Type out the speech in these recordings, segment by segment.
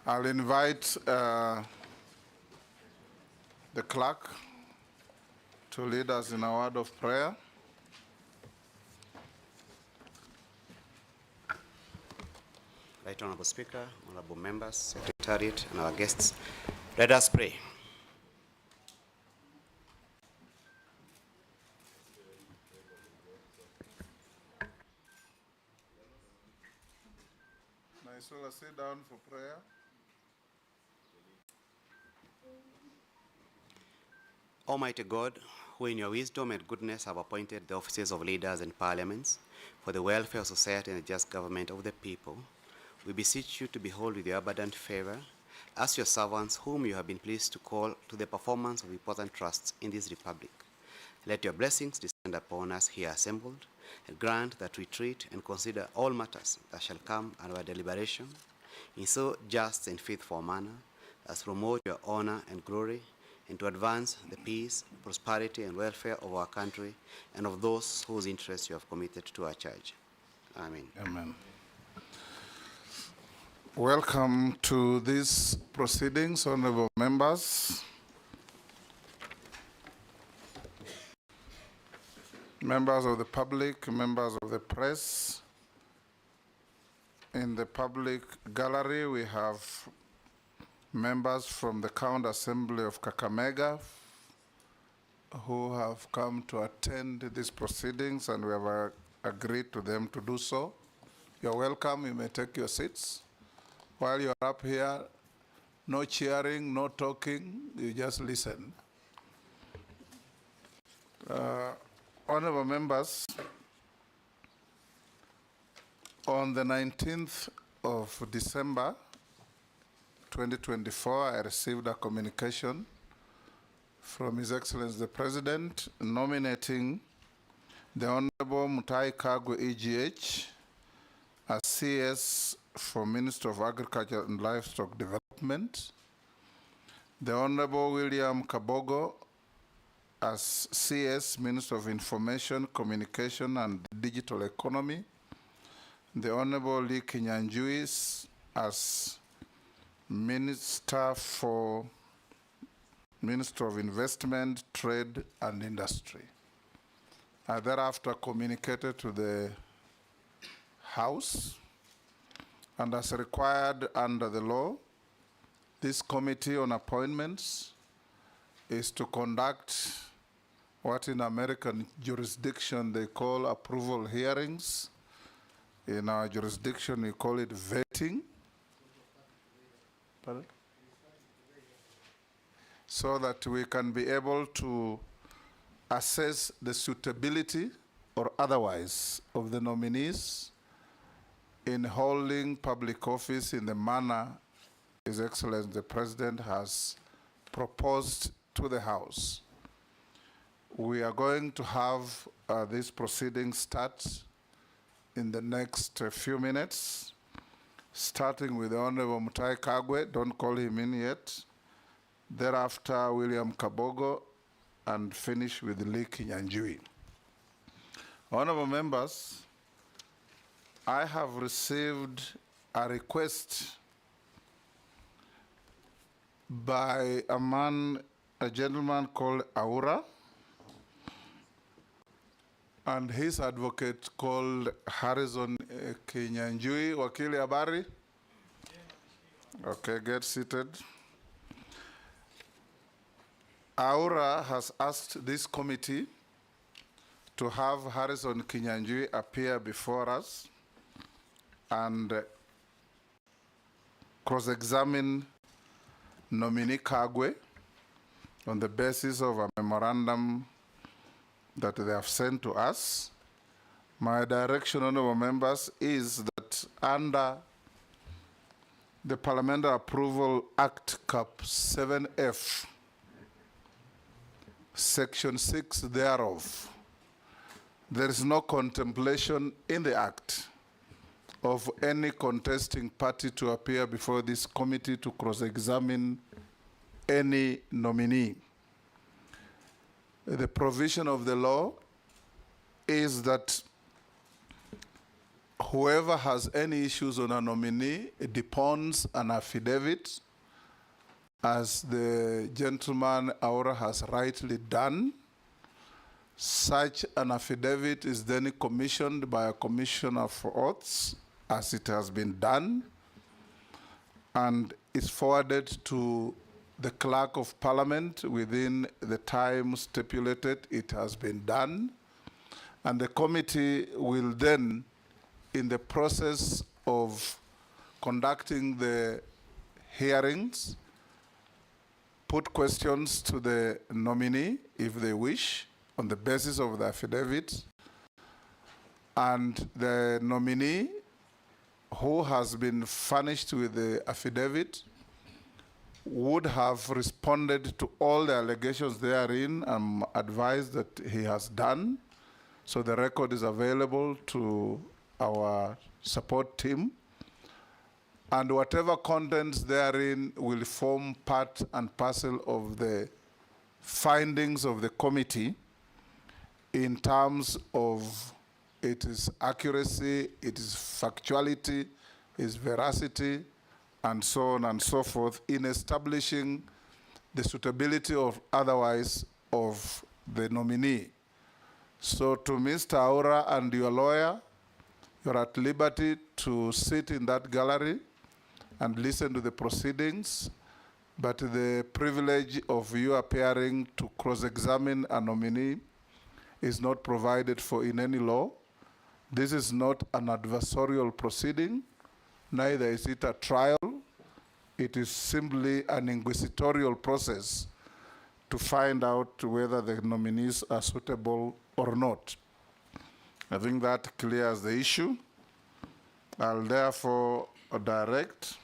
I'll invite the clerk to lead us in a word of prayer. Right Honorable Speaker, honorable members, Secretariat, and our guests, let us pray. Nice, so let's sit down for prayer. Almighty God, who in your wisdom and goodness have appointed the offices of leaders and parliaments for the welfare of society and the just government of the people, we beseech you to behold with your abundant favor as your servants whom you have been pleased to call to the performance of important trusts in this republic. Let your blessings descend upon us here assembled, and grant that we treat and consider all matters that shall come under our deliberation in so just and faithful a manner as to promote your honor and glory, and to advance the peace, prosperity, and welfare of our country and of those whose interests you have committed to our charge. Amen. Amen. Welcome to these proceedings, honorable members, members of the public, members of the press. In the public gallery, we have members from the County Assembly of Kakamega who have come to attend these proceedings, and we have agreed to them to do so. You're welcome. You may take your seats. While you're up here, no cheering, no talking, you just listen. Honorable members, on the 19th of December 2024, I received a communication from His Excellency the President nominating the Honorable Mutai Kagwe EGH as CS for Minister of Agriculture and Livestock Development, the Honorable William Kabogo as CS Minister of Information, Communication and Digital Economy, the Honorable Lee Kinyanjui as Minister of Investment, Trade and Industry. I thereafter communicated to the House, and as required under the law, this Committee on Appointments is to conduct what in American jurisdiction they call approval hearings. In our jurisdiction, we call it vetting. Pardon? So that we can be able to assess the suitability or otherwise of the nominees in holding public office in the manner His Excellency the President has proposed to the House. We are going to have this proceeding start in the next few minutes, starting with the Honorable Mutai Kagwe. Don't call him in yet. Thereafter, William Kabogo, and finish with Lee Kinyanjui. Honorable members, I have received a request by a gentleman called Aura, and his advocate called Harrison Kinyanjui. Wakili habari? Okay, get seated. Aura has asked this committee to have Harrison Kinyanjui appear before us and cross-examine nominee Kagwe on the basis of a memorandum that they have sent to us. My direction, honorable members, is that under the Parliamentary Approval Act Cap 7F, Section 6 thereof, there is no contemplation in the Act of any contesting party to appear before this committee to cross-examine any nominee. The provision of the law is that whoever has any issues on a nominee deponds an affidavit, as the gentleman Aura has rightly done. Such an affidavit is then commissioned by a commissioner for oaths, as it has been done, and is forwarded to the clerk of parliament within the time stipulated. It has been done. And the committee will then, in the process of conducting the hearings, put questions to the nominee if they wish on the basis of the affidavit, and the nominee who has been furnished with the affidavit would have responded to all the allegations therein. I'm advised that he has done, so the record is available to our support team, and whatever contents therein will form part and parcel of the findings of the committee in terms of its accuracy, its factuality, its veracity, and so on and so forth, in establishing the suitability or otherwise of the nominee. So to Mr. Aura and your lawyer, you're at liberty to sit in that gallery and listen to the proceedings, but the privilege of you appearing to cross-examine a nominee is not provided for in any law. This is not an adversarial proceeding, neither is it a trial. It is simply an inquisitorial process to find out whether the nominees are suitable or not. I think that clears the issue. I'll therefore direct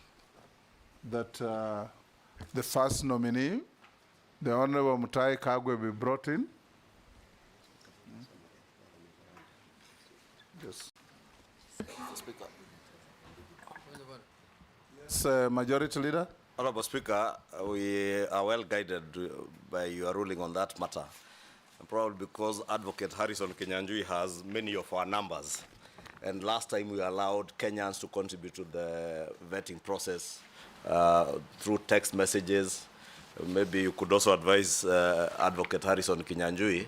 that the first nominee, the Honorable Mutai Kagwe, be brought in. Yes. Speaker. Yes, Majority Leader. Honorable Speaker, we are well guided by your ruling on that matter. Probably because Advocate Harrison Kinyanjui has many of our numbers. And last time we allowed Kenyans to contribute to the vetting process through text messages. Maybe you could also advise Advocate Harrison Kinyanjui.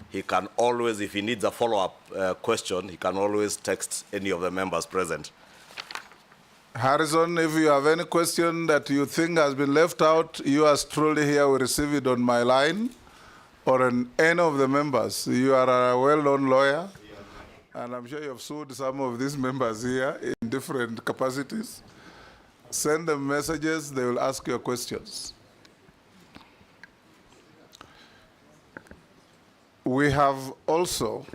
He can always, if he needs a follow-up question, he can always text any of the members present. Harrison, if you have any question that you think has been left out, you as truly here will receive it on my line or on any of the members. You are a well-known lawyer, and I'm sure you have sued some of these members here in different capacities. Send them messages, they will ask your questions. We have also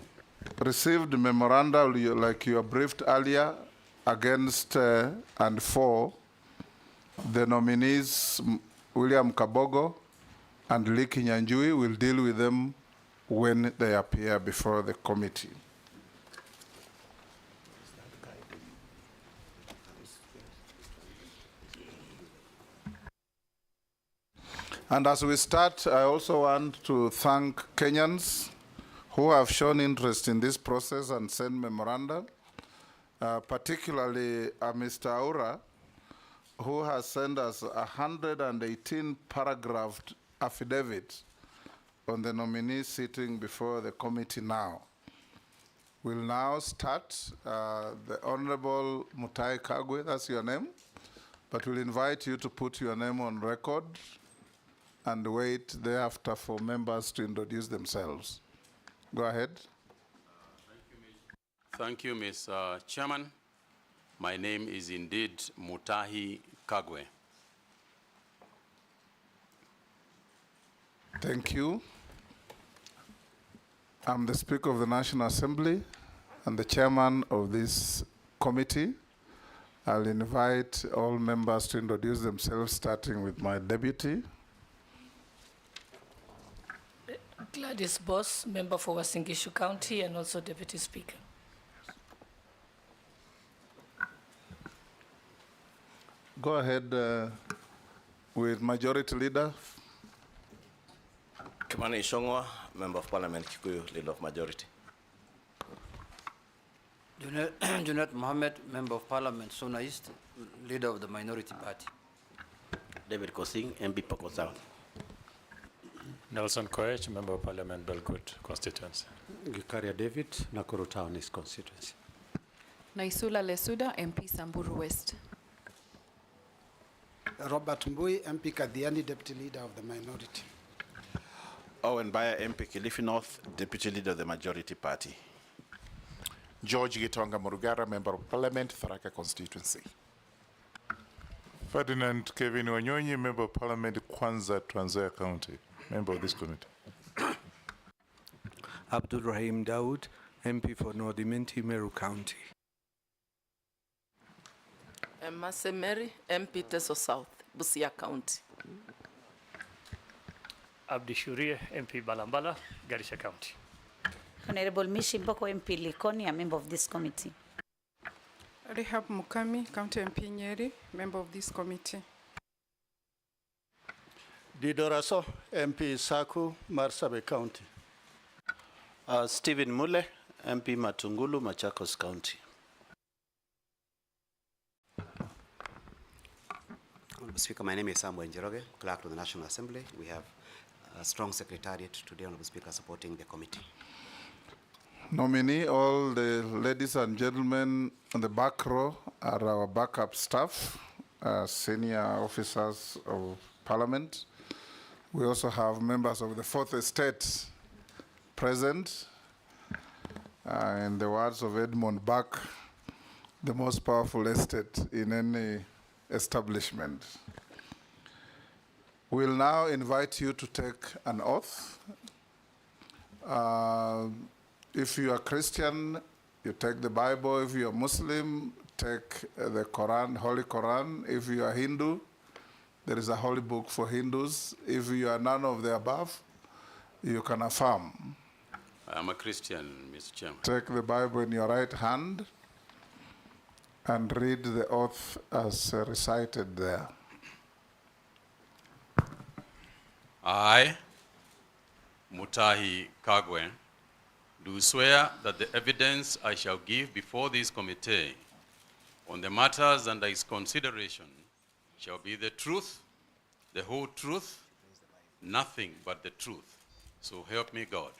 received memoranda, like you were briefed earlier, against and for the nominees William Kabogo and Lee Kinyanjui. Will deal with them when they appear before the committee. And as we start, I also want to thank Kenyans who have shown interest in this process and sent memoranda, particularly Mr. Aura, who has sent us a 118-paragraphed affidavit on the nominee sitting before the committee now. We'll now start. The Honorable Mutai Kagwe, that's your name, but we'll invite you to put your name on record and wait thereafter for members to introduce themselves. Go ahead. Thank you, Mr. Chairman. My name is indeed Mutahi Kagwe. Thank you. I'm the Speaker of the National Assembly and the Chairman of this committee. I'll invite all members to introduce themselves, starting with my deputy. Gladys Boss, member for Wasingishu County and also Deputy Speaker. Go ahead with Majority Leader. Kimani Ishongwa, Member of Parliament, Kikuyu, Leader of Majority. Junaid Mohammed, Member of Parliament, Sona East, Leader of the Minority Party. David Kosing, MP Pokot South. Nelson Koech, Member of Parliament, Belgut constituency. Gikaria David, Nakuru Town East constituency. Naisula Lesuda, MP Samburu West. Robert Mbui, MP Kadhiani, Deputy Leader of the Minority. Owen Baya, MP Kilifi North, Deputy Leader of the Majority Party. George Gitonga Murugara, Member of Parliament, Tharaka constituency. Ferdinand Kevin Wanyonyi, Member of Parliament, Kwanza, Trans Nzoia County, member of this committee. Abdul Rahim Daoud, MP for Nordimenti, Meru County. Mase Mary, MP Teso South, Busia County. Abdi Shurie, MP Balambala, Garissa County. Honorable Mishi Mboko, MP Likoni, a member of this committee. Rehab Mukami, County MP Nyeri, member of this committee. Didoraso, MP Saku, Marsabit County. Stephen Mule, MP Matungulu, Machakos County. Honorable Speaker, my name is Samuel Njoroge, Clerk to the National Assembly. We have a strong secretariat today, Honorable Speaker, supporting the committee. Nominee, all the ladies and gentlemen on the back row are our backup staff, senior officers of Parliament. We also have members of the Fourth Estate present. In the words of Edmund Burke, the most powerful estate in any establishment. We'll now invite you to take an oath. If you are Christian, you take the Bible. If you are Muslim, take the Quran, Holy Quran. If you are Hindu, there is a holy book for Hindus. If you are none of the above, you can affirm. I am a Christian, Mr. Chairman. Take the Bible in your right hand and read the oath as recited there. I, Mutahi Kagwe, do swear that the evidence I shall give before this committee on the matters under its consideration shall be the truth, the whole truth, nothing but the truth. So help me God.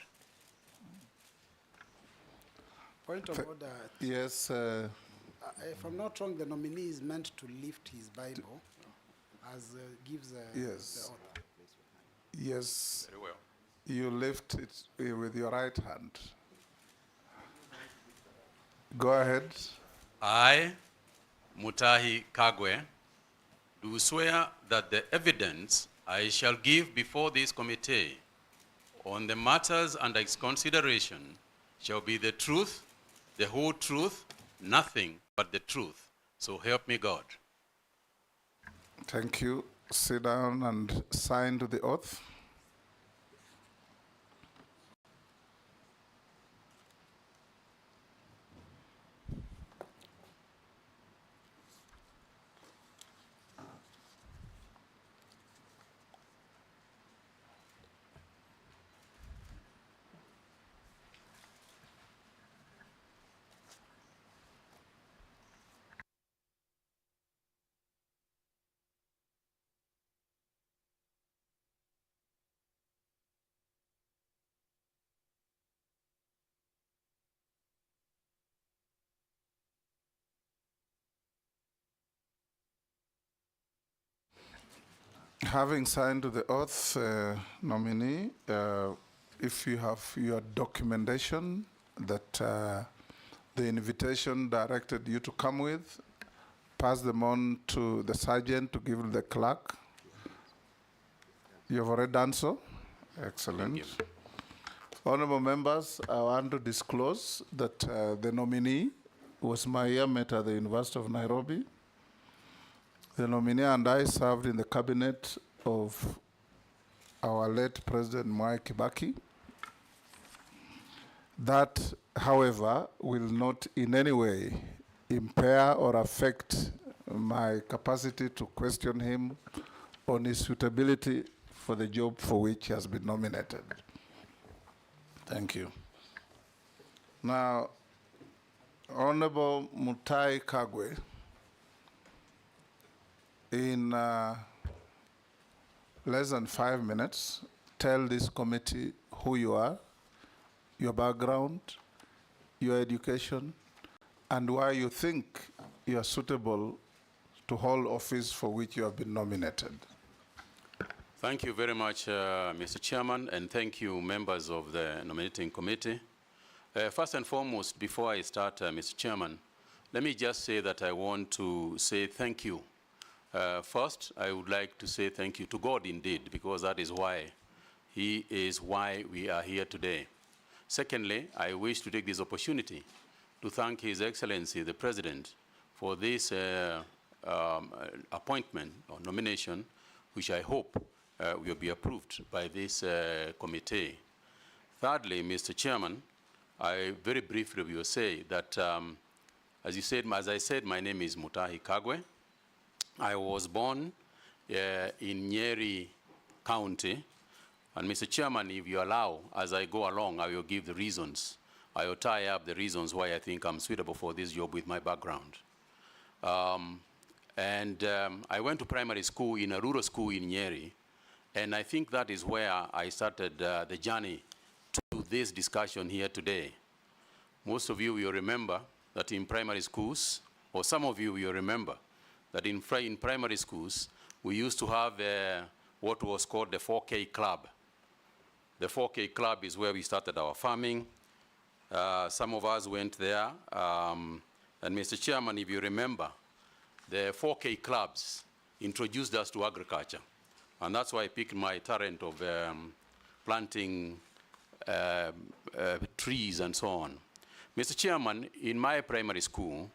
Point of order. Yes. If I'm not wrong, the nominee is meant to lift his Bible as gives yes. the oath. Yes. Very well. You lift it with your right hand. Go ahead. I, Mutahi Kagwe, do swear that the evidence I shall give before this committee on the matters under its consideration shall be the truth, the whole truth, nothing but the truth. So help me God. Thank you. Sit down and sign to the oath. Having signed to the oath, nominee, if you have your documentation that the invitation directed you to come with, pass them on to the sergeant to give the clerk. You have already done so? Excellent. Honorable members, I want to disclose that the nominee was my yearmate at the University of Nairobi. The nominee and I served in the cabinet of our late President Mwai Kibaki. That, however, will not in any way impair or affect my capacity to question him on his suitability for the job for which he has been nominated. Thank you. Now, Honorable Mutai Kagwe, in less than 5 minutes, tell this committee who you are, your background, your education, and why you think you are suitable to hold office for which you have been nominated. Thank you very much, Mr. Chairman, and thank you, members of the nominating committee. First and foremost, before I start, Mr. Chairman, let me just say that I want to say thank you. First, I would like to say thank you to God indeed, because that is why He is why we are here today. Secondly, I wish to take this opportunity to thank His Excellency, the President, for this appointment or nomination, which I hope will be approved by this committee. Thirdly, Mr. Chairman, I very briefly will say that, as I said, my name is Mutahi Kagwe. I was born in Nyeri County, and Mr. Chairman, if you allow, as I go along, I will give the reasons. I will tie up the reasons why I think I'm suitable for this job with my background. I went to primary school in a rural school in Nyeri, and I think that is where I started the journey to this discussion here today. Most of you will remember that in primary schools, or some of you will remember that in primary schools, we used to have what was called the 4K Club. The 4K Club is where we started our farming. Some of us went there. And Mr. Chairman, if you remember, the 4K clubs introduced us to agriculture. And that's why I picked my talent of planting trees and so on. Mr. Chairman, in my primary school,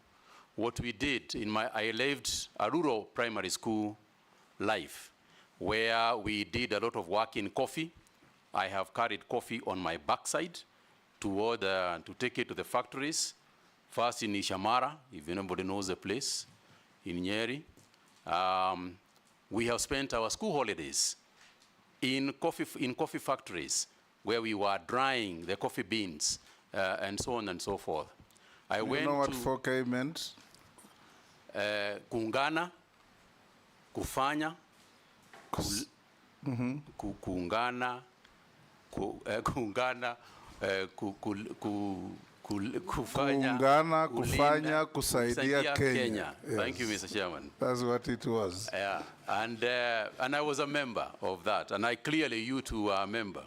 what we did, I lived a rural primary school life where we did a lot of work in coffee. I have carried coffee on my backside to take it to the factories. First in Ishamara, if anybody knows the place, in Nyeri. We have spent our school holidays in coffee factories where we were drying the coffee beans and so on and so forth. You know what 4K meant? Kuungana, kufanya, kuungana, kuungana, kuungana, kufanya, kusaidia Kenya. Yes. Thank you, Mr. Chairman. That's what it was. Yeah, and I was a member of that, and you two are a member.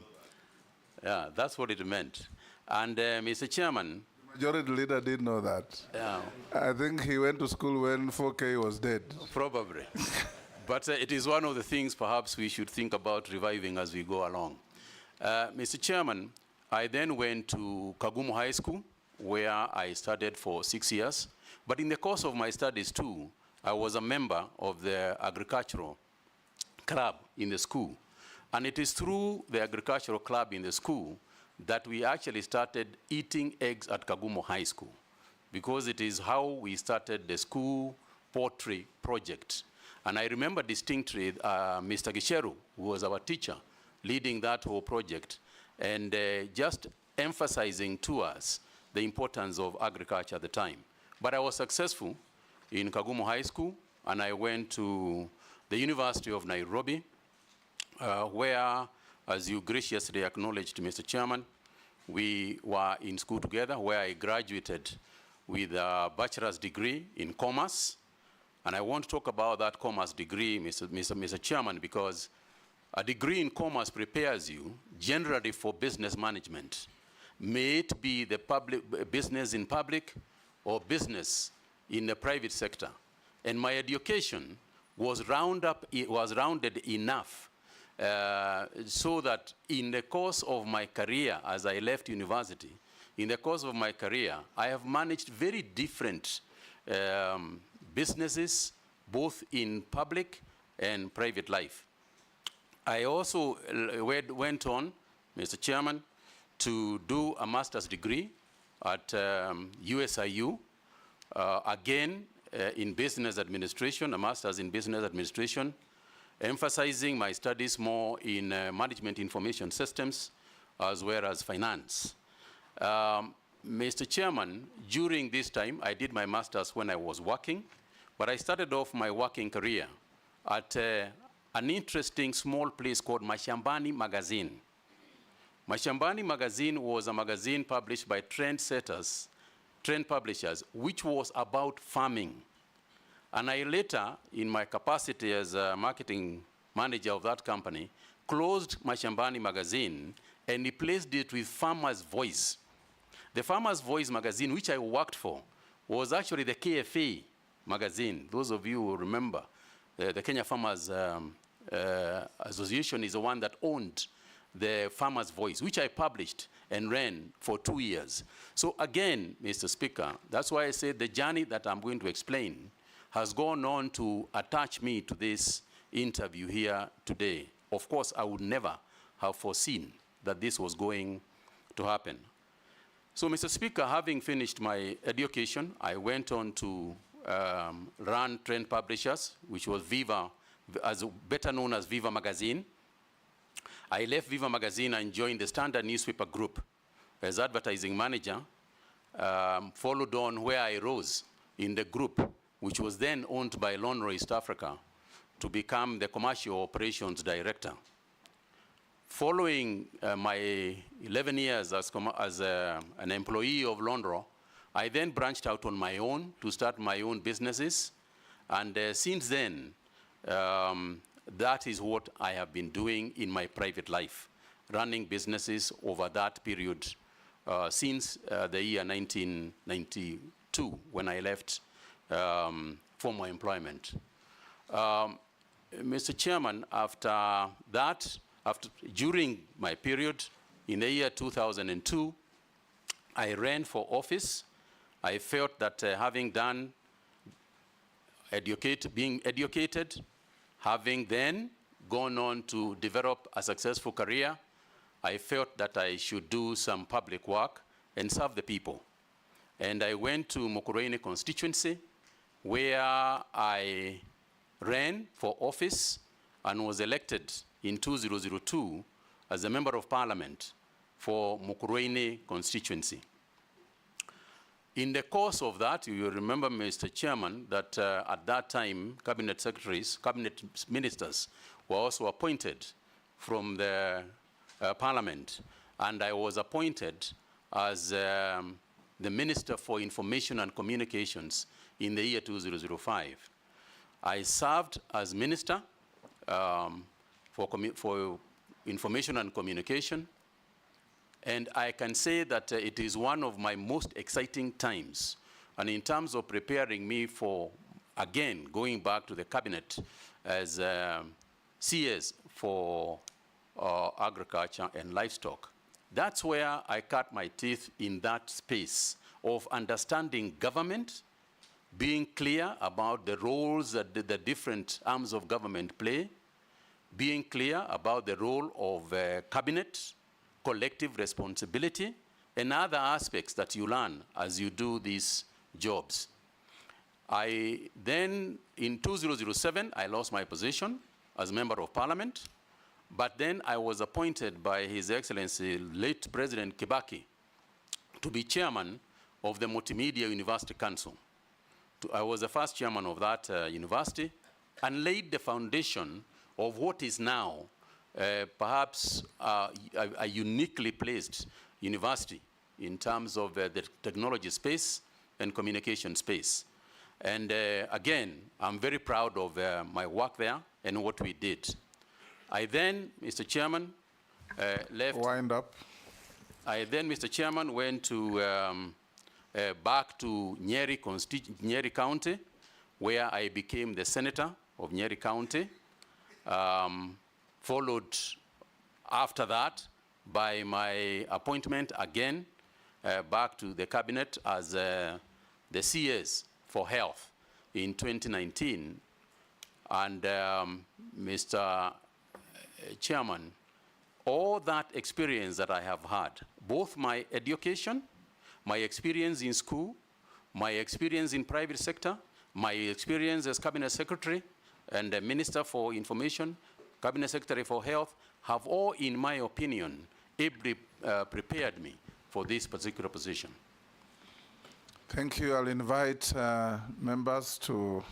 Yeah, that's what it meant. And Mr. Chairman, majority leader didn't know that. Yeah. I think he went to school when 4K was dead. Probably. But it is one of the things perhaps we should think about reviving as we go along. Mr. Chairman, I then went to Kagumo High School, where I studied for 6 years. But in the course of my studies too, I was a member of the agricultural club in the school. And it is through the agricultural club in the school that we actually started eating eggs at Kagumo High School, because it is how we started the school poultry project. And I remember distinctly Mr. Gisheru, who was our teacher, leading that whole project, and just emphasizing to us the importance of agriculture at the time. But I was successful in Kagumo High School, and I went to the University of Nairobi, where, as you graciously acknowledged, Mr. Chairman, we were in school together, where I graduated with a bachelor's degree in commerce. And I want to talk about that commerce degree, Mr. Chairman, because a degree in commerce prepares you generally for business management. May it be the business in public or business in the private sector. And my education was rounded enough so that in the course of my career, as I left university, in the course of my career, I have managed very different businesses, both in public and private life. I also went on, Mr. Chairman, to do a master's degree at USIU, again in business administration, a master's in business administration, emphasizing my studies more in management information systems as well as finance. Mr. Chairman, during this time, I did my master's when I was working, but I started off my working career at an interesting small place called Mashambani Magazine. Mashambani Magazine was a magazine published by trend publishers, which was about farming. And I later, in my capacity as a marketing manager of that company, closed Mashambani Magazine and replaced it with Farmer's Voice. The Farmer's Voice magazine, which I worked for, was actually the KFA magazine. Those of you who remember, the Kenya Farmers Association is the one that owned the Farmer's Voice, which I published and ran for 2 years. So again, Mr. Speaker, that's why I said the journey that I'm going to explain has gone on to attach me to this interview here today. Of course, I would never have foreseen that this was going to happen. So, Mr. Speaker, having finished my education, I went on to run Trend Publishers, which was Viva, better known as Viva Magazine. I left Viva Magazine and joined the Standard Newspaper Group as advertising manager, followed on where I rose in the group, which was then owned by Lonro East Africa, to become the commercial operations director. Following my 11 years as an employee of Lonro, I then branched out on my own to start my own businesses. And since then, that is what I have been doing in my private life, running businesses over that period since the year 1992, when I left former employment. Mr. Chairman, after that, during my period in the year 2002, I ran for office. I felt that having done being educated, having then gone on to develop a successful career, I felt that I should do some public work and serve the people. And I went to Mukurweini constituency, where I ran for office and was elected in 2002 as a member of parliament for Mukurweini constituency. In the course of that, you will remember, Mr. Chairman, that at that time, cabinet secretaries, cabinet ministers were also appointed from the parliament, and I was appointed as the Minister for Information and Communications in the year 2005. I served as Minister for Information and Communication, and I can say that it is one of my most exciting times. And in terms of preparing me for, again, going back to the cabinet as CS for agriculture and livestock, that's where I cut my teeth in that space of understanding government, being clear about the roles that the different arms of government play, being clear about the role of cabinet, collective responsibility, and other aspects that you learn as you do these jobs. I then, in 2007, I lost my position as member of parliament, but then I was appointed by His Excellency, late President Kibaki, to be chairman of the Multimedia University Council. I was the first chairman of that university and laid the foundation of what is now perhaps a uniquely placed university in terms of the technology space and communication space. And again, I'm very proud of my work there and what we did. I then, Mr. Chairman, left. Wind up. I then, Mr. Chairman, went to back to Nyeri County, where I became the senator of Nyeri County, followed after that by my appointment again back to the cabinet as the CS for health in 2019. And Mr. Chairman, all that experience that I have had, both my education, my experience in school, my experience in private sector, my experience as cabinet secretary and the Minister for Information, cabinet secretary for health, have all, in my opinion, ably prepared me for this particular position. Thank you. I'll invite members to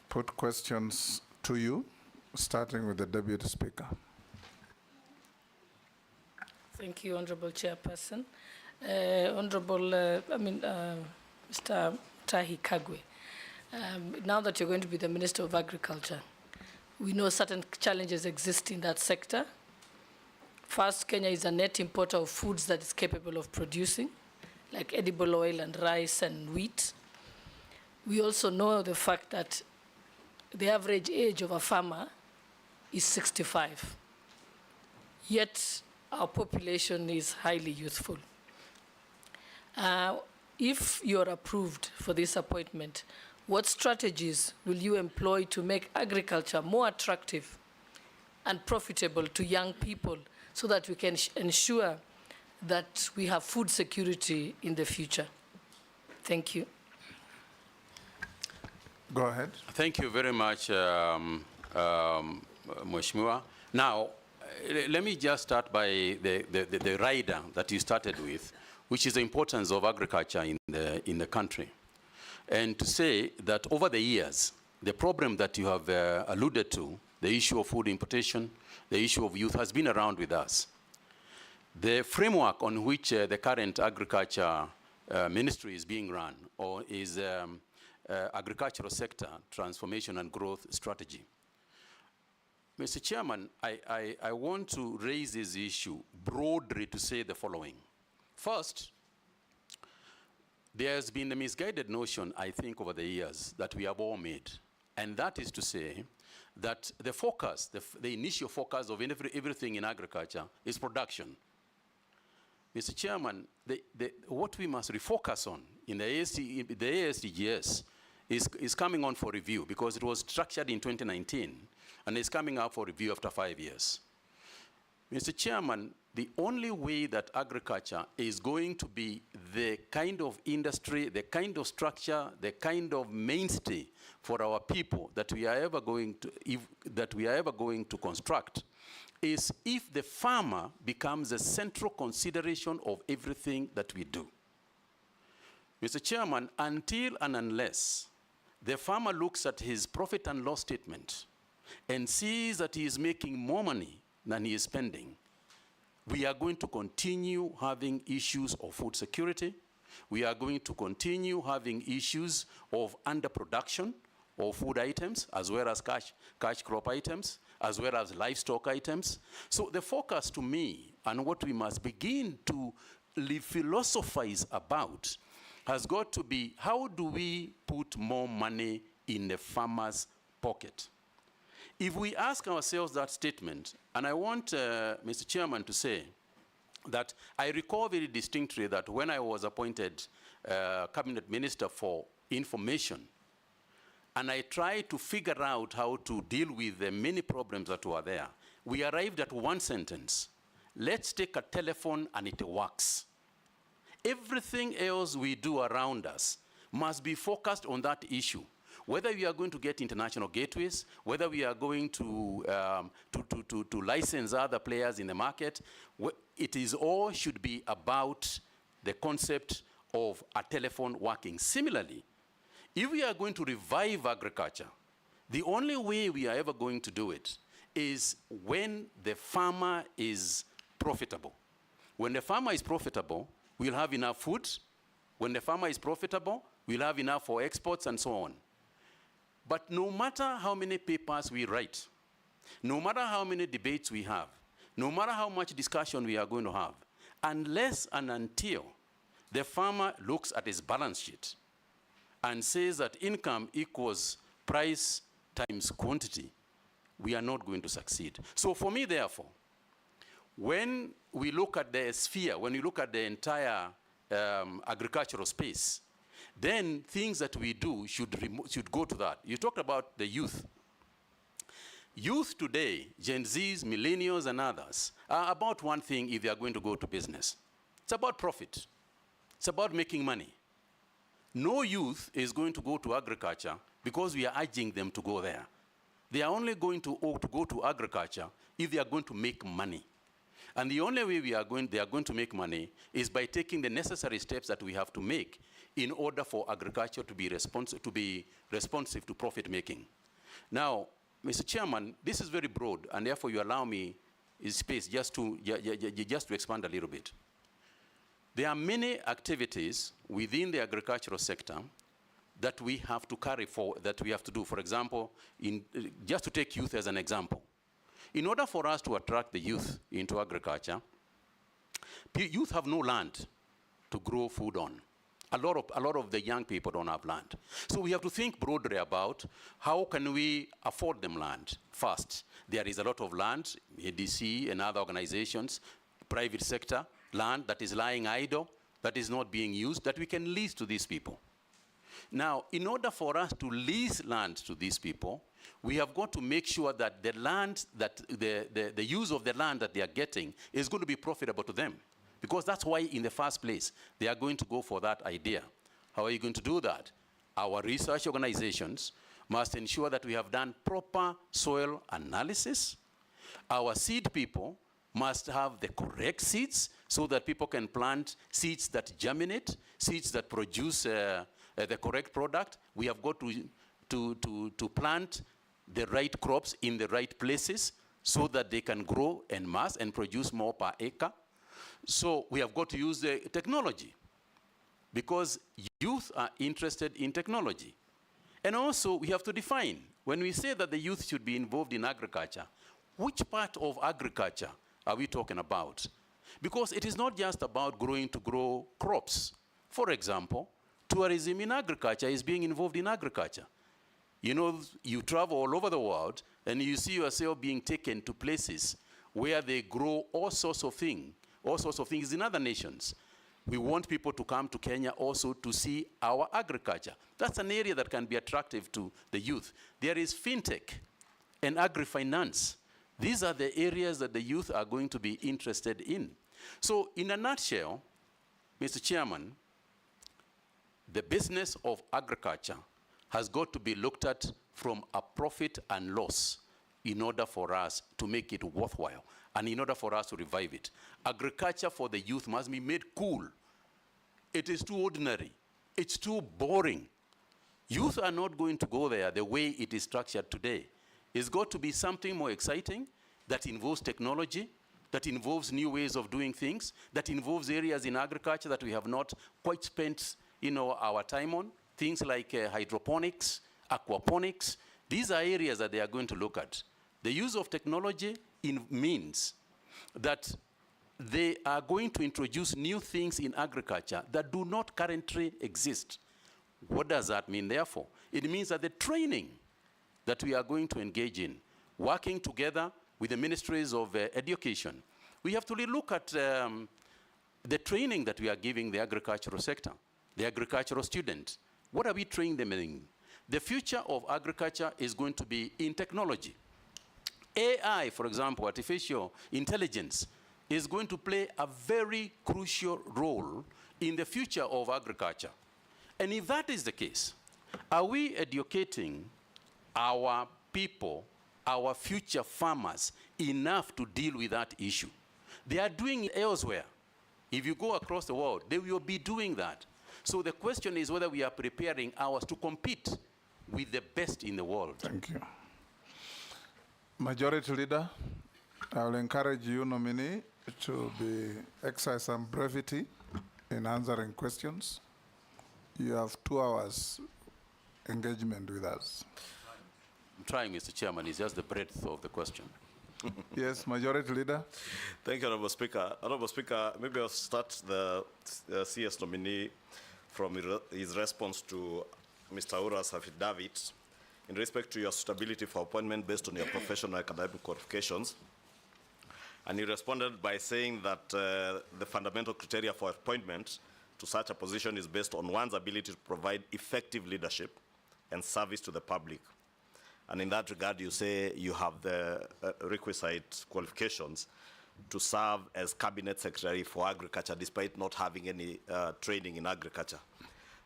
put questions to you, starting with the Deputy Speaker. Thank you, Honorable Chairperson. Mr. Tahi Kagwe, now that you're going to be the Minister of Agriculture, we know certain challenges exist in that sector. First, Kenya is a net importer of foods that is capable of producing, like edible oil and rice and wheat. We also know the fact that the average age of a farmer is 65. Yet, our population is highly youthful. If you're approved for this appointment, what strategies will you employ to make agriculture more attractive and profitable to young people so that we can ensure that we have food security in the future? Thank you. Go ahead. Thank you very much, Mheshimiwa. Now, let me just start by the rider that you started with, which is the importance of agriculture in the country. And to say that over the years, the problem that you have alluded to, the issue of food importation, the issue of youth, has been around with us. The framework on which the current agriculture ministry is being run, or is agricultural sector transformation and growth strategy. Mr. Chairman, I want to raise this issue broadly to say the following. First, there has been a misguided notion, I think, over the years that we have all made. And that is to say that the focus, the initial focus of everything in agriculture is production. Mr. Chairman, what we must refocus on in the ASDGS is coming on for review, because it was structured in 2019 and is coming up for review after 5 years. Mr. Chairman, the only way that agriculture is going to be the kind of industry, the kind of structure, the kind of mainstay for our people that we are ever going to construct is if the farmer becomes a central consideration of everything that we do. Mr. Chairman, until and unless the farmer looks at his profit and loss statement and sees that he is making more money than he is spending, we are going to continue having issues of food security. We are going to continue having issues of underproduction of food items, as well as cash crop items, as well as livestock items. So the focus to me, and what we must begin to philosophize about, has got to be, how do we put more money in the farmer's pocket? If we ask ourselves that statement, and I want Mr. Chairman to say that I recall very distinctly that when I was appointed Cabinet Minister for Information, and I tried to figure out how to deal with the many problems that were there, we arrived at one sentence: let's take a telephone and it works. Everything else we do around us must be focused on that issue. Whether we are going to get international gateways, whether we are going to license other players in the market, it is all should be about the concept of a telephone working. Similarly, if we are going to revive agriculture, the only way we are ever going to do it is when the farmer is profitable. When the farmer is profitable, we'll have enough food. When the farmer is profitable, we'll have enough for exports and so on. But no matter how many papers we write, no matter how many debates we have, no matter how much discussion we are going to have, unless and until the farmer looks at his balance sheet and says that income equals price times quantity, we are not going to succeed. So for me, therefore, when we look at the sphere, when we look at the entire agricultural space, then things that we do should go to that. You talked about the youth. Youth today, Gen Zs, millennials, and others, are about one thing if they are going to go to business. It's about profit. It's about making money. No youth is going to go to agriculture because we are urging them to go there. They are only going to go to agriculture if they are going to make money. And the only way they are going to make money is by taking the necessary steps that we have to make in order for agriculture to be responsive to profit making. Now, Mr. Chairman, this is very broad, and therefore you allow me space just to expand a little bit. There are many activities within the agricultural sector that we have to carry forward, that we have to do. For example, just to take youth as an example. In order for us to attract the youth into agriculture, youth have no land to grow food on. A lot of the young people don't have land. So we have to think broadly about how can we afford them land first. There is a lot of land, ADC and other organizations, private sector, land that is lying idle, that is not being used, that we can lease to these people. Now, in order for us to lease land to these people, we have got to make sure that the land, that the use of the land that they are getting is going to be profitable to them. Because that's why, in the first place, they are going to go for that idea. How are you going to do that? Our research organizations must ensure that we have done proper soil analysis. Our seed people must have the correct seeds so that people can plant seeds that germinate, seeds that produce the correct product. We have got to plant the right crops in the right places so that they can grow en masse and produce more per acre. So we have got to use the technology because youth are interested in technology. And also we have to define, when we say that the youth should be involved in agriculture, which part of agriculture are we talking about? Because it is not just about growing to grow crops. For example, tourism in agriculture is being involved in agriculture. You know, you travel all over the world and you see yourself being taken to places where they grow all sorts of things in other nations. We want people to come to Kenya also to see our agriculture. That's an area that can be attractive to the youth. There is fintech and agri-finance. These are the areas that the youth are going to be interested in. So in a nutshell, Mr. Chairman, the business of agriculture has got to be looked at from a profit and loss in order for us to make it worthwhile and in order for us to revive it. Agriculture for the youth must be made cool. It is too ordinary. It's too boring. Youth are not going to go there the way it is structured today. It's got to be something more exciting that involves technology, that involves new ways of doing things, that involves areas in agriculture that we have not quite spent our time on, things like hydroponics, aquaponics. These are areas that they are going to look at. The use of technology means that they are going to introduce new things in agriculture that do not currently exist. What does that mean, therefore? It means that the training that we are going to engage in, working together with the ministries of education, we have to look at the training that we are giving the agricultural sector, the agricultural students. What are we training them in? The future of agriculture is going to be in technology. AI, for example, artificial intelligence, is going to play a very crucial role in the future of agriculture. And if that is the case, are we educating our people, our future farmers, enough to deal with that issue? They are doing it elsewhere. If you go across the world, they will be doing that. So the question is whether we are preparing ours to compete with the best in the world. Thank you. Majority Leader, I will encourage you, nominee, to exercise some brevity in answering questions. You have 2 hours engagement with us. I'm trying, Mr. Chairman. It's just the breadth of the question. Yes, Majority Leader. Thank you, Honorable Speaker. Honorable Speaker, maybe I'll start the CS nominee from his response to Mr. Ura's affidavit in respect to your suitability for appointment based on your professional academic qualifications. And he responded by saying that the fundamental criteria for appointment to such a position is based on one's ability to provide effective leadership and service to the public. And in that regard, you say you have the requisite qualifications to serve as Cabinet Secretary for Agriculture despite not having any training in agriculture.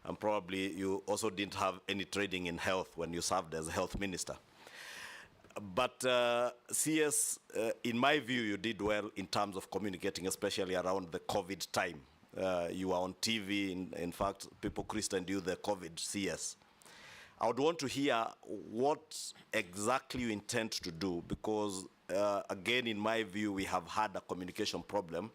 And probably you also didn't have any training in health when you served as Health Minister. But CS, in my view, you did well in terms of communicating, especially around the COVID time. You were on TV. In fact, people christened you the COVID CS. I would want to hear what exactly you intend to do, because, again, in my view, we have had a communication problem,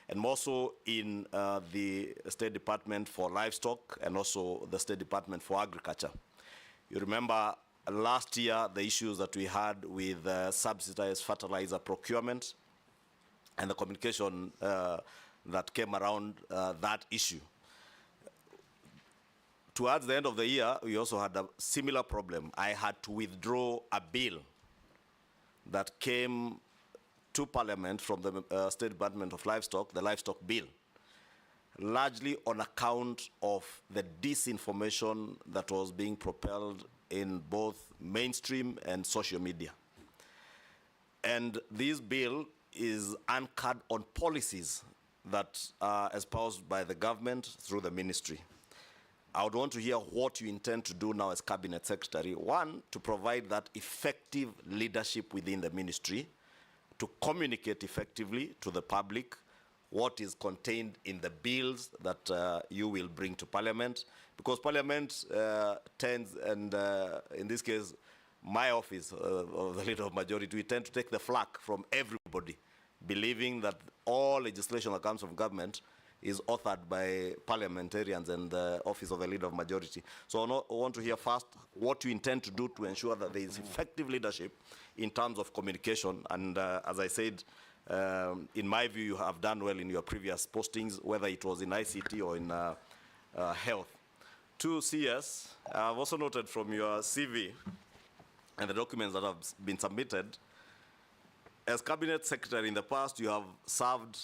and more so in the State Department for Livestock and also the State Department for Agriculture. You remember last year the issues that we had with subsidized fertilizer procurement and the communication that came around that issue. Towards the end of the year, we also had a similar problem. I had to withdraw a bill that came to Parliament from the State Department of Livestock, the Livestock Bill, largely on account of the disinformation that was being propelled in both mainstream and social media. And this bill is anchored on policies that are espoused by the government through the ministry. I would want to hear what you intend to do now as Cabinet Secretary. One, to provide that effective leadership within the ministry, to communicate effectively to the public what is contained in the bills that you will bring to Parliament, because Parliament tends, and in this case, my office of the Leader of Majority, we tend to take the flak from everybody, believing that all legislation that comes from government is authored by parliamentarians and the office of the Leader of Majority. So I want to hear first what you intend to do to ensure that there is effective leadership in terms of communication. And as I said, in my view, you have done well in your previous postings, whether it was in ICT or in health. To CS, I've also noted from your CV and the documents that have been submitted, as Cabinet Secretary in the past, you have served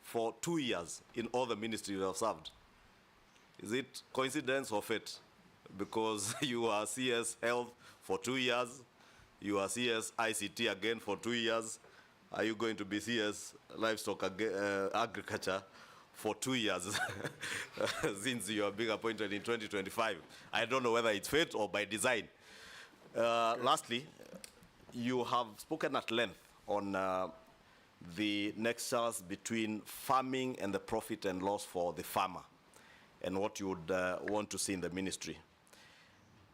for 2 years in all the ministries you have served. Is it coincidence or fate? Because you are CS Health for 2 years, you are CS ICT again for 2 years. Are you going to be CS Livestock Agriculture for 2 years since you are being appointed in 2025? I don't know whether it's fate or by design. Lastly, you have spoken at length on the nexus between farming and the profit and loss for the farmer, and what you would want to see in the ministry.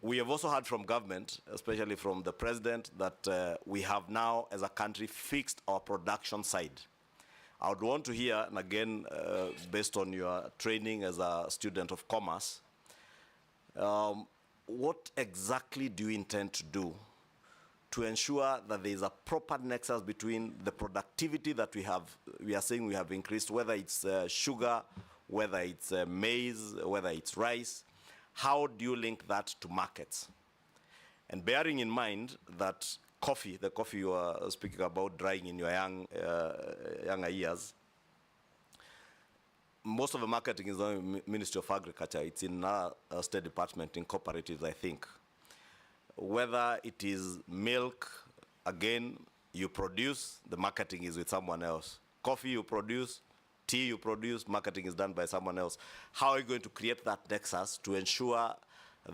We have also heard from government, especially from the president, that we have now, as a country, fixed our production side. I would want to hear, and again, based on your training as a student of commerce, what exactly do you intend to do to ensure that there is a proper nexus between the productivity that we are saying we have increased, whether it's sugar, whether it's maize, whether it's rice. How do you link that to markets? And bearing in mind that coffee, the coffee you are speaking about drying in your younger years, most of the marketing is on the Ministry of Agriculture. It's in our State Department, in cooperatives, I think. Whether it is milk, again, you produce, the marketing is with someone else. Coffee you produce, tea you produce, marketing is done by someone else. How are you going to create that nexus to ensure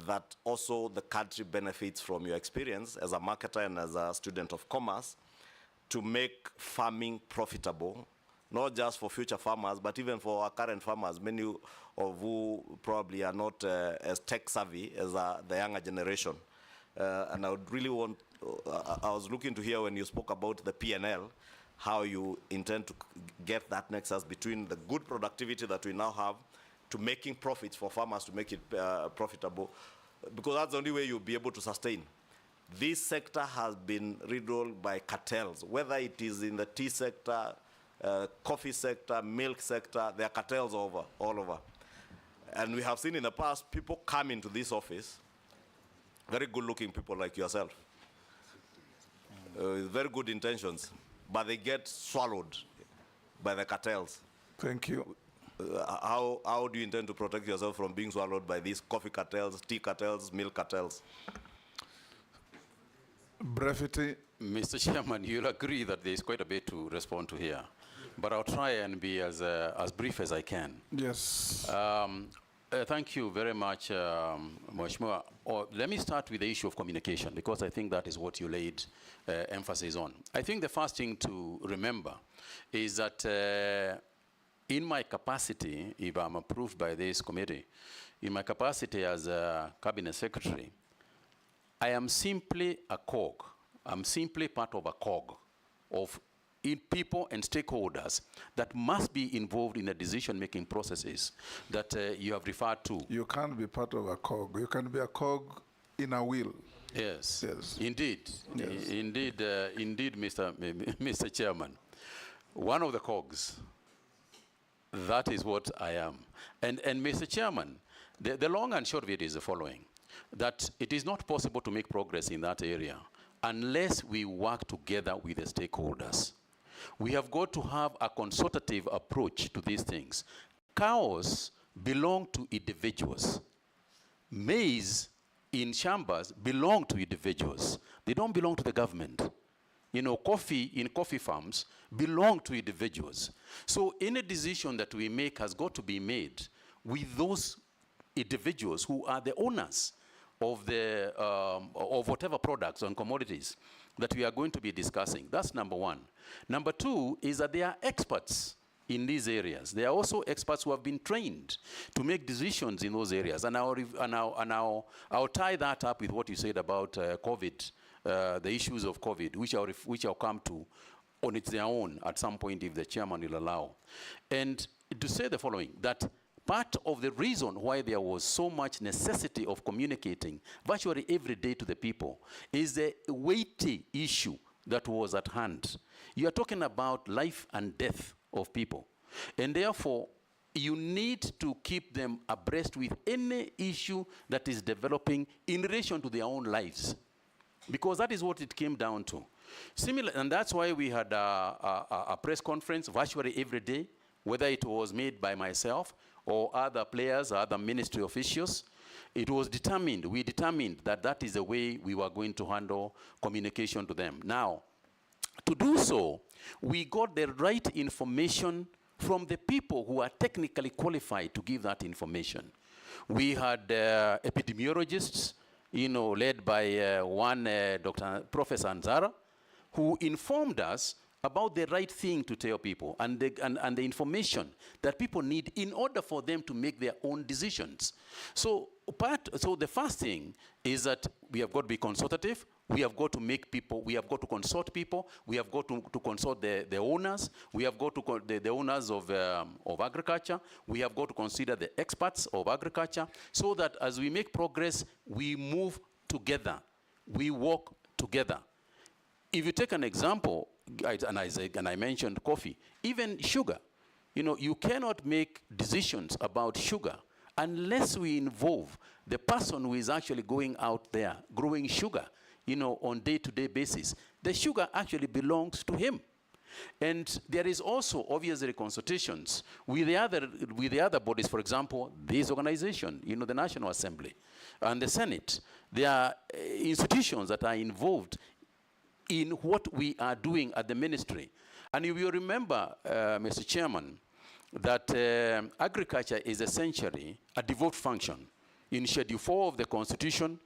that also the country benefits from your experience as a marketer and as a student of commerce to make farming profitable, not just for future farmers, but even for our current farmers, many of who probably are not as tech savvy as the younger generation. And I would really want, I was looking to hear when you spoke about the P&L, how you intend to get that nexus between the good productivity that we now have to making profits for farmers to make it profitable, because that's the only way you'll be able to sustain. This sector has been riddled by cartels, whether it is in the tea sector, coffee sector, milk sector, there are cartels all over. And we have seen in the past people come into this office, very good-looking people like yourself, with very good intentions, but they get swallowed by the cartels. Thank you. How do you intend to protect yourself from being swallowed by these coffee cartels, tea cartels, milk cartels? Brevity. Mr. Chairman, you'll agree that there is quite a bit to respond to here, but I'll try and be as brief as I can. Yes. Thank you very much, Mheshimiwa. Let me start with the issue of communication, because I think that is what you laid emphasis on. I think the first thing to remember is that in my capacity, if I'm approved by this committee, in my capacity as a cabinet secretary, I am simply a cog. I'm simply part of a cog of people and stakeholders that must be involved in the decision-making processes that you have referred to. You can't be part of a cog. You can be a cog in a wheel. Yes, yes. Indeed, yes. Indeed, Mr. Chairman. One of the cogs, that is what I am. And Mr. Chairman, the long and short of it is the following, that it is not possible to make progress in that area unless we work together with the stakeholders. We have got to have a consultative approach to these things. Cows belong to individuals. Maize in chambers belong to individuals. They don't belong to the government. You know, coffee in coffee farms belong to individuals. So any decision that we make has got to be made with those individuals who are the owners of the of whatever products and commodities that we are going to be discussing. That's number one. Number two is that they are experts in these areas. They are also experts who have been trained to make decisions in those areas. And I'll tie that up with what you said about COVID, the issues of COVID, which I'll come to on its own at some point if the chairman will allow. And to say the following, that part of the reason why there was so much necessity of communicating virtually every day to the people is the weighty issue that was at hand. You are talking about life and death of people. And therefore, you need to keep them abreast with any issue that is developing in relation to their own lives. Because that is what it came down to. Similar, and that's why we had a press conference virtually every day, whether it was made by myself or other players, or other ministry officials. It was determined, we determined that that is the way we were going to handle communication to them. Now, to do so, we got the right information from the people who are technically qualified to give that information. We had epidemiologists, you know, led by one Professor Anzara, who informed us about the right thing to tell people and the information that people need in order for them to make their own decisions. So the first thing is that we have got to be consultative. We have got to make people, we have got to consult people. We have got to consult the owners. We have got to, the owners of agriculture. We have got to consider the experts of agriculture so that as we make progress, we move together. We work together. If you take an example, and I mentioned coffee, even sugar. You know, you cannot make decisions about sugar unless we involve the person who is actually going out there growing sugar, you know, on day-to-day basis. The sugar actually belongs to him. And there is also obviously consultations with the other bodies, for example, this organization, you know, the National Assembly and the Senate. There are institutions that are involved in what we are doing at the ministry. And you will remember, Mr. Chairman, that agriculture is essentially a devolved function. In Schedule 4 of the Constitution,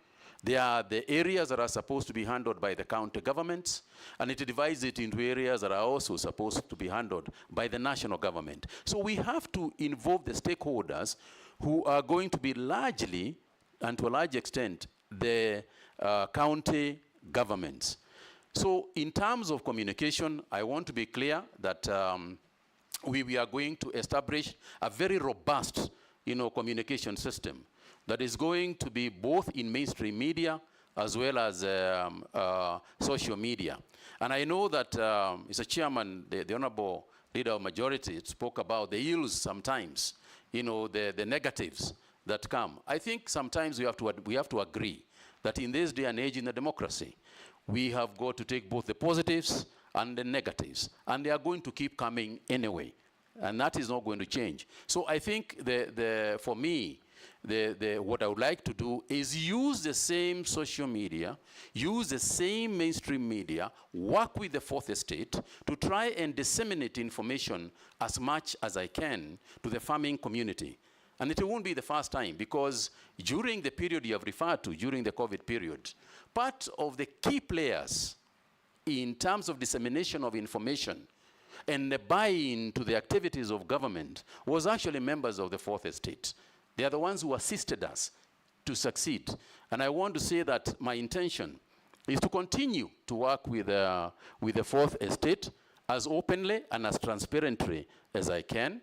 there are the areas that are supposed to be handled by the county governments, and it divides it into areas that are also supposed to be handled by the national government. So we have to involve the stakeholders who are going to be largely, and to a large extent, the county governments. So in terms of communication, I want to be clear that we are going to establish a very robust, you know, communication system that is going to be both in mainstream media as well as social media. And I know that Mr. Chairman, the Honorable Leader of Majority spoke about the ills sometimes, you know, the negatives that come. I think sometimes we have to agree that in this day and age in the democracy, we have got to take both the positives and the negatives, and they are going to keep coming anyway, and that is not going to change. So I think for me, what I would like to do is use the same social media, use the same mainstream media, work with the fourth estate to try and disseminate information as much as I can to the farming community. And it won't be the first time, because during the period you have referred to, during the COVID period, part of the key players in terms of dissemination of information and the buy-in to the activities of government was actually members of the Fourth Estate. They are the ones who assisted us to succeed. And I want to say that my intention is to continue to work with the Fourth Estate as openly and as transparently as I can.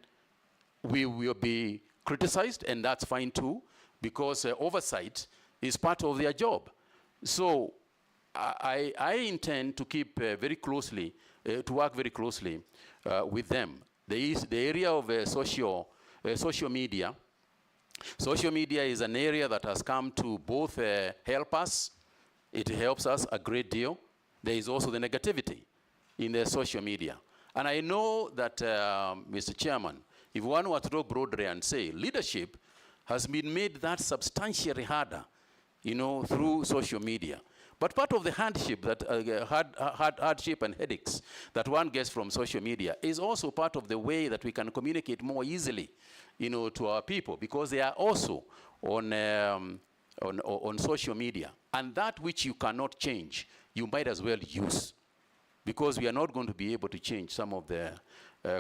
We will be criticized, and that's fine too, because oversight is part of their job. So I intend to keep very closely, to work very closely with them. There is the area of social media. Social media is an area that has come to both help us. It helps us a great deal. There is also the negativity in the social media. And I know that, Mr. Chairman, if one were to talk broadly and say leadership has been made that substantially harder, you know, through social media. But part of the hardship hardship and headaches that one gets from social media is also part of the way that we can communicate more easily, you know, to our people, because they are also on social media. And that which you cannot change, you might as well use, because we are not going to be able to change some of the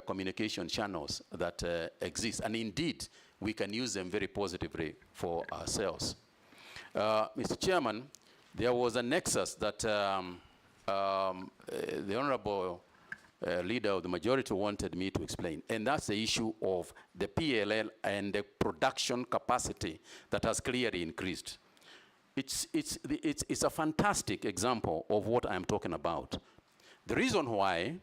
communication channels that exist. And indeed, we can use them very positively for ourselves. Mr. Chairman, there was a nexus that the Honorable Leader of the Majority wanted me to explain, and that's the issue of the PLL and the production capacity that has clearly increased. It's a fantastic example of what I'm talking about. The reason why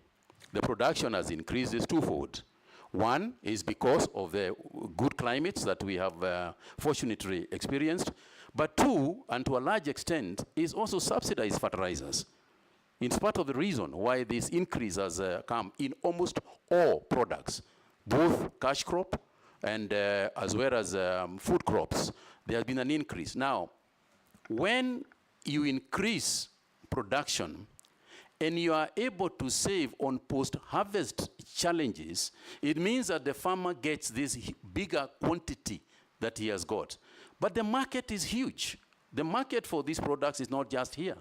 the production has increased is twofold. One is because of the good climates that we have fortunately experienced. But two, and to a large extent, is also subsidized fertilizers. It's part of the reason why this increase has come in almost all products, both cash crop and as well as food crops. There has been an increase. Now, when you increase production and you are able to save on post-harvest challenges, it means that the farmer gets this bigger quantity that he has got. But the market is huge. The market for these products is not just here.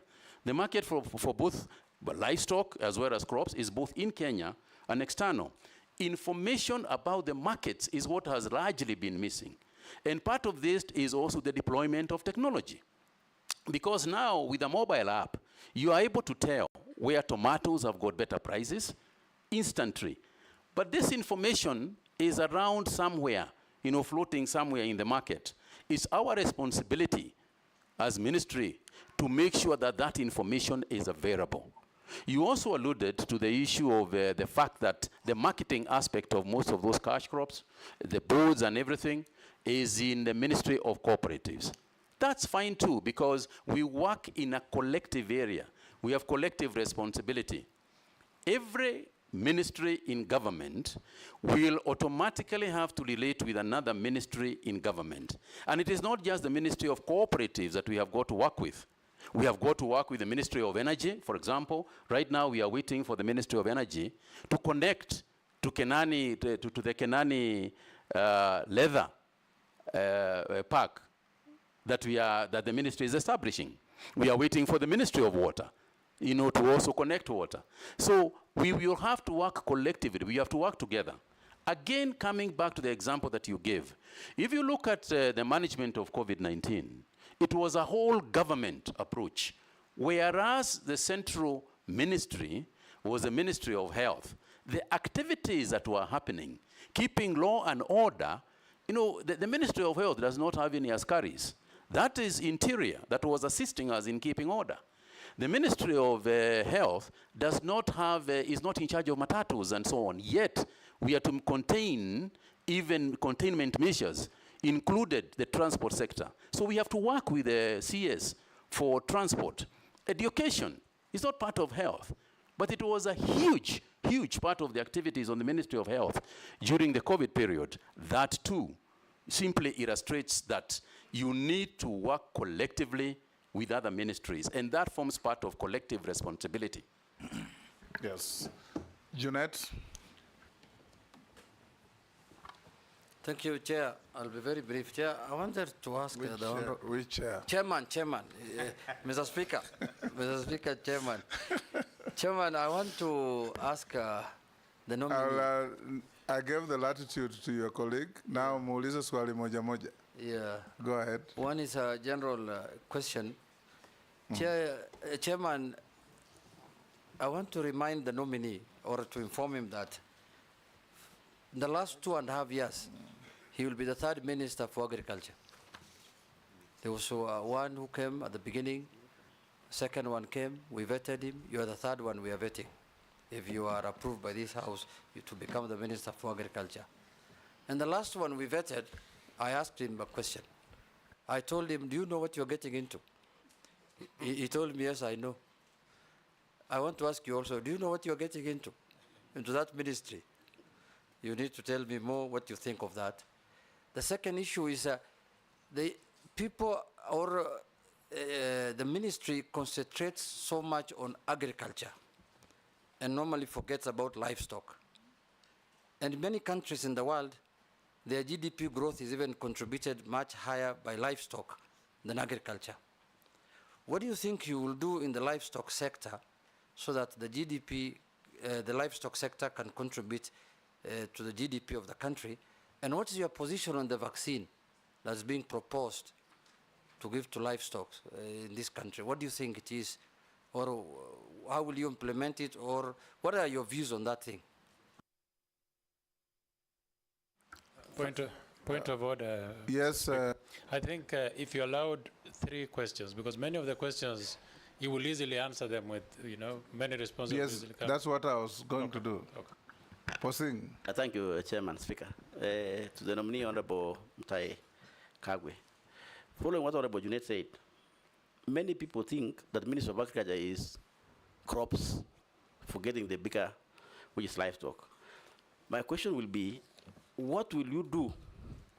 The market for both livestock as well as crops is both in Kenya and external. Information about the markets is what has largely been missing. And part of this is also the deployment of technology. Because now with a mobile app, you are able to tell where tomatoes have got better prices instantly. But this information is around somewhere, you know, floating somewhere in the market. It's our responsibility as ministry to make sure that that information is available. You also alluded to the issue of the fact that the marketing aspect of most of those cash crops, the boards and everything, is in the Ministry of Cooperatives. That's fine too, because we work in a collective area. We have collective responsibility. Every ministry in government will automatically have to relate with another ministry in government. And it is not just the Ministry of Cooperatives that we have got to work with. We have got to work with the Ministry of Energy, for example. Right now we are waiting for the Ministry of Energy to connect to Kenani, to the Kenani leather park that the ministry is establishing. We are waiting for the Ministry of Water, you know, to also connect water. So we will have to work collectively. We have to work together. Again, coming back to the example that you gave, if you look at the management of COVID-19, it was a whole government approach, whereas the central ministry was the Ministry of Health. The activities that were happening, keeping law and order, you know, the Ministry of Health does not have any askaris. That is Interior that was assisting us in keeping order. The Ministry of Health does not have, is not in charge of matatus and so on. Yet, we are to contain even containment measures, included the transport sector. So we have to work with the CS for transport. Education is not part of health, but it was a huge, huge part of the activities on the Ministry of Health during the COVID period. That too simply illustrates that you need to work collectively with other ministries, and that forms part of collective responsibility. Yes. Jeanette? Thank you, Chair. I'll be very brief. Chair, I wanted to ask the honorable... Which chair? Chairman, Mr. Speaker, Mr. Speaker, Chairman. Chairman, I want to ask the nominee... I gave the latitude to your colleague. Now, muulize swali moja moja. Yeah. Go ahead. One is a general question. Chairman, I want to remind the nominee or to inform him that in the last 2.5 years, he will be the third minister for agriculture. There was one who came at the beginning, second one came, we vetted him, you are the third one we are vetting. If you are approved by this house, to become the Minister for Agriculture. And the last one we vetted, I asked him a question. I told him, do you know what you're getting into? He told me, yes, I know. I want to ask you also, do you know what you're getting into that ministry? You need to tell me more what you think of that. The second issue is the people or the ministry concentrates so much on agriculture and normally forgets about livestock. And in many countries in the world, their GDP growth is even contributed much higher by livestock than agriculture. What do you think you will do in the livestock sector so that the GDP, the livestock sector can contribute to the GDP of the country? And what is your position on the vaccine that's being proposed to give to livestock in this country? What do you think it is? Or how will you implement it? Or what are your views on that thing? Point of order. Yes. I think if you allowed 3 questions, because many of the questions, you will easily answer them with, many responses. Yes, that's what I was going to do. Okay. Posing. Thank you, Chairman, Speaker. To the nominee, Honorable Mutahi Kagwe. Following what Honorable Junet said, many people think that the Ministry of Agriculture is crops, forgetting the bigger, which is livestock. My question will be, what will you do,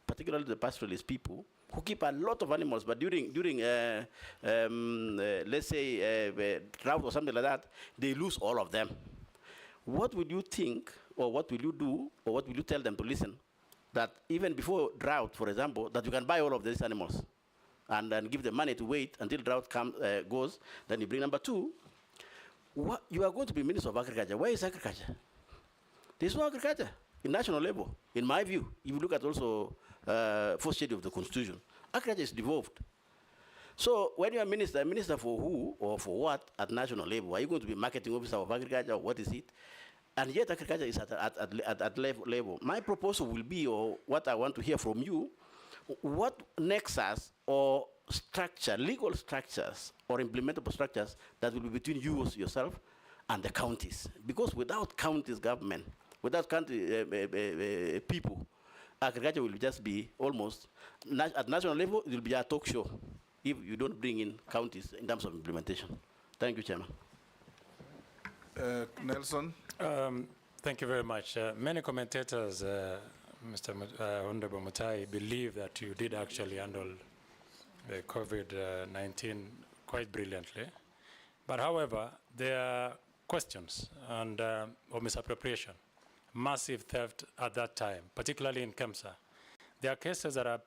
particularly the pastoralist people, who keep a lot of animals, but during let's say, drought or something like that, they lose all of them. What will you think, or what will you do, or what will you tell them to listen, that even before drought, for example, that you can buy all of these animals, and then give them money to wait until drought goes, then you bring number 2. You are going to be Minister of Agriculture. Where is agriculture? There's no agriculture in national level, in my view. If you look at also fourth schedule of the Constitution, agriculture is devolved. So when you are minister for who or for what at national level? Are you going to be marketing officer of agriculture, or what is it? And yet agriculture is at level. My proposal will be, or what I want to hear from you, what nexus or structure, legal structures or implementable structures that will be between you yourself and the counties. Because without counties government, without county people, agriculture will just be almost, at national level, it will be a talk show if you don't bring in counties in terms of implementation. Thank you, Chairman. Nelson? Thank you very much. Many commentators, Mr. Honorable Mutai, believe that you did actually handle the COVID-19 quite brilliantly. But however, there are questions and of misappropriation, massive theft at that time, particularly in Kemsa. There are cases that have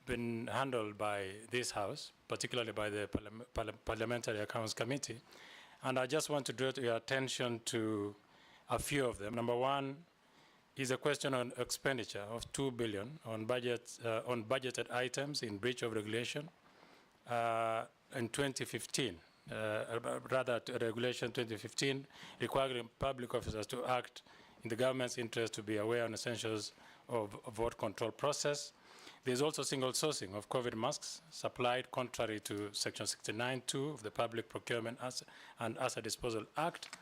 been handled by this House, particularly by the Parliamentary Accounts Committee, and I just want to draw your attention to a few of them. Number 1 is a question on expenditure of 2 billion on budgeted items in breach of regulation in 2015. Rather, Regulation 2015 requiring public officers to act in the government's interest to be aware on essentials of vote control process. There's also single sourcing of COVID masks supplied contrary to Section 69(2) of the Public Procurement and Asset Disposal Act.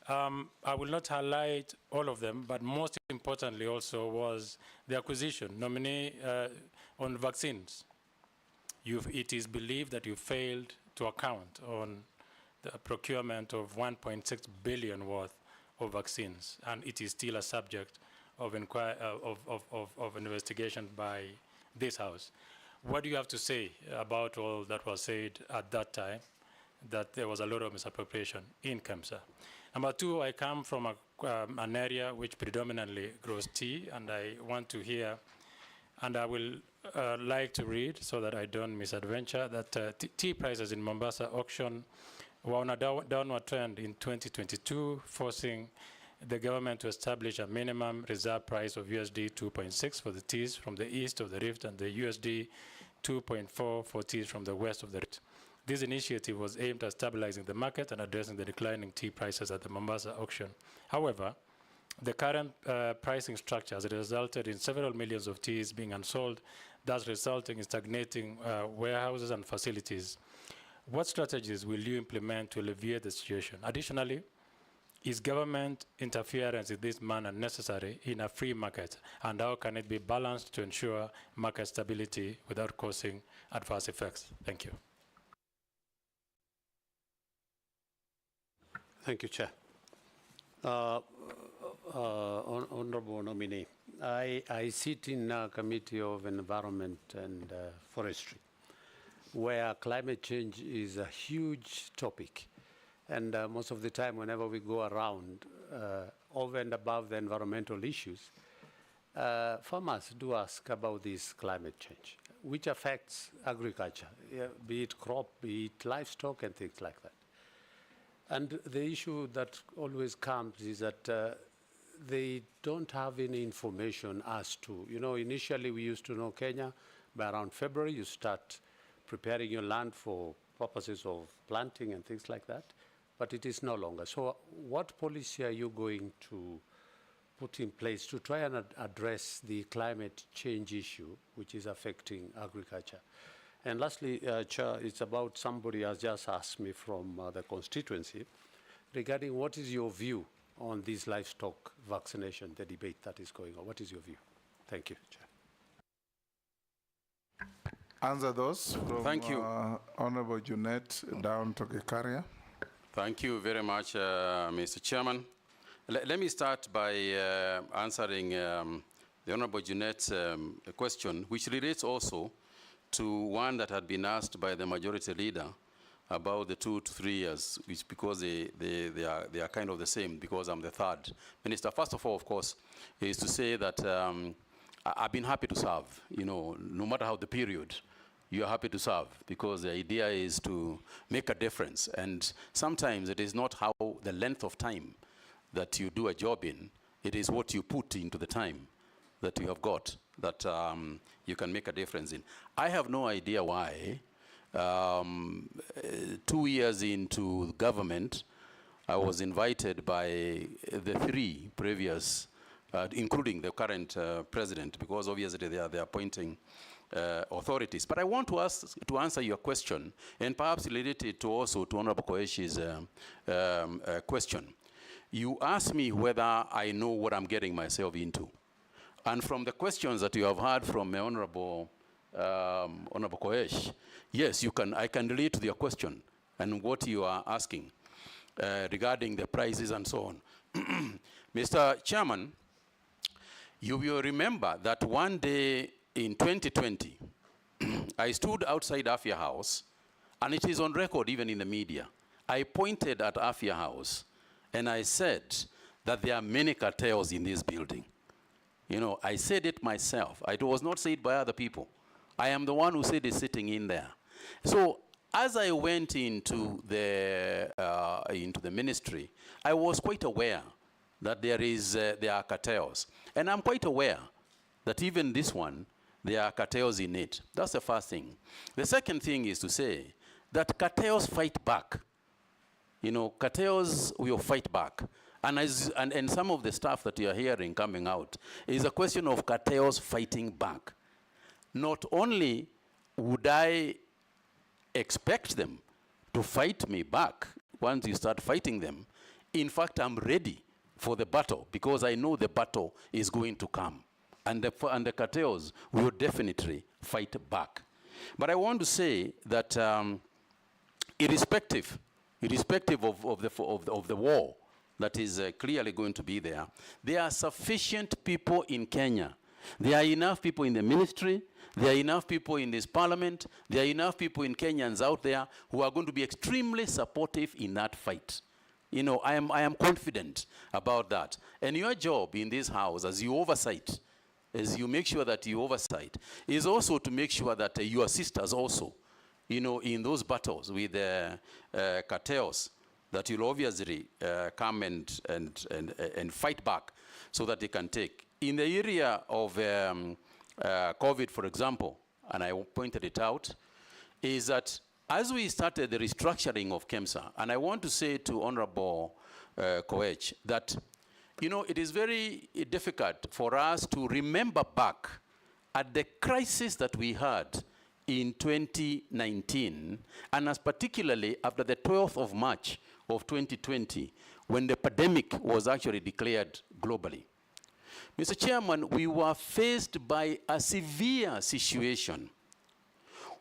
I will not highlight all of them, but most importantly also was the acquisition, nominee on vaccines. It is believed that you failed to account on the procurement of 1.6 billion worth of vaccines, and it is still a subject of investigation by this House. What do you have to say about all that was said at that time, that there was a lot of misappropriation in Kemsa? Number 2, I come from an area which predominantly grows tea, and I want to hear And I will like to read, so that I don't misadventure, that tea prices in Mombasa auction were on a downward trend in 2022, forcing the government to establish a minimum reserve price of USD 2.6 for the teas from the east of the rift and the USD 2.4 for teas from the west of the rift. This initiative was aimed at stabilizing the market and addressing the declining tea prices at the Mombasa auction. However, the current pricing structure has resulted in several millions of teas being unsold, thus resulting in stagnating warehouses and facilities. What strategies will you implement to alleviate the situation? Additionally, is government interference in this manner necessary in a free market, and how can it be balanced to ensure market stability without causing adverse effects? Thank you. Thank you, Chair. Honorable nominee, I sit in a committee of environment and forestry, where climate change is a huge topic. And most of the time, whenever we go around, over and above the environmental issues, farmers do ask about this climate change, which affects agriculture, be it crop, be it livestock, and things like that. And the issue that always comes is that they don't have any information as to, initially we used to know Kenya, by around February, you start preparing your land for purposes of planting and things like that. But it is no longer. So what policy are you going to put in place to try and address the climate change issue, which is affecting agriculture? And lastly, Chair, it's about somebody has just asked me from the constituency regarding what is your view on this livestock vaccination, the debate that is going on. What is your view? Thank you, Chair. Answer those from Thank you. Honorable Junet down to Gikaria. Thank you very much, Mr. Chairman. Let me start by answering the Honorable Junet's question, which relates also to one that had been asked by the majority leader about the 2 to 3 years, which because they are kind of the same, because I'm the third minister. First of all, of course, is to say that I've been happy to serve, no matter how the period. You're happy to serve, because the idea is to make a difference. And sometimes it is not how the length of time that you do a job in, it is what you put into the time that you have got that you can make a difference in. I have no idea why 2 years into government, I was invited by the 3 previous, including the current president, because obviously they are appointing authorities. But I want to answer your question, and perhaps related to also to Honorable Koeshi's question. You asked me whether I know what I'm getting myself into. And from the questions that you have heard from Honorable Koesh, yes, I can relate to your question and what you are asking regarding the prices and so on. Mr. Chairman, you will remember that one day in 2020, I stood outside Afia House, and it is on record even in the media. I pointed at Afia House, and I said that there are many cartels in this building. I said it myself. It was not said by other people. I am the one who said it sitting in there. So as I went into the ministry, I was quite aware that there are cartels. And I'm quite aware that even this one, there are cartels in it. That's the first thing. The second thing is to say that cartels fight back. Cartels will fight back. And some of the stuff that you're hearing coming out is a question of cartels fighting back. Not only would I expect them to fight me back once you start fighting them, in fact, I'm ready for the battle, because I know the battle is going to come. And the cartels will definitely fight back. But I want to say that irrespective of the war that is clearly going to be there are sufficient people in Kenya. There are enough people in the ministry, there are enough people in this parliament, there are enough people in Kenyans out there who are going to be extremely supportive in that fight. I am confident about that. And your job in this house, as you oversight as you make sure that you oversight, is also to make sure that you assist us also, in those battles with cartels, that you'll obviously come and fight back so that they can take. In the area of COVID, for example, and I pointed it out, is that as we started the restructuring of KEMSA, and I want to say to Honorable Koech that, it is very difficult for us to remember back at the crisis that we had in 2019, and as particularly after the 12th of March of 2020, when the pandemic was actually declared globally. Mr. Chairman, we were faced by a severe situation.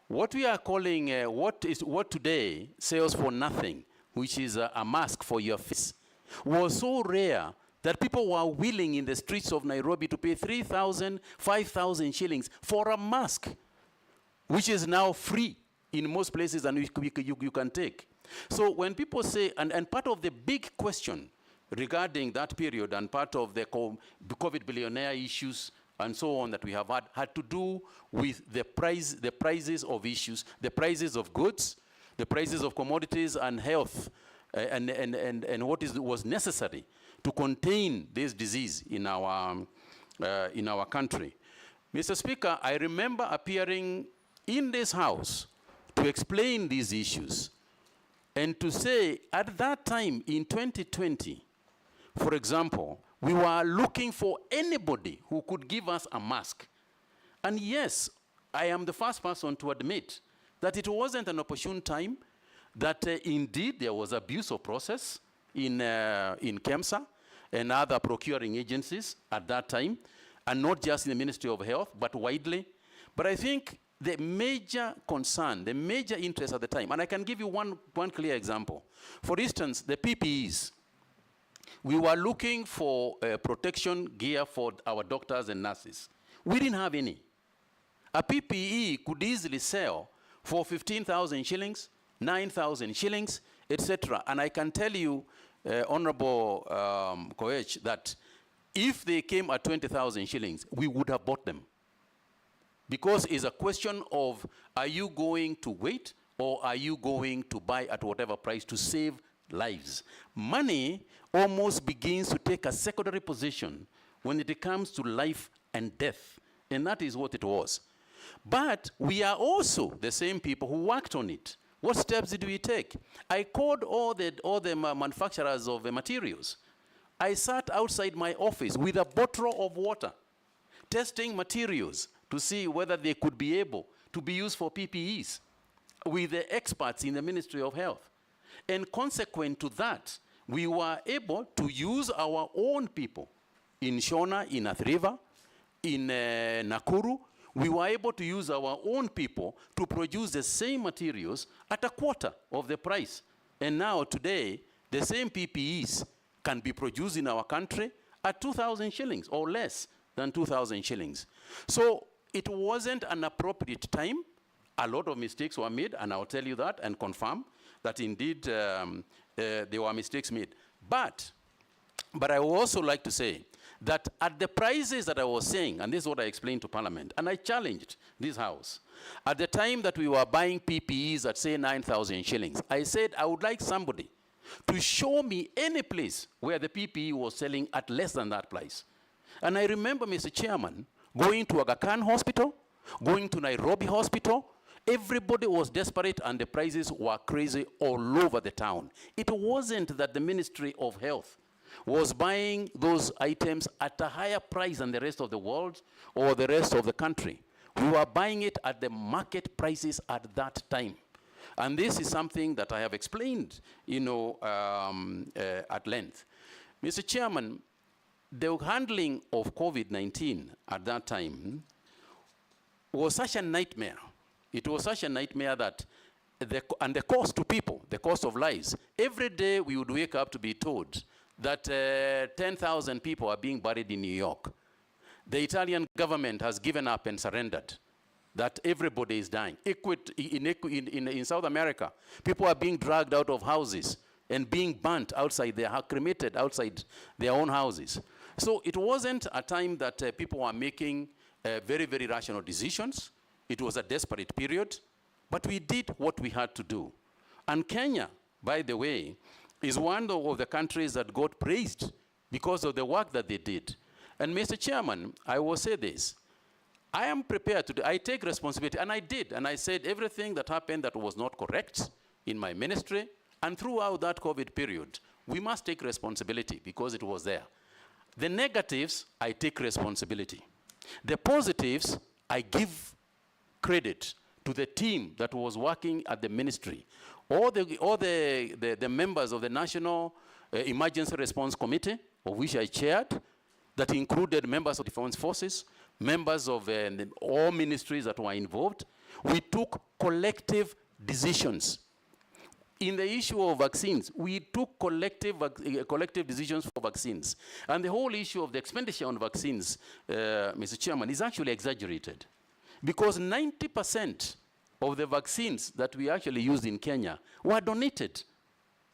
What we are calling, what today sells for nothing, which is a mask for your face, was so rare that people were willing in the streets of Nairobi to pay 3,000, 5,000 shillings for a mask, which is now free in most places and you can take. So when people say, and part of the big question regarding that period and part of the COVID billionaire issues and so on that we have had to do with the prices of issues, the prices of goods, the prices of commodities and health, and what was necessary to contain this disease in our country. Mr. Speaker, I remember appearing in this House to explain these issues and to say at that time in 2020, for example, we were looking for anybody who could give us a mask. And yes, I am the first person to admit that it wasn't an opportune time, that indeed there was abuse of process in KEMSA and other procuring agencies at that time, and not just in the Ministry of Health, but widely. But I think the major concern, the major interest at the time, and I can give you one clear example. For instance, the PPEs. We were looking for protection gear for our doctors and nurses. We didn't have any. A PPE could easily sell for 15,000 shillings, 9,000 shillings, etc. And I can tell you, Honorable Koech, that if they came at 20,000 shillings, we would have bought them. Because it's a question of, are you going to wait or are you going to buy at whatever price to save lives? Money almost begins to take a secondary position when it comes to life and death, and that is what it was. But we are also the same people who worked on it. What steps did we take? I called all the manufacturers of materials. I sat outside my office with a bottle of water, testing materials to see whether they could be able to be used for PPEs with the experts in the Ministry of Health. And consequent to that, we were able to use our own people in Shona, in Athi River, in Nakuru. We were able to use our own people to produce the same materials at a quarter of the price. And now today, the same PPEs can be produced in our country at 2,000 shillings or less than 2,000 shillings. So it wasn't an appropriate time. A lot of mistakes were made, and I'll tell you that and confirm that indeed there were mistakes made. But I would also like to say that at the prices that I was saying, and this is what I explained to Parliament, and I challenged this House, at the time that we were buying PPEs at, say, 9,000 shillings, I said I would like somebody to show me any place where the PPE was selling at less than that price. And I remember, Mr. Chairman, going to Aga Khan Hospital, going to Nairobi Hospital. Everybody was desperate and the prices were crazy all over the town. It wasn't that the Ministry of Health was buying those items at a higher price than the rest of the world or the rest of the country. We were buying it at the market prices at that time. And this is something that I have explained, at length. Mr. Chairman, the handling of COVID-19 at that time was such a nightmare. It was such a nightmare that, and the cost to people, the cost of lives, every day we would wake up to be told that 10,000 people are being buried in New York. The Italian government has given up and surrendered, that everybody is dying. In South America, people are being dragged out of houses and being burnt outside, they are cremated outside their own houses. So it wasn't a time that people were making very, very rational decisions. It was a desperate period, but we did what we had to do. And Kenya, by the way, is one of the countries that got praised because of the work that they did. And Mr. Chairman, I will say this. I am prepared to do, I take responsibility, and I did, and I said everything that happened that was not correct in my ministry, and throughout that COVID period, we must take responsibility because it was there. The negatives, I take responsibility. The positives, I give credit to the team that was working at the ministry. All the members of the National Emergency Response Committee, of which I chaired, that included members of the Defense Forces, members of all ministries that were involved. We took collective decisions. In the issue of vaccines, we took collective decisions for vaccines. And the whole issue of the expenditure on vaccines, Mr. Chairman, is actually exaggerated. Because 90% of the vaccines that we actually used in Kenya were donated.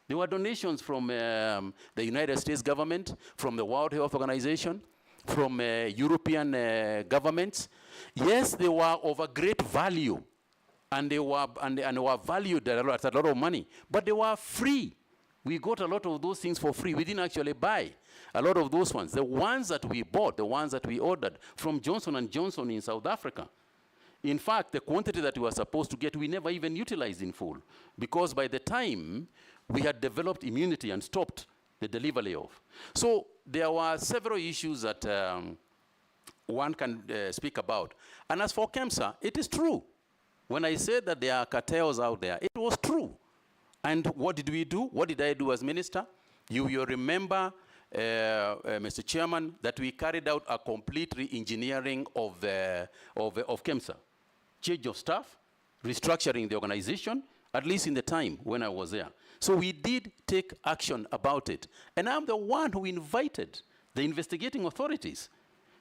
There were donations from the United States government, from the World Health Organization, from European governments. Yes, they were of a great value, and they were valued at a lot of money, but they were free. We got a lot of those things for free. We didn't actually buy a lot of those ones. The ones that we bought, the ones that we ordered from Johnson & Johnson in South Africa. In fact, the quantity that we were supposed to get, we never even utilized in full, because by the time we had developed immunity and stopped the delivery of. So there were several issues that one can speak about. And as for KEMSA, it is true. When I said that there are cartels out there, it was true. And what did we do? What did I do as minister? You will remember, Mr. Chairman, that we carried out a complete re-engineering of KEMSA. Change of staff, restructuring the organization, at least in the time when I was there. So we did take action about it. And I'm the one who invited the investigating authorities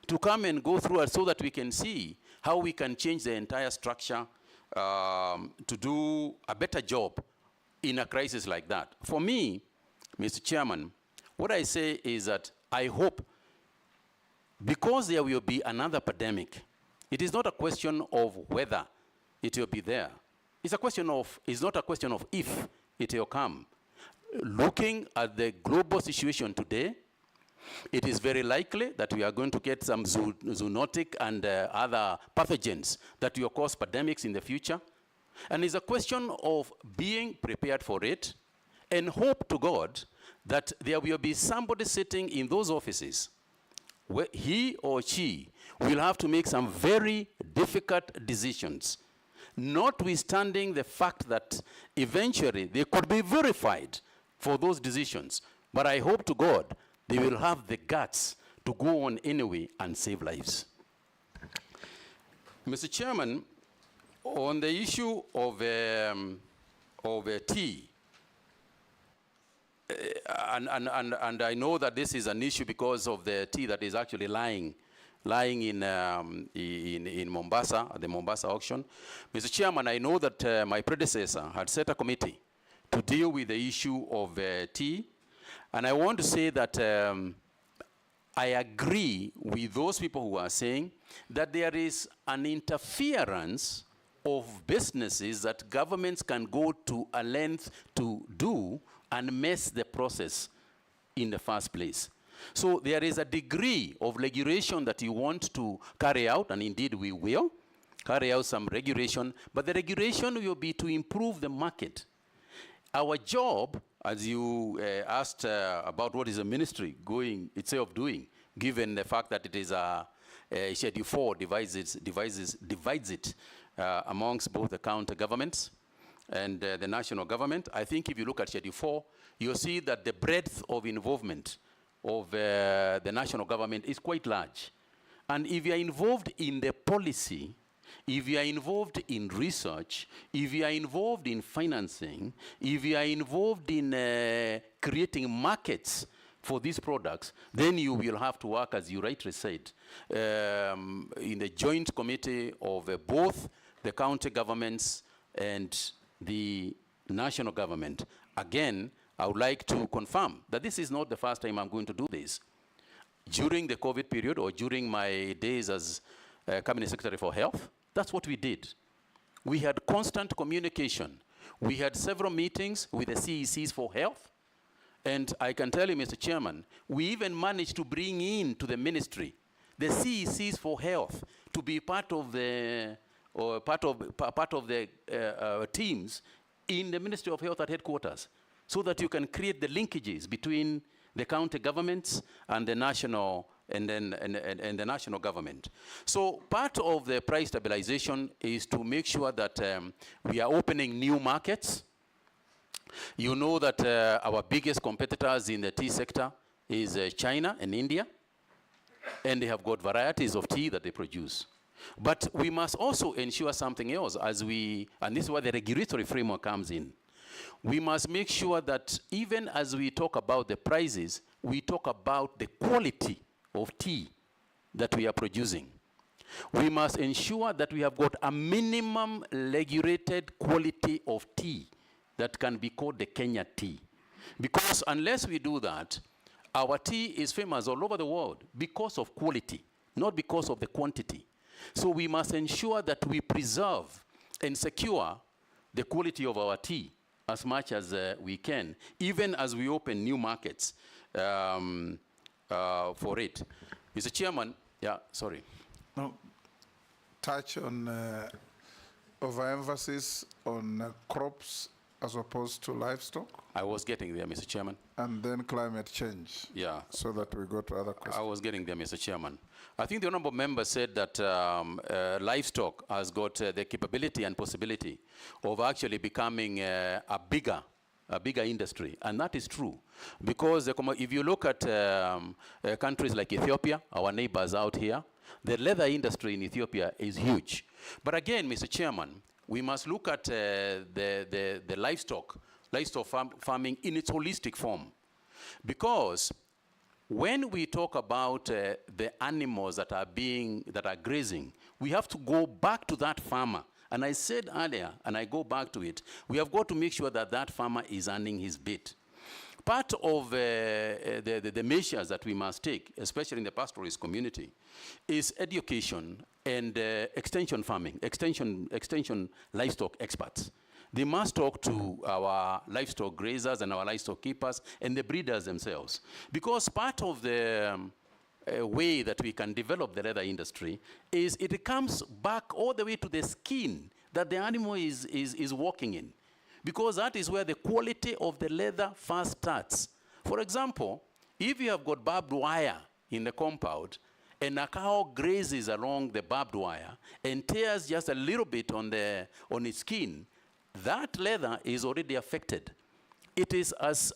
to come and go through it so that we can see how we can change the entire structure to do a better job in a crisis like that. For me, Mr. Chairman, what I say is that I hope, because there will be another pandemic, it is not a question of whether it will be there. It's not a question of if it will come. Looking at the global situation today, it is very likely that we are going to get some zoonotic and other pathogens that will cause pandemics in the future. And it's a question of being prepared for it and hope to God that there will be somebody sitting in those offices where he or she will have to make some very difficult decisions, notwithstanding the fact that eventually they could be verified for those decisions. But I hope to God they will have the guts to go on anyway and save lives. Mr. Chairman, on the issue of tea, and I know that this is an issue because of the tea that is actually lying in Mombasa, at the Mombasa auction. Mr. Chairman, I know that my predecessor had set a committee to deal with the issue of tea. And I want to say that I agree with those people who are saying that there is an interference of businesses that governments can go to a length to do and mess the process in the first place. So there is a degree of regulation that you want to carry out, and indeed we will carry out some regulation, but the regulation will be to improve the market. Our job, as you asked about what is the ministry going itself doing, given the fact that it is Schedule 4 divides it amongst both the county governments and the national government. I think if you look at Schedule 4, you'll see that the breadth of involvement of the national government is quite large. And if you are involved in the policy, if you are involved in research, if you are involved in financing, if you are involved in creating markets for these products, then you will have to work, as you rightly said, in the joint committee of both the county governments and the national government. Again, I would like to confirm that this is not the first time I'm going to do this. during the COVID period or during my days as Cabinet Secretary for Health. That's what we did. We had constant communication. We had several meetings with the CECs for health. And I can tell you, Mr. Chairman, we even managed to bring in to the ministry the CECs for health to be part of the teams in the Ministry of Health at headquarters, so that you can create the linkages between the county governments and the national and the national government. So part of the price stabilization is to make sure that we are opening new markets. You know that our biggest competitors in the tea sector is China and India, and they have got varieties of tea that they produce. But we must also ensure something else and this is where the regulatory framework comes in. We must make sure that even as we talk about the prices, we talk about the quality of tea that we are producing. We must ensure that we have got a minimum regulated quality of tea that can be called the Kenya tea. Because unless we do that, our tea is famous all over the world because of quality, not because of the quantity. So we must ensure that we preserve and secure the quality of our tea as much as we can, even as we open new markets for it. Mr. Chairman, yeah, sorry. No, touch on overemphasis on crops as opposed to livestock. I was getting there, Mr. Chairman. And then climate change. Yeah. So that we go to other questions. I was getting there, Mr. Chairman. I think the honorable member said that livestock has got the capability and possibility of actually becoming a bigger industry, and that is true. Because if you look at countries like Ethiopia, our neighbors out here, the leather industry in Ethiopia is huge. But again, Mr. Chairman, we must look at the livestock farming in its holistic form. Because when we talk about the animals that are grazing, we have to go back to that farmer. And I said earlier, and I go back to it, we have got to make sure that that farmer is earning his bit. Part of the measures that we must take, especially in the pastoralist community, is education and extension farming, extension livestock experts. They must talk to our livestock grazers and our livestock keepers and the breeders themselves. Because part of the way that we can develop the leather industry is it comes back all the way to the skin that the animal is walking in. Because that is where the quality of the leather first starts. For example, if you have got barbed wire in the compound and a cow grazes along the barbed wire and tears just a little bit on its skin, that leather is already affected. It is as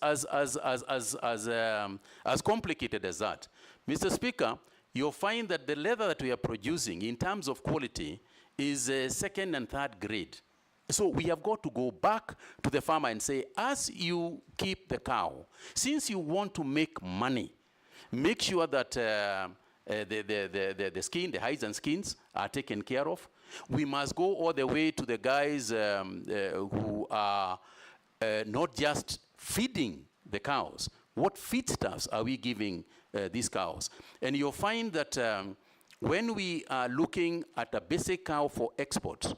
complicated as that. Mr. Speaker, you'll find that the leather that we are producing in terms of quality is second and third grade. So we have got to go back to the farmer and say, as you keep the cow, since you want to make money, make sure that the skin, the hides and skins are taken care of. We must go all the way to the guys who are not just feeding the cows. What feedstuffs are we giving these cows? And you'll find that when we are looking at a basic cow for export,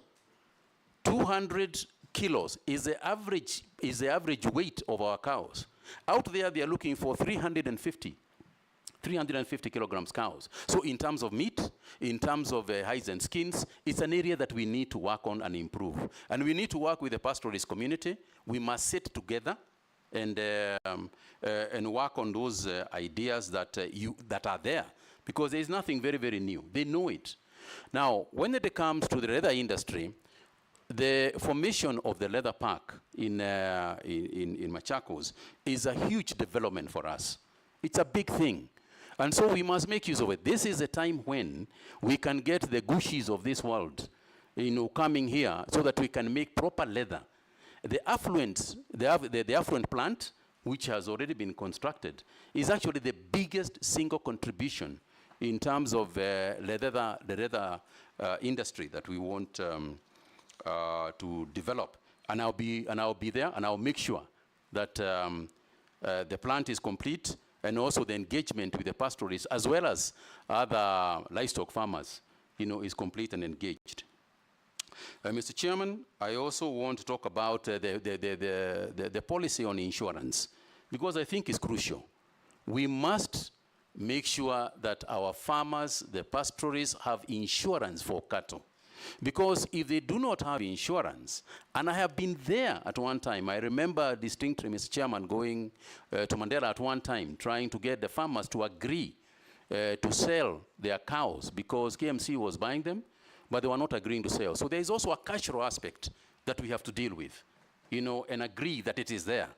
200 kilos is the average weight of our cows. Out there, they are looking for 350 kilograms cows. So in terms of meat, in terms of hides and skins, it's an area that we need to work on and improve. And we need to work with the pastoralist community. We must sit together and work on those ideas that are there. Because there is nothing very, very new. They know it. Now, when it comes to the leather industry, the formation of the leather park in Machakos is a huge development for us. It's a big thing. And so we must make use of it. This is a time when we can get the Gushis of this world, coming here so that we can make proper leather. The affluent plant, which has already been constructed, is actually the biggest single contribution in terms of the leather industry that we want to develop. And I'll be there, and I'll make sure that the plant is complete and also the engagement with the pastoralists as well as other livestock farmers, is complete and engaged. Mr. Chairman, I also want to talk about the policy on insurance, because I think it's crucial. We must make sure that our farmers, the pastoralists, have insurance for cattle. Because if they do not have insurance, and I have been there at one time, I remember distinctly, Mr. Chairman, going to Mandela at one time, trying to get the farmers to agree to sell their cows because KMC was buying them, but they were not agreeing to sell. So there is also a cultural aspect that we have to deal with, and agree that it is there.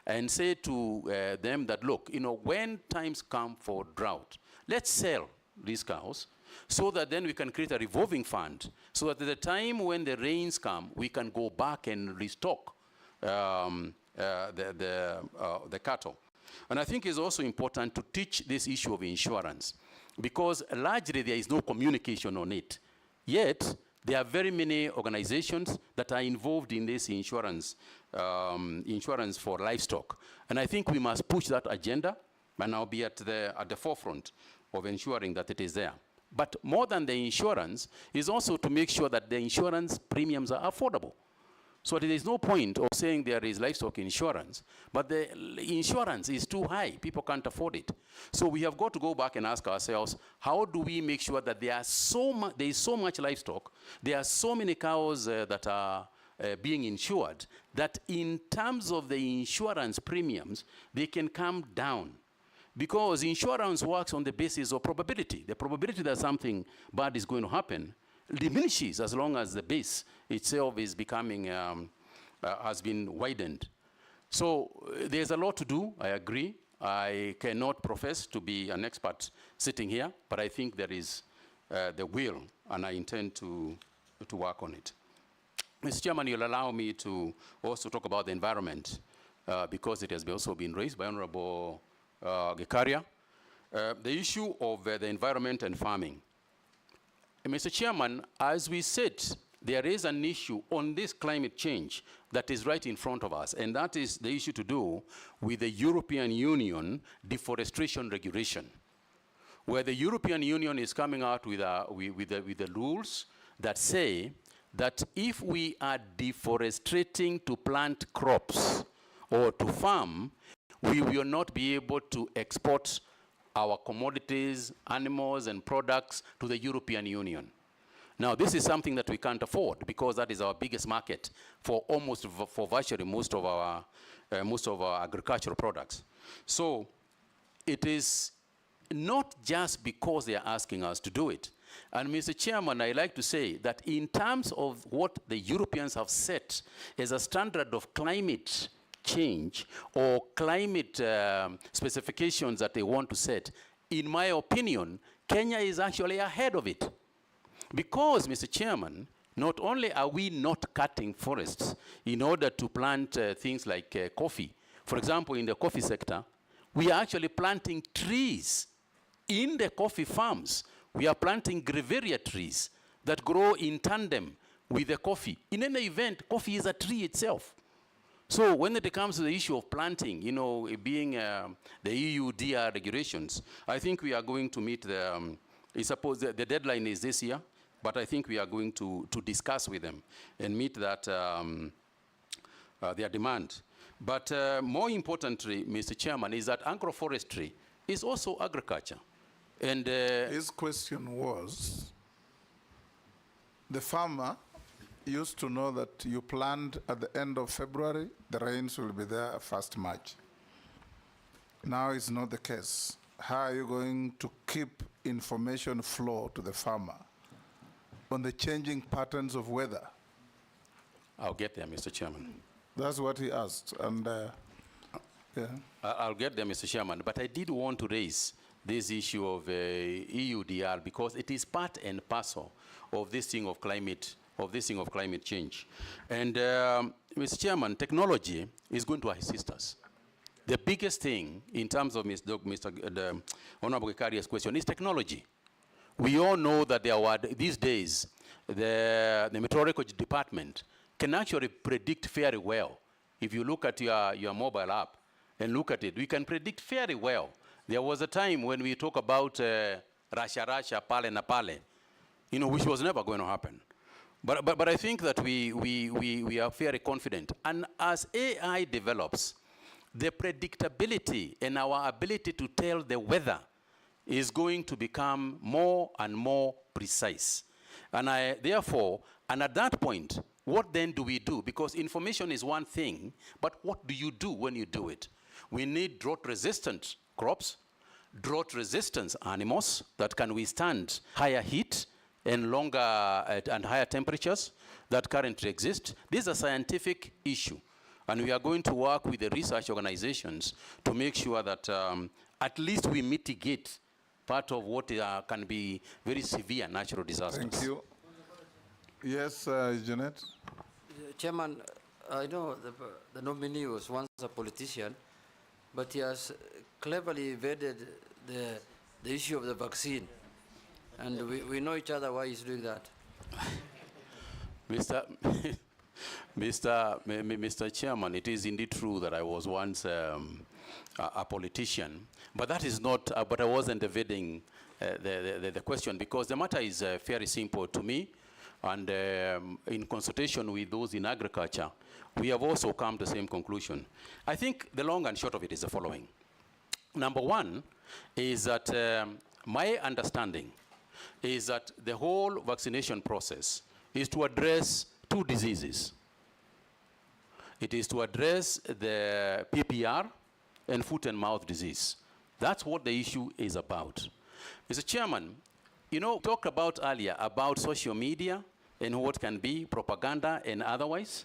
And say to them that, look, when times come for drought, let's sell these cows so that then we can create a revolving fund so that at the time when the rains come, we can go back and restock the cattle. And I think it's also important to teach this issue of insurance because largely there is no communication on it. Yet, there are very many organizations that are involved in this insurance for livestock. And I think we must push that agenda, and I'll be at the forefront of ensuring that it is there. But more than the insurance is also to make sure that the insurance premiums are affordable. So there is no point of saying there is livestock insurance, but the insurance is too high. People can't afford it. So we have got to go back and ask ourselves, how do we make sure that there is so much livestock, there are so many cows that are being insured, that in terms of the insurance premiums, they can come down. Because insurance works on the basis of probability. The probability that something bad is going to happen diminishes as long as the base itself is becoming, has been widened. So there's a lot to do, I agree. I cannot profess to be an expert sitting here, but I think there is the will, and I intend to work on it. Mr. Chairman, you'll allow me to also talk about the environment, because it has also been raised by Honorable Gikaria. The issue of the environment and farming. Mr. Chairman, as we said, there is an issue on this climate change that is right in front of us, and that is the issue to do with the European Union deforestation regulation, where the European Union is coming out with the rules that say that if we are deforesting to plant crops or to farm, we will not be able to export our commodities, animals, and products to the European Union. Now, this is something that we can't afford because that is our biggest market for virtually most of our agricultural products. So it is not just because they are asking us to do it. And Mr. Chairman, I like to say that in terms of what the Europeans have set as a standard of climate change or climate specifications that they want to set, in my opinion, Kenya is actually ahead of it. Because, Mr. Chairman, not only are we not cutting forests in order to plant things like coffee. For example, in the coffee sector, we are actually planting trees in the coffee farms. We are planting grevillea trees that grow in tandem with the coffee. In any event, coffee is a tree itself. So when it comes to the issue of planting, being the EU DR regulations, I think we are going to meet I suppose the deadline is this year, but I think we are going to discuss with them and meet that their demand. But more importantly, Mr. Chairman, is that agroforestry is also agriculture. And his question was, the farmer used to know that you planned at the end of February, the rains will be there 1st March. Now it's not the case. How are you going to keep information flow to the farmer on the changing patterns of weather? I'll get there, Mr. Chairman. That's what he asked, and yeah. I'll get there, Mr. Chairman, but I did want to raise this issue of EUDR because it is part and parcel of this thing of climate change. And Mr. Chairman, technology is going to assist us. The biggest thing in terms of the Honorable Gikaria's question is technology. We all know that these days, the meteorology department can actually predict very well. If you look at your mobile app and look at it, we can predict very well There was a time when we talk about Rasha, pale na pale, you know, which was never going to happen. But I think that we are very confident. And as AI develops, the predictability and our ability to tell the weather is going to become more and more precise. And therefore, and at that point, what then do we do? Because information is one thing, but what do you do when you do it? We need drought-resistant crops, drought-resistant animals that can withstand higher heat and longer and higher temperatures that currently exist. This is a scientific issue. And we are going to work with the research organizations to make sure that at least we mitigate part of what can be very severe natural disasters. Thank you. Yes, Janet? Chairman, I know the nominee was once a politician, but he has cleverly evaded the issue of the vaccine. And we know each other why he's doing that. Mr. Chairman, it is indeed true that I was once a politician, but that is not, but I wasn't evading the question, because the matter is very simple to me, and in consultation with those in agriculture, we have also come to the same conclusion. I think the long and short of it is the following. Number one is that my understanding is that the whole vaccination process is to address two diseases. It is to address the PPR and foot and mouth disease. That's what the issue is about. Mr. Chairman, you know, talked about earlier about social media and what can be propaganda and otherwise.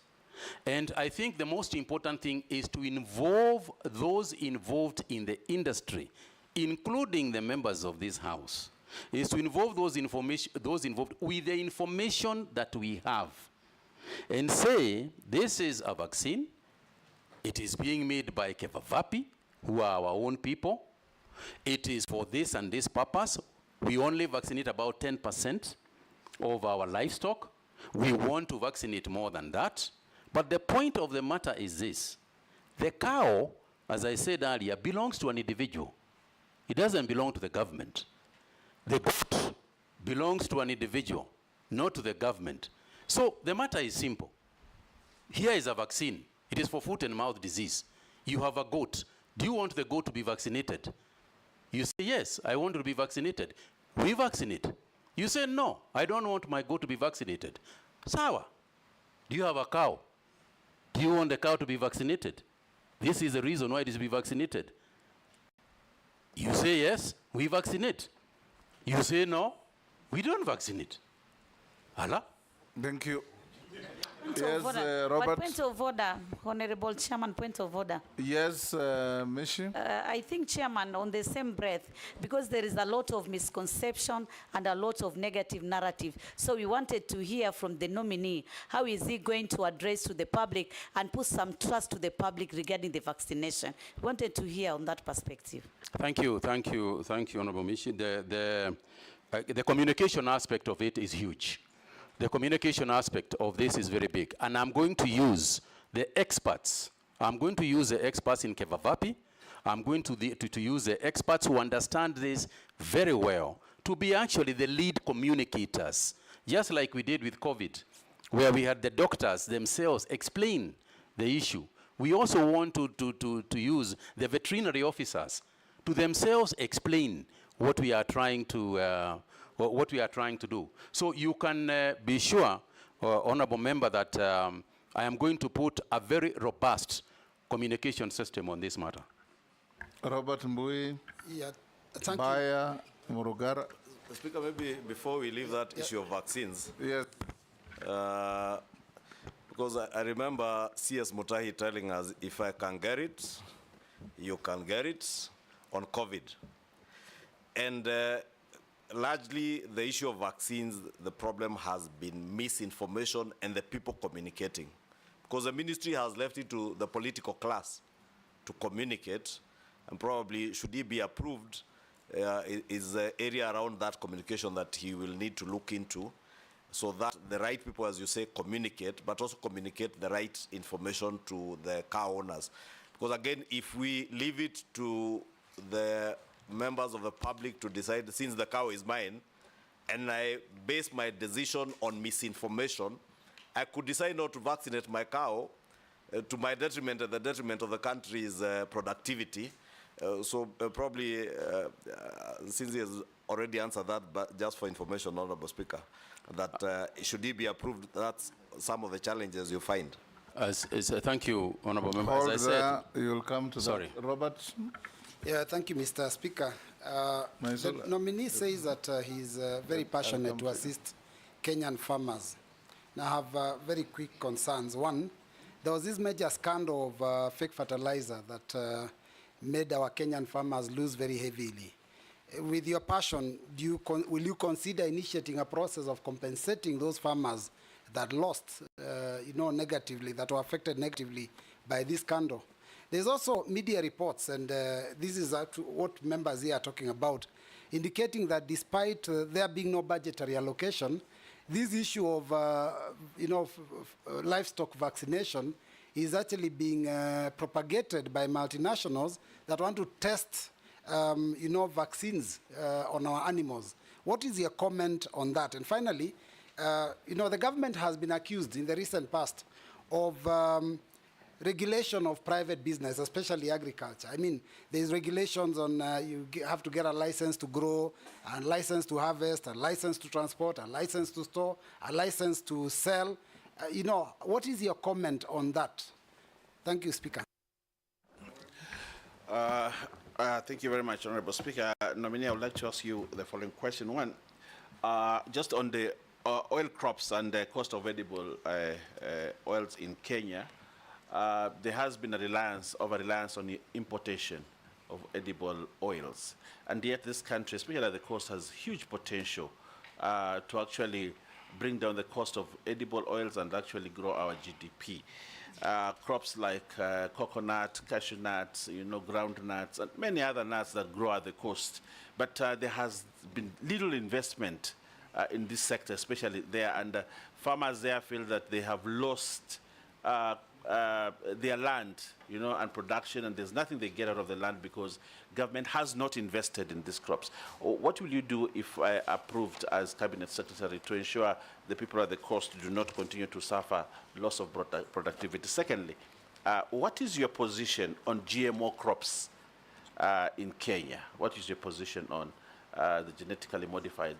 And I think the most important thing is to involve those involved in the industry, including the members of this House, is to involve those involved with the information that we have. And say, this is a vaccine, it is being made by Kevavapi, who are our own people. It is for this and this purpose. We only vaccinate about 10% of our livestock. We want to vaccinate more than that. But the point of the matter is this. The cow, as I said earlier, belongs to an individual. It doesn't belong to the government. The goat belongs to an individual, not to the government. So the matter is simple. Here is a vaccine. It is for foot and mouth disease. You have a goat. Do you want the goat to be vaccinated? You say, yes, I want to be vaccinated. We vaccinate. You say, no, I don't want my goat to be vaccinated. Sawa. Do you have a cow? Do you want the cow to be vaccinated? This is the reason why it is to be vaccinated. You say, yes, we vaccinate. You say, no, we don't vaccinate. Allah? Thank you. Yes, Robert. Point of order, Honorable Chairman, point of order. Yes, Mishi. I think, Chairman, on the same breath, because there is a lot of misconception and a lot of negative narrative, so we wanted to hear from the nominee, how is he going to address to the public and put some trust to the public regarding the vaccination? We wanted to hear on that perspective. Thank you, Honorable Mishi. The communication aspect of it is huge. The communication aspect of this is very big. And I'm going to use the experts. I'm going to use the experts in Kevavapi. I'm going to use the experts who understand this very well to be actually the lead communicators, just like we did with COVID, where we had the doctors themselves explain the issue. We also want to use the veterinary officers to themselves explain what we are trying to do. So you can be sure, Honorable Member, that I am going to put a very robust communication system on this matter. Robert Mbui, Yeah, thank Baya, Murugara. Speaker, maybe before we leave that issue of vaccines, yes. Because I remember CS Mutahi telling us, if I can get it, you can get it on COVID. And largely, the issue of vaccines, the problem has been misinformation and the people communicating. Because the ministry has left it to the political class to communicate, and probably, should he be approved, is the area around that communication that he will need to look into, so that the right people, as you say, communicate, but also communicate the right information to the cow owners. Because again, if we leave it to the members of the public to decide, since the cow is mine, and I base my decision on misinformation, I could decide not to vaccinate my cow to my detriment and the detriment of the country's productivity. Probably, since he has already answered that, but just for information, Honorable Speaker, that should he be approved, that's some of the challenges you find. Thank you, Honorable Member. Hold As I there, you'll come to Sorry. that. Robert? Yeah, thank you, Mr. Speaker. The nominee says that he's very passionate to assist Kenyan farmers. Now, I have very quick concerns. One, there was this major scandal of fake fertilizer that made our Kenyan farmers lose very heavily. With your passion, will you consider initiating a process of compensating those farmers that lost, negatively, that were affected negatively by this scandal? There's also media reports, and this is what members here are talking about, indicating that despite there being no budgetary allocation, this issue of livestock vaccination is actually being propagated by multinationals that want to test vaccines on our animals. What is your comment on that? And finally, the government has been accused in the recent past of regulation of private business, especially agriculture. I mean, there's regulations on you have to get a license to grow, a license to harvest, a license to transport, a license to store, a license to sell. What is your comment on that? Thank you, Speaker. Thank you very much, Honorable Speaker. Nominee, I would like to ask you the following question. One, just on the oil crops and the cost of edible oils in Kenya, there has been a over-reliance on the importation of edible oils. And yet this country, especially at the coast, has huge potential to actually bring down the cost of edible oils and actually grow our GDP. Crops like coconut, cashew nuts, ground nuts, and many other nuts that grow at the coast. But there has been little investment in this sector, especially there, and farmers there feel that they have lost their land, and production, and there's nothing they get out of the land because government has not invested in these crops. What will you do if approved as Cabinet Secretary to ensure the people at the coast do not continue to suffer loss of productivity? Secondly, what is your position on GMO crops in Kenya? What is your position on the genetically modified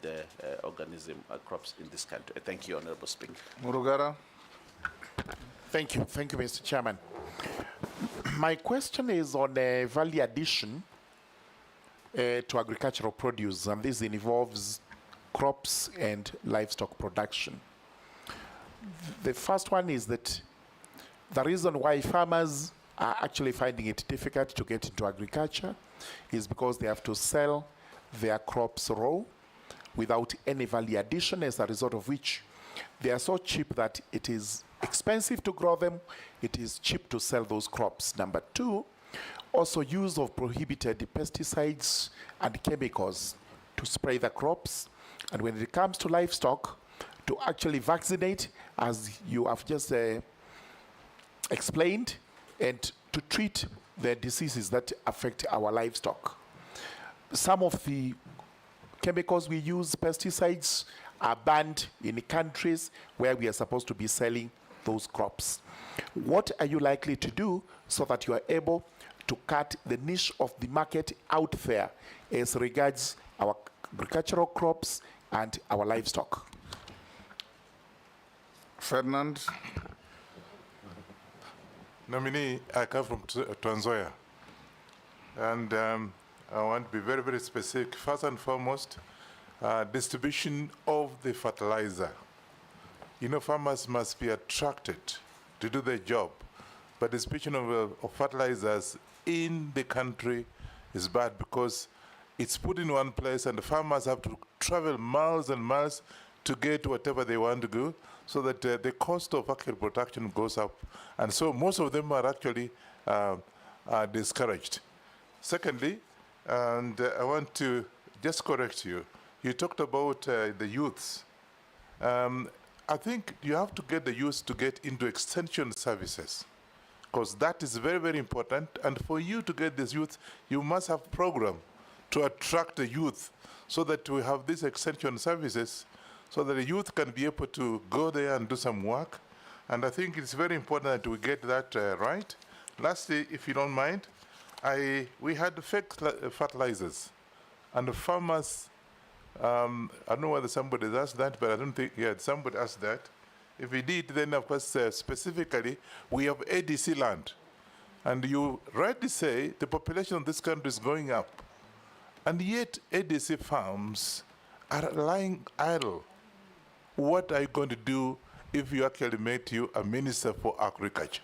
organism crops in this country? Thank you, Honorable Speaker. Murugara. Thank you, Mr. Chairman. My question is on value addition to agricultural produce, and this involves crops and livestock production. The first one is that the reason why farmers are actually finding it difficult to get into agriculture is because they have to sell their crops raw without any value addition, as a result of which they are so cheap that it is expensive to grow them, it is cheap to sell those crops. Number two, also use of prohibited pesticides and chemicals to spray the crops. And when it comes to livestock, to actually vaccinate, as you have just explained, and to treat the diseases that affect our livestock. Some of the chemicals we use, pesticides, are banned in countries where we are supposed to be selling those crops. What are you likely to do so that you are able to cut the niche of the market out there as regards our agricultural crops and our livestock? Ferdinand. Nominee, I come from Trans-Nzoia, and I want to be very, very specific. First and foremost, distribution of the fertilizer. Farmers must be attracted to do their job, but the distribution of fertilizers in the country is bad because it's put in one place and the farmers have to travel miles and miles to get whatever they want to do, so that the cost of actual production goes up. And so most of them are actually discouraged. Secondly, and I want to just correct you, you talked about the youths. I think you have to get the youth to get into extension services, because that is very, very important. And for you to get this youth, you must have program to attract the youth so that we have these extension services so that the youth can be able to go there and do some work. And I think it's very important that we get that right. Lastly, if you don't mind, we had fake fertilizers, and the farmers, I don't know whether somebody asked that, but I don't think, yeah, somebody asked that. If we did, then of course, specifically, we have ADC land. And you rightly say the population of this country is going up. And yet ADC farms are lying idle. What are you going to do if you actually make you a minister for agriculture?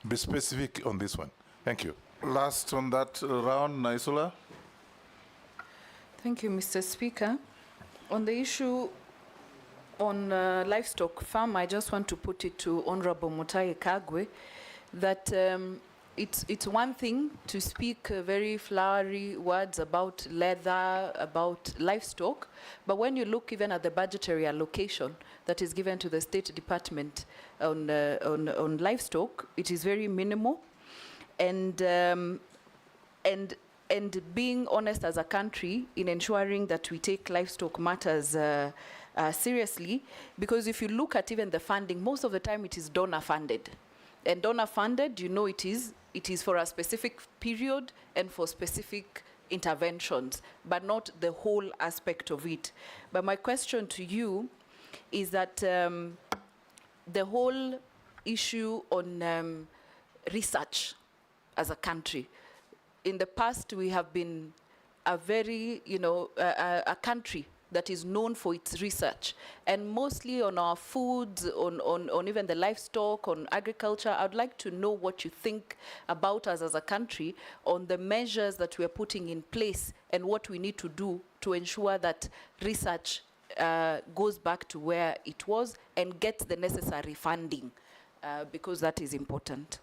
Be specific on this one. Thank you. Last on that round, Naisula. Thank you, Mr. Speaker. On the issue on livestock farm, I just want to put it to Honorable Mutahi Kagwe that it's one thing to speak very flowery words about leather, about livestock, but when you look even at the budgetary allocation that is given to the State Department on livestock, it is very minimal. And being honest as a country in ensuring that we take livestock matters seriously, because if you look at even the funding, most of the time it is donor funded. And donor funded, you know, it is for a specific period and for specific interventions, but not the whole aspect of it. But my question to you is that the whole issue on research as a country, in the past we have been a very, a country that is known for its research, and mostly on our foods, on even the livestock, on agriculture. I'd like to know what you think about us as a country on the measures that we are putting in place and what we need to do to ensure that research goes back to where it was and gets the necessary funding, because that is important.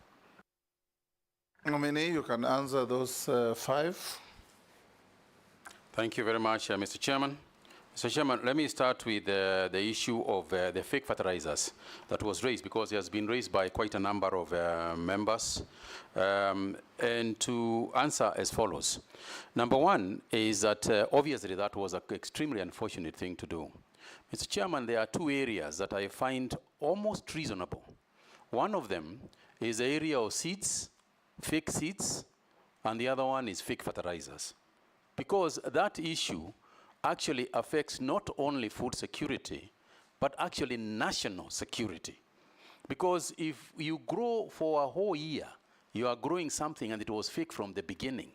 Nominee, you can answer those 5. Thank you very much, Mr. Chairman. Mr. Chairman, let me start with the issue of the fake fertilizers that was raised, because it has been raised by quite a number of members. And to answer as follows. Number one is that obviously that was an extremely unfortunate thing to do. Mr. Chairman, there are 2 areas that I find almost reasonable. One of them is the area of seeds, fake seeds, and the other one is fake fertilizers. Because that issue actually affects not only food security, but actually national security. Because if you grow for a whole year, you are growing something and it was fake from the beginning,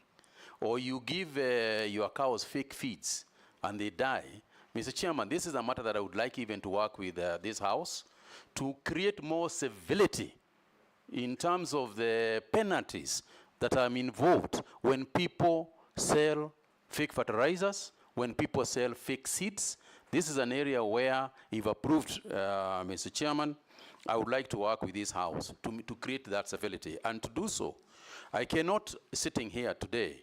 or you give your cows fake feeds and they die, Mr. Chairman, this is a matter that I would like even to work with this House to create more civility in terms of the penalties that are involved when people sell fake fertilizers, when people sell fake seeds. This is an area where, if approved, Mr. Chairman, I would like to work with this House to create that civility. And to do so, I cannot, sitting here today,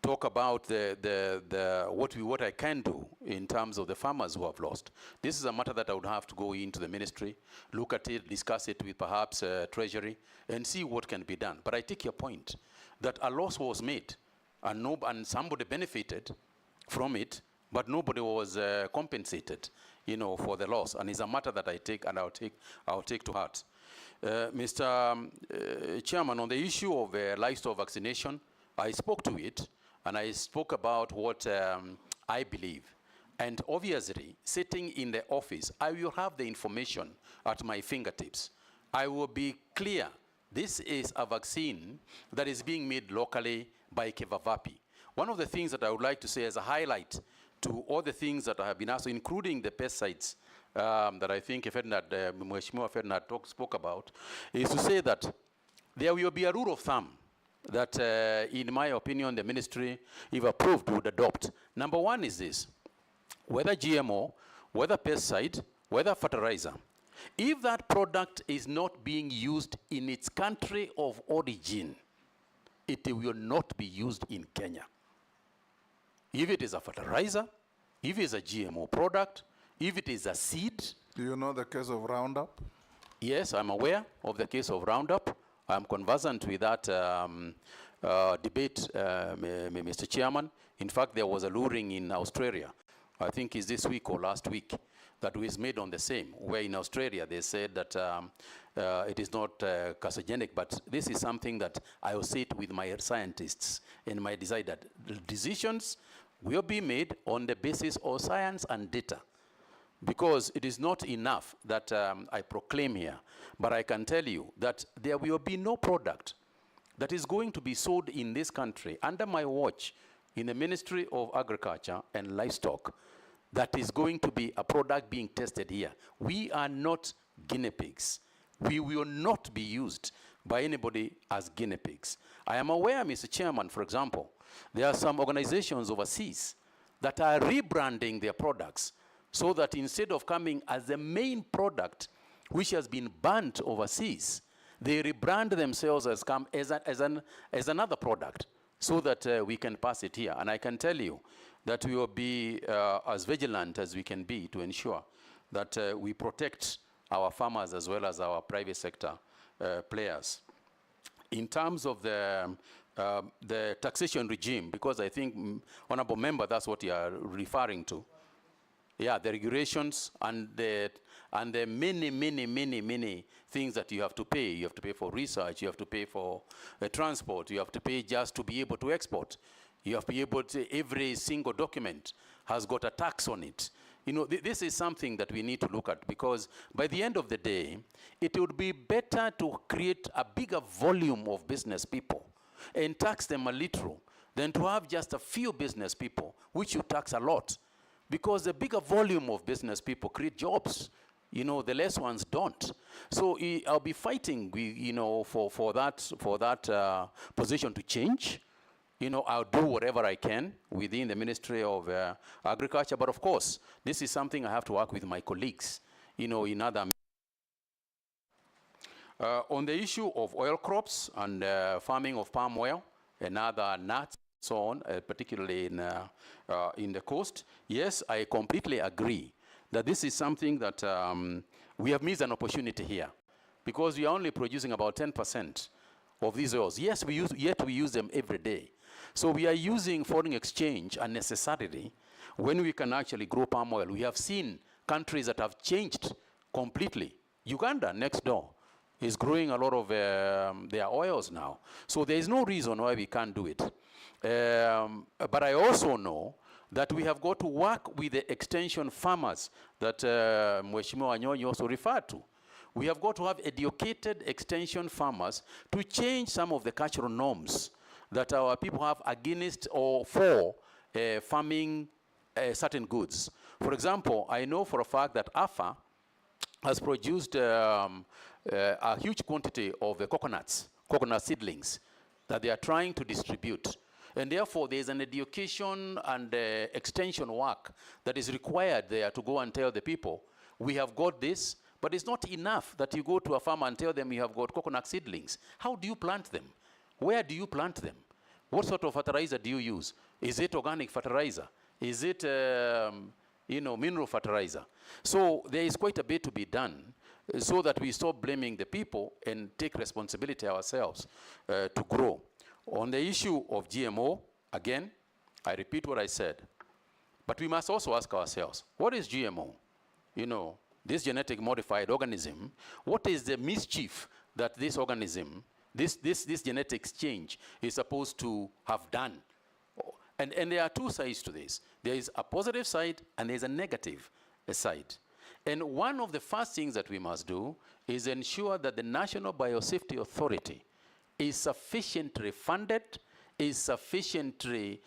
talk about what I can do in terms of the farmers who have lost. This is a matter that I would have to go into the ministry, look at it, discuss it with perhaps Treasury, and see what can be done. But I take your point that a loss was made, and somebody benefited from it, but nobody was compensated, for the loss. And it's a matter that I take, and I'll take to heart. Mr. Chairman, on the issue of livestock vaccination, I spoke to it, and I spoke about what I believe. And obviously, sitting in the office, I will have the information at my fingertips. I will be clear, this is a vaccine that is being made locally by Kevavapi. One of the things that I would like to say as a highlight to all the things that I have been asked, including the pesticides that I think Mheshimiwa Ferdinand spoke about, is to say that there will be a rule of thumb that, in my opinion, the ministry, if approved, would adopt. Number one is this: whether GMO, whether pesticide, whether fertilizer, if that product is not being used in its country of origin, it will not be used in Kenya. If it is a fertilizer, if it is a GMO product, if it is a seed. Do you know the case of Roundup? Yes, I'm aware of the case of Roundup. I'm conversant with that debate, Mr. Chairman. In fact, there was a luring in Australia, I think it's this week or last week, that was made on the same, where in Australia they said that it is not carcinogenic, but this is something that I will sit with my scientists and my decide that the decisions will be made on the basis of science and data. Because it is not enough that I proclaim here, but I can tell you that there will be no product that is going to be sold in this country under my watch in the Ministry of Agriculture and Livestock that is going to be a product being tested here. We are not guinea pigs. We will not be used by anybody as guinea pigs. I am aware, Mr. Chairman, for example, there are some organizations overseas that are rebranding their products so that instead of coming as the main product which has been banned overseas, they rebrand themselves as another product so that we can pass it here. And I can tell you that we will be as vigilant as we can be to ensure that we protect our farmers as well as our private sector players. In terms of the taxation regime, because I think, Honorable Member, that's what you are referring to. Yeah, the regulations and the many things that you have to pay. You have to pay for research, you have to pay for transport, you have to pay just to be able to export. You have to be able to, every single document has got a tax on it. You know, this is something that we need to look at, because by the end of the day, it would be better to create a bigger volume of business people and tax them a little than to have just a few business people, which you tax a lot. Because the bigger volume of business people create jobs. You know, the less ones don't. So I'll be fighting, you know, for that position to change. You know, I'll do whatever I can within the Ministry of Agriculture. But of course, this is something I have to work with my colleagues, you know, in other. On the issue of oil crops and farming of palm oil and other nuts, so on, particularly in the coast, yes, I completely agree that this is something that we have missed an opportunity here, because we are only producing about 10% of these oils. Yes, we use them every day. So we are using foreign exchange unnecessarily when we can actually grow palm oil. We have seen countries that have changed completely. Uganda, next door, is growing a lot of their oils now. So there is no reason why we can't do it. But I also know that we have got to work with the extension farmers that Mheshimiwa Wanyonyi also referred to. We have got to have educated extension farmers to change some of the cultural norms that our people have against or for farming certain goods. For example, I know for a fact that AFA has produced a huge quantity of the coconut seedlings that they are trying to distribute. And therefore, there's an education and extension work that is required there to go and tell the people, we have got this, but it's not enough that you go to a farmer and tell them you have got coconut seedlings. How do you plant them? Where do you plant them? What sort of fertilizer do you use? Is it organic fertilizer? Is it, you know, mineral fertilizer? So there is quite a bit to be done so that we stop blaming the people and take responsibility ourselves to grow. On the issue of GMO, again, I repeat what I said. But we must also ask ourselves, what is GMO? You know, this genetic modified organism, what is the mischief that this organism, this genetic change is supposed to have done? And there are two sides to this. There is a positive side and there is a negative side. And one of the first things that we must do is ensure that the National Biosafety Authority is sufficiently funded, is sufficiently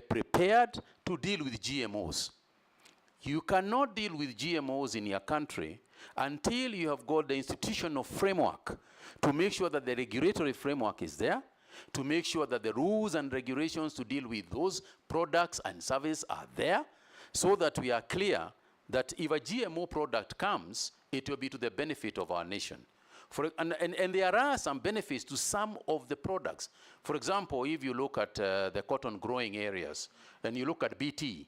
prepared to deal with GMOs. You cannot deal with GMOs in your country until you have got the institutional framework to make sure that the regulatory framework is there, to make sure that the rules and regulations to deal with those products and services are there, so that we are clear that if a GMO product comes, it will be to the benefit of our nation. And there are some benefits to some of the products. For example, if you look at the cotton growing areas, and you look at BT,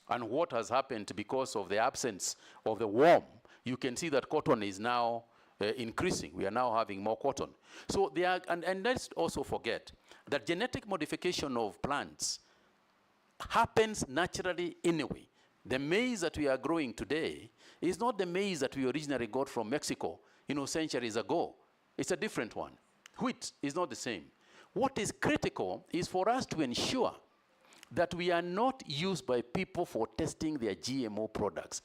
and what has happened because of the absence of the worm, you can see that cotton is now increasing. We are now having more cotton. So there are, and let's also forget that genetic modification of plants happens naturally anyway. The maize that we are growing today is not the maize that we originally got from Mexico, centuries ago. It's a different one. Wheat is not the same. What is critical is for us to ensure that we are not used by people for testing their GMO products.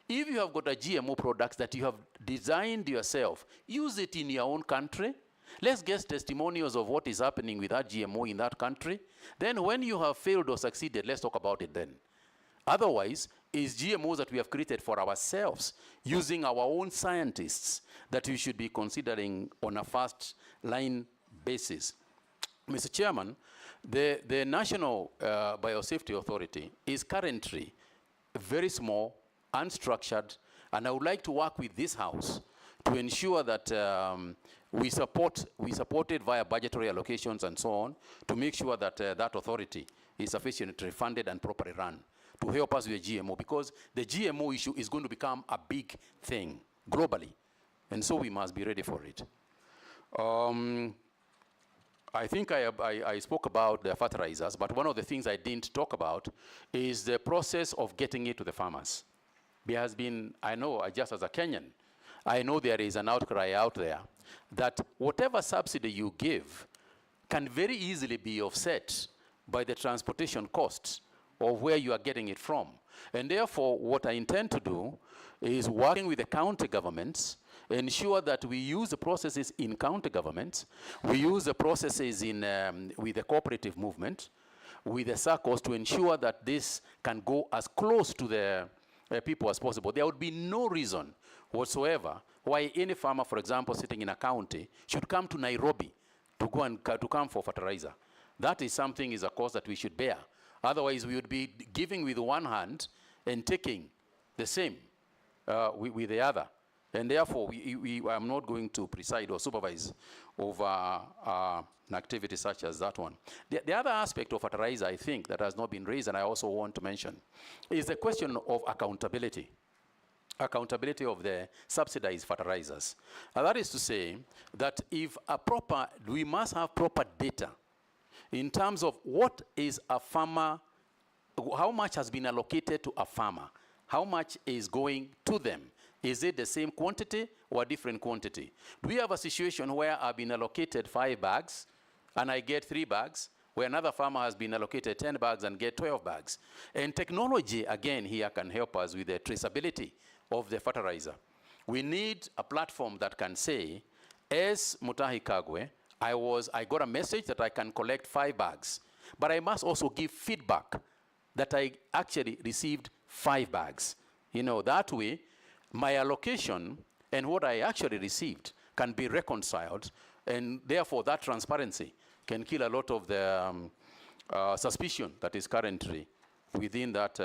If you have got a GMO product that you have designed yourself, use it in your own country. Let's get testimonials of what is happening with that GMO in that country. Then when you have failed or succeeded, let's talk about it then. Otherwise, it's GMOs that we have created for ourselves, using our own scientists, that we should be considering on a first line basis. Mr. Chairman, the National Biosafety Authority is currently very small, unstructured, and I would like to work with this House to ensure that we support it via budgetary allocations and so on, to make sure that that authority is sufficiently funded and properly run to help us with the GMO, because the GMO issue is going to become a big thing globally, and so we must be ready for it. I think I spoke about the fertilizers, but one of the things I didn't talk about is the process of getting it to the farmers. There has been, I know, just as a Kenyan, I know there is an outcry out there that whatever subsidy you give can very easily be offset by the transportation costs of where you are getting it from. And therefore, what I intend to do is working with the county governments, ensure that we use the processes in county governments, we use the processes in, with the cooperative movement, with the circles, to ensure that this can go as close to the people as possible. There would be no reason whatsoever why any farmer, for example, sitting in a county, should come to Nairobi to go and to come for fertilizer. That is something, is a cost that we should bear. Otherwise, we would be giving with one hand and taking the same with the other. And therefore, I'm not going to preside or supervise over an activity such as that one. The other aspect of fertilizer, I think, that has not been raised, and I also want to mention, is the question of accountability. Accountability of the subsidized fertilizers. That is to say that if we must have proper data in terms of what is a farmer, how much has been allocated to a farmer, how much is going to them. Is it the same quantity or a different quantity? Do we have a situation where I've been allocated 5 bags and I get 3 bags, where another farmer has been allocated 10 bags and get 12 bags? And technology, again, here can help us with the traceability of the fertilizer. We need a platform that can say, as Mutahi Kagwe, I got a message that I can collect 5 bags, but I must also give feedback that I actually received 5 bags. That way, my allocation and what I actually received can be reconciled, and therefore that transparency can kill a lot of the suspicion that is currently within that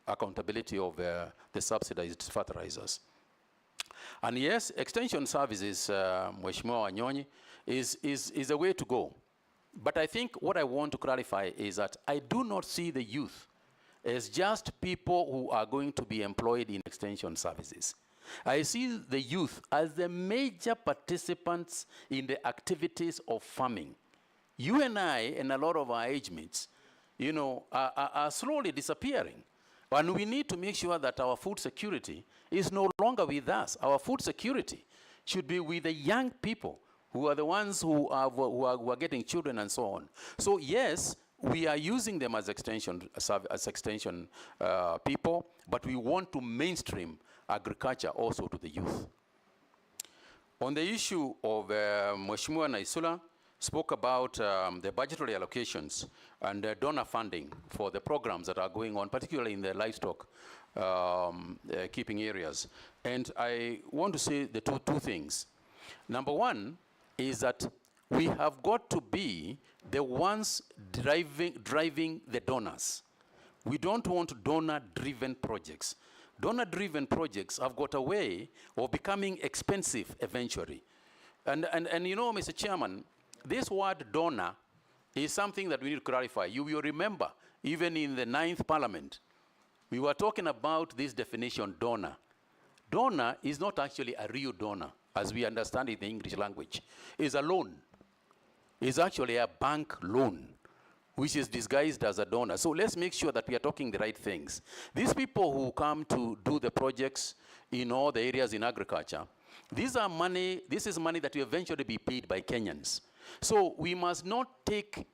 accountability of the subsidized fertilizers. And yes, extension services, Mheshimiwa Wanyonyi, is a way to go. But I think what I want to clarify is that I do not see the youth as just people who are going to be employed in extension services. I see the youth as the major participants in the activities of farming. You and I and a lot of our age mates, are slowly disappearing. And we need to make sure that our food security is no longer with us. Our food security should be with the young people who are the ones who are getting children and so on. So yes, we are using them as extension people, but we want to mainstream agriculture also to the youth. On the issue of Mheshimiwa Naisula spoke about the budgetary allocations and donor funding for the programs that are going on, particularly in the livestock keeping areas. And I want to say the two things. Number one is that we have got to be the ones driving the donors. We don't want donor-driven projects. Donor-driven projects have got a way of becoming expensive eventually. And Mr. Chairman, this word donor is something that we need to clarify. You will remember, even in the 9th Parliament, we were talking about this definition, donor. Donor is not actually a real donor, as we understand it in the English language. It's a loan. is actually a bank loan, which is disguised as a donor. So let's make sure that we are talking the right things. These people who come to do the projects in all the areas in agriculture, this is money that will eventually be paid by Kenyans. So we must not take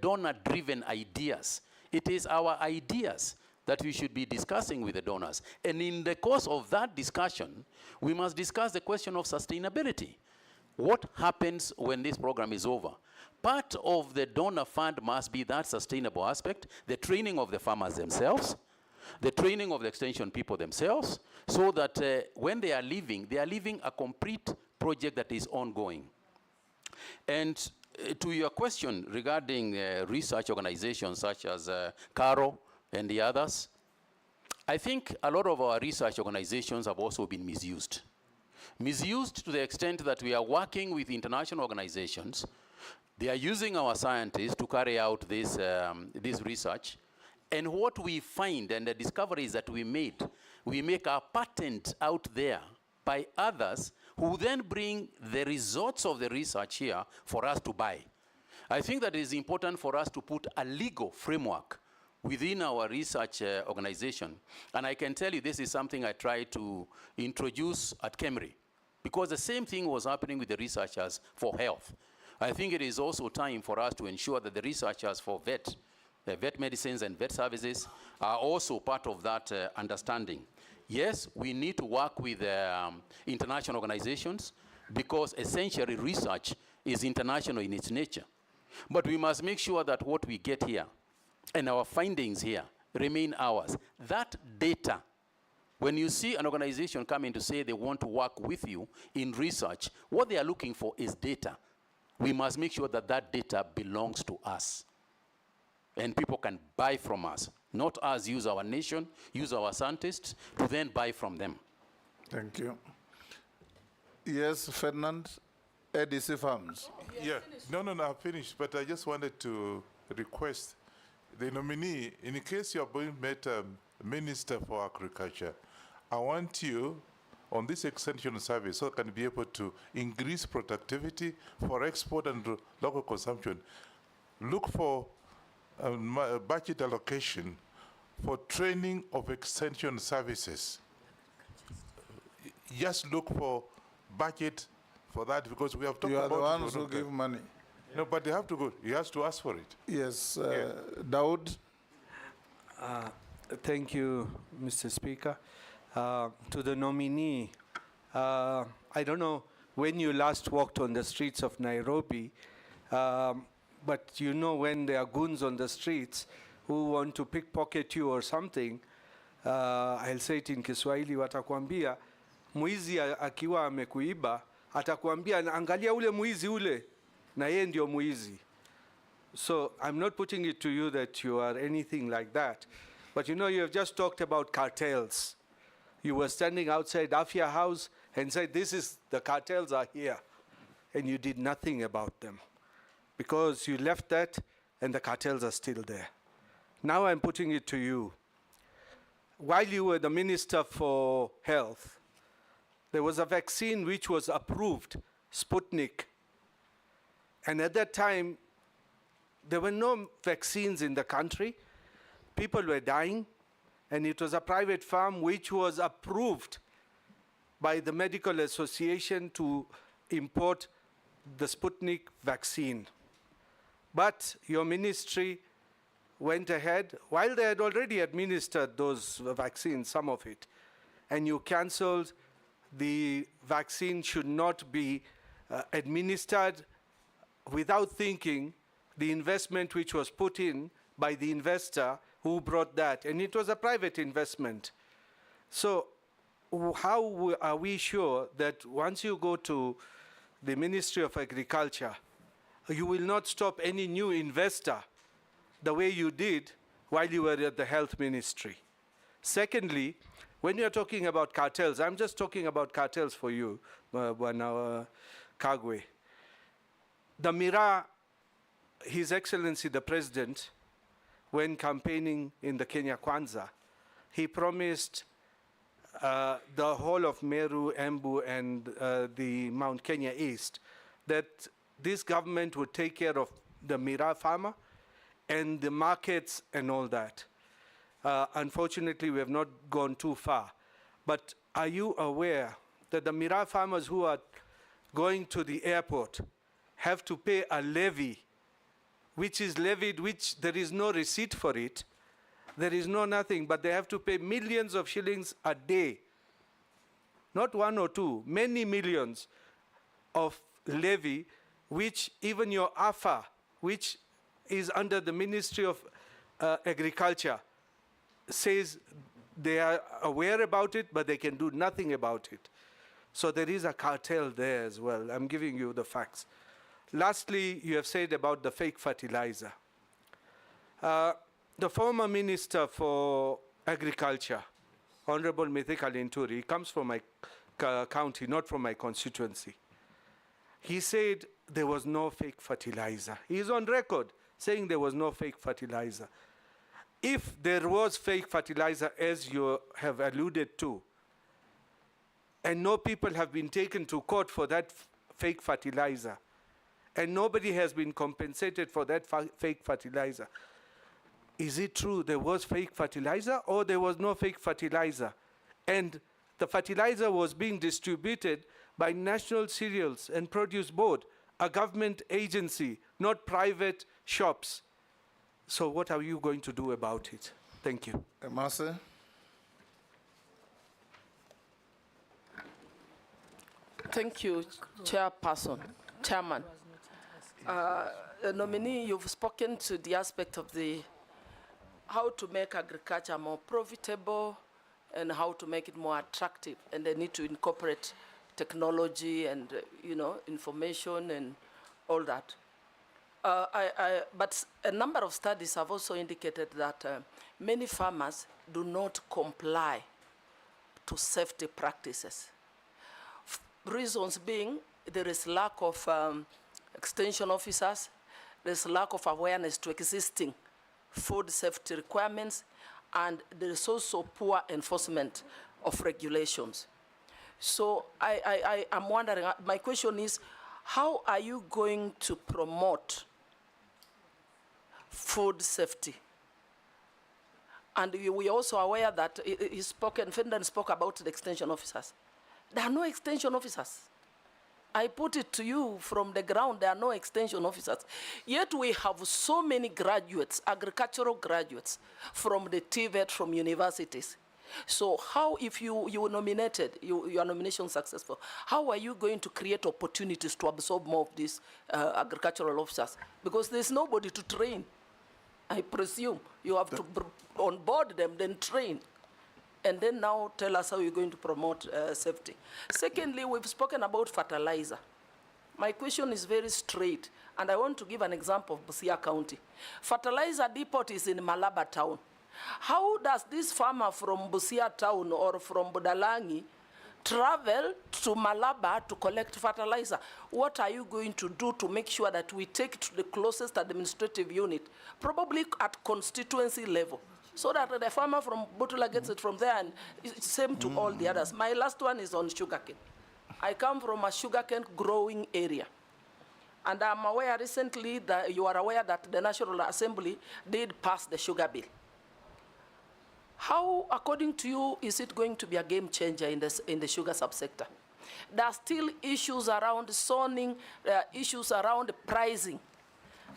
donor-driven ideas. It is our ideas that we should be discussing with the donors. And in the course of that discussion, we must discuss the question of sustainability. What happens when this program is over? Part of the donor fund must be that sustainable aspect, the training of the farmers themselves, the training of the extension people themselves, so that when they are leaving a complete project that is ongoing. And to your question regarding research organizations such as CARO and the others, I think a lot of our research organizations have also been misused. Misused to the extent that we are working with international organizations. They are using our scientists to carry out this research. And what we find and the discoveries that we make a patent out there by others who then bring the results of the research here for us to buy. I think that it is important for us to put a legal framework within our research organization. And I can tell you this is something I tried to introduce at KEMRI, because the same thing was happening with the researchers for health. I think it is also time for us to ensure that the researchers for vet medicines and vet services are also part of that understanding. Yes, we need to work with international organizations, because essentially research is international in its nature. But we must make sure that what we get here and our findings here remain ours. That data, when you see an organization coming to say they want to work with you in research, what they are looking for is data. We must make sure that that data belongs to us. And people can buy from us, not us use our nation, use our scientists to then buy from them. Thank you. Yes, Ferdinand, ADC Farms. Yeah, no, I've finished, but I just wanted to request the nominee, in case you're being made Minister for Agriculture, I want you on this extension service so can be able to increase productivity for export and local consumption. Look for budget allocation for training of extension services. Just look for budget for that, because we have talked about it. You are the ones who give money. No, but they have to go. He has to ask for it. Yes, Daud. Thank you, Mr. Speaker. To the nominee, I don't know when you last walked on the streets of Nairobi, but you know when there are goons on the streets who want to pickpocket you or something, I'll say it in Kiswahili, watakwambia, mwizi akiwa amekuiba, atakwambia, angalia ule mwizi ule, na yeye ndio mwizi. So I'm not putting it to you that you are anything like that. But you know, you have just talked about cartels. You were standing outside Afia House and said, the cartels are here. And you did nothing about them, because you left that and the cartels are still there. Now I'm putting it to you. While you were the Minister for Health, there was a vaccine which was approved, Sputnik. And at that time, there were no vaccines in the country. People were dying, and it was a private firm which was approved by the Medical Association to import the Sputnik vaccine. But your ministry went ahead, while they had already administered those vaccines, some of it, and you canceled the vaccine should not be administered without thinking the investment which was put in by the investor who brought that, and it was a private investment. So how are we sure that once you go to the Ministry of Agriculture, you will not stop any new investor the way you did while you were at the Health Ministry? Secondly, when you're talking about cartels, I'm just talking about cartels for you, Bwana Kagwe. The Mira, His Excellency the President, when campaigning in the Kenya Kwanza, he promised the whole of Meru, Embu, and the Mount Kenya East that this government would take care of the Mira farmer and the markets and all that. Unfortunately, we have not gone too far. But are you aware that the Mira farmers who are going to the airport have to pay a levy, which is levied, which there is no receipt for it, there is no nothing, but they have to pay millions of shillings a day. Not one or two, many millions of levy, which even your AFA, which is under the Ministry of Agriculture, says they are aware about it, but they can do nothing about it. So there is a cartel there as well. I'm giving you the facts. Lastly, you have said about the fake fertilizer. The former Minister for Agriculture, Honorable Mithika Linturi, comes from my county, not from my constituency. He said there was no fake fertilizer. He's on record saying there was no fake fertilizer. If there was fake fertilizer, as you have alluded to, and no people have been taken to court for that fake fertilizer, and nobody has been compensated for that fake fertilizer, is it true there was fake fertilizer or there was no fake fertilizer? And the fertilizer was being distributed by National Cereals and Produce Board, a government agency, not private shops. So what are you going to do about it? Thank you. Marcel? Thank you, Chairman. Nominee, you've spoken to the aspect of how to make agriculture more profitable and how to make it more attractive, and they need to incorporate technology and information and all that. But a number of studies have also indicated that many farmers do not comply to safety practices. Reasons being, there is lack of extension officers, there's lack of awareness to existing food safety requirements, and there is also poor enforcement of regulations. So I'm wondering, my question is, how are you going to promote food safety? And we are also aware that Fenton spoke about the extension officers. There are no extension officers. I put it to you from the ground, there are no extension officers. Yet we have so many graduates, agricultural graduates, from the TVET, from universities. So how, if you were nominated, your nomination successful, how are you going to create opportunities to absorb more of these agricultural officers? Because there's nobody to train. I presume you have to onboard them, then train. And then now tell us how you're going to promote safety. Secondly, we've spoken about fertilizer. My question is very straight, and I want to give an example of Busia County. Fertilizer depot is in Malaba town. How does this farmer from Busia town or from Budalangi travel to Malaba to collect fertilizer? What are you going to do to make sure that we take it to the closest administrative unit, probably at constituency level, so that the farmer from Butula gets it from there, and it's same to all the others? My last one is on sugarcane. I come from a sugarcane growing area. And I'm aware recently that you are aware that the National Assembly did pass the sugar bill. How, according to you, is it going to be a game changer in the sugar subsector? There are still issues around zoning, issues around pricing.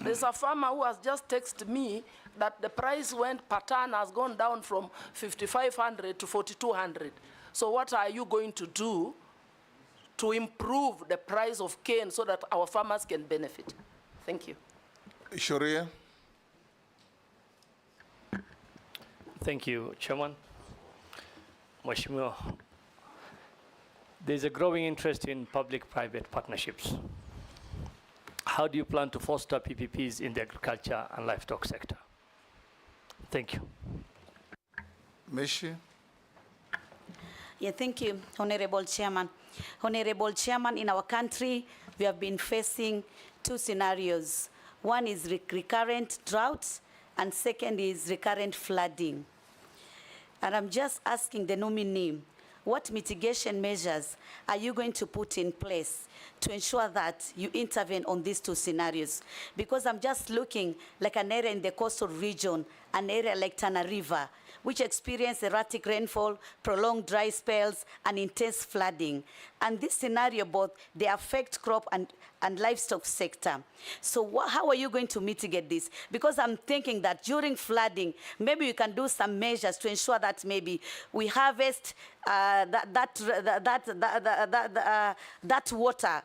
There's a farmer who has just texted me that the price per ton has gone down from 5,500 to 4,200. So what are you going to do to improve the price of cane so that our farmers can benefit? Thank you. Sharia. Thank you, Chairman. Mheshimiwa, there's a growing interest in public-private partnerships. How do you plan to foster PPPs in the agriculture and livestock sector? Thank you. Meshi. Yeah, thank you, Honorable Chairman. Honorable Chairman, in our country, we have been facing two scenarios. One is recurrent droughts, and second is recurrent flooding. And I'm just asking the nominee, what mitigation measures are you going to put in place to ensure that you intervene on these two scenarios? Because I'm just looking like an area in the coastal region, an area like Tana River, which experience erratic rainfall, prolonged dry spells, and intense flooding. And this scenario, both, they affect crop and livestock sector. So how are you going to mitigate this? Because I'm thinking that during flooding, maybe we can do some measures to ensure that maybe we harvest that water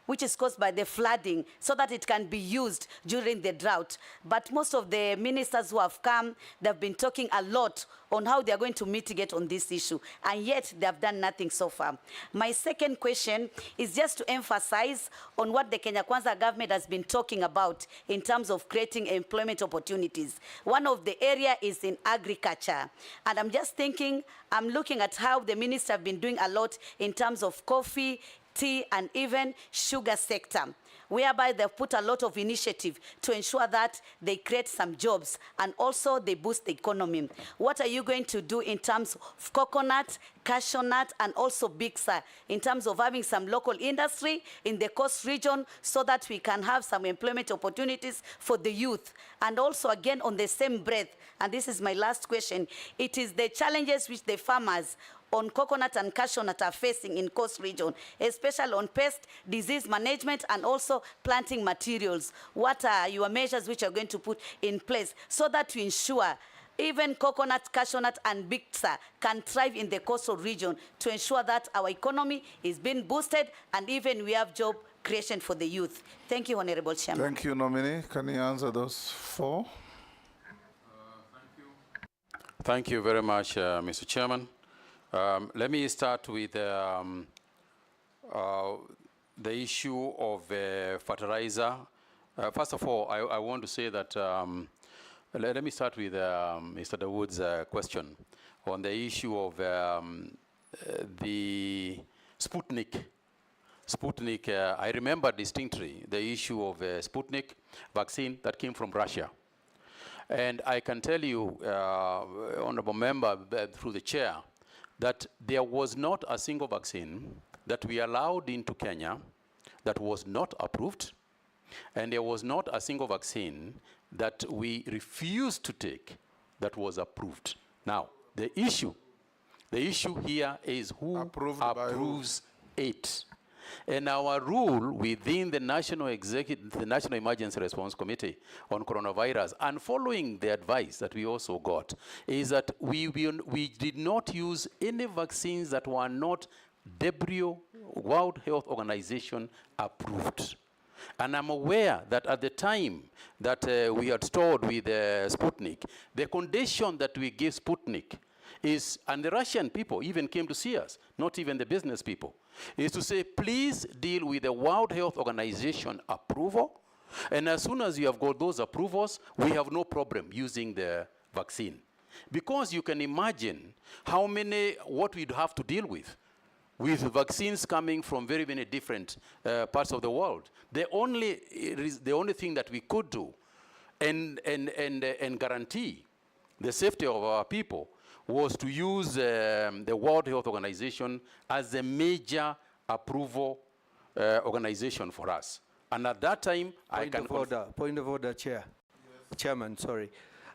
which is caused by the flooding, so that it can be used during the drought. But most of the ministers who have come, they've been talking a lot on how they're going to mitigate on this issue, and yet they have done nothing so far. My second question is just to emphasize on what the Kenya Kwanza government has been talking about in terms of creating employment opportunities. One of the area is in agriculture, and I'm just thinking, I'm looking at how the ministers have been doing a lot in terms of coffee, tea, and even sugar sector, whereby they've put a lot of initiative to ensure that they create some jobs and also they boost the economy. What are you going to do in terms of coconut, cashew nut, and also Bixa, in terms of having some local industry in the coast region so that we can have some employment opportunities for the youth? And also, again, on the same breath, and this is my last question, it is the challenges which the farmers on coconut and cashew nut are facing in coast region, especially on pest, disease management, and also planting materials. What are your measures which are going to put in place so that to ensure even coconut, cashew nut, and Bixa can thrive in the coastal region, to ensure that our economy is being boosted and even we have job creation for the youth? Thank you, Honorable Chairman. Thank you, Nominee. Can you answer those four? Thank you very much, Mr. Chairman. Let me start with the issue of fertilizer. First of all, I want to say that, let me start with Mr. Dawood's question on the issue of the Sputnik. I remember distinctly the issue of Sputnik vaccine that came from Russia. And I can tell you, Honorable Member, through the chair, that there was not a single vaccine that we allowed into Kenya that was not approved, and there was not a single vaccine that we refused to take that was approved. Now, the issue here is who approves it. And our rule within the National Emergency Response Committee on coronavirus, and following the advice that we also got, is that we did not use any vaccines that were not WHO, World Health Organization approved. And I'm aware that at the time that we had stored with Sputnik, the condition that we gave Sputnik is, and the Russian people even came to see us, not even the business people, is to say, please deal with the World Health Organization approval, and as soon as you have got those approvals, we have no problem using the vaccine. Because you can imagine how many, what we'd have to deal with vaccines coming from very, very different parts of the world. The only thing that we could do and guarantee the safety of our people was to use the World Health Organization as a major approval organization for us. And at that time, Point of order, Chair. Yes. Chairman, sorry.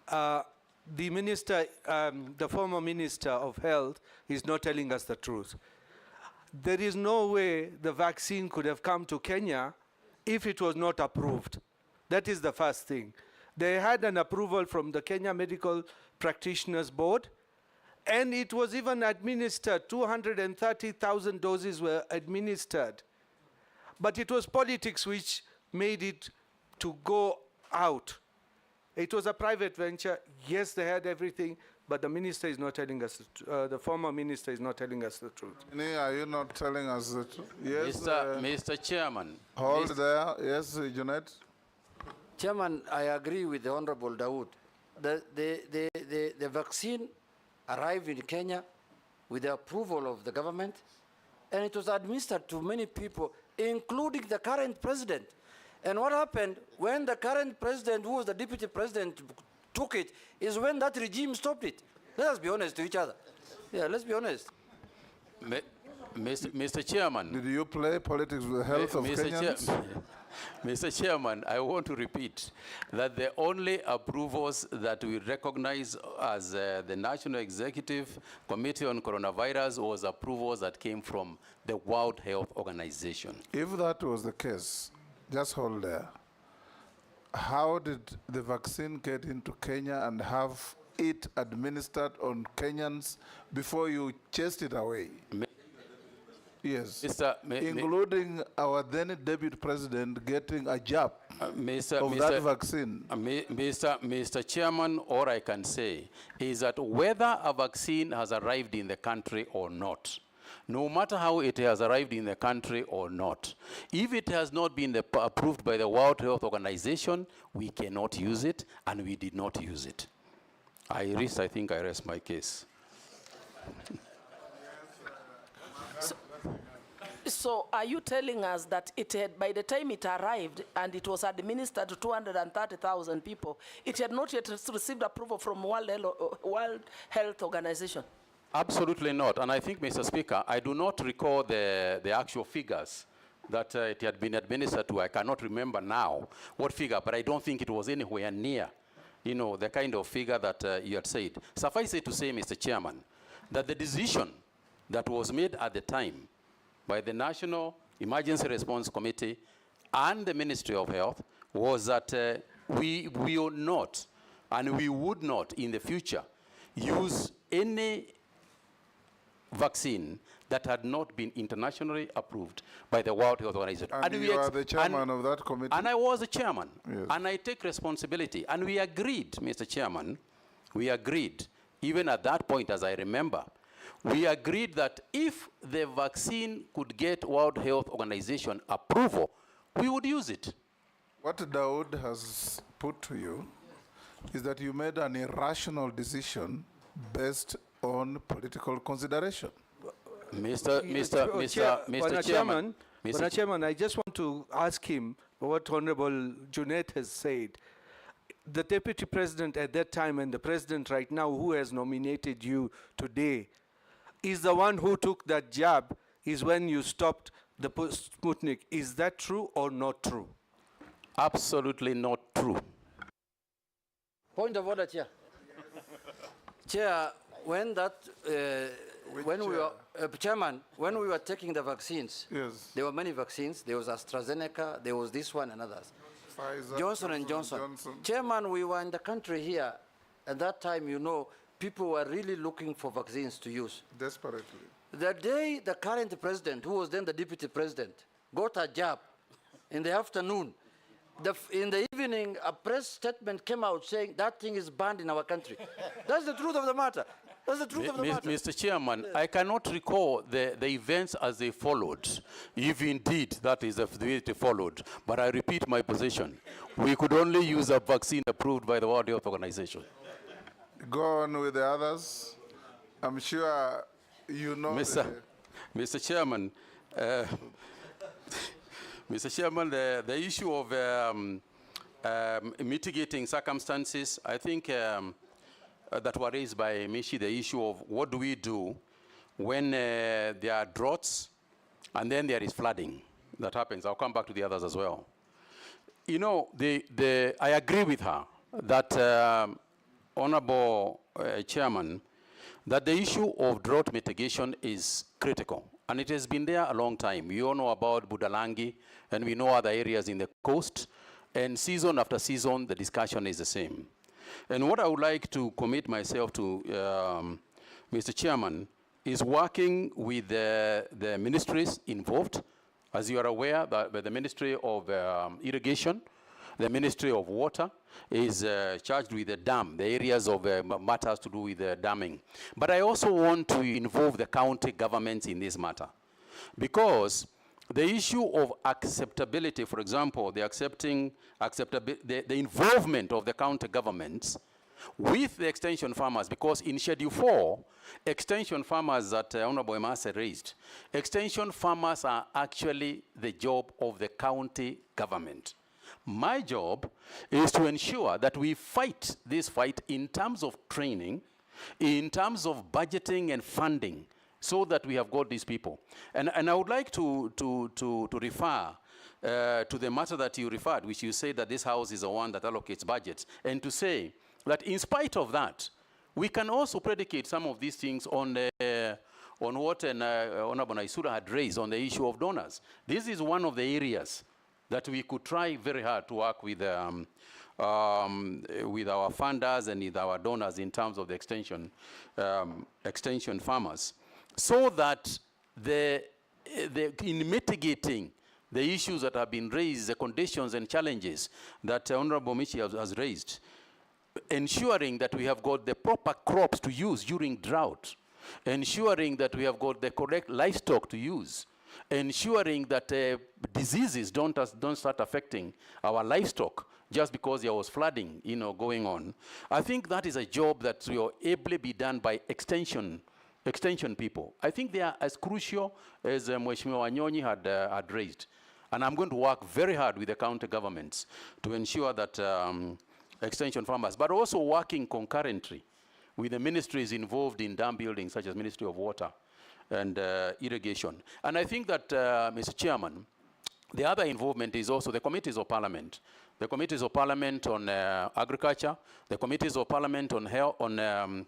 The minister, the former Minister of Health is not telling us the truth. There is no way the vaccine could have come to Kenya if it was not approved. That is the first thing. They had an approval from the Kenya Medical Practitioners Board, and it was even administered. 230,000 doses were administered. But it was politics which made it to go out. It was a private venture. Yes, they had everything, but the minister is not telling us, the former minister is not telling us the truth. Are you not telling us the truth? Yes, Mr. Chairman. Hold there. Yes, Junet. Chairman, I agree with the Honorable Dawood. The vaccine arrived in Kenya with the approval of the government, and it was administered to many people, including the current president. And what happened when the current president, who was the deputy president, took it, is when that regime stopped it. Let us be honest to each other. Yeah, let's be honest. Mr. Chairman. Did you play politics with the health of Kenyans? Mr. Chairman, I want to repeat that the only approvals that we recognize as the National Executive Committee on Coronavirus was approvals that came from the World Health Organization. If that was the case, just hold there. How did the vaccine get into Kenya and have it administered on Kenyans before you chased it away? Yes, including our then deputy president getting a jab of that vaccine. Mr. Chairman, all I can say is that whether a vaccine has arrived in the country or not, no matter how it has arrived in the country or not, if it has not been approved by the World Health Organization, we cannot use it, and we did not use it. I think I rest my case. So are you telling us that it had, by the time it arrived and it was administered to 230,000 people, it had not yet received approval from World Health Organization? Absolutely not. And I think, Mr. Speaker, I do not recall the actual figures that it had been administered to. I cannot remember now what figure, but I don't think it was anywhere near, the kind of figure that you had said. Suffice it to say, Mr. Chairman, that the decision that was made at the time by the National Emergency Response Committee and the Ministry of Health was that we will not, and we would not in the future, use any vaccine that had not been internationally approved by the World Health Organization. And you are the chairman of that committee? And I was the chairman. Yes. And I take responsibility. And we agreed, Mr. Chairman, we agreed, even at that point, as I remember, we agreed that if the vaccine could get World Health Organization approval, we would use it. What Daud has put to you is that you made an irrational decision based on political consideration. Mr. Chairman, I just want to ask him what Honorable Junet has said. The Deputy President at that time and the President right now, who has nominated you today, is the one who took that jab, is when you stopped the Sputnik. Is that true or not true? Absolutely not true. Point of order, Chair. Chair, when that, Chairman, when we were taking the vaccines, yes, there were many vaccines. There was AstraZeneca, there was this one and others. Pfizer, Johnson & Johnson. Chairman, we were in the country here. At that time, people were really looking for vaccines to use. Desperately. The day the current president, who was then the deputy president, got a jab in the afternoon, in the evening, a press statement came out saying that thing is banned in our country. That's the truth of the matter. That's the truth of the matter. Mr. Chairman, I cannot recall the events as they followed, if indeed that is the way they followed. But I repeat my position. We could only use a vaccine approved by the World Health Organization. Go on with the others. I'm sure you know. Mr. Chairman, Mr. Chairman, the issue of mitigating circumstances, I think that were raised by Mishi, the issue of what do we do when there are droughts and then there is flooding that happens. I'll come back to the others as well. I agree with her that, Honorable Chairman, that the issue of drought mitigation is critical. And it has been there a long time. We all know about Budalangi, and we know other areas in the coast. And season after season, the discussion is the same. And what I would like to commit myself to, Mr. Chairman, is working with the ministries involved. As you are aware, the Ministry of Irrigation, the Ministry of Water is charged with the dam, the areas of matters to do with the damming. But I also want to involve the county governments in this matter, because the issue of acceptability, for example, the involvement of the county governments with the extension farmers, because in Schedule 4, extension farmers that Honorable Emase raised, extension farmers are actually the job of the county government. My job is to ensure that we fight this fight in terms of training, in terms of budgeting and funding, so that we have got these people. And I would like to refer to the matter that you referred, which you say that this House is the one that allocates budgets, and to say that in spite of that, we can also predicate some of these things on what Honorable Naisura had raised on the issue of donors. This is one of the areas that we could try very hard to work with our funders and with our donors in terms of the extension farmers, so that in mitigating the issues that have been raised, the conditions and challenges that Honorable Michi has raised, ensuring that we have got the proper crops to use during drought, ensuring that we have got the correct livestock to use, ensuring that diseases don't start affecting our livestock just because there was flooding, going on. I think that is a job that will ably be done by extension people. I think they are as crucial as Mheshimiwa Wanyonyi had raised. And I'm going to work very hard with the county governments to ensure that extension farmers, but also working concurrently with the ministries involved in dam building, such as Ministry of Water and Irrigation. And I think that, Mr. Chairman, the other involvement is also the committees of parliament. The committees of parliament on agriculture, the committees of parliament on health, on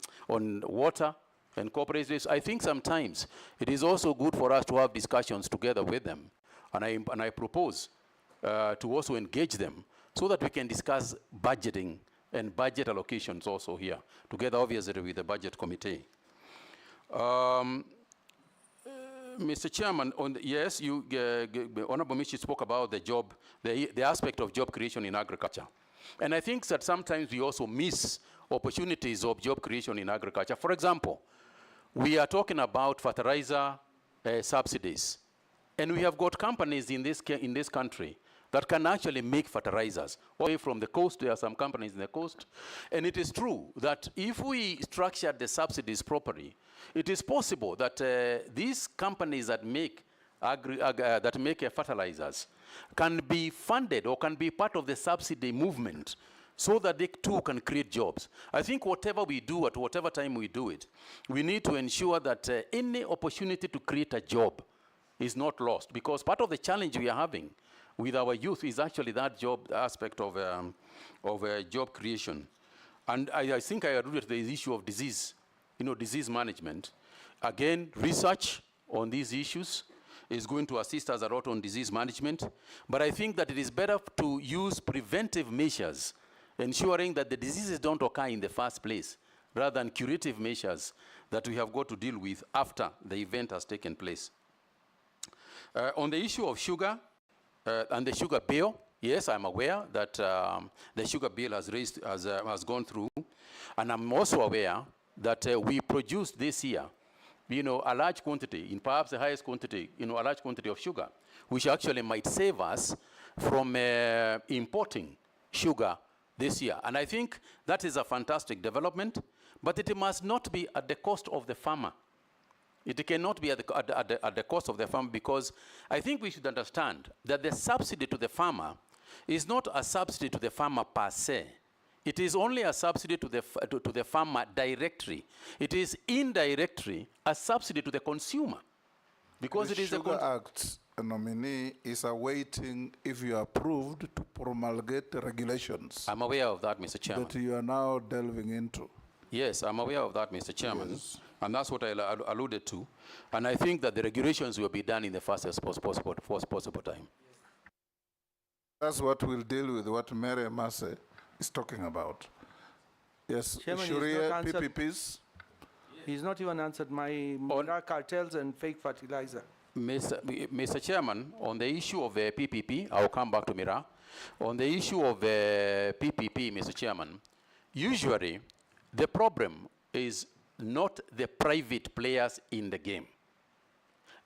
water and cooperatives. I think sometimes it is also good for us to have discussions together with them. And I propose to also engage them so that we can discuss budgeting and budget allocations also here, together obviously with the budget committee. Mr. Chairman, yes, Honorable Michi spoke about the job, the aspect of job creation in agriculture. And I think that sometimes we also miss opportunities of job creation in agriculture. For example, we are talking about fertilizer subsidies. And we have got companies in this country that can actually make fertilizers. Away from the coast, there are some companies in the coast. And it is true that if we structure the subsidies properly, it is possible that these companies that make fertilizers can be funded or can be part of the subsidy movement so that they too can create jobs. I think whatever we do, at whatever time we do it, we need to ensure that any opportunity to create a job is not lost, because part of the challenge we are having with our youth is actually that job aspect of job creation. And I think I alluded to the issue of disease, disease management. Again, research on these issues is going to assist us a lot on disease management. But I think that it is better to use preventive measures, ensuring that the diseases don't occur in the first place, rather than curative measures that we have got to deal with after the event has taken place. On the issue of sugar and the sugar bill, yes, I'm aware that the sugar bill has gone through, and I'm also aware that we produced this year, a large quantity, in perhaps the highest quantity, a large quantity of sugar, which actually might save us from importing sugar this year. And I think that is a fantastic development, but it must not be at the cost of the farmer. It cannot be at the cost of the farmer, because I think we should understand that the subsidy to the farmer is not a subsidy to the farmer per se. It is only a subsidy to the farmer directly. It is indirectly a subsidy to the consumer, because it is the Sugar Act nominee is awaiting if you are approved to promulgate the regulations. I'm aware of that, Mr. Chairman. That you are now delving into. Yes, I'm aware of that, Mr. Chairman. Yes. And that's what I alluded to. And I think that the regulations will be done in the fastest possible time. That's what we'll deal with, what Mary Massey is talking about. Yes, Chairman, Sharia, PPPs. He's not even answered my cartels and fake fertilizer. Mr. Chairman, on the issue of the PPP, I'll come back to Mira. On the issue of the PPP, Mr. Chairman, usually the problem is not the private players in the game.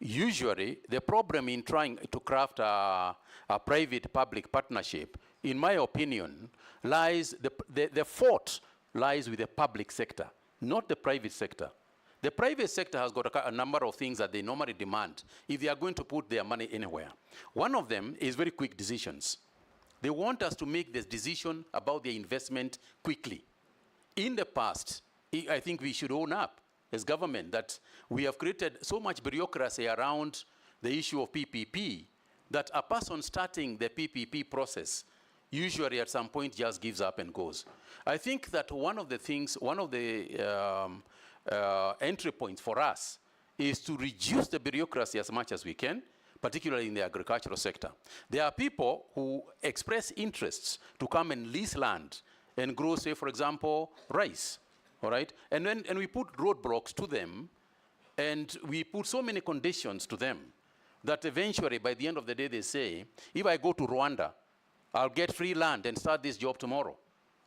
Usually, the problem in trying to craft a private-public partnership, in my opinion, lies, the fault lies with the public sector, not the private sector. The private sector has got a number of things that they normally demand if they are going to put their money anywhere. One of them is very quick decisions. They want us to make this decision about their investment quickly. In the past, I think we should own up as government that we have created so much bureaucracy around the issue of PPP that a person starting the PPP process usually at some point just gives up and goes. I think that one of the things, one of the entry points for us is to reduce the bureaucracy as much as we can, particularly in the agricultural sector. There are people who express interests to come and lease land and grow, say, for example, rice, all right? And we put roadblocks to them, and we put so many conditions to them that eventually, by the end of the day, they say, if I go to Rwanda, I'll get free land and start this job tomorrow.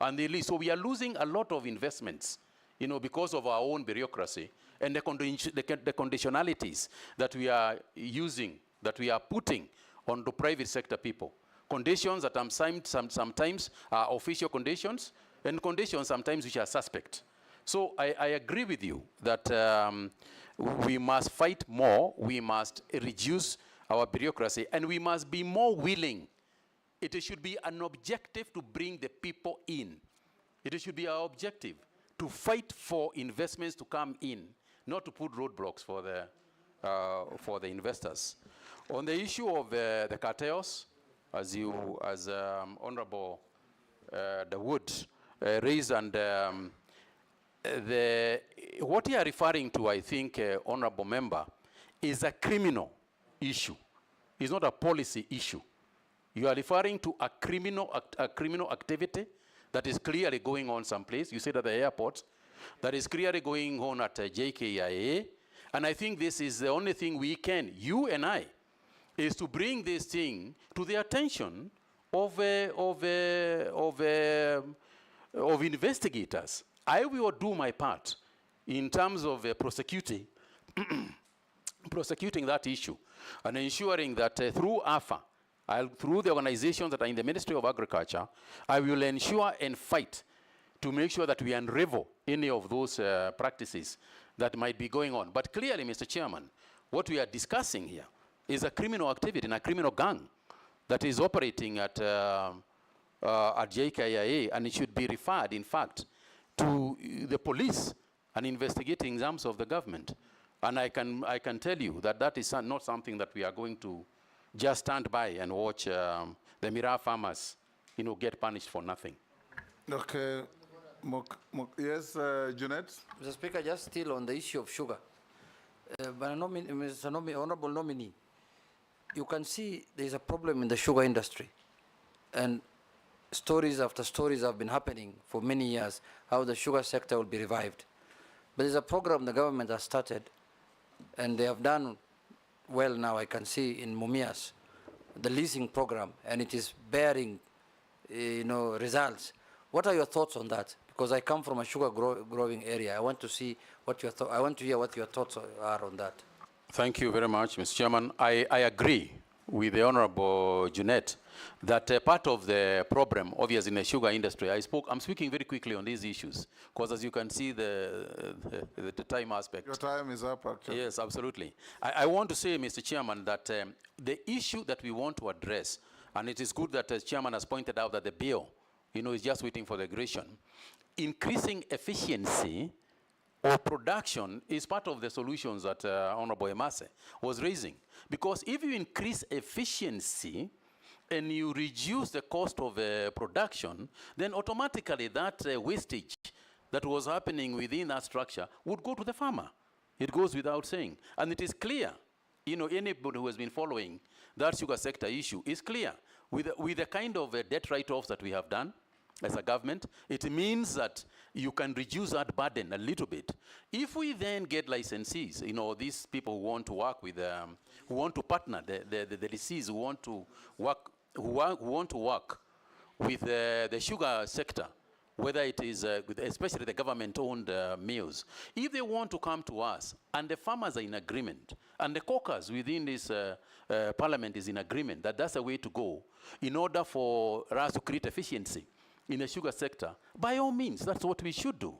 And they lease. So we are losing a lot of investments, you know, because of our own bureaucracy and the conditionalities that we are using, that we are putting on the private sector people. Conditions that sometimes are official conditions, and conditions sometimes which are suspect. So I agree with you that we must fight more, we must reduce our bureaucracy, and we must be more willing. It should be an objective to bring the people in. It should be our objective to fight for investments to come in, not to put roadblocks for the investors. On the issue of the cartels, as Honorable Dawood raised, and what you are referring to, I think, Honorable Member, is a criminal issue. It's not a policy issue. You are referring to a criminal activity that is clearly going on someplace. You said at the airport, that is clearly going on at JKIA. And I think this is the only thing we can, you and I, is to bring this thing to the attention of investigators. I will do my part in terms of prosecuting that issue and ensuring that through AFA, through the organizations that are in the Ministry of Agriculture, I will ensure and fight to make sure that we unravel any of those practices that might be going on. But clearly, Mr. Chairman, what we are discussing here is a criminal activity and a criminal gang that is operating at JKIA, and it should be referred, in fact, to the police and investigating arms of the government. And I can tell you that that is not something that we are going to just stand by and watch the Miraa farmers, you know, get punished for nothing. Okay. Yes, Junet? Mr. Speaker, just still on the issue of sugar. Honorable Nominee, you can see there's a problem in the sugar industry. And stories after stories have been happening for many years, how the sugar sector will be revived. But there's a program the government has started, and they have done well now, I can see in Mumias, the leasing program, and it is bearing results. What are your thoughts on that? Because I come from a sugar growing area. I want to see what your I want to hear what your thoughts are on that. Thank you very much, Mr. Chairman. I agree with the Honorable Junet that part of the problem, obviously, in the sugar industry, I'm speaking very quickly on these issues, because as you can see, the time aspect. Your time is up, actually. Yes, absolutely. I want to say, Mr. Chairman, that the issue that we want to address, and it is good that the Chairman has pointed out that the bill, is just waiting for the aggression. Increasing efficiency or production is part of the solutions that Honorable Emase was raising. Because if you increase efficiency and you reduce the cost of production, then automatically that wastage that was happening within that structure would go to the farmer. It goes without saying. And it is clear, anybody who has been following that sugar sector issue is clear. With the kind of debt write-offs that we have done as a government, it means that you can reduce that burden a little bit. If we then get licensees, these people who want to work with, who want to partner, the lessees who want to work, with the sugar sector, whether it is, especially the government-owned mills, if they want to come to us, and the farmers are in agreement, and the caucus within this parliament is in agreement that that's the way to go, in order for us to create efficiency in the sugar sector, by all means, that's what we should do.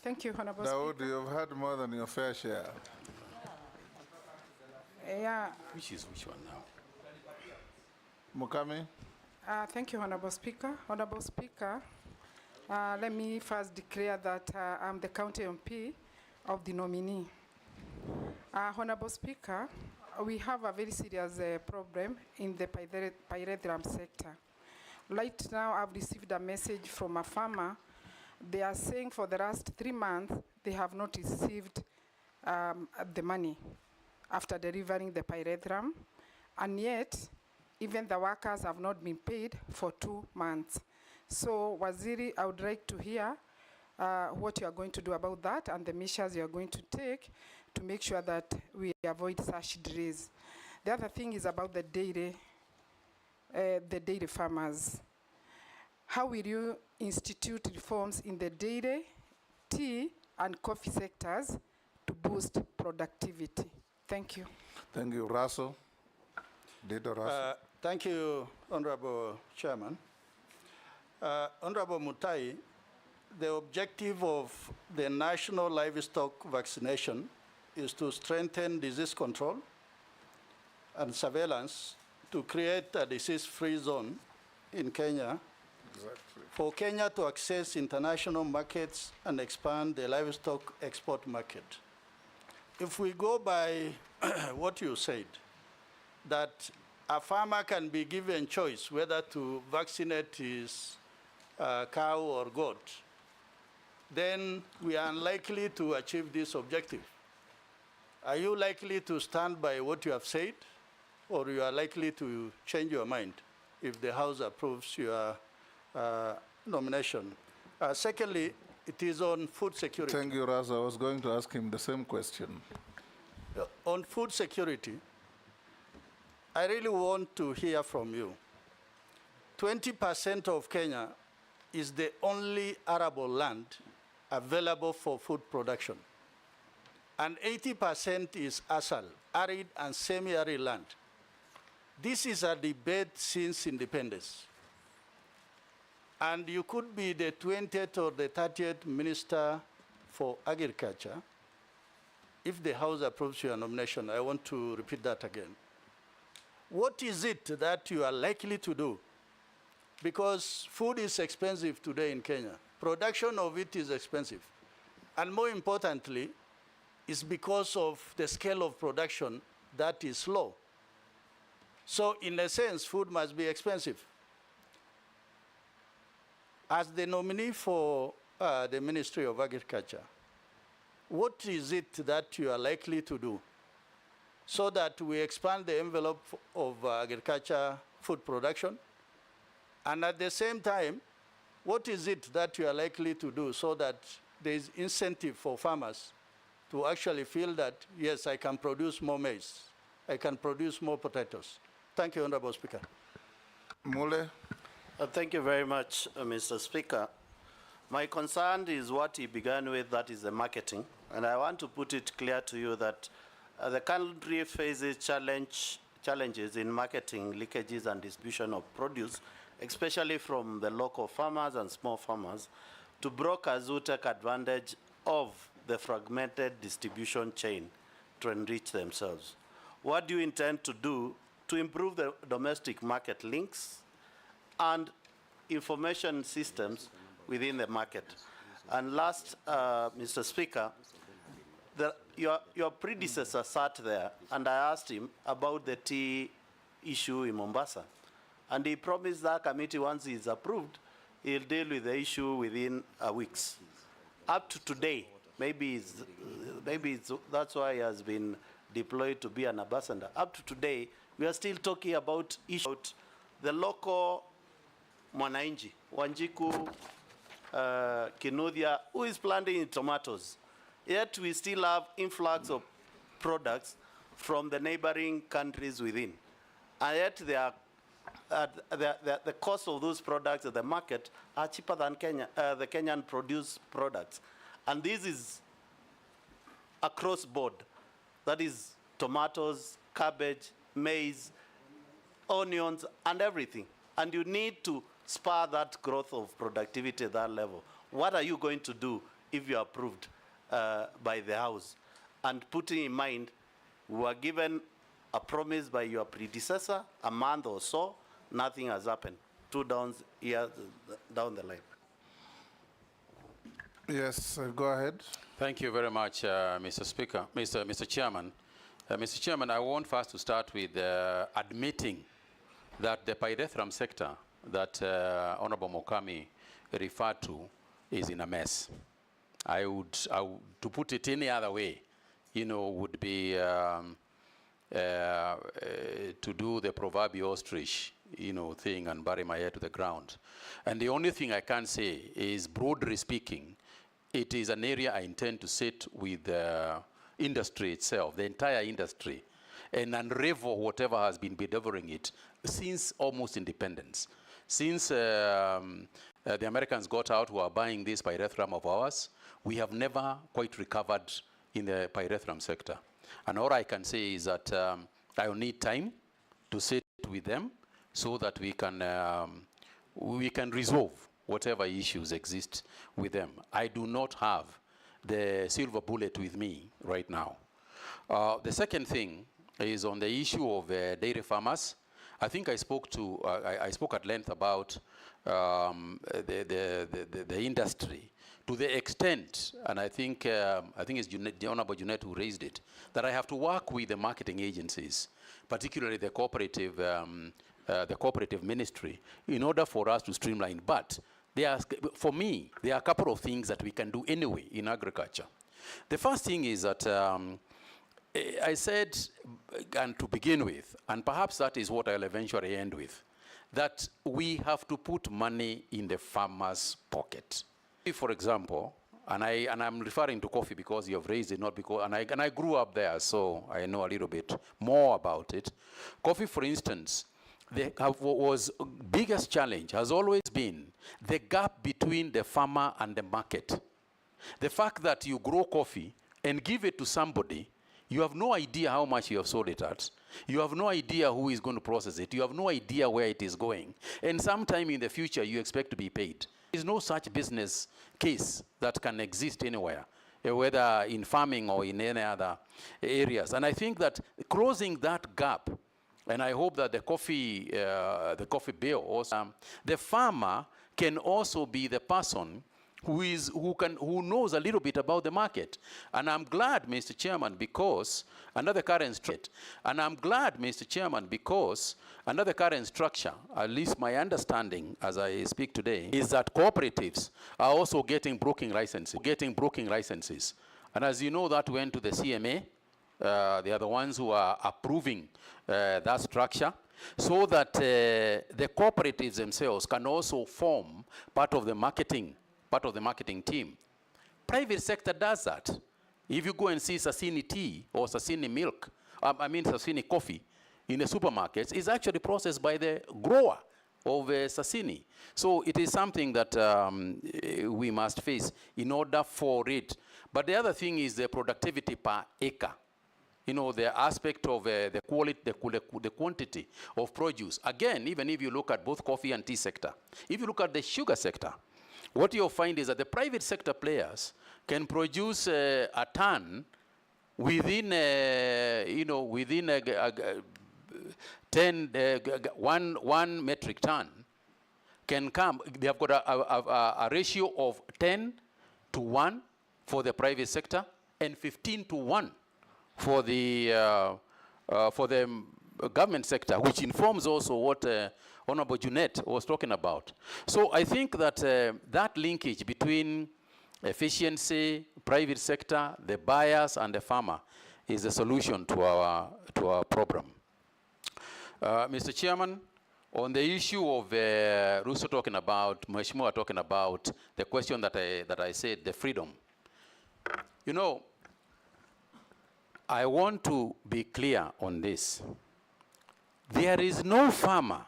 Thank you, Honorable Dawood, Speaker. you've had more than your fair share. Yeah. Which one now? Mukami? Thank you, Honorable Speaker. Honorable Speaker, Let me first declare that I'm the county MP of the nominee. Honorable Speaker, we have a very serious problem in the pyrethrum sector. Right now, I've received a message from a farmer. They are saying for the last 3 months, they have not received the money after delivering the pyrethrum, and yet, even the workers have not been paid for 2 months. So, Waziri, I would like to hear what you are going to do about that and the measures you are going to take to make sure that we avoid such delays. The other thing is about the dairy farmers. How will you institute reforms in the dairy, tea, and coffee sectors to boost productivity? Thank you. Thank you. Russell. Dito Russell. Thank you, Honorable Chairman. Honorable Mutai, the objective of the national livestock vaccination is to strengthen disease control and surveillance to create a disease-free zone in Kenya, for Kenya to access international markets and expand the livestock export market. If we go by what you said, that a farmer can be given choice whether to vaccinate his cow or goat, then we are unlikely to achieve this objective. Are you likely to stand by what you have said, or you are likely to change your mind if the House approves your nomination? Secondly, it is on food security. Thank you, Raz. I was going to ask him the same question. On food security, I really want to hear from you. 20% of Kenya is the only arable land available for food production. And 80% is ASAL, arid and semi-arid land. This is a debate since independence. And you could be the 20th or the 30th Minister for Agriculture. If the House approves your nomination, I want to repeat that again. What is it that you are likely to do? Because food is expensive today in Kenya. Production of it is expensive. And more importantly, it's because of the scale of production that is low. So in a sense, food must be expensive. As the nominee for the Ministry of Agriculture, what is it that you are likely to do so that we expand the envelope of agriculture food production? And at the same time, what is it that you are likely to do so that there is incentive for farmers to actually feel that, yes, I can produce more maize, I can produce more potatoes? Thank you, Honorable Speaker. Mule. Thank you very much, Mr. Speaker. My concern is what he began with, that is the marketing. And I want to put it clear to you that the country faces challenges in marketing, leakages, and distribution of produce, especially from the local farmers and small farmers, to brokers who take advantage of the fragmented distribution chain to enrich themselves. What do you intend to do to improve the domestic market links and information systems within the market? And last, Mr. Speaker, your predecessor sat there, and I asked him about the tea issue in Mombasa. And he promised that committee, once he's approved, he'll deal with the issue within weeks. Up to today, maybe that's why he has been deployed to be an ambassador. Up to today, we are still talking about issues about the local Mwanainji, Wanjiku, Kinuthia, who is planting tomatoes. Yet we still have influx of products from the neighboring countries within. And yet they are, the cost of those products at the market are cheaper than the Kenyan produced products. And this is across board. That is tomatoes, cabbage, maize, onions, and everything. And you need to spur that growth of productivity at that level. What are you going to do if you are approved by the House? And putting in mind, we were given a promise by your predecessor, a month or so, nothing has happened. 2 years down the line. Yes, go ahead. Thank you very much, Mr. Speaker, Mr. Chairman. Mr. Chairman, I want first to start with admitting that the pyrethrum sector that Honorable Mokami referred to is in a mess. To put it any other way, would be to do the proverbial ostrich, thing and bury my head to the ground. And the only thing I can say is, broadly speaking, it is an area I intend to sit with the industry itself, the entire industry, and unravel whatever has been bedeviling it since almost independence. Since the Americans got out who are buying this pyrethrum of ours, we have never quite recovered in the pyrethrum sector. And all I can say is that I will need time to sit with them so that we can resolve whatever issues exist with them. I do not have the silver bullet with me right now. The second thing is on the issue of dairy farmers. I think I spoke at length about the industry to the extent, and I think it's the Honorable Junet who raised it, that I have to work with the marketing agencies, particularly the cooperative ministry, in order for us to streamline. But for me, there are a couple of things that we can do anyway in agriculture. The first thing is that I said, and to begin with, and perhaps that is what I'll eventually end with, that we have to put money in the farmer's pocket. For example, and I'm referring to coffee because you have raised it, not because, and I grew up there, so I know a little bit more about it. Coffee, for instance, was biggest challenge has always been the gap between the farmer and the market. The fact that you grow coffee and give it to somebody, you have no idea how much you have sold it at. You have no idea who is going to process it. You have no idea where it is going. And sometime in the future, you expect to be paid. There is no such business case that can exist anywhere, whether in farming or in any other areas. And I think that closing that gap, and I hope that the coffee bill also, the farmer can also be the person who knows a little bit about the market. And I'm glad, Mr. Chairman, because under the current structure, at least my understanding as I speak today, is that cooperatives are also getting broking licenses. And as you know, that went to the CMA. They are the ones who are approving that structure, so that the cooperatives themselves can also form part of the marketing team. Private sector does that. If you go and see Sasini tea or Sasini milk, Sasini coffee in the supermarkets, is actually processed by the grower of Sasini. So it is something that we must face in order for it. But the other thing is the productivity per acre. The aspect of the quality, the quantity of produce. Again, even if you look at both coffee and tea sector, if you look at the sugar sector, what you'll find is that the private sector players can produce a ton within, one metric ton can come. They have got a ratio of 10:1 for the private sector and 15:1 for the government sector, which informs also what Honorable Junet was talking about. So I think that that linkage between efficiency, private sector, the buyers, and the farmer is the solution to our problem. Mr. Chairman, on the issue of Russo talking about, Mheshimiwa talking about the question that I said, the freedom. I want to be clear on this. There is no farmer,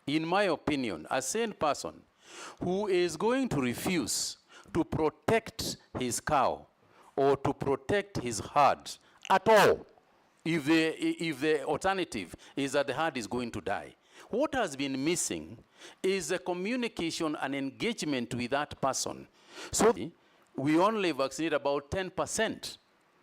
in my opinion, a sane person, who is going to refuse to protect his cow or to protect his herd at all if the alternative is that the herd is going to die. What has been missing is a communication and engagement with that person. So we only vaccinate about 10%.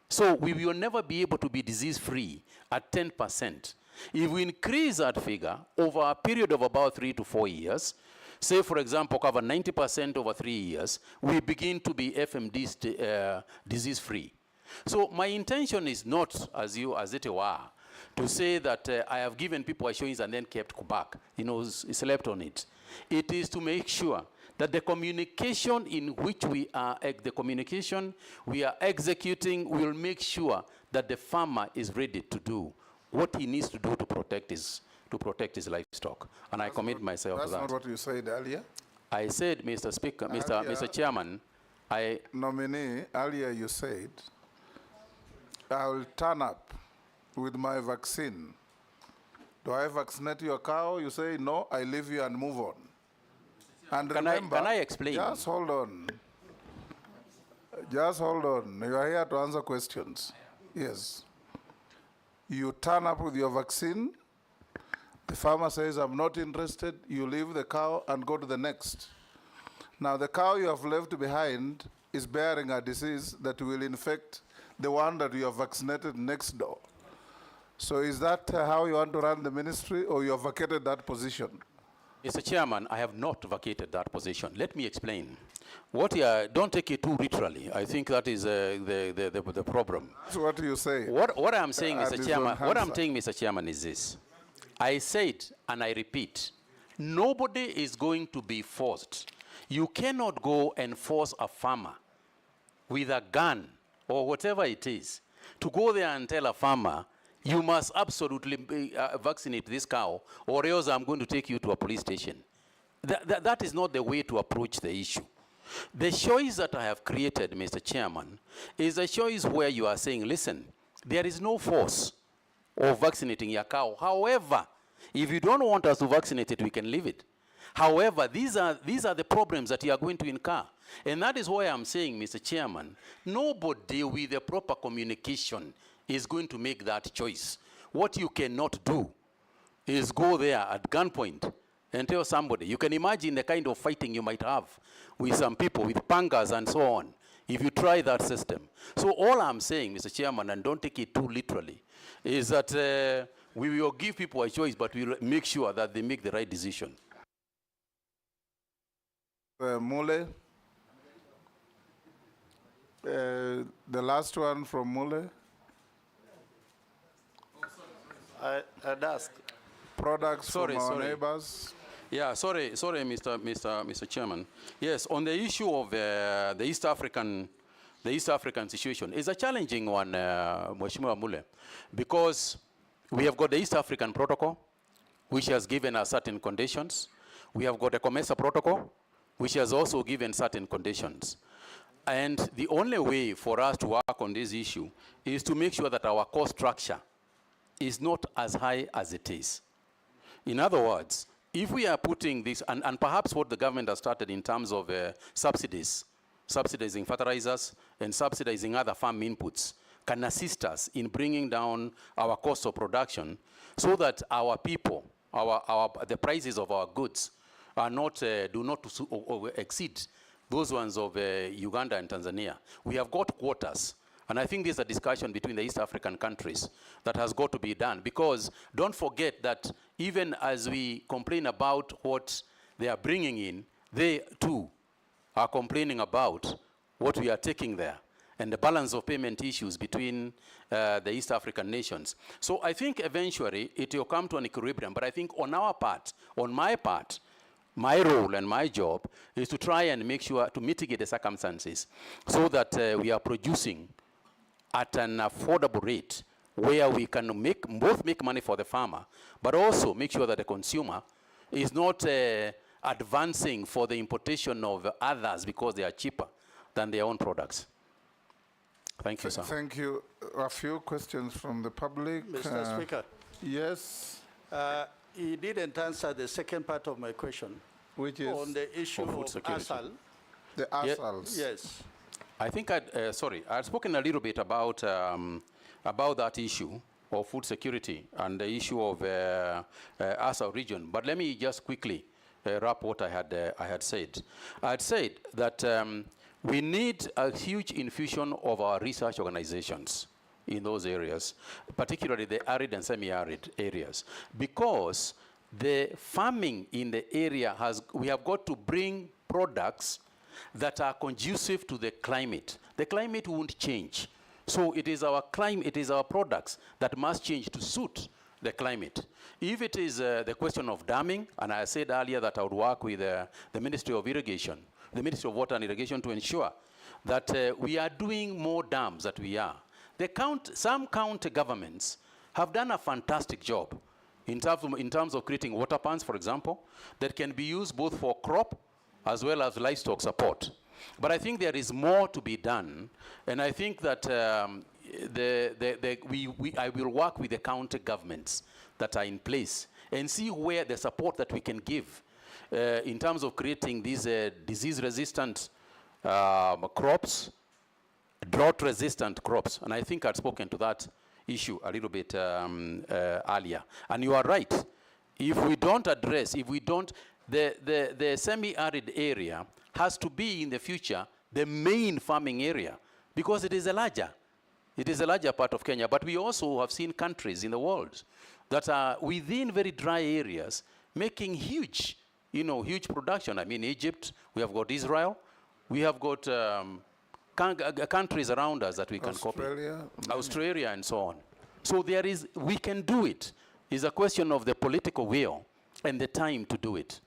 So we will never be able to be disease-free at 10%. If we increase that figure over a period of about 3 to 4 years, say, for example, cover 90% over 3 years, we begin to be FMD disease-free. So my intention is not, as it were, to say that I have given people assurance and then kept back, slept on it. It is to make sure that the communication in which we are executing will make sure that the farmer is ready to do what he needs to do to protect his livestock. And I commit myself to that. That's not what you said earlier. I said, Mr. Speaker, Mr. Chairman, Nominee, earlier you said, I will turn up with my vaccine. Do I vaccinate your cow? You say, no, I leave you and move on. And remember, can I explain? Just hold on. Just hold on. You are here to answer questions. Yes. You turn up with your vaccine. The farmer says, I'm not interested. You leave the cow and go to the next. Now, the cow you have left behind is bearing a disease that will infect the one that you have vaccinated next door. So is that how you want to run the ministry, or you have vacated that position? Mr. Chairman, I have not vacated that position. Let me explain. Don't take it too literally. I think that is the problem. That's what you say. What I'm saying, Mr. Chairman, what I'm saying, Mr. Chairman, is this. I said, and I repeat, nobody is going to be forced. You cannot go and force a farmer with a gun or whatever it is to go there and tell a farmer, you must absolutely vaccinate this cow, or else I'm going to take you to a police station. That is not the way to approach the issue. The choice that I have created, Mr. Chairman, is a choice where you are saying, listen, there is no force of vaccinating your cow. However, if you don't want us to vaccinate it, we can leave it. However, these are the problems that you are going to incur. And that is why I'm saying, Mr. Chairman, nobody with the proper communication is going to make that choice. What you cannot do is go there at gunpoint and tell somebody. You can imagine the kind of fighting you might have with some people with pangas and so on if you try that system. So all I'm saying, Mr. Chairman, and don't take it too literally, is that we will give people a choice, but we'll make sure that they make the right decision. Mule, the last one from Mule. I'd ask. Products from our neighbors. Yeah, sorry, Mr. Chairman. Yes, on the issue of the East African situation, it's a challenging one, Mheshimiwa Mule, because we have got the East African Protocol, which has given us certain conditions. We have got the COMESA Protocol, which has also given certain conditions. And the only way for us to work on this issue is to make sure that our cost structure is not as high as it is. In other words, if we are putting this, and perhaps what the government has started in terms of subsidizing fertilizers and subsidizing other farm inputs, can assist us in bringing down our cost of production so that our people, the prices of our goods are not, do not exceed those ones of Uganda and Tanzania. We have got quotas. And I think there's a discussion between the East African countries that has got to be done, because don't forget that even as we complain about what they are bringing in, they too are complaining about what we are taking there and the balance of payment issues between the East African nations. So I think eventually it will come to an equilibrium, but I think on our part, on my part, my role and my job is to try and make sure to mitigate the circumstances so that we are producing at an affordable rate where we can both make money for the farmer, but also make sure that the consumer is not advancing for the importation of others because they are cheaper than their own products. Thank you, sir. Thank you. A few questions from the public. Mr. Speaker. Yes. He didn't answer the second part of my question, which is on the issue of ASAL. The ASALs. Yes. I think I'd spoken a little bit about that issue of food security and the issue of ASAL region. But let me just quickly wrap what I had said. I had said that we need a huge infusion of our research organizations in those areas, particularly the arid and semi-arid areas, because the farming in the area we have got to bring products that are conducive to the climate. The climate won't change. So it is our climate, it is our products that must change to suit the climate. If it is the question of damming, and I said earlier that I would work with the Ministry of Irrigation, the Ministry of Water and Irrigation, to ensure that we are doing more dams that we are. Some county governments have done a fantastic job in terms of creating water ponds, for example, that can be used both for crop as well as livestock support. But I think there is more to be done, and I think that I will work with the county governments that are in place and see where the support that we can give in terms of creating these disease-resistant crops, drought-resistant crops. And I think I'd spoken to that issue a little bit earlier. And you are right. If we don't address, the semi-arid area has to be in the future the main farming area, because it is a larger part of Kenya. But we also have seen countries in the world that are within very dry areas making huge production. I mean, Egypt, we have got Israel, we have got countries around us that we can copy. Australia and so on. So we can do it. It's a question of the political will and the time to do it.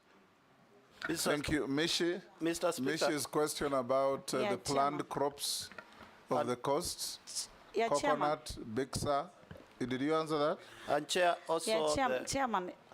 Thank you. Mishi? Mr. Speaker. Mishi's question about the planned crops of the coast. Yeah, Coconut, Bixa. Did you answer that? And Chair, also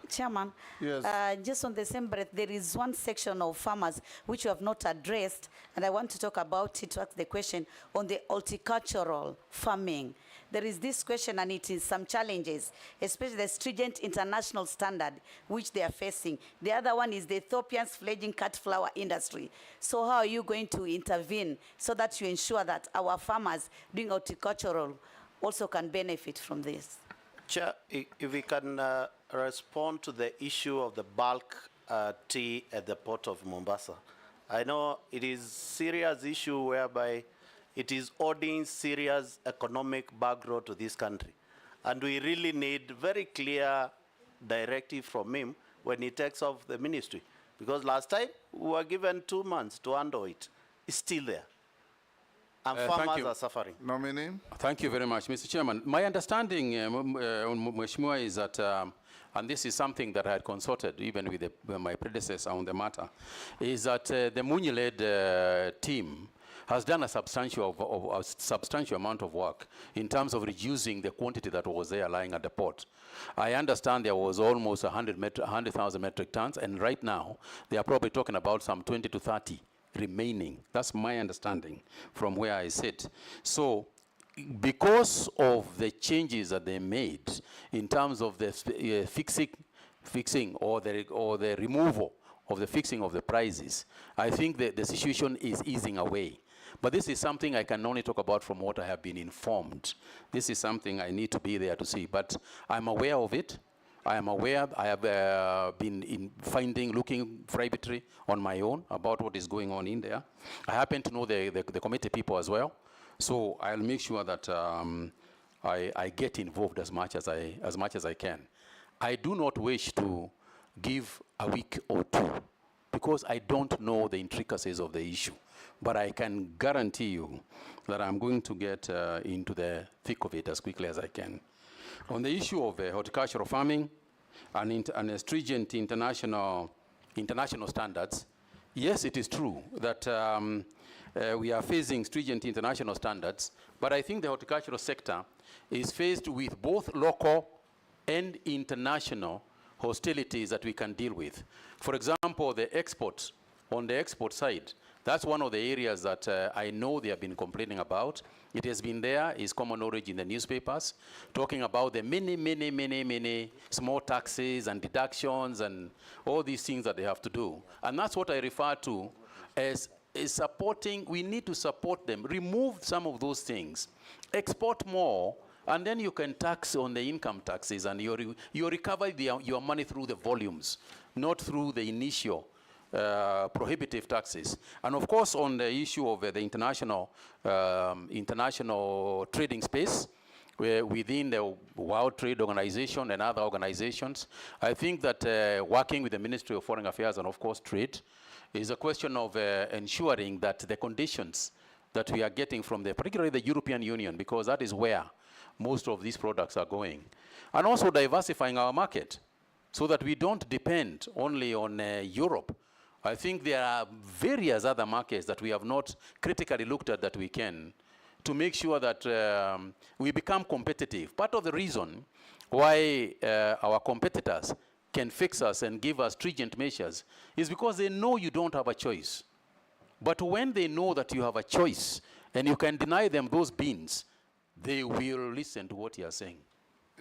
Chairman, yes. Just on the same breath, there is one section of farmers which you have not addressed, and I want to talk about it, to ask the question on the horticultural farming. There is this question, and it is some challenges, especially the stringent international standard which they are facing. The other one is the Ethiopian's fledgling cut flower industry. So how are you going to intervene so that you ensure that our farmers doing horticultural also can benefit from this? Chair, if we can respond to the issue of the bulk tea at the port of Mombasa. I know it is a serious issue whereby it is holding serious economic background to this country. And we really need very clear directive from him when he takes off the ministry. Because last time we were given 2 months to handle it. It's still there. And farmers are suffering. Nominee? Thank you very much, Mr. Chairman. My understanding, Mheshimiwa, is that, and this is something that I had consulted even with my predecessor on the matter, is that the Munyi-led team has done a substantial amount of work in terms of reducing the quantity that was there lying at the port. I understand there was almost 100,000 metric tons, and right now they are probably talking about some 20 to 30 remaining. That's my understanding from where I sit. So because of the changes that they made in terms of the fixing or the removal of the fixing of the prices, I think that the situation is easing away. But this is something I can only talk about from what I have been informed. This is something I need to be there to see. But I'm aware of it. I am aware. I have been looking privately on my own about what is going on in there. I happen to know the committee people as well. So I'll make sure that I get involved as much as I can. I do not wish to give a week or two because I don't know the intricacies of the issue. But I can guarantee you that I'm going to get into the thick of it as quickly as I can. On the issue of horticultural farming and stringent international standards, yes, it is true that we are facing stringent international standards, but I think the horticultural sector is faced with both local and international hostilities that we can deal with. For example, on the export side, that's one of the areas that I know they have been complaining about. It has been there, is common knowledge in the newspapers, talking about the many small taxes and deductions and all these things that they have to do. And that's what I refer to as supporting. We need to support them, remove some of those things, export more, and then you can tax on the income taxes, and you recover your money through the volumes, not through the initial prohibitive taxes. And of course, on the issue of the international trading space, within the World Trade Organization and other organizations. I think that working with the Ministry of Foreign Affairs and, of course, Trade is a question of ensuring that the conditions that we are getting from particularly the European Union, because that is where most of these products are going, and also diversifying our market so that we don't depend only on Europe. I think there are various other markets that we have not critically looked at that we can, to make sure that we become competitive. Part of the reason why our competitors can fix us and give us stringent measures is because they know you don't have a choice. But when they know that you have a choice and you can deny them those beans, they will listen to what you are saying.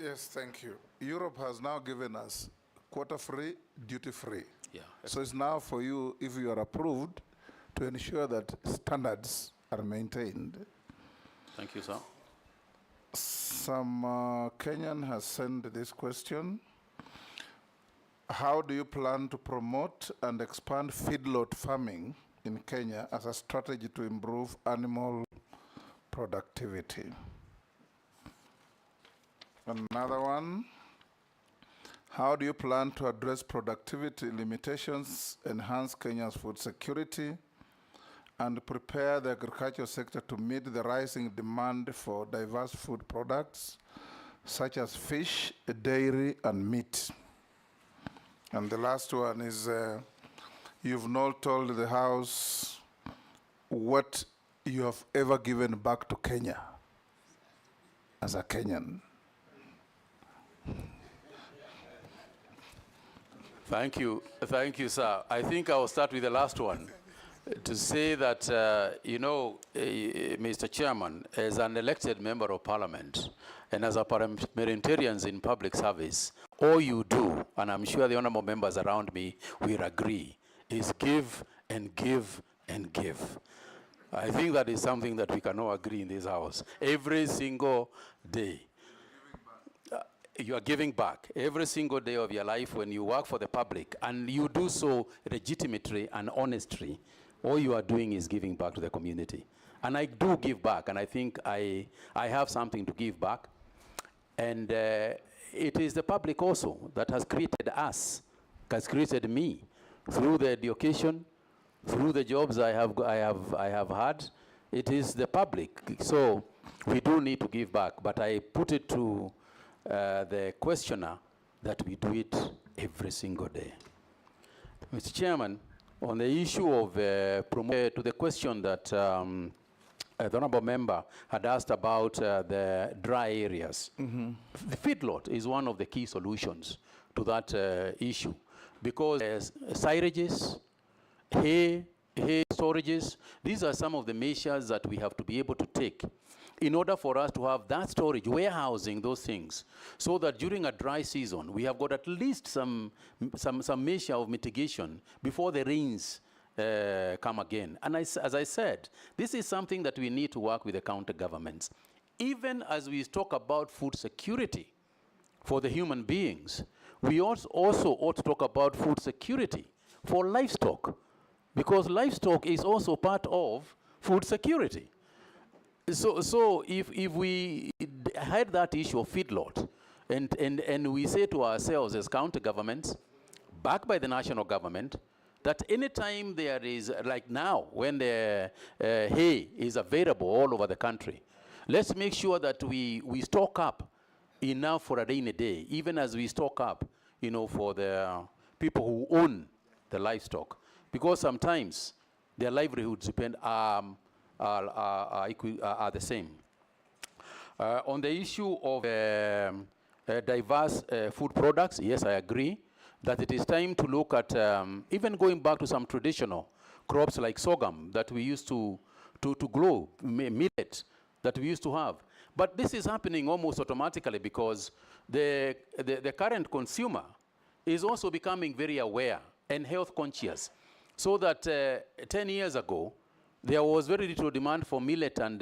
Yes, thank you. Europe has now given us quota-free, duty-free. Yeah. So it's now for you, if you are approved, to ensure that standards are maintained. Thank you, sir. Some Kenyan has sent this question. How do you plan to promote and expand feedlot farming in Kenya as a strategy to improve animal productivity? Another one. How do you plan to address productivity limitations, enhance Kenya's food security, and prepare the agricultural sector to meet the rising demand for diverse food products, such as fish, dairy, and meat? And the last one is, you've not told the House what you have ever given back to Kenya as a Kenyan. Thank you, sir. I think I'll start with the last one. To say that, you know, Mr. Chairman, as an elected member of parliament and as a parliamentarians in public service, all you do, and I'm sure the honorable members around me will agree, is give and give and give. I think that is something that we can all agree in this house. Every single day, you are giving back. Every single day of your life when you work for the public, and you do so legitimately and honestly, all you are doing is giving back to the community. And I do give back, and I think I have something to give back. And it is the public also that has created us, has created me, through the education, through the jobs I have had. It is the public. So we do need to give back, but I put it to the questioner that we do it every single day. Mr. Chairman, on the issue of to the question that the honorable member had asked about the dry areas, the feedlot is one of the key solutions to that issue, because silages, hay storages, these are some of the measures that we have to be able to take in order for us to have that storage, warehousing those things, so that during a dry season, we have got at least some measure of mitigation before the rains come again. And as I said, this is something that we need to work with the county governments. Even as we talk about food security for the human beings, we also ought to talk about food security for livestock, because livestock is also part of food security. So if we had that issue of feedlot, and we say to ourselves as county governments, backed by the national government, that anytime there is, like now, when the hay is available all over the country, let's make sure that we stock up enough for a rainy day, even as we stock up, you know, for the people who own the livestock, because sometimes their livelihoods depend are the same. On the issue of diverse food products, yes, I agree that it is time to look at even going back to some traditional crops like sorghum that we used to grow, millet that we used to have. But this is happening almost automatically because the current consumer is also becoming very aware and health conscious. So that 10 years ago, there was very little demand for millet and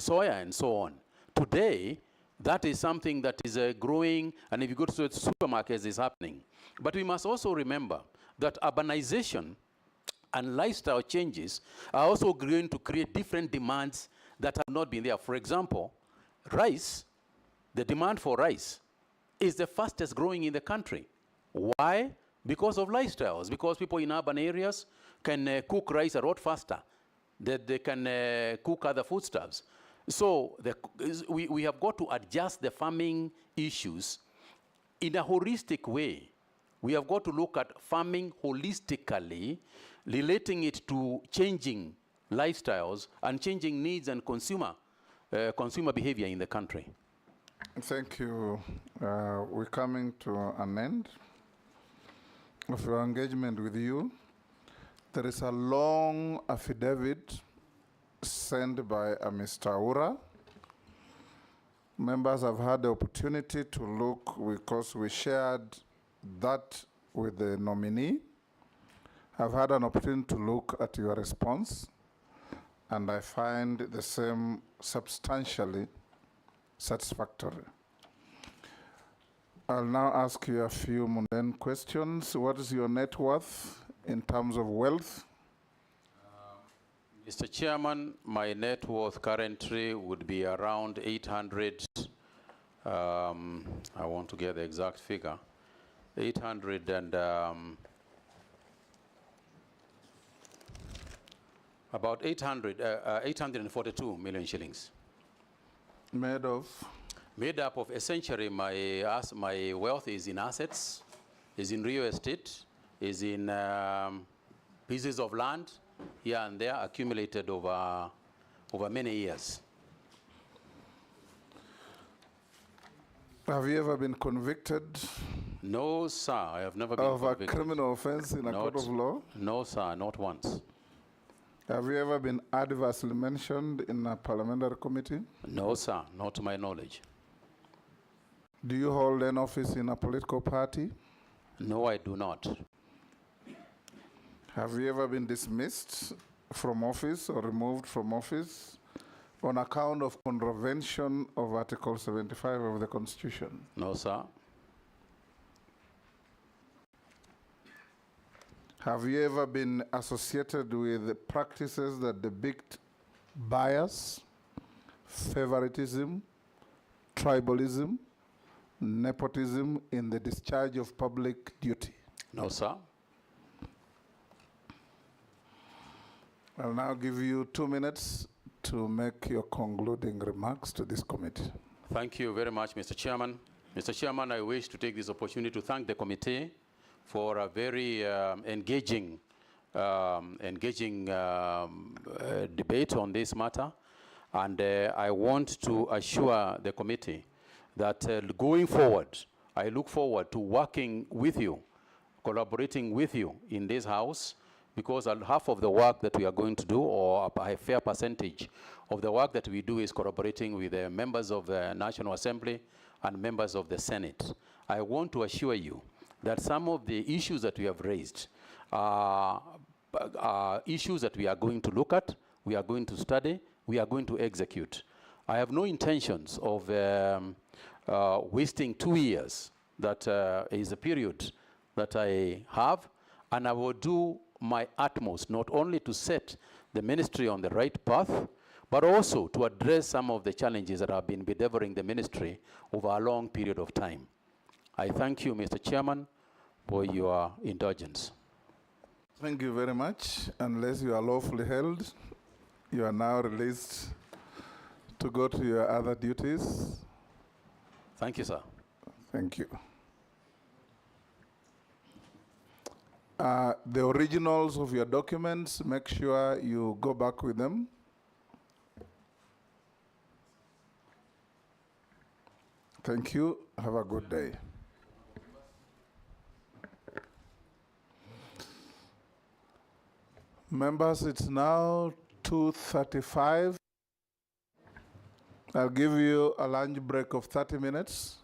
soya and so on. Today, that is something that is growing, and if you go to the supermarkets, it's happening. But we must also remember that urbanization and lifestyle changes are also going to create different demands that have not been there. For example, rice, the demand for rice, is the fastest growing in the country. Why? Because of lifestyles, because people in urban areas can cook rice a lot faster, that they can cook other foodstuffs. So we have got to adjust the farming issues in a holistic way. We have got to look at farming holistically, relating it to changing lifestyles and changing needs and consumer behavior in the country. Thank you. We're coming to an end of your engagement with you. There is a long affidavit sent by Mr. Aura. Members have had the opportunity to look, because we shared that with the nominee. I've had an opportunity to look at your response, and I find the same substantially satisfactory. I'll now ask you a few mundane questions. What is your net worth in terms of wealth? Mr. Chairman, my net worth currently would be around 800, I want to get the exact figure, 800 and, about 842 million shillings. Made of? Made up of essentially my wealth is in assets, is in real estate, is in pieces of land here and there accumulated over many years. Have you ever been convicted? No, sir, I have never been convicted. Of a criminal offense in a court of law? No, sir, not once. Have you ever been adversely mentioned in a parliamentary committee? No, sir, not to my knowledge. Do you hold an office in a political party? No, I do not. Have you ever been dismissed from office or removed from office on account of contravention of Article 75 of the Constitution? No, sir. Have you ever been associated with practices that depict bias, favoritism, tribalism, nepotism in the discharge of public duty? No, sir. I'll now give you 2 minutes to make your concluding remarks to this committee. Thank you very much, Mr. Chairman. Mr. Chairman, I wish to take this opportunity to thank the committee for a very engaging debate on this matter. And I want to assure the committee that going forward, I look forward to working with you, collaborating with you in this House, because half of the work that we are going to do, or a fair percentage of the work that we do, is collaborating with the members of the National Assembly and members of the Senate. I want to assure you that some of the issues that we have raised are issues that we are going to look at, we are going to study, we are going to execute. I have no intentions of wasting 2 years. That is the period that I have, and I will do my utmost not only to set the ministry on the right path, but also to address some of the challenges that have been bedeviling the ministry over a long period of time. I thank you, Mr. Chairman, for your indulgence. Thank you very much. Unless you are lawfully held, you are now released to go to your other duties. Thank you, sir. Thank you. The originals of your documents, make sure you go back with them. Thank you. Have a good day. Members, it's now 2:35. I'll give you a lunch break of 30 minutes.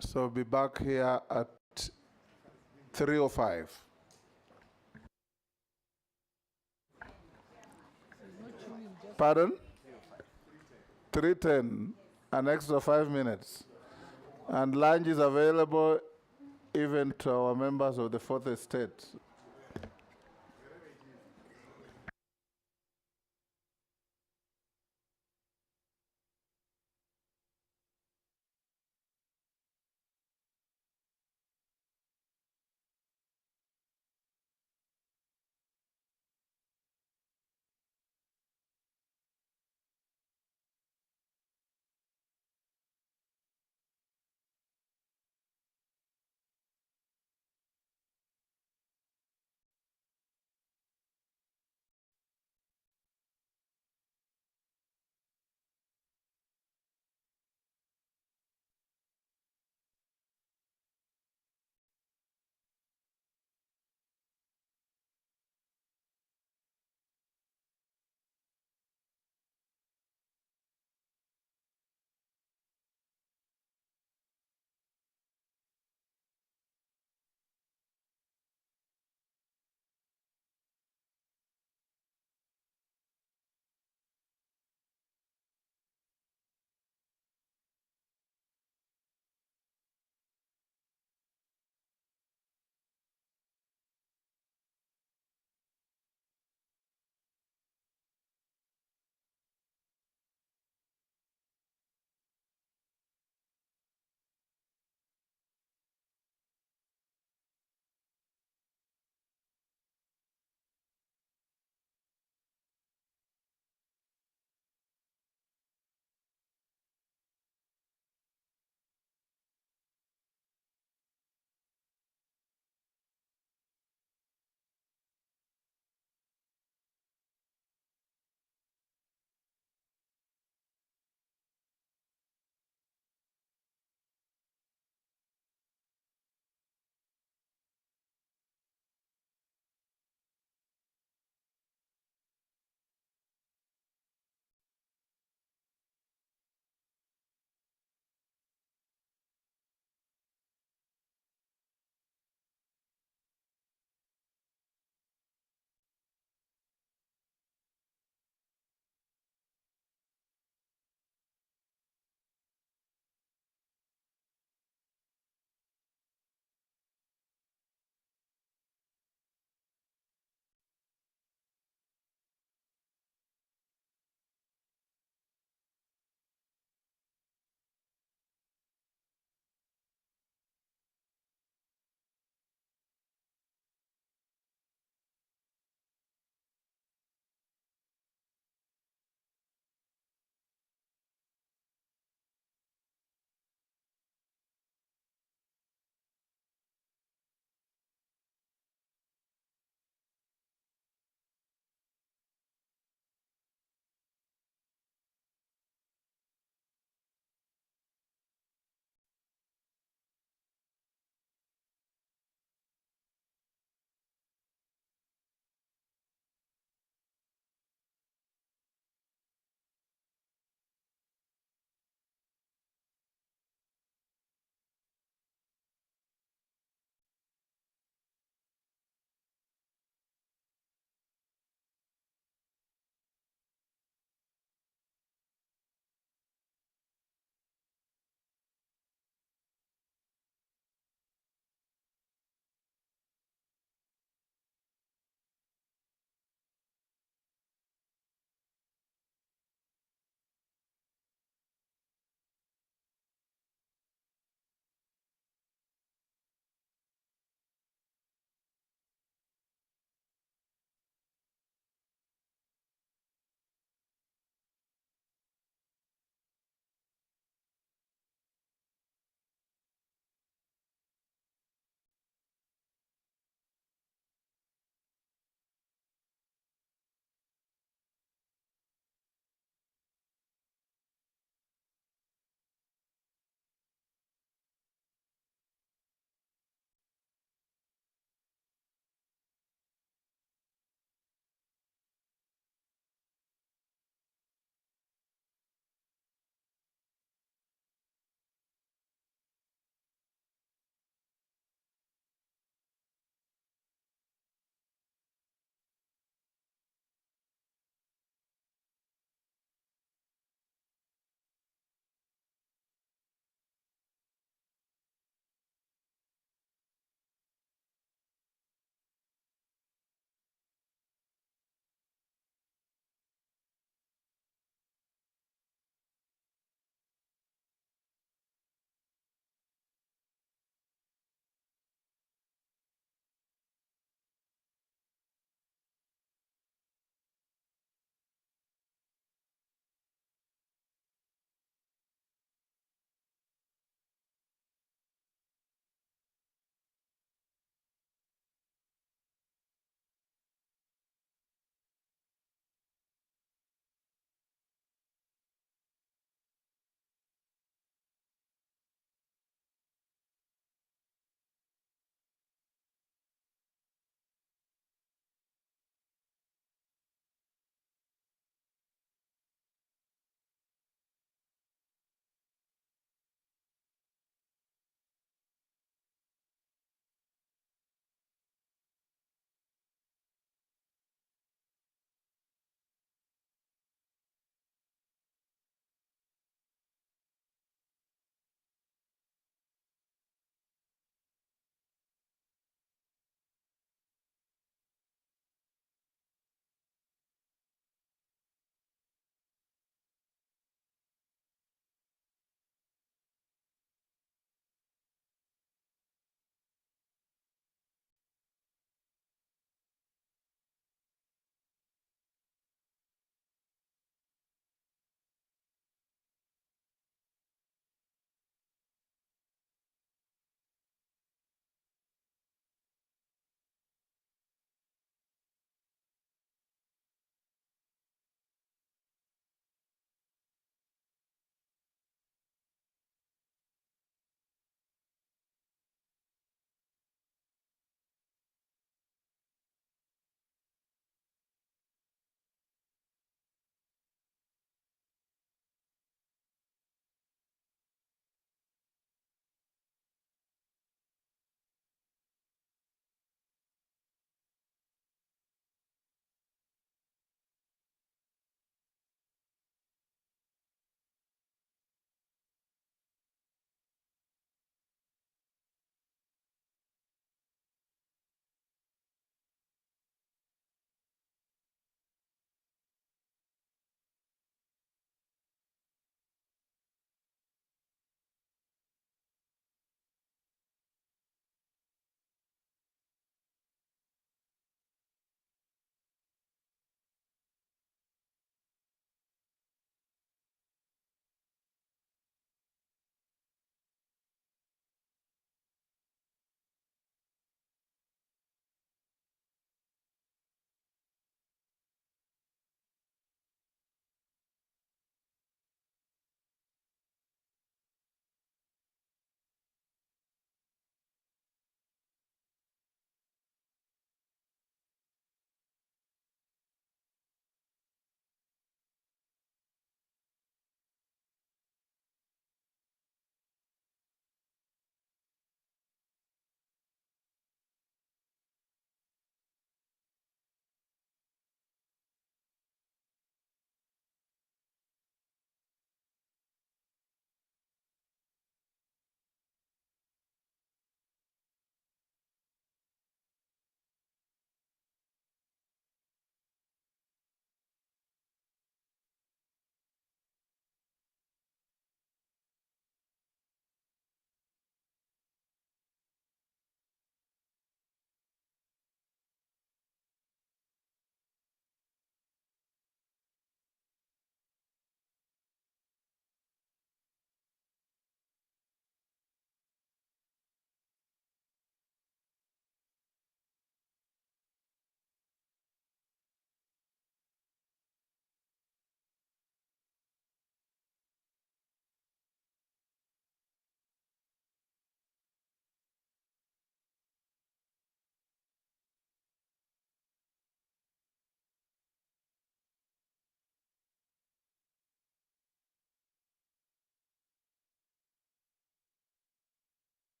So be back here at 3:05. Pardon? 3:10, an extra 5 minutes. And lunch is available even to our members of the Fourth Estate.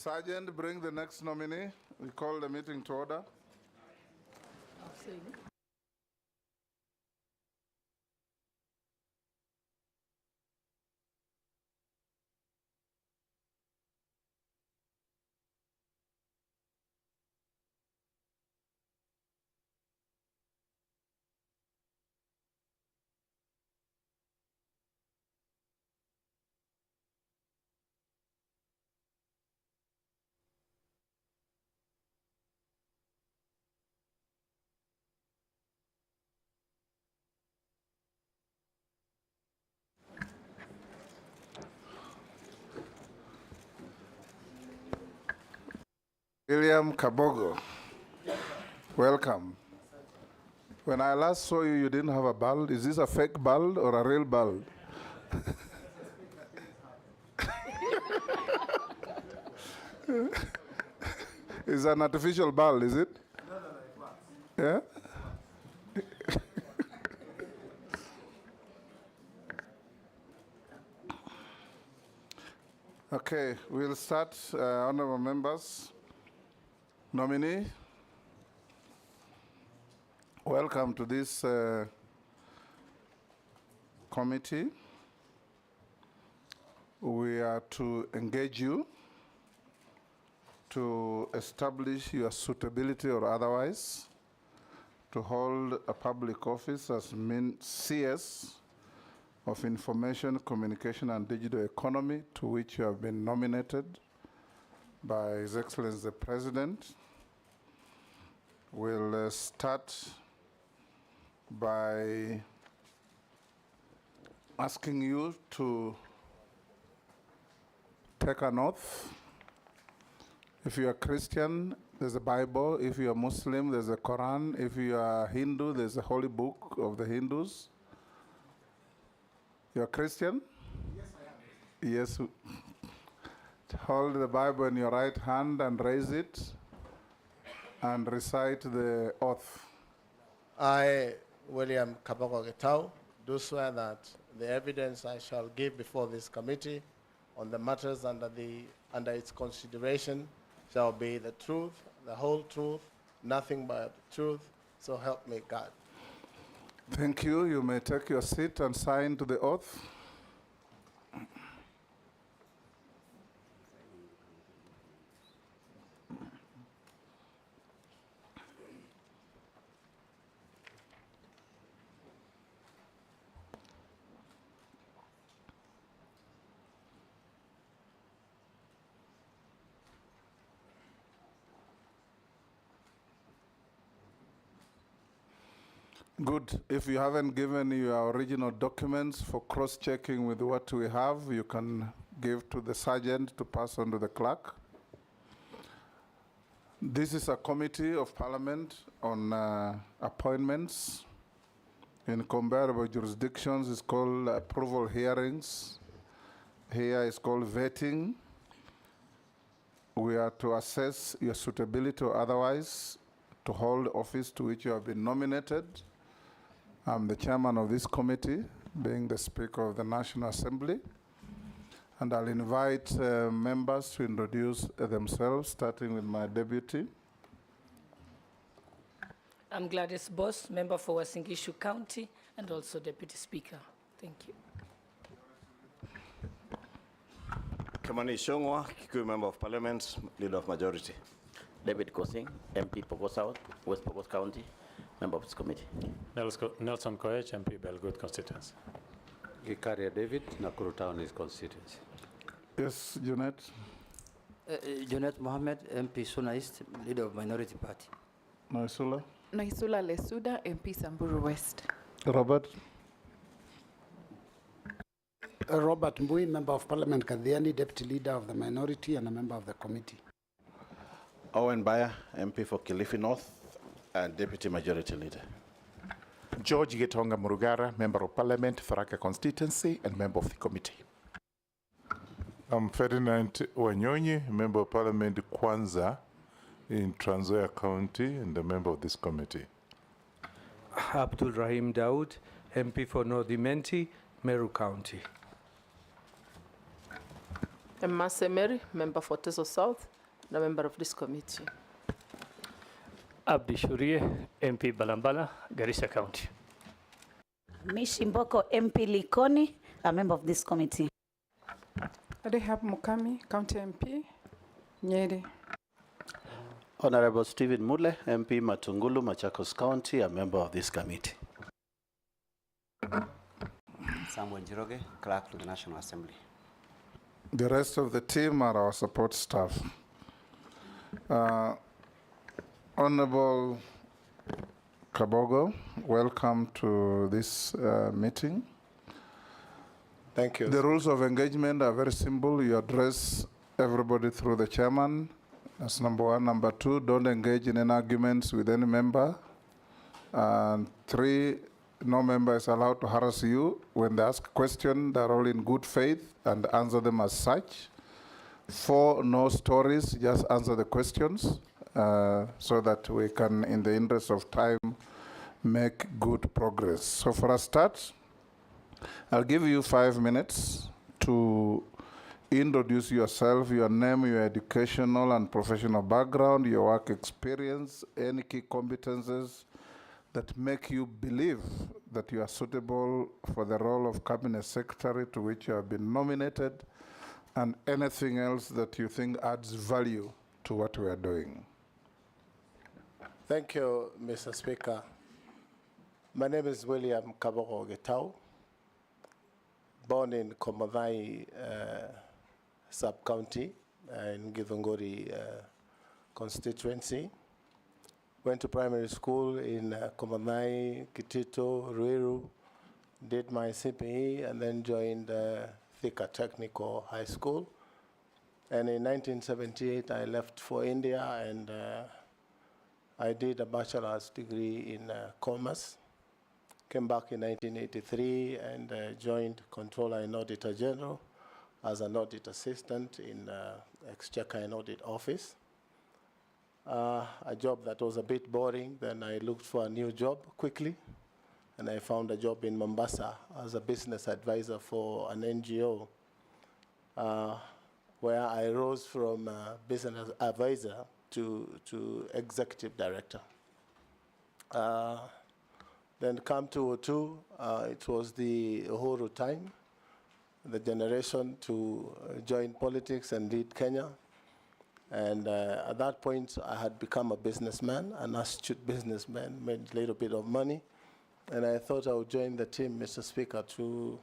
Sergeant, bring the next nominee. We call the meeting to order. William Kabogo, welcome. When I last saw you, you didn't have a bald. Is this a fake bald or a real bald? It's an artificial bald, is it? Yeah? Okay, we'll start, honorable members. Nominee, welcome to this committee. We are to engage you to establish your suitability or otherwise to hold a public office as CS of Information, Communication and Digital Economy, to which you have been nominated by His Excellency the President. We'll start by asking you to take an oath. If you are Christian, there's a Bible. If you are Muslim, there's a Quran. If you are Hindu, there's a holy book of the Hindus. You're Christian? Yes, I am. Yes. Hold the Bible in your right hand and raise it and recite the oath. I, William Kabogo Getau, do swear that the evidence I shall give before this committee on the matters under its consideration shall be the truth, the whole truth, nothing but the truth, so help me God. Thank you. You may take your seat and sign to the oath. Good. If you haven't given your original documents for cross-checking with what we have, you can give to the sergeant to pass on to the clerk. This is a committee of parliament on appointments in comparable jurisdictions. It's called approval hearings. Here it's called vetting. We are to assess your suitability or otherwise to hold office to which you have been nominated. I'm the chairman of this committee, being the Speaker of the National Assembly. And I'll invite members to introduce themselves, starting with my deputy. I'm Gladys Boss, member for Wasingishu County and also Deputy Speaker. Thank you. Kamani Shongwa, Kikuyu Member of Parliament, Leader of Majority. David Kosing, MP Pokot South, West Pokot County, member of this committee. Nelson Koech, MP Belgood constituency. Gikaria David, Nakuru Town is constituency. Yes, Junet. Junet Mohammed, MP Suna East, leader of Minority Party. Naisula. Naisula Lesuda, MP Samburu West. Robert. Robert Mbui, member of Parliament Kadhiani, deputy leader of the minority and a member of the committee. Owen Bayer, MP for Kilifi North and deputy majority leader. George Getonga Murugara, member of Parliament, Tharaka constituency and member of the committee. I'm Ferdinand Wanyonyi, member of Parliament Kwanza in Trans Nzoia County and a member of this committee. Abdul Rahim Daoud, MP for North Imenti, Meru County. I'm Mase Mary, member for Teso South, the member of this committee. Abdi Shurie, MP Balambala, Garissa County. Mishimboko, MP Likoni, a member of this committee. Rehab Mukami, County MP, Nyeri. Honorable Stephen Mule, MP Matungulu, Machakos County, a member of this committee. Samuel Jiroge, Clerk to the National Assembly. The rest of the team are our support staff. Honorable Kabogo, welcome to this meeting. Thank you. The rules of engagement are very simple. You address everybody through the chairman. That's number one. Number two, don't engage in any arguments with any member. And three, no member is allowed to harass you. When they ask a question, they're all in good faith and answer them as such. Four, no stories, just answer the questions so that we can, in the interest of time, make good progress. So for a start, I'll give you 5 minutes to introduce yourself, your name, your educational and professional background, your work experience, any key competences that make you believe that you are suitable for the role of Cabinet Secretary to which you have been nominated, and anything else that you think adds value to what we are doing. Thank you, Mr. Speaker. My name is William Kaboko Getau, born in Komodhai sub-county in Githunguri constituency. Went to primary school in Komodhai, Kitito, Ruiru, did my CPE, and then joined Thika Technical High School. And in 1978, I left for India, and I did a bachelor's degree in commerce. Came back in 1983 and joined Controller and Auditor General as an audit assistant in Exchequer and Audit Office. A job that was a bit boring. Then I looked for a new job quickly, and I found a job in Mombasa as a business advisor for an NGO, where I rose from business advisor to executive director. Then come to 2002, it was the Uhuru time, the generation to join politics and lead Kenya. And at that point, I had become a businessman, an astute businessman, made a little bit of money. And I thought I would join the team, Mr. Speaker, to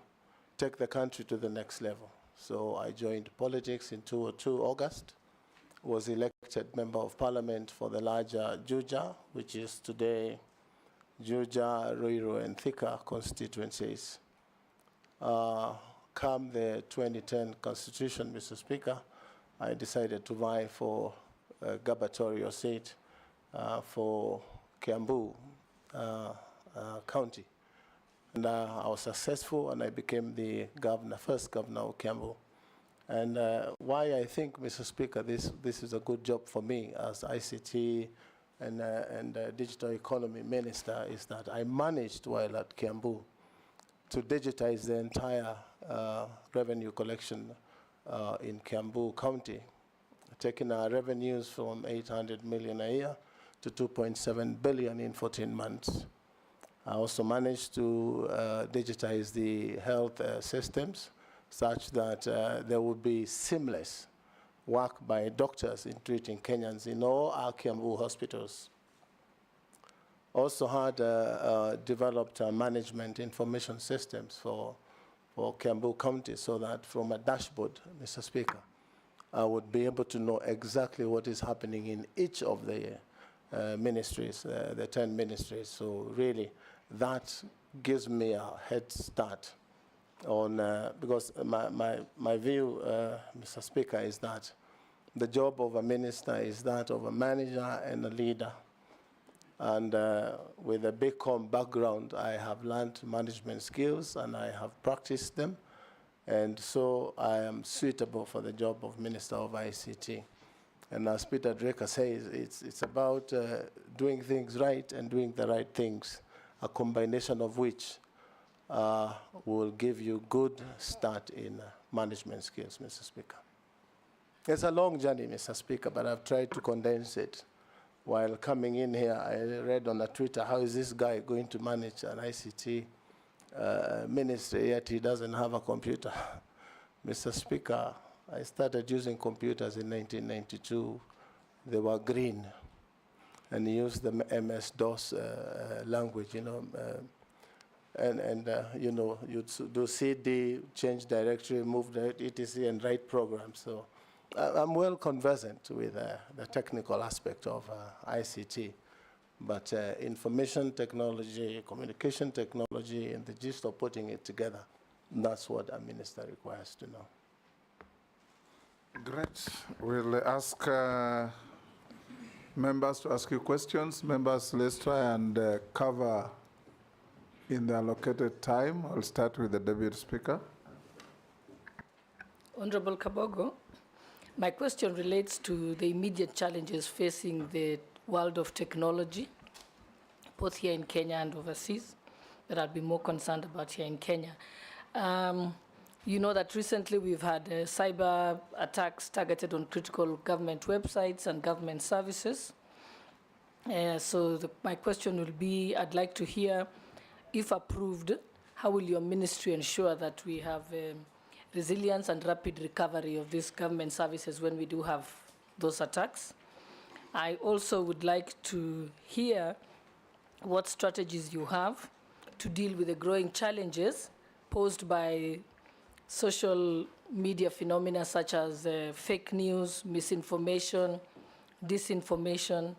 take the country to the next level. So I joined politics in 2002, August, was elected Member of Parliament for the larger Juja, which is today Juja, Ruiru, and Thika constituencies. Come the 2010 Constitution, Mr. Speaker, I decided to vie for a gubernatorial seat for Kiambu County. And I was successful, and I became the governor, first governor of Kiambu. And why I think, Mr. Speaker, this is a good job for me as ICT and Digital Economy Minister is that I managed, while at Kiambu, to digitize the entire revenue collection in Kiambu County, taking our revenues from 800 million a year to 2.7 billion in 14 months. I also managed to digitize the health systems such that there would be seamless work by doctors in treating Kenyans in all our Kiambu hospitals. Also had developed management information systems for Kiambu County so that from a dashboard, Mr. Speaker, I would be able to know exactly what is happening in each of the ministries, the 10 ministries. So really, that gives me a head start on, because my view, Mr. Speaker, is that the job of a minister is that of a manager and a leader. And with a BCom background, I have learned management skills and I have practiced them. And so I am suitable for the job of Minister of ICT. And as Peter Drucker says, it's about doing things right and doing the right things, a combination of which will give you good start in management skills, Mr. Speaker. It's a long journey, Mr. Speaker, but I've tried to condense it. While coming in here, I read on the Twitter, how is this guy going to manage an ICT ministry, yet he doesn't have a computer? Mr. Speaker, I started using computers in 1992. They were green, and used the MS-DOS language, you know, you know, you'd do CD, change directory, move the etc., and write programs. So I'm well conversant with the technical aspect of ICT, but information technology, communication technology, and the gist of putting it together, that's what a minister requires to know. Great. We'll ask members to ask you questions. Members, let's try and cover in the allocated time. I'll start with the Deputy Speaker. Honorable Kabogo, my question relates to the immediate challenges facing the world of technology, both here in Kenya and overseas, that I'll be more concerned about here in Kenya. You know that recently we've had cyber attacks targeted on critical government websites and government services. So my question will be, I'd like to hear, if approved, how will your ministry ensure that we have resilience and rapid recovery of these government services when we do have those attacks? I also would like to hear what strategies you have to deal with the growing challenges posed by social media phenomena such as fake news, misinformation, disinformation.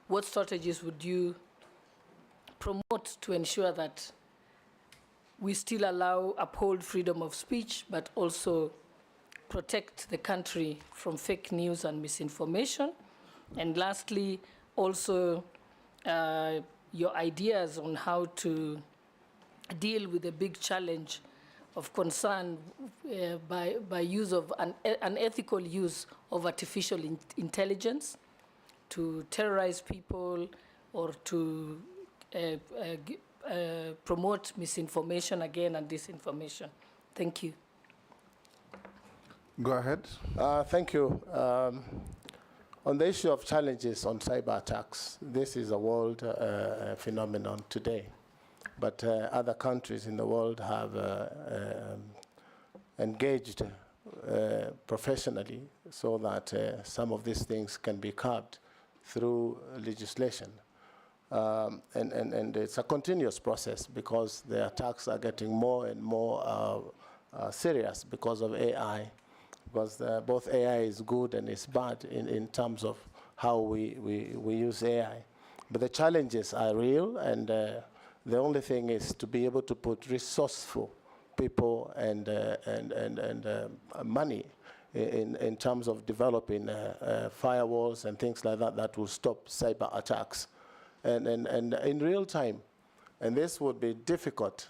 What strategies would you promote to ensure that we still uphold freedom of speech, but also protect the country from fake news and misinformation? And lastly, also your ideas on how to deal with the big challenge of concern by use of unethical use of artificial intelligence to terrorize people or to promote misinformation again and disinformation. Thank you. Go ahead. Thank you. On the issue of challenges on cyber attacks, this is a world phenomenon today. But other countries in the world have engaged professionally so that some of these things can be curbed through legislation. And it's a continuous process because the attacks are getting more and more serious because of AI. Because both AI is good and it's bad in terms of how we use AI. But the challenges are real, and the only thing is to be able to put resourceful people and money in terms of developing firewalls and things like that that will stop cyber attacks. And in real time. And this would be difficult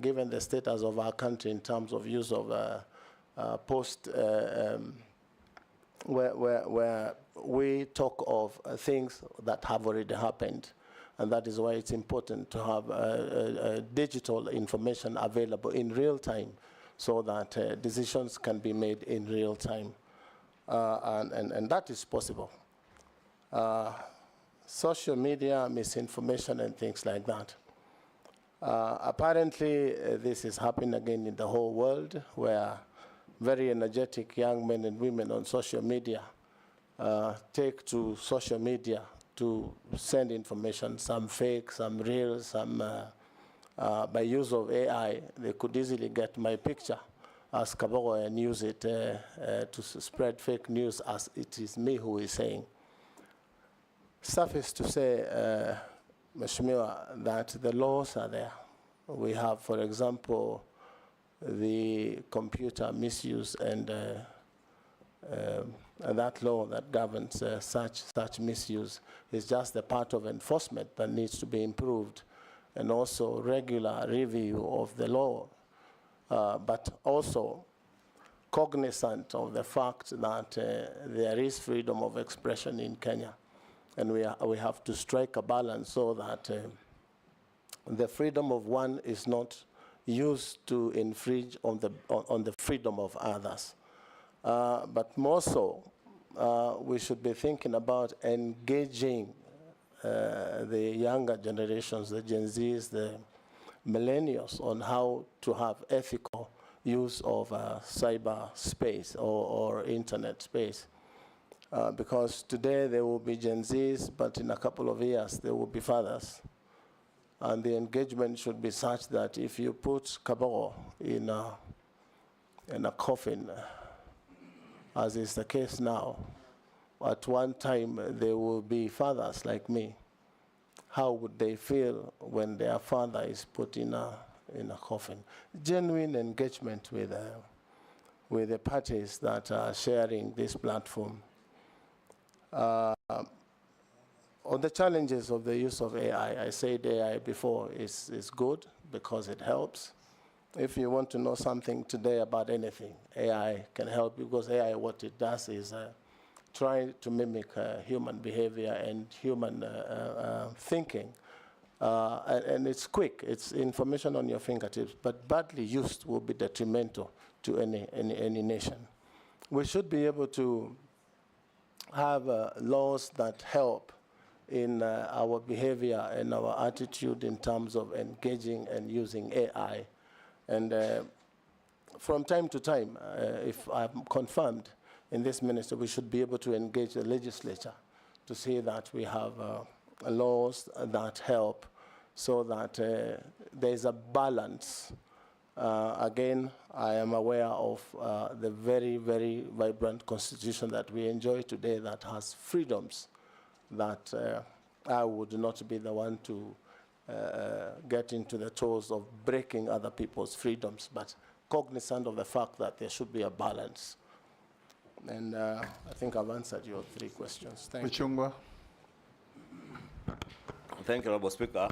given the status of our country in terms of use of where we talk of things that have already happened. And that is why it's important to have digital information available in real time so that decisions can be made in real time. And that is possible. Social media, misinformation, and things like that. Apparently, this is happening again in the whole world, where very energetic young men and women on social media take to social media to send information, some fake, some real, some by use of AI, they could easily get my picture as Kabogo and use it to spread fake news as it is me who is saying. Suffice to say, Mheshimiwa, that the laws are there. We have, for example, the computer misuse and that law that governs such misuse is just a part of enforcement that needs to be improved, and also regular review of the law, but also cognizant of the fact that there is freedom of expression in Kenya. And we have to strike a balance so that the freedom of one is not used to infringe on the freedom of others. But more so, we should be thinking about engaging the younger generations, the Gen Zs, the millennials, on how to have ethical use of cyber space or internet space. Because today there will be Gen Zs, but in a couple of years there will be fathers. And the engagement should be such that if you put Kaboro in a coffin, as is the case now, at one time there will be fathers like me. How would they feel when their father is put in a coffin? Genuine engagement with the parties that are sharing this platform. On the challenges of the use of AI, I said AI before is good because it helps. If you want to know something today about anything, AI can help you, because AI, what it does is try to mimic human behavior and human thinking. And it's quick, it's information on your fingertips, but badly used will be detrimental to any nation. We should be able to have laws that help in our behavior and our attitude in terms of engaging and using AI. And from time to time, if I'm confirmed in this ministry, we should be able to engage the legislature to see that we have laws that help so that there's a balance. Again, I am aware of the very, very vibrant constitution that we enjoy today that has freedoms that I would not be the one to get into the toes of breaking other people's freedoms, but cognizant of the fact that there should be a balance. And I think I've answered your 3 questions. Thank you. Thank you, Honorable Speaker.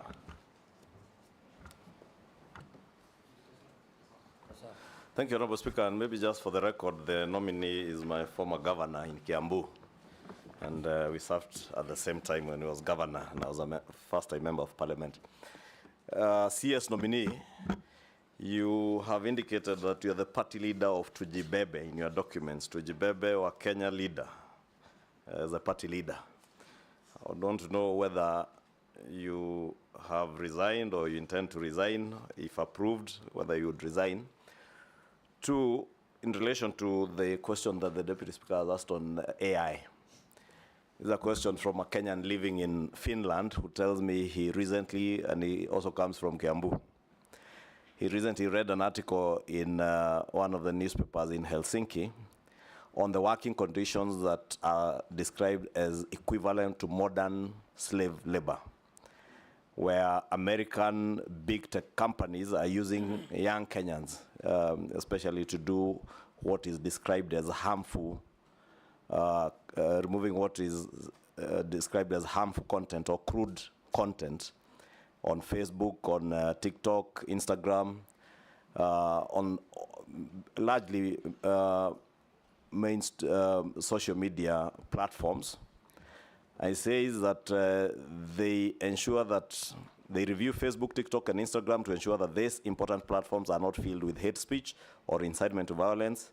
Thank you, Honorable Speaker. And maybe just for the record, the nominee is my former governor in Kiambu. And we served at the same time when he was governor, and I was a first-time member of parliament. CS nominee, you have indicated that you are the party leader of Tujibebe in your documents. Tujibebe or Kenya leader as a party leader. I want to know whether you have resigned or you intend to resign. If approved, whether you would resign. 2, in relation to the question that the Deputy Speaker has asked on AI. This is a question from a Kenyan living in Finland who tells me he recently, and he also comes from Kiambu, he recently read an article in one of the newspapers in Helsinki on the working conditions that are described as equivalent to modern slave labor, where American big tech companies are using young Kenyans, especially to do what is described as harmful, removing what is described as harmful content or crude content on Facebook, on TikTok, Instagram, on largely main social media platforms. I say that they ensure that they review Facebook, TikTok, and Instagram to ensure that these important platforms are not filled with hate speech or incitement to violence.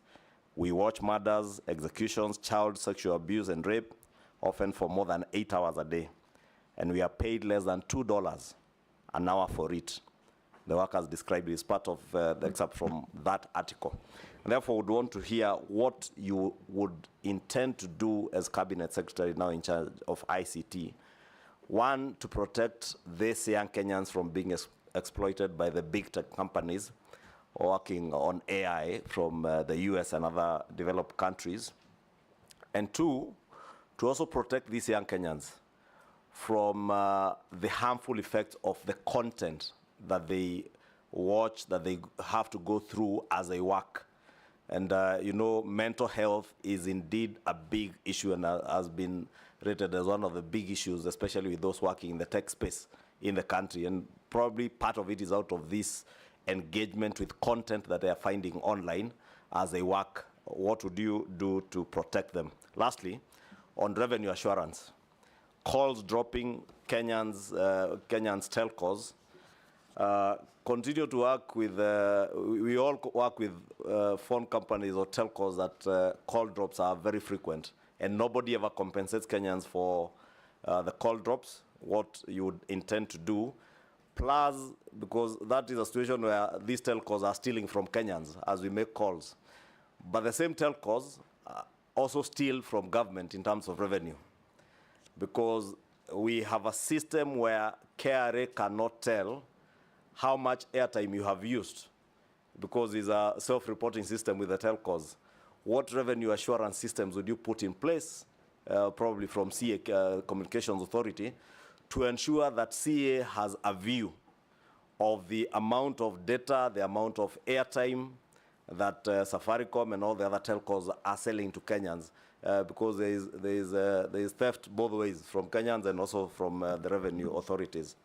We watch murders, executions, child sexual abuse, and rape, often for more than 8 hours a day. And we are paid less than $2 an hour for it. The workers described it as part of the excerpt from that article. And therefore, would want to hear what you would intend to do as Cabinet Secretary now in charge of ICT. 1, to protect these young Kenyans from being exploited by the big tech companies working on AI from the US and other developed countries. And 2, to also protect these young Kenyans from the harmful effects of the content that they watch, that they have to go through as they work. And you know, mental health is indeed a big issue and has been rated as one of the big issues, especially with those working in the tech space in the country. And probably part of it is out of this engagement with content that they are finding online as they work. What would you do to protect them? Lastly, on revenue assurance, calls dropping, Kenyans telcos continue to work with, we all work with phone companies or telcos that call drops are very frequent and nobody ever compensates Kenyans for the call drops, what you would intend to do. Plus, because that is a situation where these telcos are stealing from Kenyans as we make calls. But the same telcos also steal from government in terms of revenue. Because we have a system where KRA cannot tell how much airtime you have used, because it's a self-reporting system with the telcos. What revenue assurance systems would you put in place, probably from CA, Communications Authority, to ensure that CA has a view of the amount of data, the amount of airtime that Safaricom and all the other telcos are selling to Kenyans, because there is theft both ways, from Kenyans and also from the revenue authorities.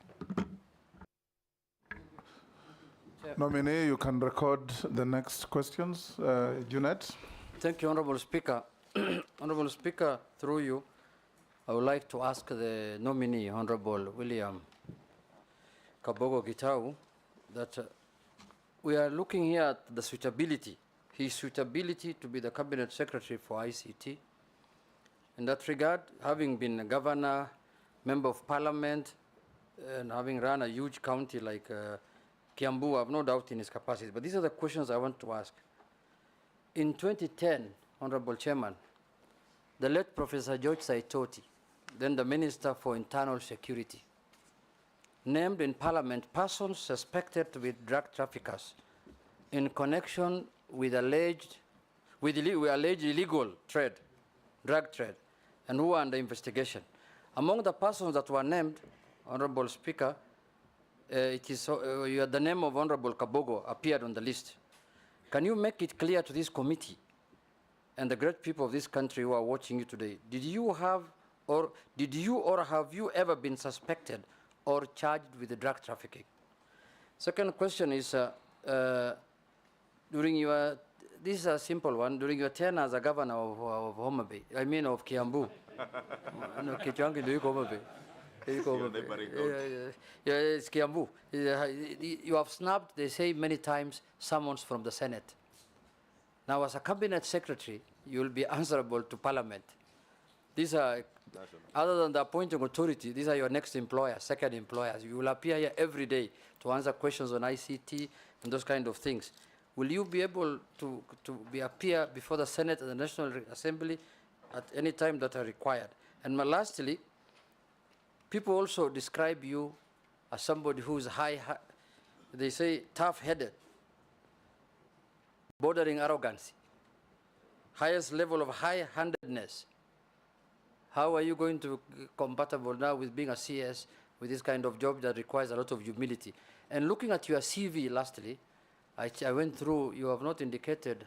Nominee, you can record the next questions. Junet. Thank you, Honorable Speaker. Honorable Speaker, through you, I would like to ask the nominee, Honorable William Kabogo Gitau, that we are looking here at the suitability, his suitability to be the Cabinet Secretary for ICT. In that regard, having been a governor, member of parliament, and having run a huge county like Kiambu, I have no doubt in his capacity. But these are the questions I want to ask. In 2010, Honorable Chairman, the late Professor George Saitoti, then the Minister for Internal Security, named in Parliament persons suspected to be drug traffickers in connection with alleged illegal trade, drug trade, and who are under investigation. Among the persons that were named, Honorable Speaker, the name of Honorable Kabogo appeared on the list. Can you make it clear to this committee and the great people of this country who are watching you today, did you or have you ever been suspected or charged with the drug trafficking? Second question is, this is a simple one, during your tenure as a governor of Homa Bay, of Kiambu. No, Kichwangi, do you Homa Bay? It's Kiambu. You have snubbed, they say many times, summons from the Senate. Now, as a cabinet secretary, you will be answerable to Parliament. These are, other than the appointing authority, these are your next employers, second employers. You will appear here every day to answer questions on ICT and those kind of things. Will you be able to appear before the Senate and the National Assembly at any time that are required? And lastly, people also describe you as somebody who is they say tough-headed, bordering arrogancy, highest level of high-handedness. How are you going to be compatible now with being a CS with this kind of job that requires a lot of humility? And looking at your CV lastly, I went through, you have not indicated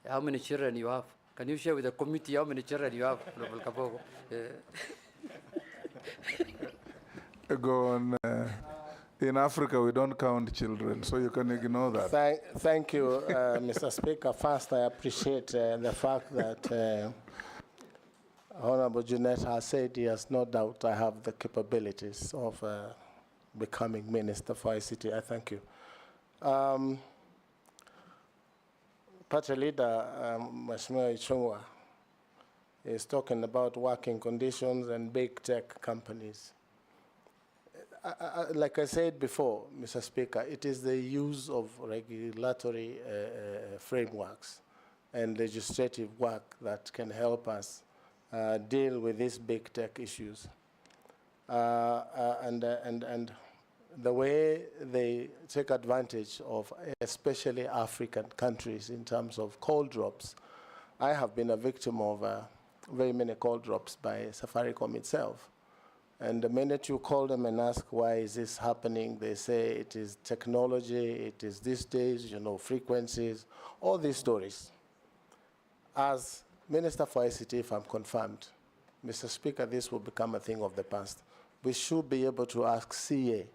how many children you have. Can you share with the committee how many children you have, Honorable Kabogo? Go on. In Africa, we don't count children, so you can ignore that. Thank you, Mr. Speaker. First, I appreciate the fact that Honorable Junet has said he has no doubt I have the capabilities of becoming Minister for ICT. I thank you. Party Leader Mheshimiwa Ichung'wa is talking about working conditions and big tech companies. Like I said before, Mr. Speaker, it is the use of regulatory frameworks and legislative work that can help us deal with these big tech issues. And the way they take advantage of especially African countries in terms of call drops. I have been a victim of very many call drops by Safaricom itself. And the minute you call them and ask why is this happening, they say it is technology, it is these days, frequencies, all these stories. As Minister for ICT, if I'm confirmed, Mr. Speaker, this will become a thing of the past. We should be able to ask CA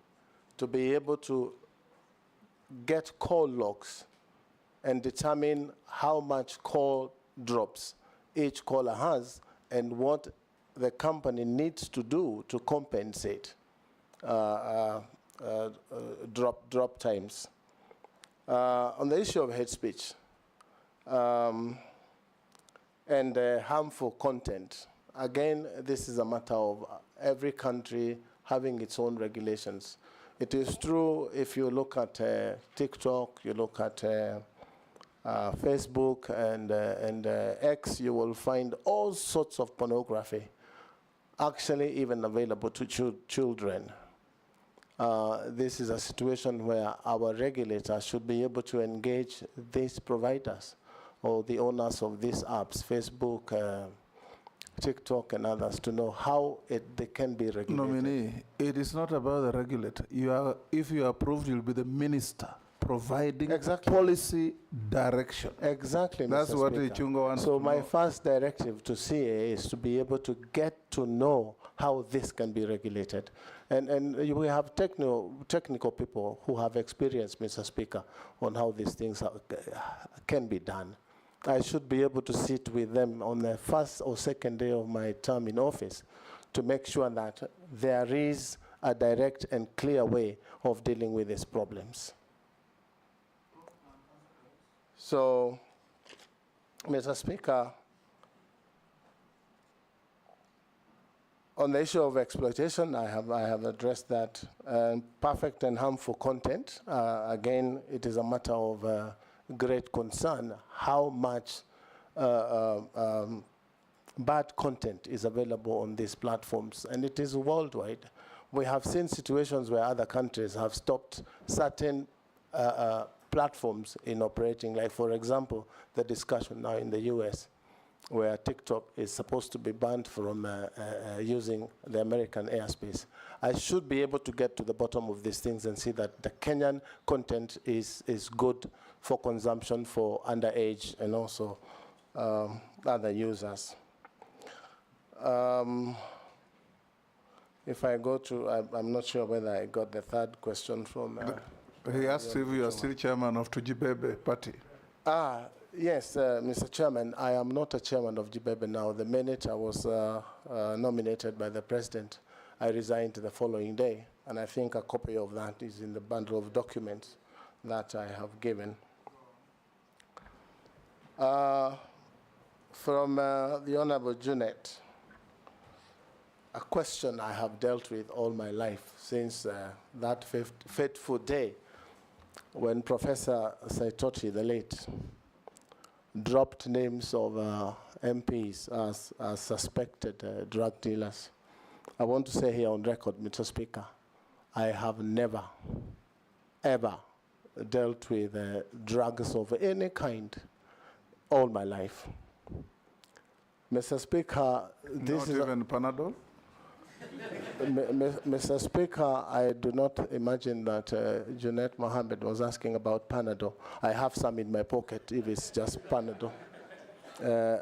to be able to get call logs and determine how much call drops each caller has and what the company needs to do to compensate drop times. On the issue of hate speech, and harmful content. Again, this is a matter of every country having its own regulations. It is true if you look at TikTok, you look at Facebook and X, you will find all sorts of pornography, actually even available to children. This is a situation where our regulators should be able to engage these providers or the owners of these apps, Facebook, TikTok and others, to know how they can be regulated. Nominee, it is not about the regulator. If you are approved, you'll be the minister providing policy direction. Exactly, That's Mr. what Speaker. Ichungo wants So to my know. first directive to CA is to be able to get to know how this can be regulated. And we have technical people who have experience, Mr. Speaker, on how these things can be done. I should be able to sit with them on the first or second day of my term in office to make sure that there is a direct and clear way of dealing with these problems. So, Mr. Speaker, on the issue of exploitation, I have addressed that. Perfect and harmful content, again, it is a matter of great concern how much bad content is available on these platforms, and it is worldwide. We have seen situations where other countries have stopped certain platforms in operating, like for example, the discussion now in the US, where TikTok is supposed to be banned from using the American airspace. I should be able to get to the bottom of these things and see that the Kenyan content is good for consumption for underage and also other users. If I go to, I'm not sure whether I got the third question from. He asked if you are still chairman of Tujibebe party. Yes, Mr. Chairman, I am not a chairman of Jibebe now. The minute I was nominated by the president, I resigned the following day, and I think a copy of that is in the bundle of documents that I have given. From the Honorable Junet, a question I have dealt with all my life since that fateful day when Professor Saitoti, the late, dropped names of MPs as suspected drug dealers. I want to say here on record, Mr. Speaker, I have never, ever dealt with drugs of any kind all my life. Mr. Speaker, this Not is even Panadol? Mr. Speaker, I do not imagine that Junet Mohammed was asking about Panadol. I have some in my pocket if it's just Panadol.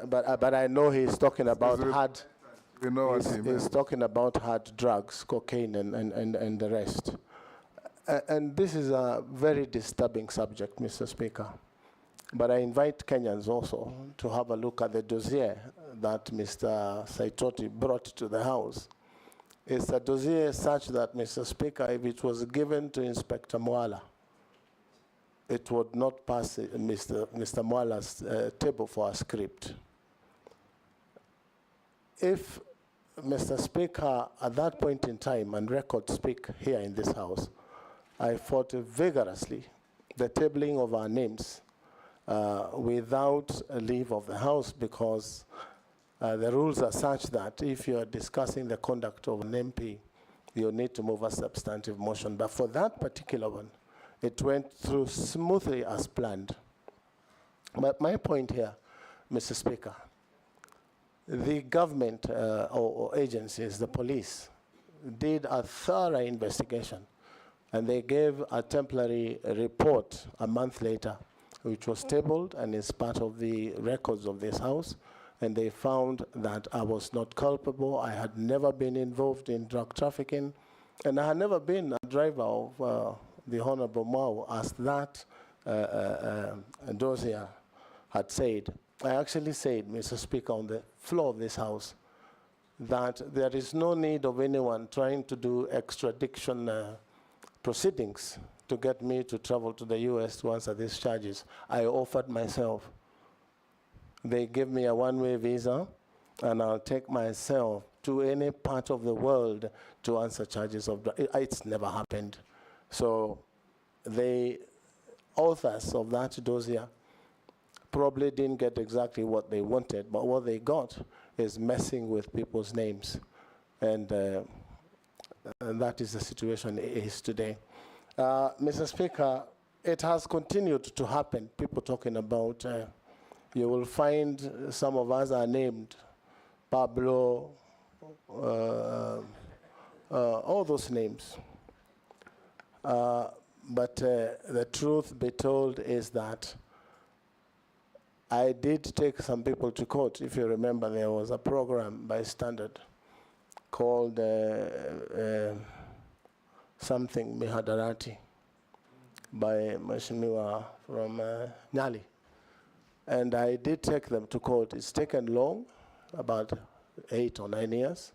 But I know he's talking about hard. We know what he He's meant. talking about hard drugs, cocaine, and the rest. And this is a very disturbing subject, Mr. Speaker. But I invite Kenyans also to have a look at the dossier that Mr. Saitoti brought to the House. It's a dossier such that, Mr. Speaker, if it was given to Inspector Mwala, it would not pass Mr. Mwala's table for a script. If, Mr. Speaker, at that point in time, and records speak here in this House, I fought vigorously the tabling of our names without a leave of the House, because the rules are such that if you are discussing the conduct of an MP, you need to move a substantive motion. But for that particular one, it went through smoothly as planned. But my point here, Mr. Speaker, the government or agencies, the police, did a thorough investigation, and they gave a temporary report a month later, which was tabled and is part of the records of this House. And they found that I was not culpable. I had never been involved in drug trafficking, and I had never been a driver of the Honorable Mao, as that dossier had said. I actually said, Mr. Speaker, on the floor of this House, that there is no need of anyone trying to do extradition proceedings to get me to travel to the US to answer these charges. I offered myself They give me a one-way visa, and I'll take myself to any part of the world to answer charges of drugs. It's never happened. So the authors of that dossier probably didn't get exactly what they wanted, but what they got is messing with people's names. And that is the situation it is today. Mr. Speaker, it has continued to happen. People talking about, you will find some of us are named Pablo, all those names. But the truth be told is that I did take some people to court. If you remember, there was a program by Standard called something Mihadarati by Mheshimiwa from Nyali. And I did take them to court. It's taken long, about 8 or 9 years.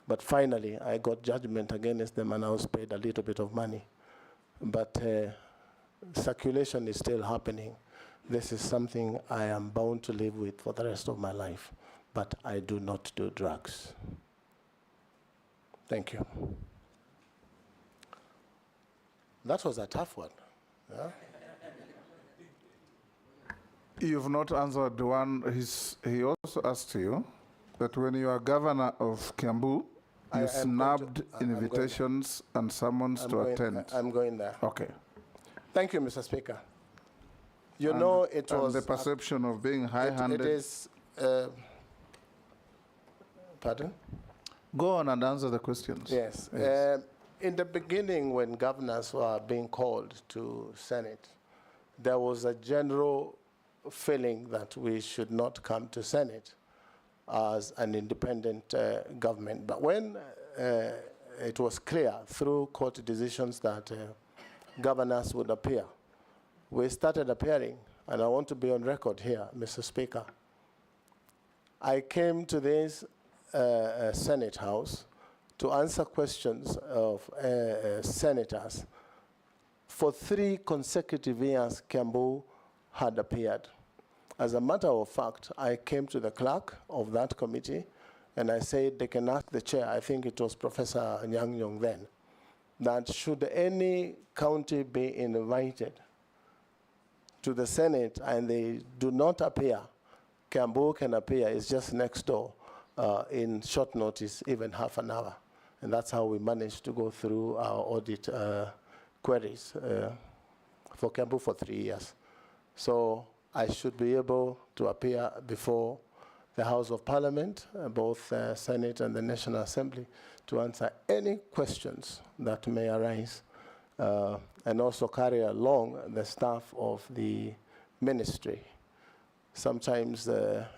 But finally, I got judgment against them, and I was paid a little bit of money. But circulation is still happening. This is something I am bound to live with for the rest of my life. But I do not do drugs. Thank you. That was a tough one. Yeah? You've not answered the one. He also asked you that when you are governor of Kiambu, you snubbed invitations and summons to attend. I'm going there. Okay. Thank you, Mr. Speaker. You know, it was the perception of being high-handed. It is. Pardon? Go on and answer the questions. Yes. Yes. In the beginning, when governors were being called to Senate, there was a general feeling that we should not come to Senate as an independent government. But when it was clear through court decisions that governors would appear, we started appearing, and I want to be on record here, Mr. Speaker. I came to this Senate House to answer questions of senators. For 3 consecutive years, Kiambu had appeared. As a matter of fact, I came to the clerk of that committee, and I said they can ask the chair, I think it was Professor Nyang Yong then, that should any county be invited to the Senate and they do not appear, Kiambu can appear. It's just next door in short notice, even half an hour. And that's how we managed to go through our audit queries for Kiambu for 3 years. So I should be able to appear before the House of Parliament, both Senate and the National Assembly, to answer any questions that may arise, and also carry along the staff of the ministry. Sometimes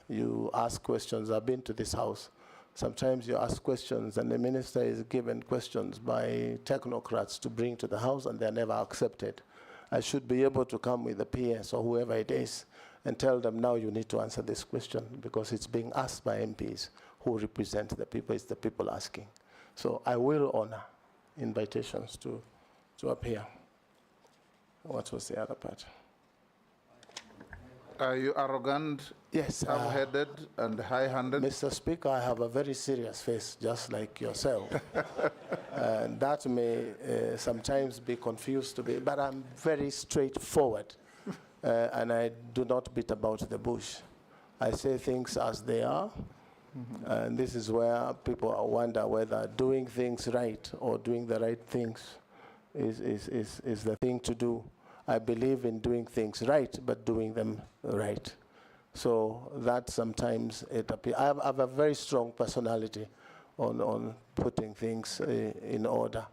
you ask questions. I've been to this house. Sometimes you ask questions, and the minister is given questions by technocrats to bring to the house, and they're never accepted. I should be able to come with the PS or whoever it is and tell them, now you need to answer this question because it's being asked by MPs who represent the people. It's the people asking. So I will honor invitations to appear. What was the other part? Are you arrogant, yes, hard-headed, and high-handed? Mr. Speaker, I have a very serious face, just like yourself. And that may sometimes be confused to be, but I'm very straightforward. And I do not beat about the bush. I say things as they are. Mm-hmm. And this is where people wonder whether doing things right or doing the right things is the thing to do. I believe in doing things right, but doing them right. So that sometimes it appears. I have a very strong personality on putting things in order.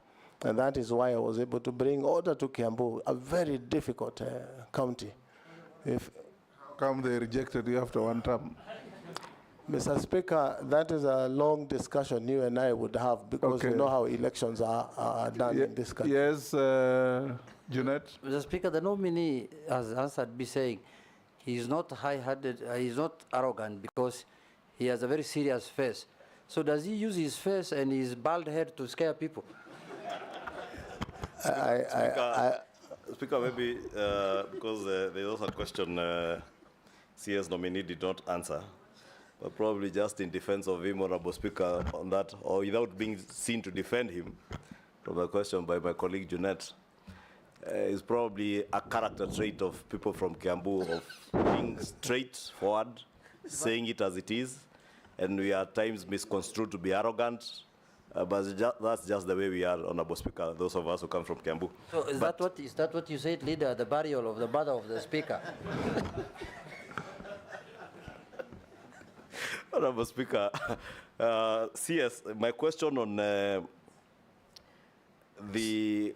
And that is why I was able to bring order to Kiambu, a very difficult county. How come they rejected you after one term? Mr. Speaker, that is a long discussion you and I would have, because you know how elections are done in this country. Yes, Junet? Mr. Speaker, the nominee has answered me saying he is not high-handed, he is not arrogant because he has a very serious face. So does he use his face and his bald head to scare people? Speaker, maybe because there's also a question CS nominee did not answer, but probably just in defense of him, Honorable Speaker, on that, or without being seen to defend him, from a question by my colleague Jeanette, is probably a character trait of people from Kiambu of being straightforward, saying it as it is, and we are at times misconstrued to be arrogant, but that's just the way we are, Honorable Speaker, those of us who come from Kiambu. So is that what you said, Leader, the burial of the mother of the Speaker? Honorable Speaker, CS, my question on the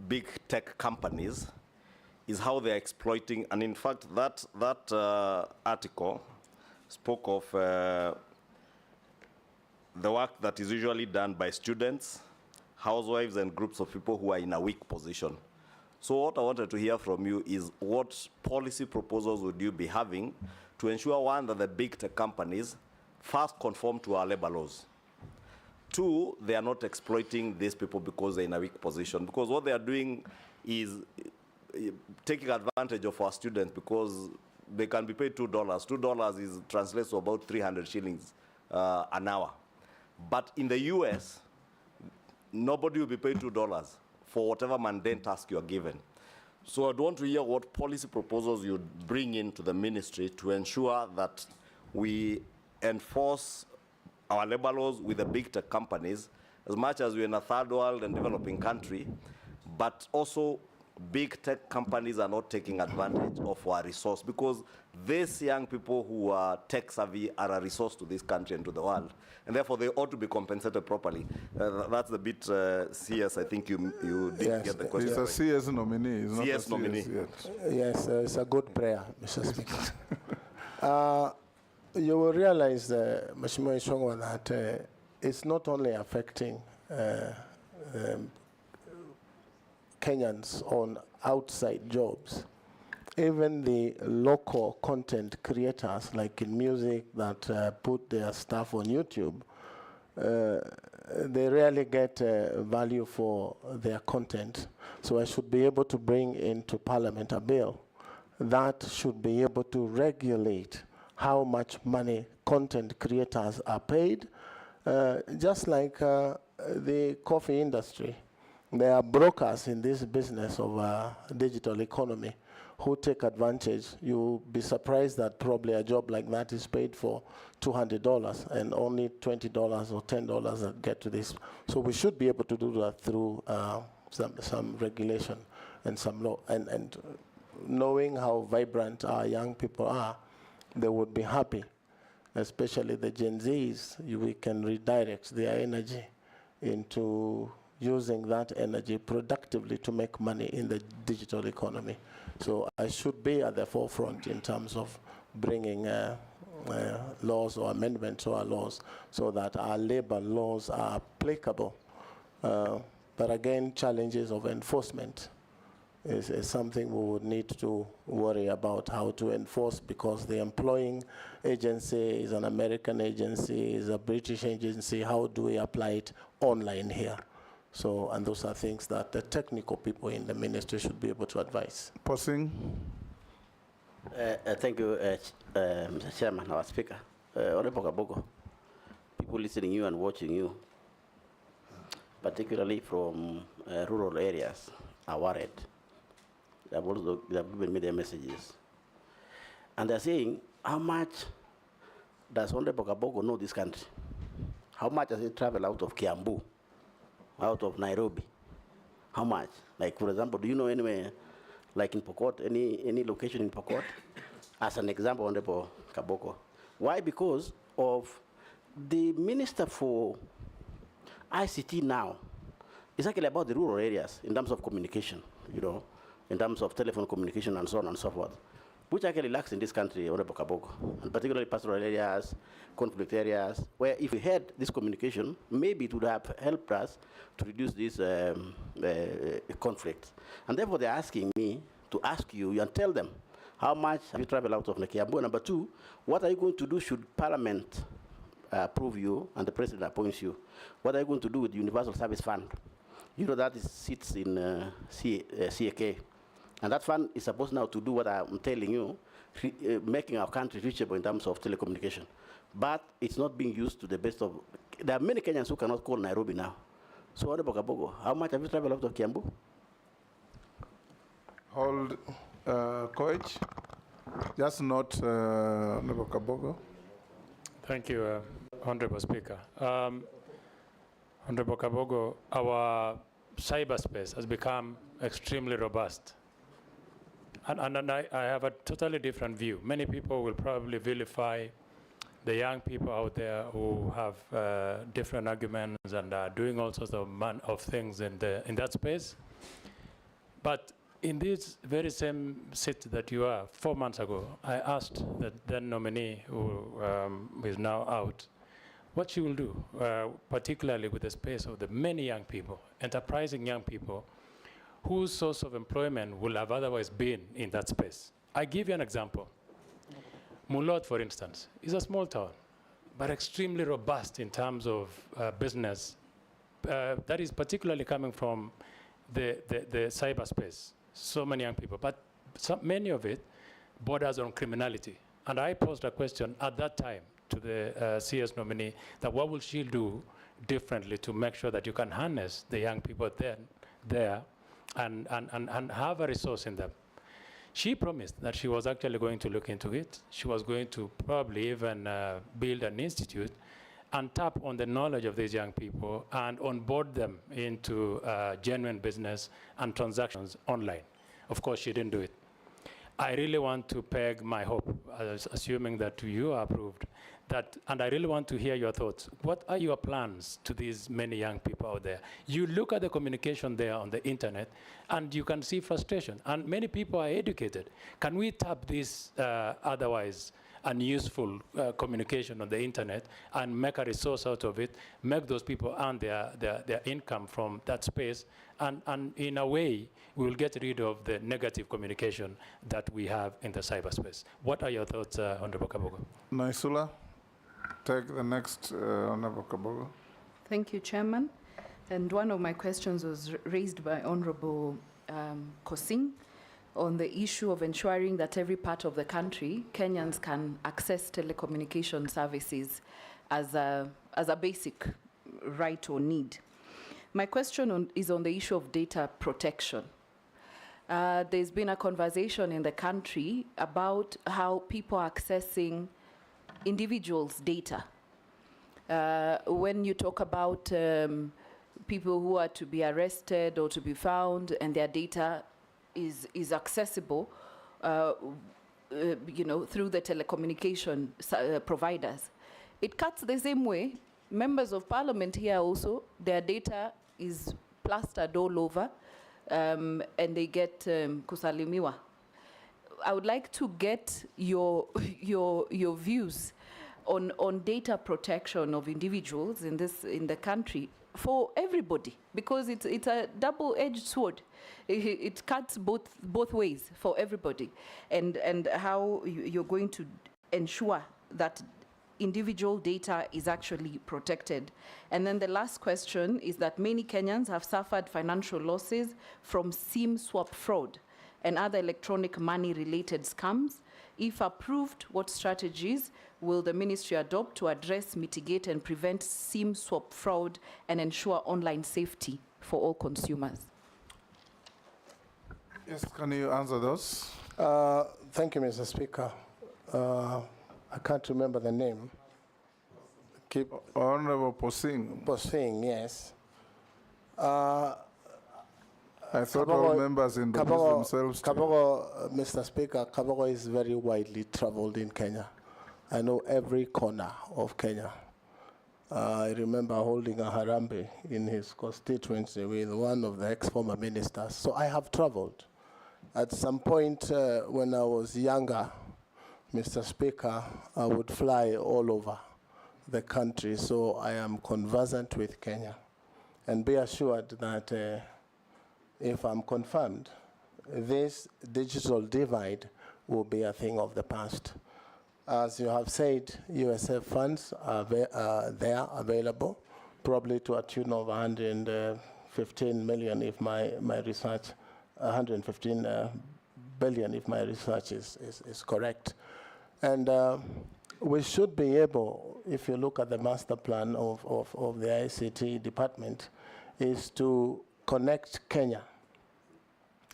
big tech companies is how they're exploiting, and in fact, that article spoke of the work that is usually done by students, housewives, and groups of people who are in a weak position. So what I wanted to hear from you is what policy proposals would you be having to ensure, one, that the big tech companies first conform to our labor laws. Two, they are not exploiting these people because they're in a weak position. Because what they are doing is taking advantage of our students because they can be paid $2. $2 translates to about 300 shillings an hour. But in the US, nobody will be paid $2 for whatever mundane task you are given. So I'd want to hear what policy proposals you'd bring into the ministry to ensure that we enforce our labor laws with the big tech companies, as much as we're in a third world and developing country, but also big tech companies are not taking advantage of our resource, because these young people who are tech savvy are a resource to this country and to the world, and therefore they ought to be compensated properly. That's the bit, CS, I think you didn't get the question. It's a CS nominee. It's CS not a nominee. Yes, it's a good prayer, Mr. Speaker. You will realize, Mheshimiwa Ishongwa, that it's not only affecting Kenyans on outside jobs. Even the local content creators, like in music, that put their stuff on YouTube, they rarely get value for their content. So I should be able to bring into Parliament a bill that should be able to regulate how much money content creators are paid, just like the coffee industry. There are brokers in this business of digital economy who take advantage. You'll be surprised that probably a job like that is paid for $200 and only $20 or $10 that get to this. So we should be able to do that through some regulation and some law. And knowing how vibrant our young people are, they would be happy, especially the Gen Zs. We can redirect their energy into using that energy productively to make money in the digital economy. So I should be at the forefront in terms of bringing laws or amendments to our laws so that our labor laws are applicable. But again, challenges of enforcement is something we would need to worry about how to enforce, because the employing agency is an American agency, is a British agency. How do we apply it online here? So, and those are things that the technical people in the ministry should be able to advise. Pausing. Thank you, Mr. Chairman, our Speaker. Honorable Kabogo, people listening to you and watching you, particularly from rural areas, are worried. They have given me their messages. And they're saying, how much does Honorable Kabogo know this country? How much does he travel out of Kiambu, out of Nairobi? How much? Like, for example, do you know anywhere, like in Pokot, any location in Pokot? As an example, Honorable Kabogo. Why? Because of the Minister for ICT now. It's actually about the rural areas in terms of communication, you know, in terms of telephone communication and so on and so forth, which actually lacks in this country, Honorable Kabogo, and particularly pastoral areas, conflict areas, where if we had this communication, maybe it would have helped us to reduce these conflicts. And therefore, they're asking me to ask you and tell them, how much have you traveled out of Kiambu? Number two, what are you going to do should Parliament approve you and the President appoints you? What are you going to do with the Universal Service Fund? You know that sits in CAK. And that fund is supposed now to do what I'm telling you, making our country reachable in terms of telecommunication. But it's not being used to the best of. There are many Kenyans who cannot call Nairobi now. So, Honorable Kabogo, how much have you traveled out of Kiambu? Hold, Coach. Just not Honorable Kabogo. Thank you, Honorable Speaker. Honorable Kabogo, our cyberspace has become extremely robust. And I have a totally different view. Many people will probably vilify the young people out there who have different arguments and are doing all sorts of things in that space. But in this very same seat that you are, 4 months ago, I asked the then nominee, who is now out, what she will do, particularly with the space of the many young people, enterprising young people, whose source of employment will have otherwise been in that space. I give you an example. Mulot, for instance, is a small town, but extremely robust in terms of business. That is particularly coming from the cyberspace. So many young people, but many of it borders on criminality. And I posed a question at that time to the CS nominee that what will she do differently to make sure that you can harness the young people there and have a resource in them. She promised that she was actually going to look into it. She was going to probably even build an institute and tap on the knowledge of these young people and onboard them into genuine business and transactions online. Of course, she didn't do it. I really want to peg my hope, assuming that you are approved, and I really want to hear your thoughts. What are your plans to these many young people out there? You look at the communication there on the internet, and you can see frustration. And many people are educated. Can we tap this otherwise unuseful communication on the internet and make a resource out of it, make those people earn their income from that space, and in a way, we will get rid of the negative communication that we have in the cyberspace. What are your thoughts, Honorable Kabogo? Naisula, take the next Honorable Kabogo. Thank you, Chairman. And one of my questions was raised by Honorable Kosing on the issue of ensuring that every part of the country, Kenyans can access telecommunication services as a basic right or need. My question is on the issue of data protection. There's been a conversation in the country about how people are accessing individuals' data. When you talk about people who are to be arrested or to be found and their data is accessible, through the telecommunication providers. It cuts the same way. Members of parliament here also, their data is plastered all over, and they get kusalimiwa. I would like to get your views on data protection of individuals in the country for everybody, because it's a double-edged sword. It cuts both ways for everybody, and how you're going to ensure that individual data is actually protected. And then the last question is that many Kenyans have suffered financial losses from SIM swap fraud and other electronic money-related scams. If approved, what strategies will the ministry adopt to address, mitigate, and prevent SIM swap fraud and ensure online safety for all consumers? Yes, can you answer those? Thank you, Mr. Speaker. I can't remember the name. Honorable Posing. Posing, yes. I thought all members introduced themselves. Kabogo, Mr. Speaker, Kabogo is very widely traveled in Kenya. I know every corner of Kenya. I remember holding a harambe in his constituency with one of the ex-former ministers. So I have traveled. At some point when I was younger, Mr. Speaker, I would fly all over the country, so I am conversant with Kenya. And be assured that if I'm confirmed, this digital divide will be a thing of the past. As you have said, USF funds are there available, probably to a tune of 115 million if my research, 115 billion, if my research is correct. And we should be able, if you look at the master plan of the ICT department, is to connect Kenya.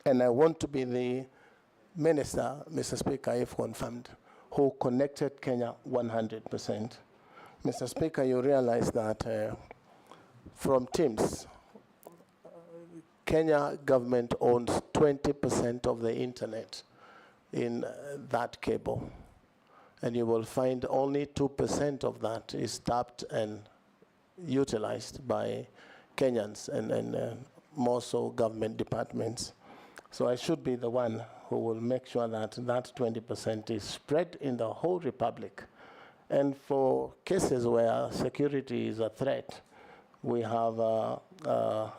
And I want to be the minister, Mr. Speaker, if confirmed, who connected Kenya 100%. Mr. Speaker, you realize that from TIMS, Kenya government owns 20% of the internet in that cable. And you will find only 2% of that is tapped and utilized by Kenyans and more so government departments. So I should be the one who will make sure that that 20% is spread in the whole republic. And for cases where security is a threat, we have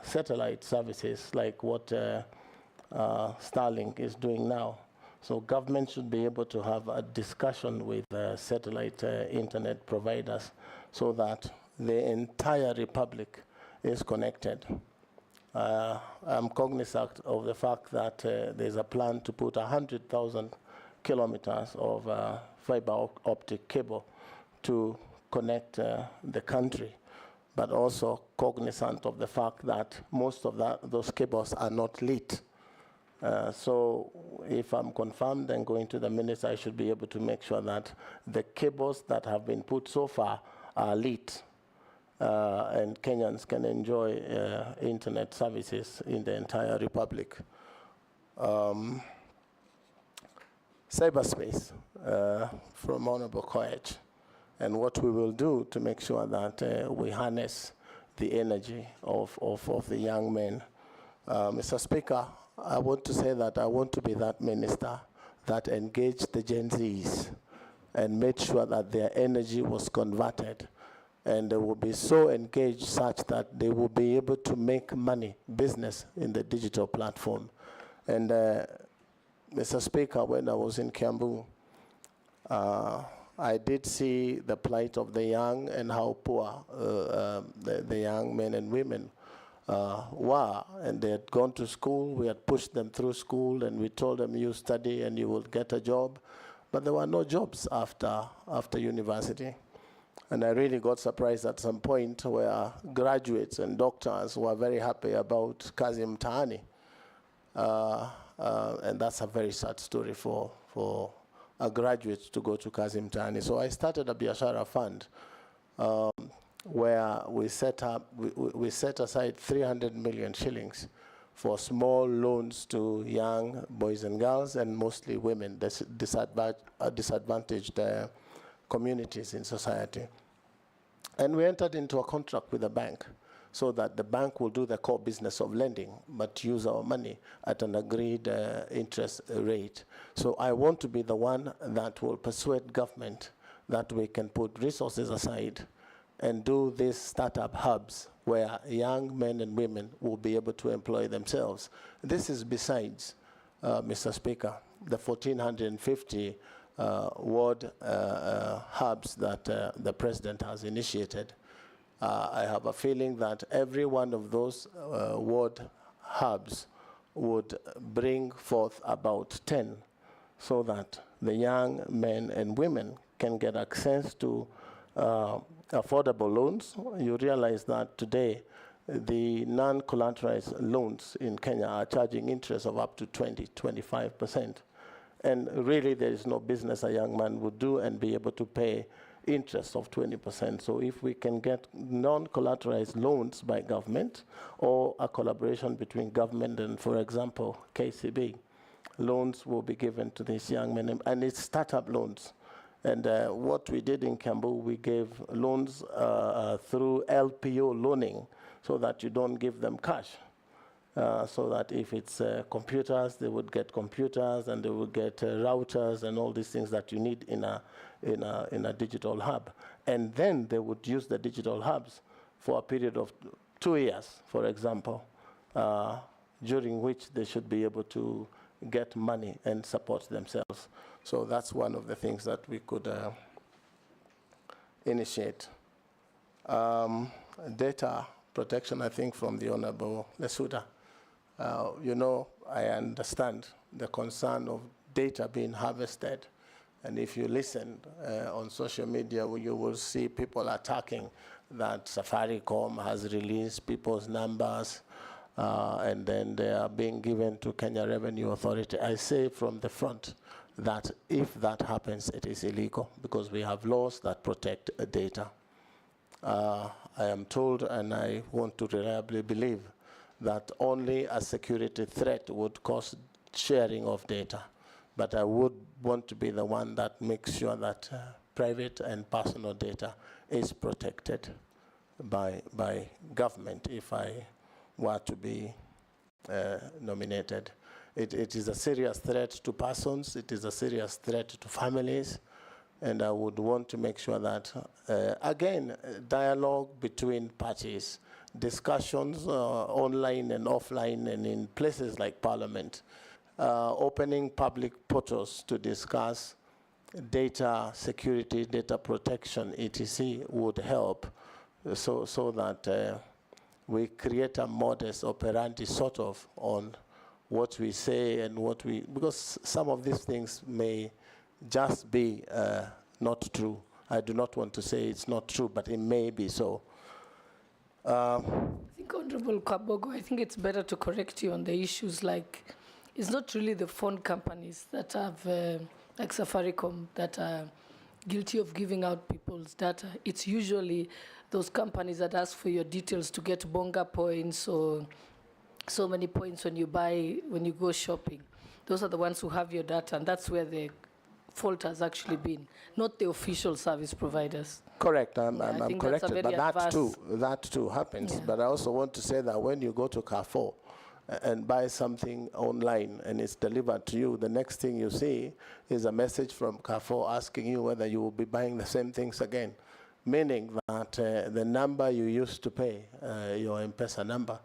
satellite services like what Starlink is doing now. So government should be able to have a discussion with satellite internet providers so that the entire republic is connected. I'm cognizant of the fact that there's a plan to put 100,000 kilometers of fiber optic cable to connect the country, but also cognizant of the fact that most of those cables are not lit. So if I'm confirmed and going to the minister, I should be able to make sure that the cables that have been put so far are lit. And Kenyans can enjoy internet services in the entire republic. Cyberspace from Honorable Koech, and what we will do to make sure that we harness the energy of the young men. Mr. Speaker, I want to say that I want to be that minister that engaged the Gen Zs and made sure that their energy was converted, and they will be so engaged such that they will be able to make money, business in the digital platform. And Mr. Speaker, when I was in Kiambu, I did see the plight of the young and how poor the young men and women were. And they had gone to school, we had pushed them through school, and we told them, you study and you will get a job. But there were no jobs after university. And I really got surprised at some point where graduates and doctors were very happy about kazi mtaani. And that's a very sad story for a graduate to go to kazi mtaani. So I started a biashara fund where we set aside 300 million shillings for small loans to young boys and girls, and mostly women, disadvantaged communities in society. And we entered into a contract with the bank so that the bank will do the core business of lending, but use our money at an agreed interest rate. So I want to be the one that will persuade government that we can put resources aside and do these startup hubs where young men and women will be able to employ themselves. This is besides, Mr. Speaker, the 1,450 ward hubs that the president has initiated. I have a feeling that every one of those ward hubs would bring forth about 10 so that the young men and women can get access to affordable loans. You realize that today the non-collateralized loans in Kenya are charging interest of up to 20–25%. And really there is no business a young man would do and be able to pay interest of 20%. So if we can get non-collateralized loans by government, or a collaboration between government and, for example, KCB, loans will be given to these young men, and it's startup loans. And what we did in Kiambu, we gave loans through LPO loaning, so that you don't give them cash. So that if it's computers, they would get computers, and they would get routers and all these things that you need in a digital hub. And then they would use the digital hubs for a period of 2 years, for example, during which they should be able to get money and support themselves. So that's one of the things that we could initiate. Data protection, I think, from the Honorable Lesuda. You know, I understand the concern of data being harvested. And if you listen on social media, you will see people attacking that Safaricom has released people's numbers and then they are being given to Kenya Revenue Authority. I say from the front that if that happens, it is illegal because we have laws that protect data. I am told, and I want to reliably believe, that only a security threat would cause sharing of data. But I would want to be the one that makes sure that private and personal data is protected by government if I were to be nominated. It is a serious threat to persons, it is a serious threat to families, and I would want to make sure that, again, dialogue between parties, discussions online and offline and in places like Parliament, opening public portals to discuss data security, data protection, etc. would help so that we create a modus operandi sort of on what we say and what we, because some of these things may just be not true. I do not want to say it's not true, but it may be so. I think, Honorable Kabogo, I think it's better to correct you on the issues like, it's not really the phone companies that have, like Safaricom, that are guilty of giving out people's data. It's usually those companies that ask for your details to get bonga points or so many points when you go shopping. Those are the ones who have your data, and that's where the fault has actually been, not the official service providers. Correct, I'm corrected, but that too happens. Yeah. But I also want to say that when you go to Carrefour and buy something online and it's delivered to you, the next thing you see is a message from Carrefour asking you whether you will be buying the same things again, meaning that the number you used to pay, your M-Pesa number,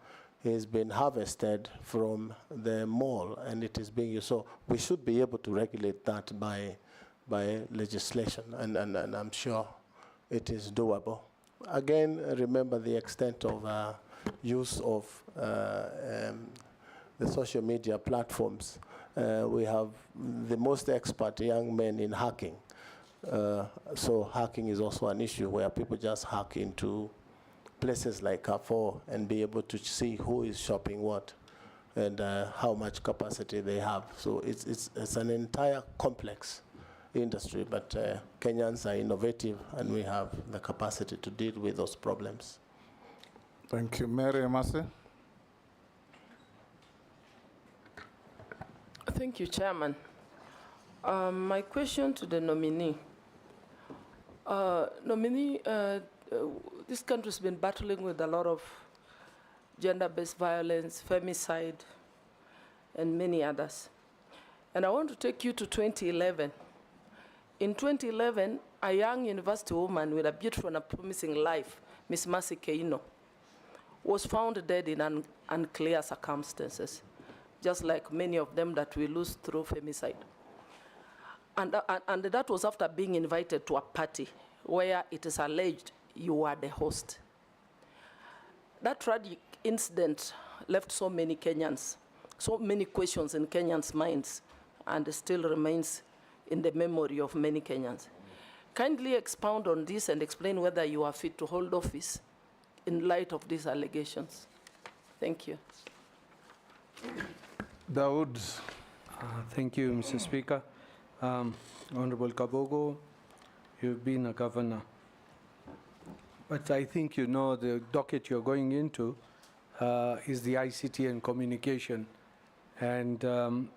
has been harvested from the mall and it is being used. So we should be able to regulate that by legislation, and I'm sure it is doable. Again, remember the extent of use of the social media platforms. We have the most expert young men in hacking. So hacking is also an issue where people just hack into places like Carrefour and be able to see who is shopping what and how much capacity they have. So it's an entire complex industry, but Kenyans are innovative and we have the capacity to deal with those problems. Thank you. Mary Emase. Thank you, Chairman. My question to the nominee. This country's been battling with a lot of gender-based violence, femicide, and many others. And I want to take you to 2011. In 2011, a young university woman with a beautiful and promising life, Miss Mercy Keino, was found dead in unclear circumstances, just like many of them that we lose through femicide. And that was after being invited to a party where it is alleged you were the host. That tragic incident left so many Kenyans, so many questions in Kenyans' minds, and still remains in the memory of many Kenyans. Kindly expound on this and explain whether you are fit to hold office in light of these allegations. Thank you. Dawood. Thank you, Mr. Speaker. Honorable Kabogo, you've been a governor. But I think you know the docket you're going into is the ICT and communication. And the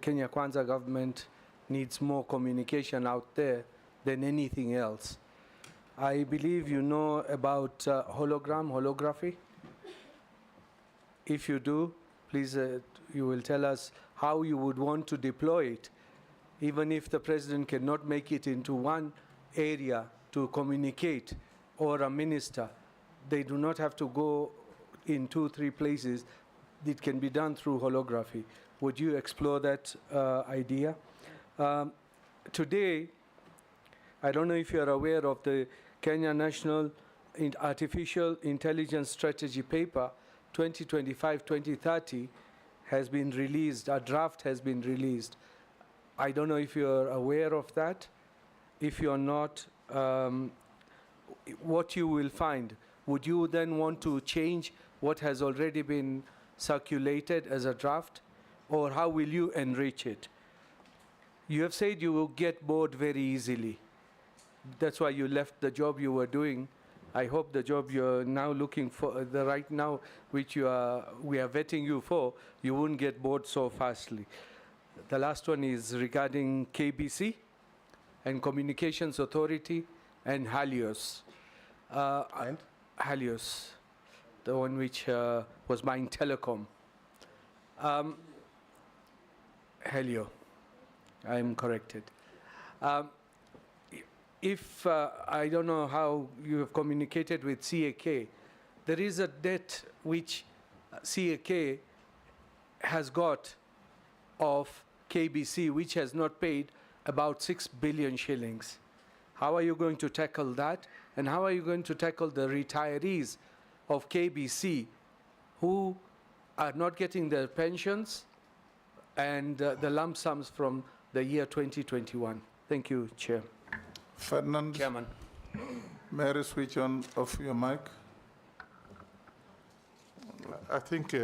Kenya Kwanza government needs more communication out there than anything else. I believe you know about holography. If you do, please, you will tell us how you would want to deploy it, even if the president cannot make it into one area to communicate, or a minister. They do not have to go in 2-3 places. It can be done through holography. Would you explore that idea? Today, I don't know if you're aware of the Kenya National Artificial Intelligence Strategy paper 2025, 2030 has been released, a draft has been released. I don't know if you're aware of that. If you're not, what you will find, would you then want to change what has already been circulated as a draft, or how will you enrich it? You have said you will get bored very easily. That's why you left the job you were doing. I hope the job you're now looking for, the right now, which we are vetting you for, you won't get bored so fastly. The last one is regarding KBC and Communications Authority and Halios. Halios, the one which was buying telecom. Helio, I'm corrected. If I don't know how you have communicated with CAK, there is a debt which CAK has got of KBC, which has not paid about 6 billion shillings. How are you going to tackle that? And how are you going to tackle the retirees of KBC who are not getting their pensions and the lump sums from the year 2021? Thank you, Chair. Ferdinand. Chairman. May I switch on off your mic? I think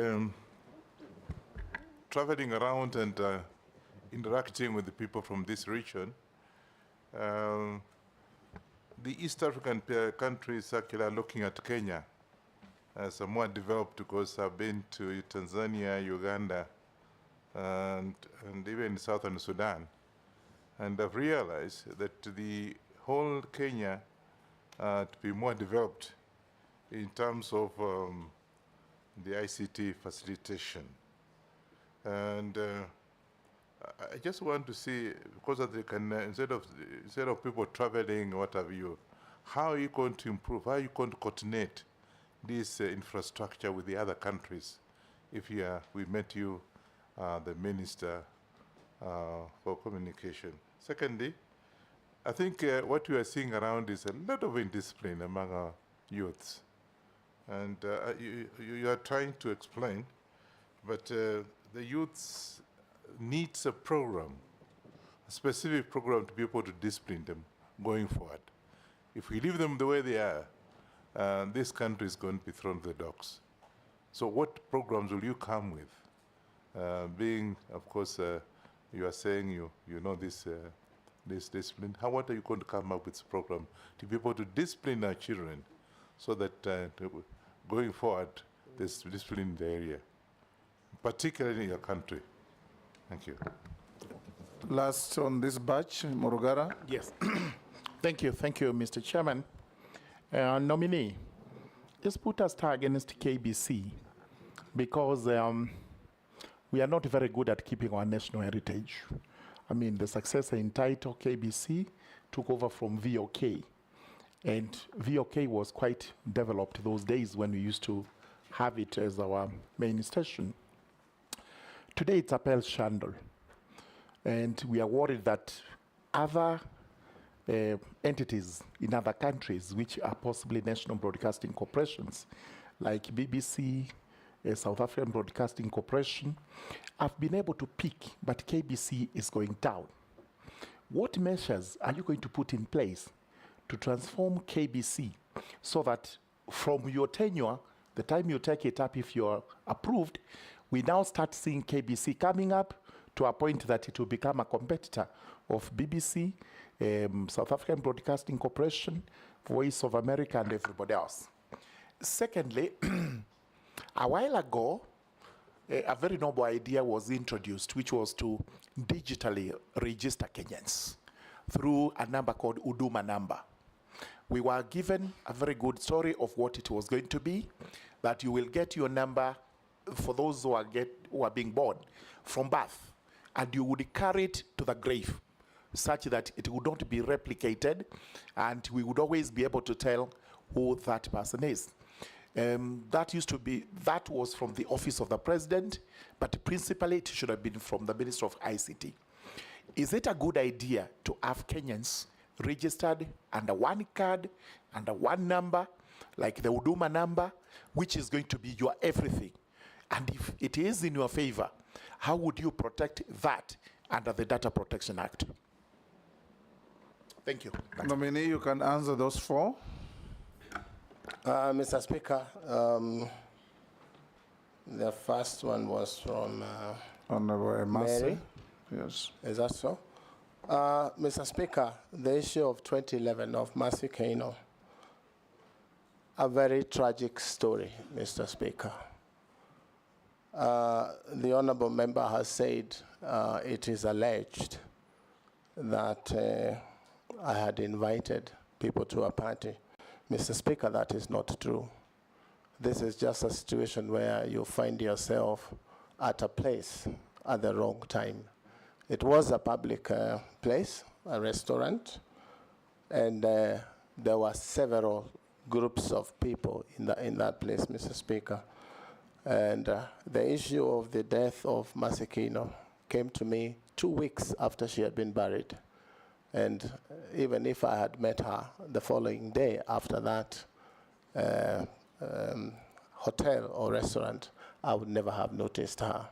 traveling around and interacting with the people from this region, the East African countries actually are looking at Kenya as a more developed, because I've been to Tanzania, Uganda, and even Southern Sudan. And I've realized that the whole Kenya to be more developed in terms of the ICT facilitation. And I just want to see, because they can, instead of people traveling, what have you, how are you going to improve? How are you going to coordinate this infrastructure with the other countries? If we met you, the Minister for Communication. Secondly, I think what we are seeing around is a lot of indiscipline among our youths. And you are trying to explain, but the youths needs a program, a specific program to be able to discipline them going forward. If we leave them the way they are, this country is going to be thrown to the dogs. So what programs will you come with? Being, of course, you are saying you know this discipline. What are you going to come up with a program to be able to discipline our children so that going forward, there's discipline in the area, particularly in your country? Thank you. Last on this batch, Morugara. Yes. Thank you, Mr. Chairman. Nominee, just put a star against KBC, because we are not very good at keeping our national heritage. I mean, the successor in title, KBC, took over from VOK. And VOK was quite developed those days when we used to have it as our main station. Today it's a Pearl Shandle. And we are worried that other entities in other countries, which are possibly national broadcasting corporations, like BBC, South African Broadcasting Corporation, have been able to peak, but KBC is going down. What measures are you going to put in place to transform KBC so that from your tenure, the time you take it up, if you're approved, we now start seeing KBC coming up to a point that it will become a competitor of BBC, South African Broadcasting Corporation, Voice of America, and everybody else. Secondly, a while ago, a very noble idea was introduced, which was to digitally register Kenyans through a number called Huduma number. We were given a very good story of what it was going to be, that you will get your number for those who are being born from birth, and you would carry it to the grave, such that it would not be replicated, and we would always be able to tell who that person is. That was from the office of the president, but principally it should have been from the Minister of ICT. Is it a good idea to have Kenyans registered under one card, under one number, like the Huduma number, which is going to be your everything. And if it is in your favor, how would you protect that under the Data Protection Act? Thank you. Nominee, you can answer those four. Mr. Speaker, the first one was from Honorable Mary. Yes. Is that so? Mr. Speaker, the issue of 2011 of Mercy Kaino, a very tragic story, Mr. Speaker. The honorable member has said it is alleged that I had invited people to a party. Mr. Speaker, that is not true. This is just a situation where you find yourself at a place at the wrong time. It was a public place, a restaurant, and there were several groups of people in that place, Mr. Speaker. And the issue of the death of Mercy Kaino came to me 2 weeks after she had been buried. And even if I had met her the following day after that hotel or restaurant, I would never have noticed her.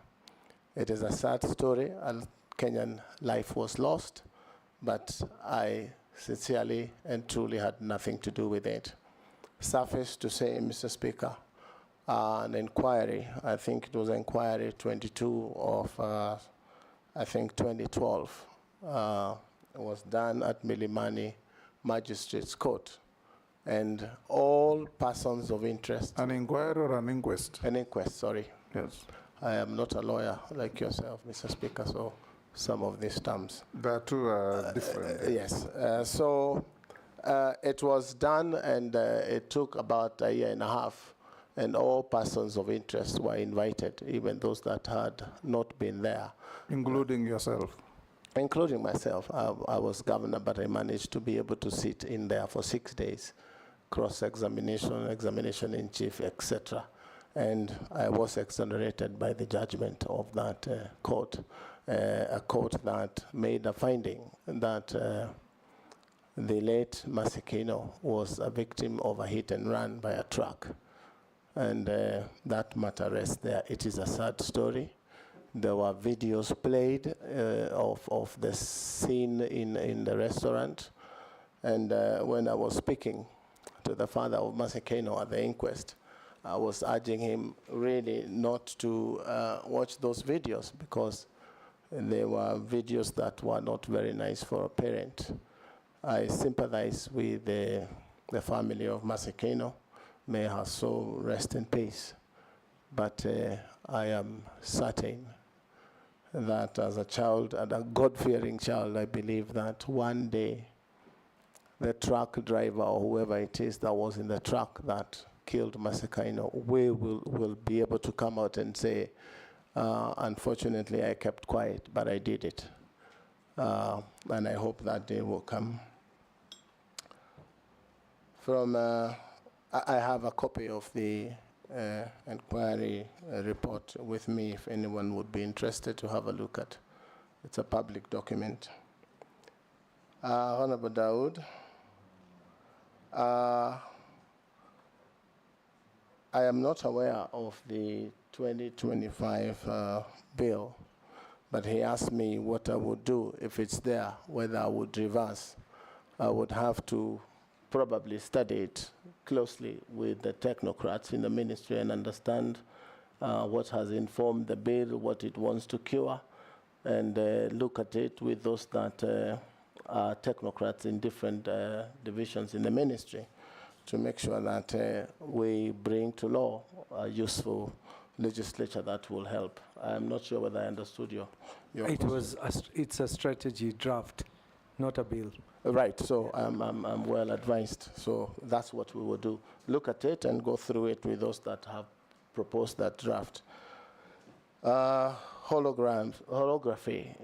It is a sad story. A Kenyan life was lost, but I sincerely and truly had nothing to do with it. Suffice to say, Mr. Speaker, an inquiry, I think it was inquiry 22 of, I think 2012, was done at Milimani Magistrates Court. And all persons of interest. An inquiry or an inquest? An inquest, sorry. Yes. I am not a lawyer like yourself, Mr. Speaker, so some of these terms. The two are different. Yes. So it was done, and it took about a year and a half, and all persons of interest were invited, even those that had not been there. Including yourself? Including myself. I was governor, but I managed to be able to sit in there for 6 days, cross-examination, examination in chief, etc. And I was exonerated by the judgment of that court, a court that made a finding that the late Mercy Kaino was a victim of a hit and run by a truck. And that matter rests there. It is a sad story. There were videos played of the scene in the restaurant. And when I was speaking to the father of Mercy Kaino at the inquest, I was urging him really not to watch those videos, because they were videos that were not very nice for a parent. I sympathize with the family of Mercy Kaino. May her soul rest in peace. But I am certain that as a child, and a God-fearing child, I believe that one day the truck driver or whoever it is that was in the truck that killed Mercy Kaino will be able to come out and say, unfortunately, I kept quiet, but I did it. And I hope that day will come. I have a copy of the inquiry report with me if anyone would be interested to have a look at. It's a public document. Honorable Dawood, I am not aware of the 2025 bill, but he asked me what I would do if it's there, whether I would reverse. I would have to probably study it closely with the technocrats in the ministry and understand what has informed the bill, what it wants to cure, and look at it with those that are technocrats in different divisions in the ministry to make sure that we bring to law a useful legislature that will help. I'm not sure whether I understood your question. It's a strategy draft, not a bill. Right, so I'm well advised. So that's what we will do. Look at it and go through it with those that have proposed that draft. Holography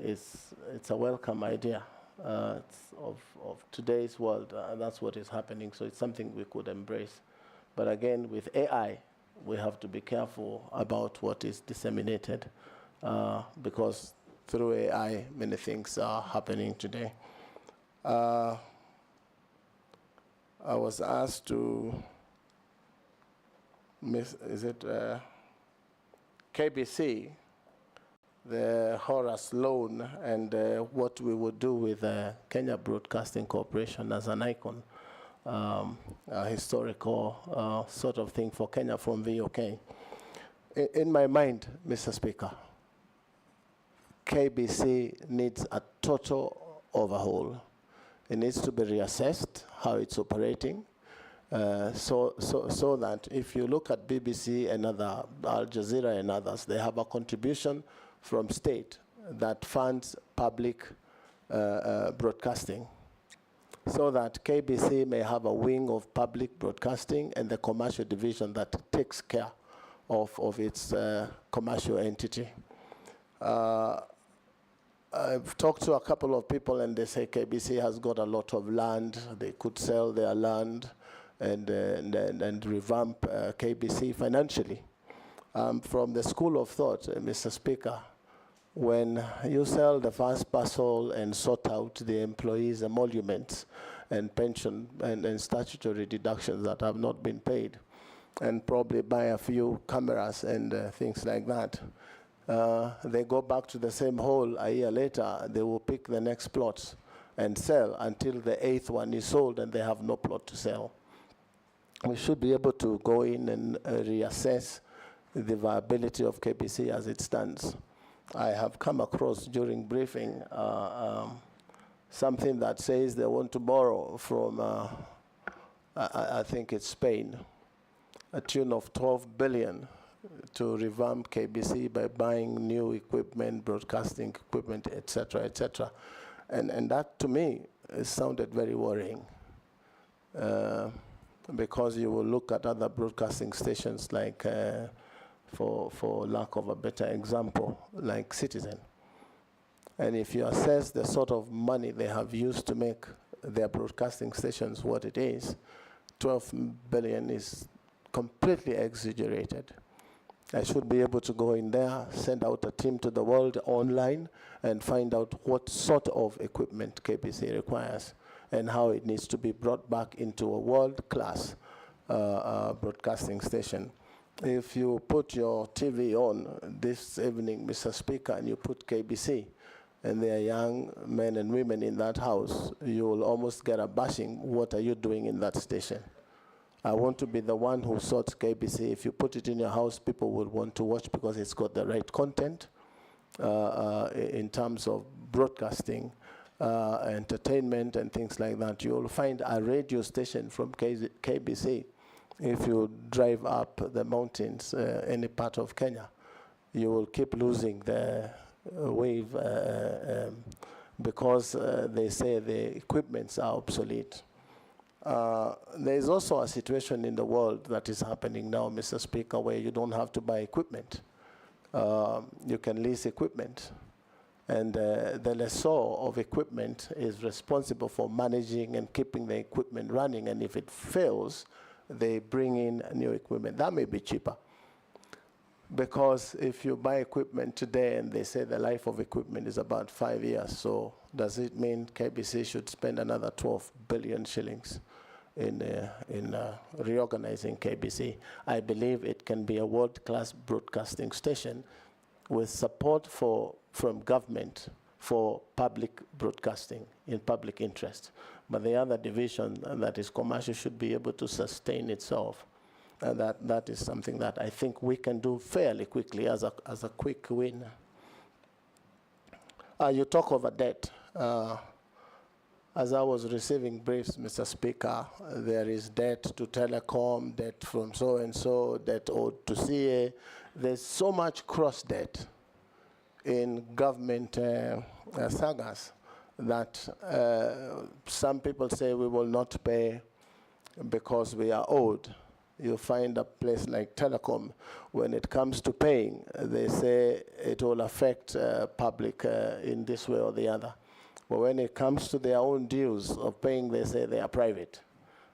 it's a welcome idea. It's of today's world, that's what is happening, so it's something we could embrace. But again, with AI, we have to be careful about what is disseminated, because through AI, many things are happening today. I was asked to KBC, the Horace loan, and what we would do with Kenya Broadcasting Corporation as an icon, a historical sort of thing for Kenya from VOK. In my mind, Mr. Speaker, KBC needs a total overhaul. It needs to be reassessed, how it's operating, so that if you look at BBC and other, Al Jazeera and others, they have a contribution from state that funds public broadcasting, so that KBC may have a wing of public broadcasting and the commercial division that takes care of its commercial entity. I've talked to a couple of people and they say KBC has got a lot of land. They could sell their land and revamp KBC financially. From the school of thought, Mr. Speaker, when you sell the first parcel and sort out the employees' emoluments and pension and statutory deductions that have not been paid, and probably buy a few cameras and things like that, they go back to the same hole a year later, they will pick the next plots and sell until the 8th one is sold and they have no plot to sell. We should be able to go in and reassess the viability of KBC as it stands. I have come across during briefing something that says they want to borrow from, I think it's Spain, a tune of 12 billion to revamp KBC by buying new equipment, broadcasting equipment, etc., etc. And that, to me, sounded very worrying. Because you will look at other broadcasting stations like, for lack of a better example, like Citizen. And if you assess the sort of money they have used to make their broadcasting stations what it is, 12 billion is completely exaggerated. I should be able to go in there, send out a team to the world online, and find out what sort of equipment KBC requires and how it needs to be brought back into a world-class broadcasting station. If you put your TV on this evening, Mr. Speaker, and you put KBC, and there are young men and women in that house, you will almost get a bashing. What are you doing in that station? I want to be the one who sorts KBC. If you put it in your house, people will want to watch because it's got the right content in terms of broadcasting, entertainment, and things like that. You'll find a radio station from KBC. If you drive up the mountains, any part of Kenya, you will keep losing the wave because they say the equipments are obsolete. There is also a situation in the world that is happening now, Mr. Speaker, where you don't have to buy equipment. You can lease equipment. And the lessor of equipment is responsible for managing and keeping the equipment running. And if it fails, they bring in new equipment. That may be cheaper. Because if you buy equipment today and they say the life of equipment is about 5 years, so does it mean KBC should spend another 12 billion shillings in reorganizing KBC? I believe it can be a world-class broadcasting station with support from government for public broadcasting in public interest. But the other division that is commercial should be able to sustain itself. That is something that I think we can do fairly quickly as a quick win. You talk of a debt. As I was receiving briefs, Mr. Speaker, there is debt to Telecom, debt from so-and-so, debt owed to CA. There's so much cross-debt in government sagas that some people say we will not pay because we are owed. You find a place like Telecom, when it comes to paying, they say it will affect public in this way or the other. But when it comes to their own dues of paying, they say they are private.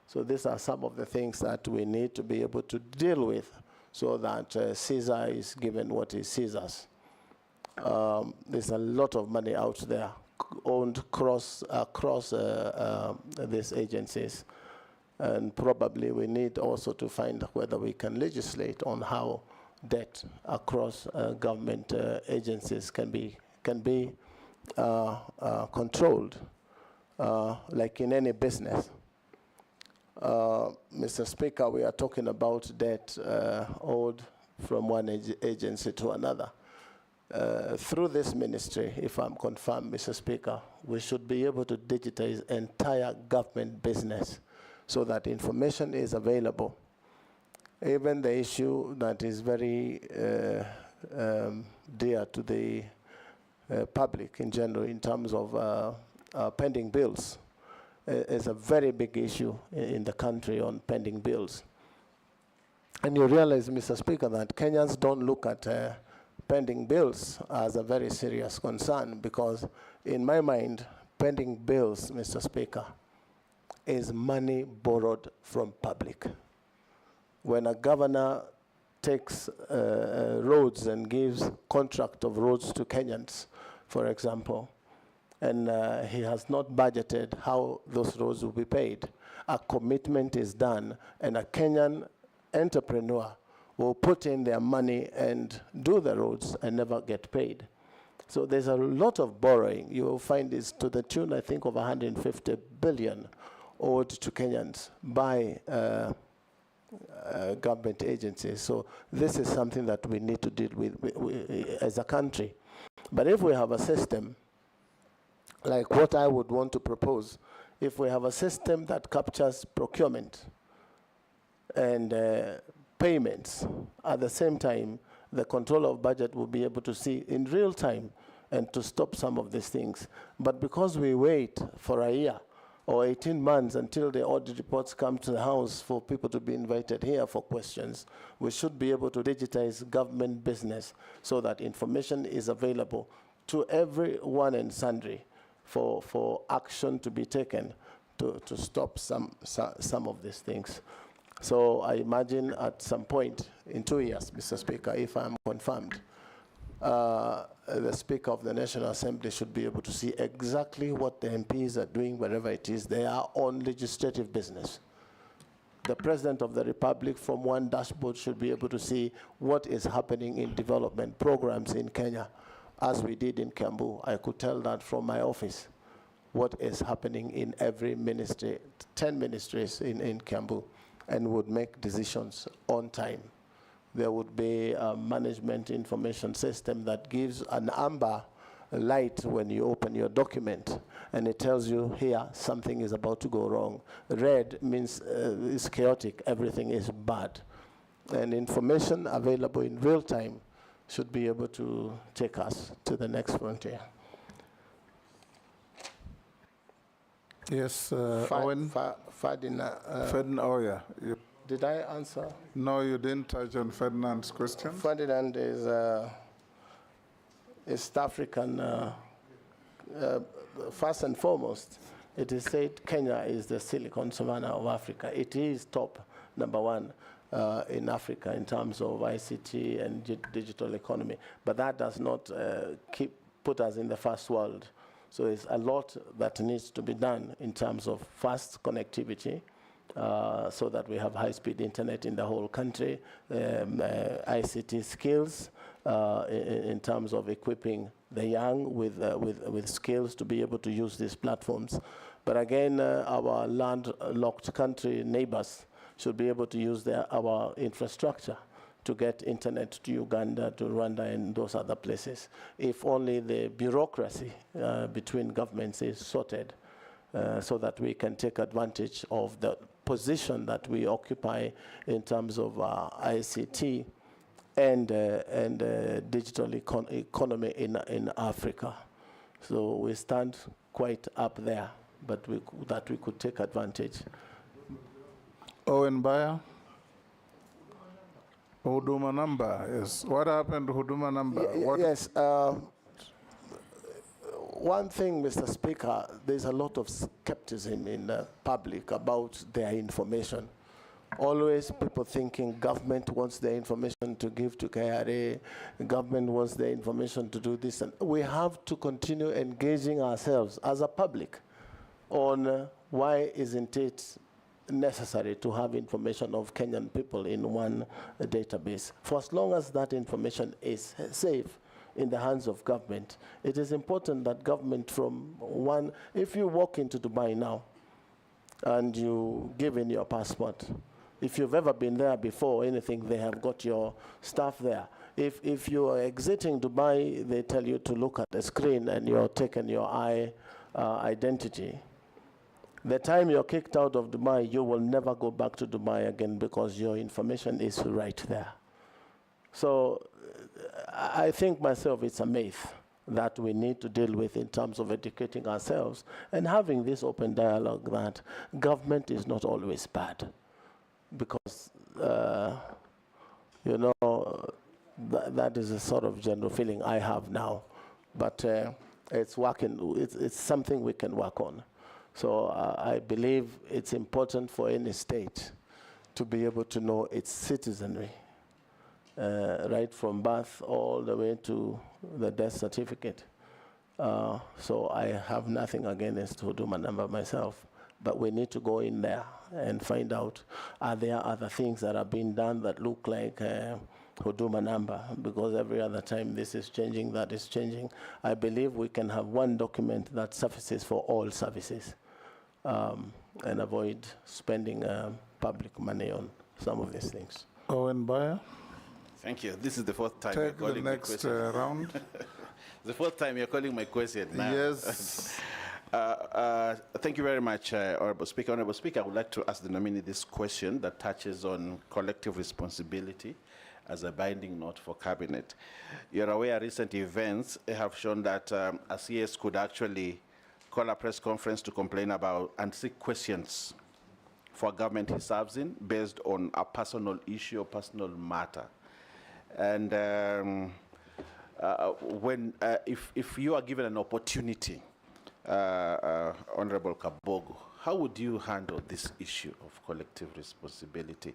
So these are some of the things that we need to be able to deal with so that Caesar is given what is Caesar's. There's a lot of money out there owned across these agencies. And probably we need also to find whether we can legislate on how debt across government agencies can be controlled, like in any business. Mr. Speaker, we are talking about debt owed from one agency to another. Through this ministry, if I'm confirmed, Mr. Speaker, we should be able to digitize entire government business so that information is available. Even the issue that is very dear to the public in general in terms of pending bills is a very big issue in the country on pending bills. And you realize, Mr. Speaker, that Kenyans don't look at pending bills as a very serious concern, because in my mind, pending bills, Mr. Speaker, is money borrowed from public. When a governor takes roads and gives contract of roads to Kenyans, for example, and he has not budgeted how those roads will be paid, a commitment is done, and a Kenyan entrepreneur will put in their money and do the roads and never get paid. So there's a lot of borrowing. You will find this to the tune, I think, of 150 billion owed to Kenyans by government agencies. So this is something that we need to deal with as a country. But if we have a system, like what I would want to propose, if we have a system that captures procurement and payments, at the same time, the controller of budget will be able to see in real time and to stop some of these things. But because we wait for a year or 18 months until the audit reports come to the House for people to be invited here for questions, we should be able to digitize government business so that information is available to everyone and sundry for action to be taken to stop some of these things. So I imagine at some point in 2 years, Mr. Speaker, if I'm confirmed, the Speaker of the National Assembly should be able to see exactly what the MPs are doing wherever it is they are on legislative business. The President of the Republic from one dashboard should be able to see what is happening in development programs in Kenya. As we did in Kiambu, I could tell that from my office, what is happening in every ministry, 10 ministries in Kiambu, and would make decisions on time. There would be a management information system that gives an amber light when you open your document, and it tells you here something is about to go wrong. Red means it's chaotic, everything is bad. And information available in real time should be able to take us to the next frontier. Yes, Owen. Ferdinand, oh yeah. Did I answer? No, you didn't touch on Ferdinand's question. Ferdinand is East African, first and foremost, it is said Kenya is the Silicon Savannah of Africa. It is top #1 in Africa in terms of ICT and digital economy. But that does not put us in the first world. So it's a lot that needs to be done in terms of fast connectivity, so that we have high-speed internet in the whole country, ICT skills in terms of equipping the young with skills to be able to use these platforms. But again, our landlocked country neighbors should be able to use our infrastructure to get internet to Uganda, to Rwanda, and those other places. If only the bureaucracy between governments is sorted, so that we can take advantage of the position that we occupy in terms of ICT and digital economy in Africa. So we stand quite up there, but that we could take advantage. Owen Bayer. Huduma number, yes. What happened to Huduma number? Yes. One thing, Mr. Speaker, there's a lot of skepticism in the public about their information. Always people thinking government wants their information to give to KRA, government wants their information to do this. And we have to continue engaging ourselves as a public on why isn't it necessary to have information of Kenyan people in one database. For as long as that information is safe in the hands of government, it is important that government if you walk into Dubai now and you give in your passport, if you've ever been there before, anything, they have got your stuff there. If you are exiting Dubai, they tell you to look at the screen and you're taking your identity. The time you're kicked out of Dubai, you will never go back to Dubai again because your information is right there. So I think myself it's a myth that we need to deal with in terms of educating ourselves and having this open dialogue that government is not always bad. Because, you know, that is a sort of general feeling I have now. But it's working, it's something we can work on. So I believe it's important for any state to be able to know its citizenry, right from birth all the way to the death certificate. So I have nothing against Huduma number myself. But we need to go in there and find out, are there other things that are being done that look like Huduma number? Because every other time this is changing, that is changing. I believe we can have one document that suffices for all services and avoid spending public money on some of these things. Owen Bayer. Thank you. This is the fourth time Take you're calling the next round. The fourth time you're calling my question now. Yes. Thank you very much, Honorable Speaker. Honorable Speaker, I would like to ask the nominee this question that touches on collective responsibility as a binding note for Cabinet. You're aware recent events have shown that a CS could actually call a press conference to complain about and seek questions for government he serves in based on a personal issue or personal matter. And if you are given an opportunity, Honorable Kabogo, how would you handle this issue of collective responsibility?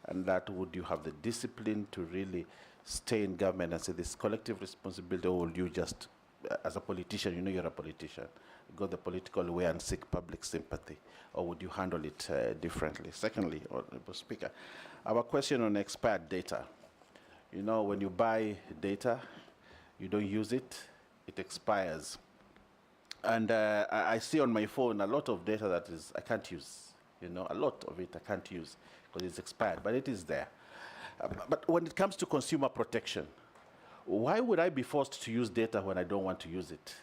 And that would you have the discipline to really stay in government and say this collective responsibility, or will you just, as a politician, you know you're a politician, go the political way and seek public sympathy? Or would you handle it differently? Secondly, Honorable Speaker, our question on expired data. You know, when you buy data, you don't use it, it expires. And I see on my phone a lot of data that I can't use. You know, a lot of it I can't use because it's expired, but it is there. But when it comes to consumer protection, why would I be forced to use data when I don't want to use it?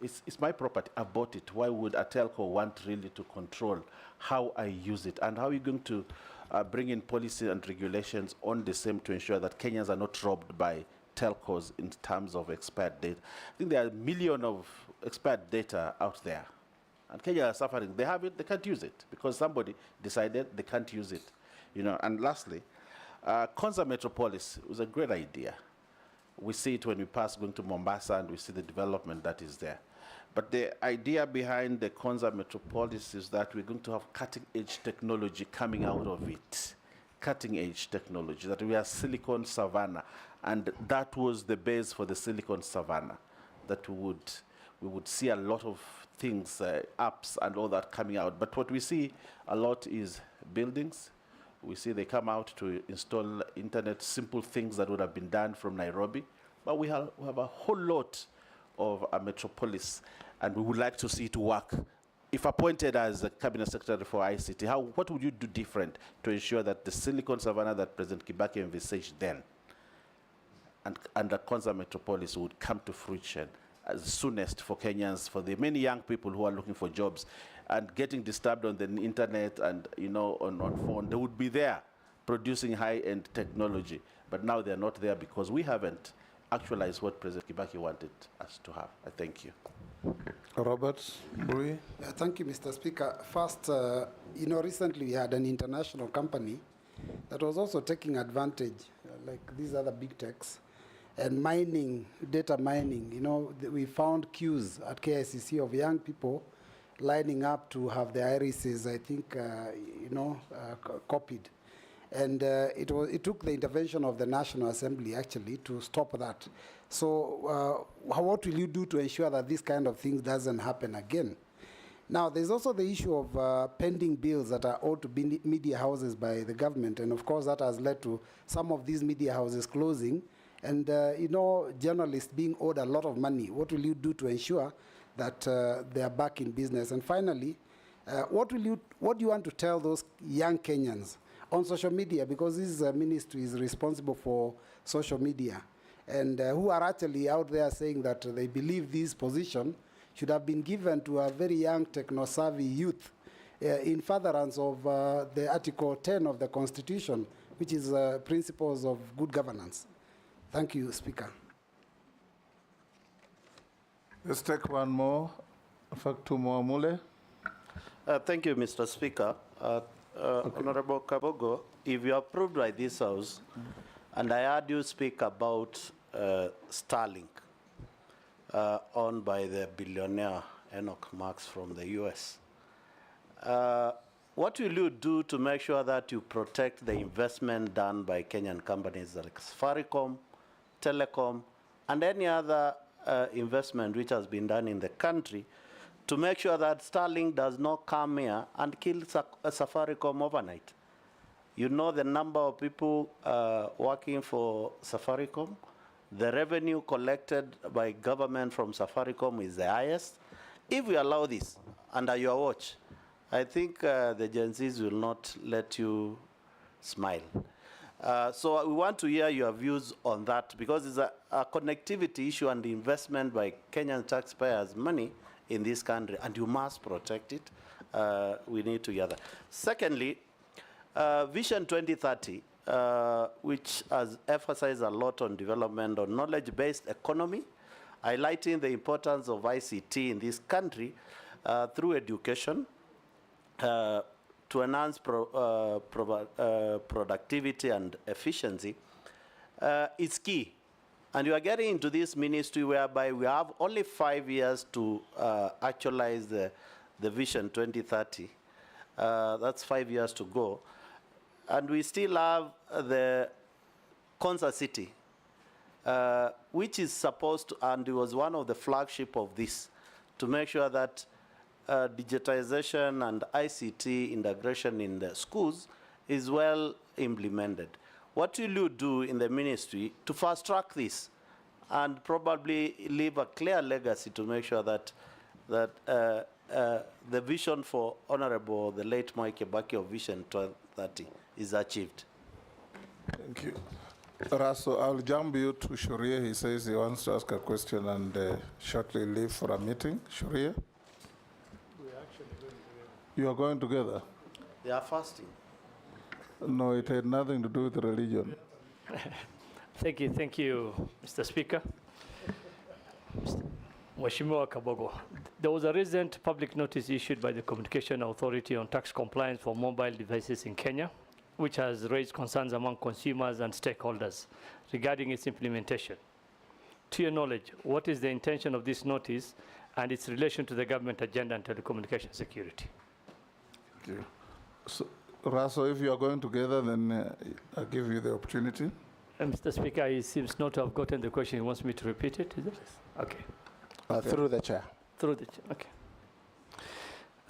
It's my property, I bought it. Why would a telco want really to control how I use it? And how are you going to bring in policy and regulations on the same to ensure that Kenyans are not robbed by telcos in terms of expired data? I think there are millions of expired data out there. And Kenya are suffering. They have it, they can't use it because somebody decided they can't use it. You know, and lastly, Konza Metropolis was a great idea. We see it when we pass going to Mombasa and we see the development that is there. But the idea behind the Konza Metropolis is that we're going to have cutting-edge technology coming out of it. Cutting-edge technology, that we are Silicon Savannah. And that was the base for the Silicon Savannah, that we would see a lot of things, apps and all that coming out. But what we see a lot is buildings. We see they come out to install internet, simple things that would have been done from Nairobi. But we have a whole lot of a metropolis, and we would like to see it work. If appointed as a Cabinet Secretary for ICT, what would you do different to ensure that the Silicon Savannah that President Kibaki envisaged then and the Konza Metropolis would come to fruition as soonest for Kenyans, for the many young people who are looking for jobs and getting disturbed on the internet and, you know, on phone? They would be there producing high-end technology, but now they're not there because we haven't actualized what President Kibaki wanted us to have. I thank you. Robert Bui. Thank you, Mr. Speaker. First, you know, recently we had an international company that was also taking advantage, like these other big techs, and mining, data mining. You know, we found queues at KICC of young people lining up to have their irises, I think, you know, copied. And it took the intervention of the National Assembly, actually, to stop that. So what will you do to ensure that this kind of thing doesn't happen again? Now, there's also the issue of pending bills that are owed to media houses by the government, and of course that has led to some of these media houses closing, and you know, journalists being owed a lot of money. What will you do to ensure that they are back in business? And finally, what do you want to tell those young Kenyans on social media, because this ministry is responsible for social media, and who are actually out there saying that they believe this position should have been given to a very young techno-savvy youth in furtherance of the Article 10 of the Constitution, which is principles of good governance. Thank you, Speaker. Let's take one more. In fact, two more. Mule. Thank you, Mr. Speaker. Honorable Kabogo, if you are approved by this House, and I heard you speak about Starlink, owned by the billionaire Enoch Marx from the US. What will you do to make sure that you protect the investment done by Kenyan companies like Safaricom, Telecom, and any other investment which has been done in the country to make sure that Starlink does not come here and kill Safaricom overnight? You know the number of people working for Safaricom. The revenue collected by government from Safaricom is the highest. If we allow this under your watch, I think the Gen Zs will not let you smile. So we want to hear your views on that, because it's a connectivity issue and investment by Kenyan taxpayers' money in this country, and you must protect it. We need to hear that. Secondly, Vision 2030, which has emphasized a lot on development on knowledge-based economy, highlighting the importance of ICT in this country through education to enhance productivity and efficiency, is key. And you are getting into this ministry whereby we have only 5 years to actualize the Vision 2030. That's 5 years to go. And we still have the Concert City, which is supposed to, and it was one of the flagship of this, to make sure that digitization and ICT integration in the schools is well implemented. What will you do in the ministry to fast track this and probably leave a clear legacy to make sure that the vision for Honorable the late Mwai Kibaki of Vision 2030 is achieved? Thank you. Raso, I'll jump you to Sharia. He says he wants to ask a question and shortly leave for a meeting. Sharia? You are going together? They are fasting. No, it had nothing to do with religion. Thank you, Mr. Speaker. Mheshimiwa Kabogo, there was a recent public notice issued by the Communication Authority on tax compliance for mobile devices in Kenya, which has raised concerns among consumers and stakeholders regarding its implementation. To your knowledge, what is the intention of this notice and its relation to the government agenda on telecommunication security? Thank you. So, Raso, if you are going together, then I'll give you the opportunity. Mr. Speaker, he seems not to have gotten the question. He wants me to repeat it, is it? Okay. Through the chair. Through the chair, okay.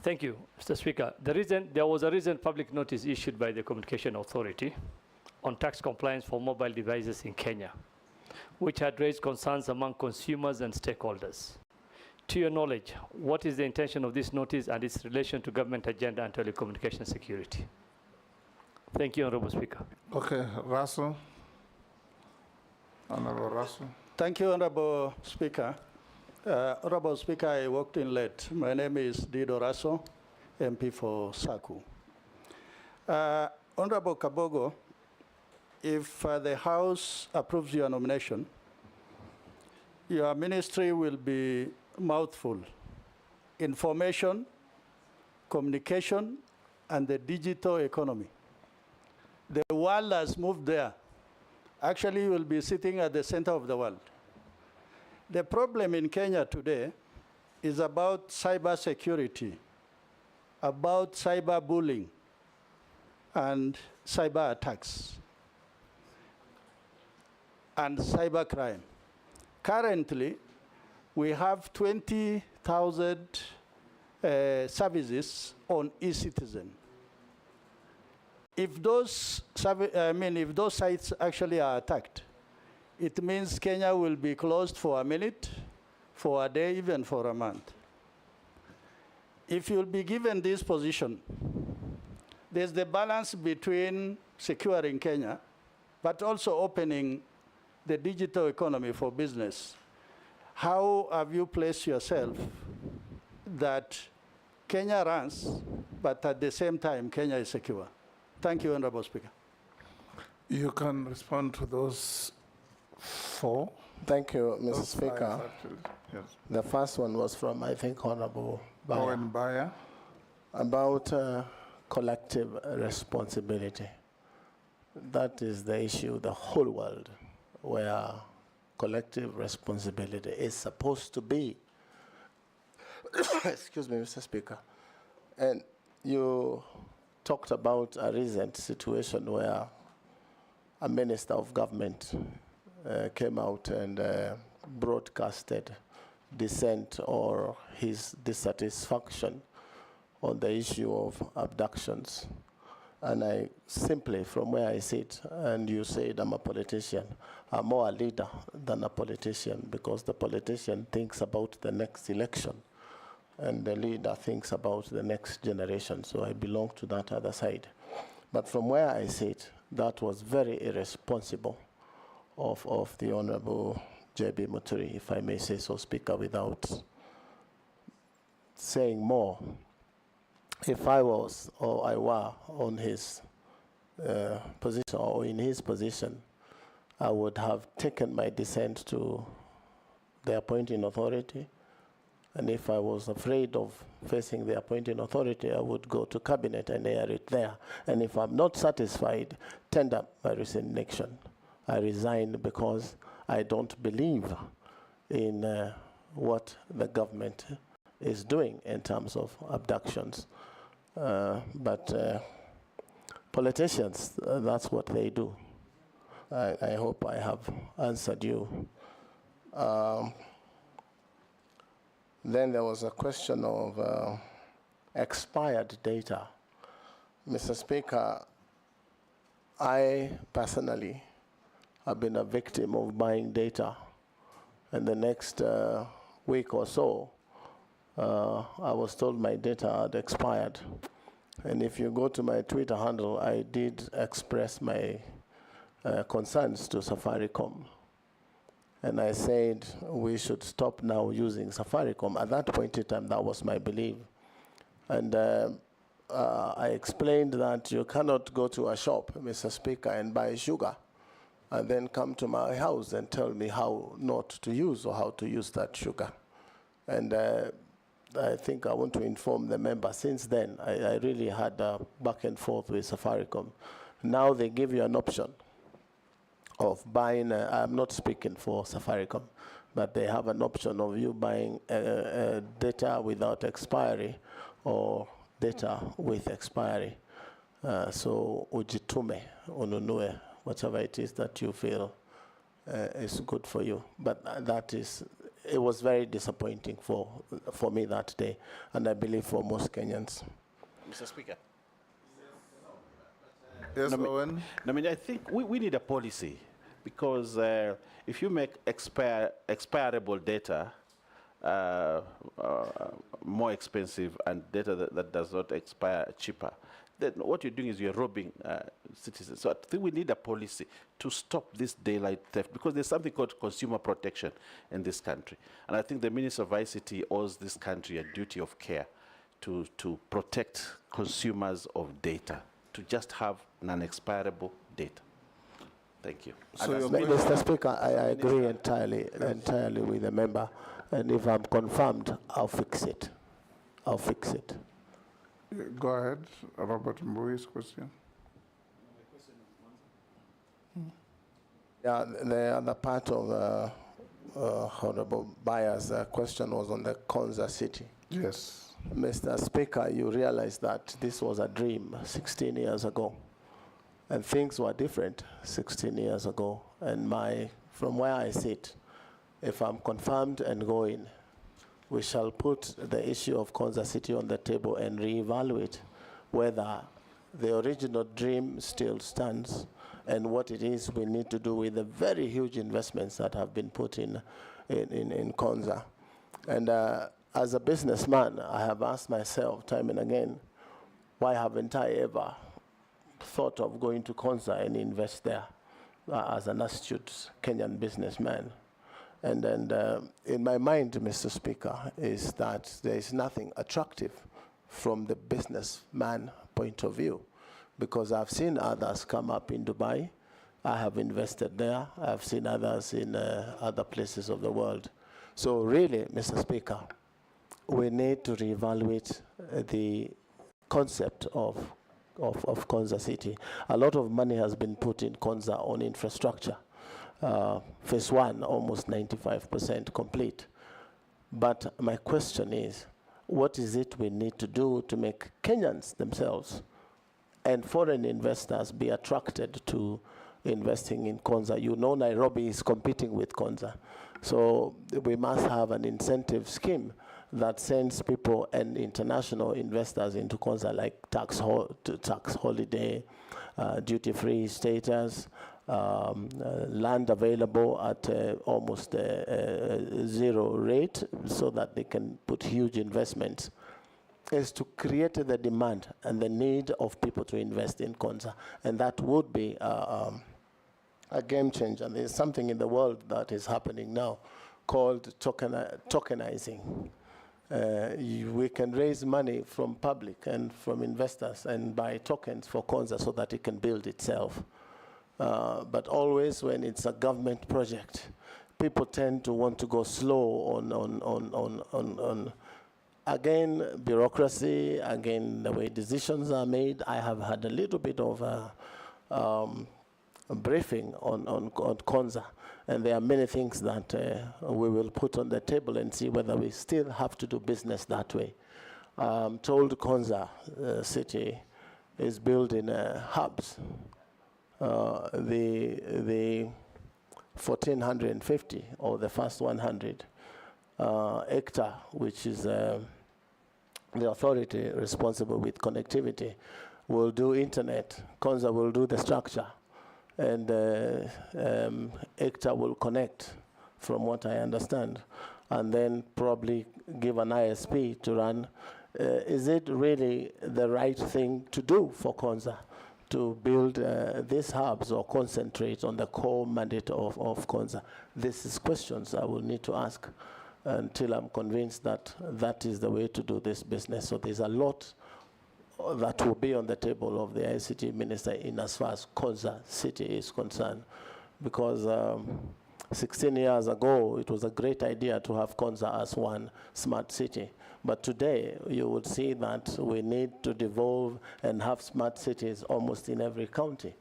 Thank you, Mr. Speaker. There was a recent public notice issued by the Communication Authority on tax compliance for mobile devices in Kenya, which had raised concerns among consumers and stakeholders. To your knowledge, what is the intention of this notice and its relation to government agenda and telecommunication security? Thank you, Honorable Speaker. Okay, Raso. Honorable Raso. Thank you, Honorable Speaker. Honorable Speaker, I walked in late. My name is Dido Raso, MP for Saku. Honorable Kabogo, if the House approves your nomination, your ministry will be mouthful: information, communication, and the digital economy. The world has moved there. Actually, you will be sitting at the center of the world. The problem in Kenya today is about cyber security, about cyber bullying, and cyber attacks, and cyber crime. Currently, we have 20,000 services on e-citizen. If those, if those sites actually are attacked, it means Kenya will be closed for a minute, for a day, even for a month. If you'll be given this position, there's the balance between securing Kenya, but also opening the digital economy for business. How have you placed yourself that Kenya runs, but at the same time, Kenya is secure? Thank you, Honorable Speaker. You can respond to those four. Thank you, Mr. Those Speaker. five, actually. Yes. The first one was from, I think, Honorable Owen Bayer. About collective responsibility. That is the issue, the whole world, where collective responsibility is supposed to be. Excuse me, Mr. Speaker. And you talked about a recent situation where a minister of government came out and broadcasted dissent or his dissatisfaction on the issue of abductions. And I simply, from where I sit, and you said I'm a politician, I'm more a leader than a politician, because the politician thinks about the next election and the leader thinks about the next generation. So I belong to that other side. But from where I sit, that was very irresponsible of the Honorable J.B. Muturi, if I may say so, Speaker, without saying more. If I was, or I were, on his position, or in his position, I would have taken my dissent to the appointing authority. And if I was afraid of facing the appointing authority, I would go to cabinet and air it there. And if I'm not satisfied, tender my resignation. I resign because I don't believe in what the government is doing in terms of abductions. But politicians, that's what they do. I hope I have answered you. Then there was a question of expired data. Mr. Speaker, I personally have been a victim of buying data. And the next week or so, I was told my data had expired. And if you go to my Twitter handle, I did express my concerns to Safaricom. And I said we should stop now using Safaricom. At that point in time, that was my belief. And I explained that you cannot go to a shop, Mr. Speaker, and buy sugar, and then come to my house and tell me how not to use or how to use that sugar. And I think I want to inform the member, since then, I really had a back and forth with Safaricom. Now they give you an option of buying, I'm not speaking for Safaricom, but they have an option of you buying data without expiry or data with expiry. So ujitume, ununue, whatever it is that you feel is good for you. But that is, it was very disappointing for me that day, and I believe for most Kenyans. Mr. Speaker. Yes, Owen? I mean, I think we need a policy, because if you make expirable data more expensive and data that does not expire cheaper, then what you're doing is you're robbing citizens. So I think we need a policy to stop this daylight theft, because there's something called consumer protection in this country. And I think the Minister of ICT owes this country a duty of care to protect consumers of data, to just have non-expirable data. Thank you. So Mr. Speaker, I agree entirely with the member. And if I'm confirmed, I'll fix it. I'll fix it. Go ahead, Robert Mbui's question. Yeah, the other part of Honorable Bayer's question was on the Konza city. Yes. Mr. Speaker, you realize that this was a dream 16 years ago. And things were different 16 years ago. And from where I sit, if I'm confirmed and going, we shall put the issue of Konza City on the table and reevaluate whether the original dream still stands and what it is we need to do with the very huge investments that have been put in Konza. And as a businessman, I have asked myself time and again, why haven't I ever thought of going to Konza and invest there as an astute Kenyan businessman? And in my mind, Mr. Speaker, is that there is nothing attractive from the businessman point of view, because I've seen others come up in Dubai. I have invested there. I've seen others in other places of the world. So really, Mr. Speaker, we need to reevaluate the concept of Konza City. A lot of money has been put in Konza on infrastructure. Phase 1, almost 95% complete. But my question is, what is it we need to do to make Kenyans themselves and foreign investors be attracted to investing in Konza? You know, Nairobi is competing with Konza. So we must have an incentive scheme that sends people and international investors into Konza, like tax holiday, duty-free status, land available at almost zero rate so that they can put huge investments, is to create the demand and the need of people to invest in Konza. And that would be a game changer. And there's something in the world that is happening now called tokenizing. We can raise money from public and from investors and buy tokens for Konza so that it can build itself. But always when it's a government project, people tend to want to go slow on again, bureaucracy, again, the way decisions are made. I have had a little bit of a briefing on Konza, and there are many things that we will put on the table and see whether we still have to do business that way. I'm told Konza City is building hubs. The 1450 or the first 100 hectare, which is the authority responsible with connectivity, will do internet. Konza will do the structure, and hectare will connect, from what I understand, and then probably give an ISP to run. Is it really the right thing to do for Konza, to build these hubs or concentrate on the core mandate of Konza? This is questions I will need to ask until I'm convinced that that is the way to do this business. So there's a lot that will be on the table of the ICT minister in as far as Konza City is concerned. Because 16 years ago, it was a great idea to have Konza as one smart city. But today, you would see that we need to devolve and have smart cities almost in every county.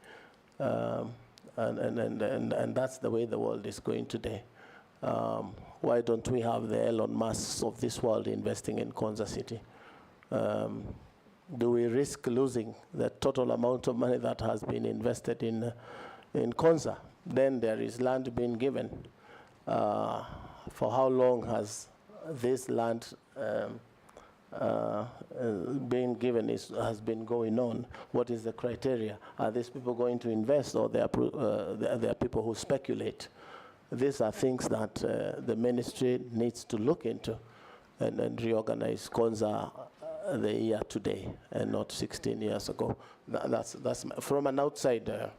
And that's the way the world is going today. Why don't we have the Elon Musks of this world investing in Konza City? Do we risk losing the total amount of money that has been invested in Konza? Then there is land being given. For how long has this land being given has been going on? What is the criteria? Are these people going to invest, or they are people who speculate? These are things that the ministry needs to look into and reorganize Konza the year today and not 16 years ago. That's from an outsider's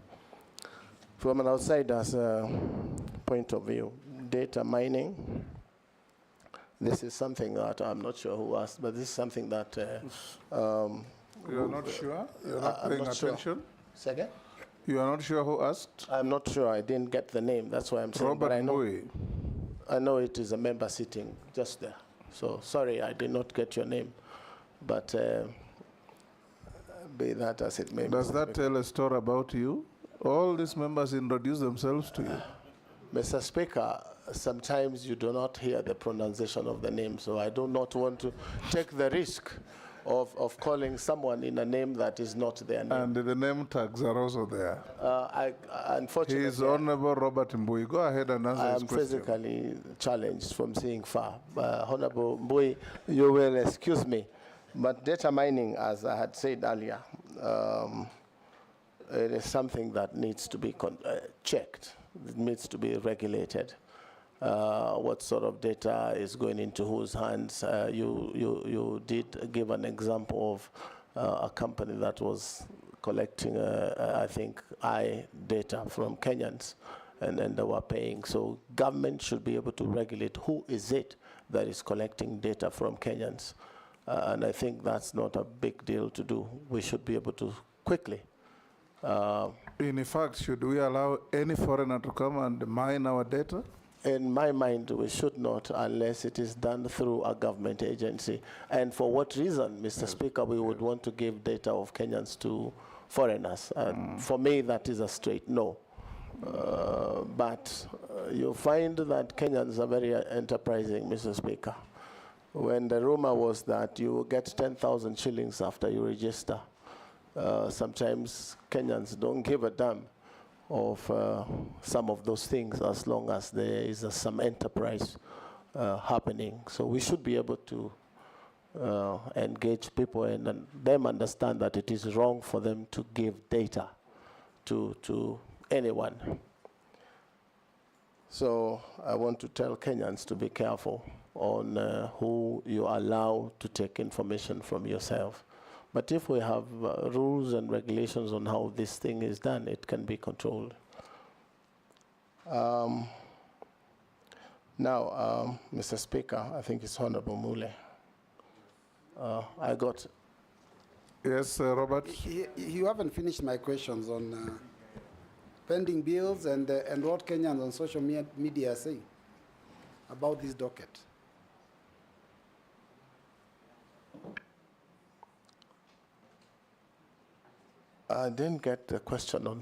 point of view. Data mining. This is something that I'm not sure who asked, but this is something that you're not sure? You're not paying attention? Sure. Second? You are not sure who asked? I'm not sure. I didn't get the name. That's why I'm saying. Robert I know it is a member sitting just there. So sorry, I did not get your name. But be that as it may be. Does that tell a story about you? All these members introduce themselves to you. Mr. Speaker, sometimes you do not hear the pronunciation of the name, so I do not want to take the risk of calling someone in a name that is not their name. And the name tags are also there. Unfortunately, He is Honorable Robert Mbui. Go ahead and answer I his am question. physically challenged from seeing far. Honorable Mbui, you will excuse me, but data mining, as I had said earlier, it is something that needs to be checked. It needs to be regulated. What sort of data is going into whose hands? You did give an example of a company that was collecting, I think, data from Kenyans, and then they were paying. So government should be able to regulate who is it that is collecting data from Kenyans. And I think that's not a big deal to do. We should be able to quickly. In fact, should we allow any foreigner to come and mine our data? In my mind, we should not unless it is done through a government agency. And for what reason, Mr. Speaker, we would want to give data of Kenyans to foreigners? For me, that is a straight no. But you find that Kenyans are very enterprising, Mr. Speaker. When the rumor was that you get 10,000 shillings after you register, sometimes Kenyans don't give a damn of some of those things as long as there is some enterprise happening. So we should be able to engage people and them understand that it is wrong for them to give data to anyone. So I want to tell Kenyans to be careful on who you allow to take information from yourself. But if we have rules and regulations on how this thing is done, it can be controlled. Now, Mr. Speaker, I think it's Honorable Mule. I got... Yes, Robert? You haven't finished my questions on pending bills and what Kenyans on social media are saying about this docket. I didn't get the question on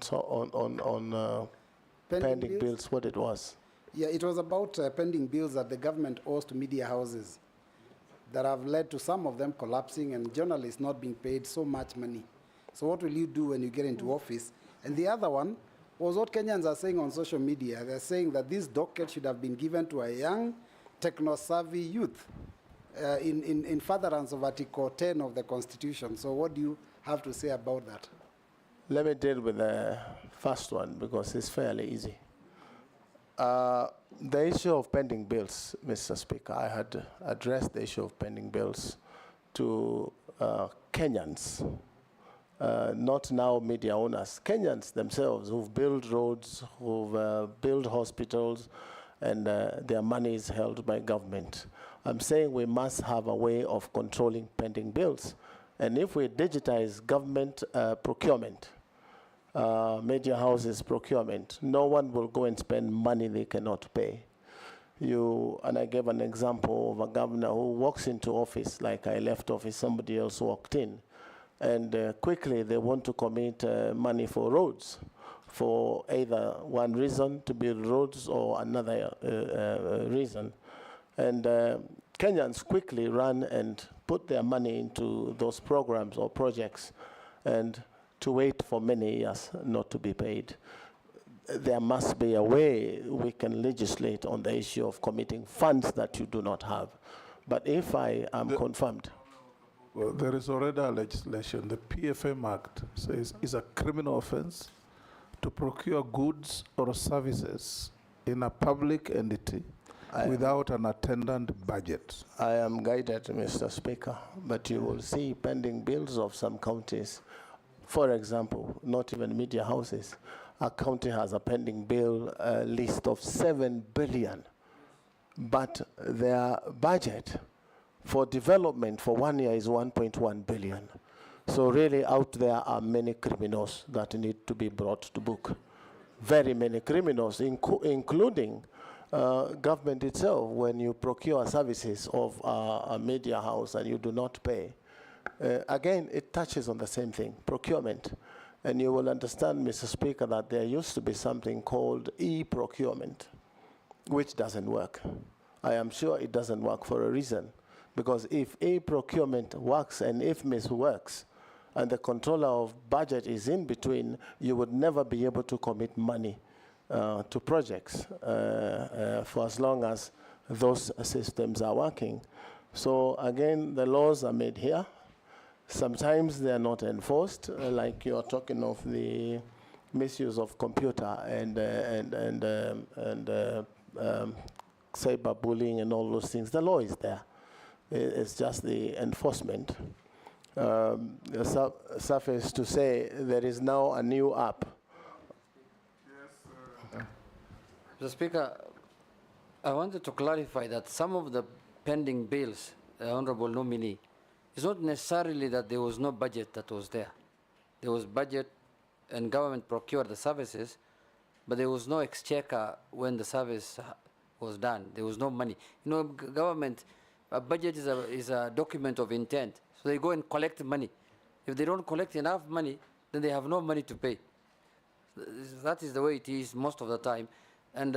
pending bills, what it was. Yeah, it was about pending bills that the government owes to media houses that have led to some of them collapsing and journalists not being paid so much money. So what will you do when you get into office? And the other one was what Kenyans are saying on social media. They're saying that this docket should have been given to a young, techno-savvy youth in furtherance of Article 10 of the Constitution. So what do you have to say about that? Let me deal with the first one because it's fairly easy. The issue of pending bills, Mr. Speaker, I had addressed the issue of pending bills to Kenyans, not now media owners, Kenyans themselves who've built roads, who've built hospitals, and their money is held by government. I'm saying we must have a way of controlling pending bills. And if we digitize government procurement, media houses procurement, no one will go and spend money they cannot pay. And I gave an example of a governor who walks into office, like I left office, somebody else walked in, and quickly they want to commit money for roads, for either one reason to build roads or another reason. And Kenyans quickly run and put their money into those programs or projects and to wait for many years not to be paid. There must be a way we can legislate on the issue of committing funds that you do not have. But if I am confirmed. Well, there is already a legislation. The PFM Act says it's a criminal offense to procure goods or services in a public entity without an attendant budget. I am guided, Mr. Speaker, but you will see pending bills of some counties. For example, not even media houses. A county has a pending bill list of 7 billion, but their budget for development for 1 year is 1.1 billion. So really out there are many criminals that need to be brought to book. Very many criminals, including government itself. When you procure services of a media house and you do not pay, again, it touches on the same thing, procurement. And you will understand, Mr. Speaker, that there used to be something called e-procurement, which doesn't work. I am sure it doesn't work for a reason, Because if procurement works and IFMIS works, and the controller of budget is in between, you would never be able to commit money to projects for as long as those systems are working. So again, the laws are made here. Sometimes they are not enforced, like you're talking of the misuse of computer and cyberbullying and all those things. The law is there. It's just the enforcement. Suffice to say, there is now a new app. Mr. Speaker, I wanted to clarify that some of the pending bills, the Honorable Nominee, it's not necessarily that there was no budget that was there. There was budget and government procured the services, but there was no exchequer when the service was done. There was no money. You know, government, a budget is a document of intent. So they go and collect money. If they don't collect enough money, then they have no money to pay. That is the way it is most of the time. And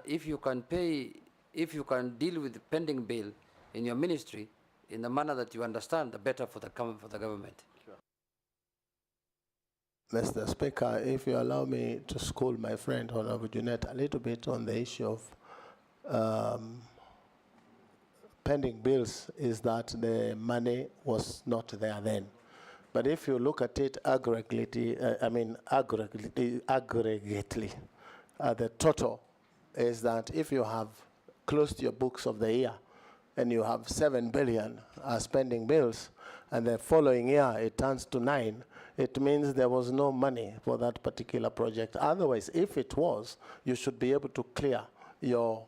if you can deal with the pending bill in your ministry in the manner that you understand, the better for the government. Sure. Mr. Speaker, if you allow me to school my friend, Honorable Junet, a little bit on the issue of pending bills, is that the money was not there then. But if you look at it aggregately, the total is that if you have closed your books of the year and you have 7 billion as pending bills, and the following year it turns to 9, it means there was no money for that particular project. Otherwise, if it was, you should be able to clear your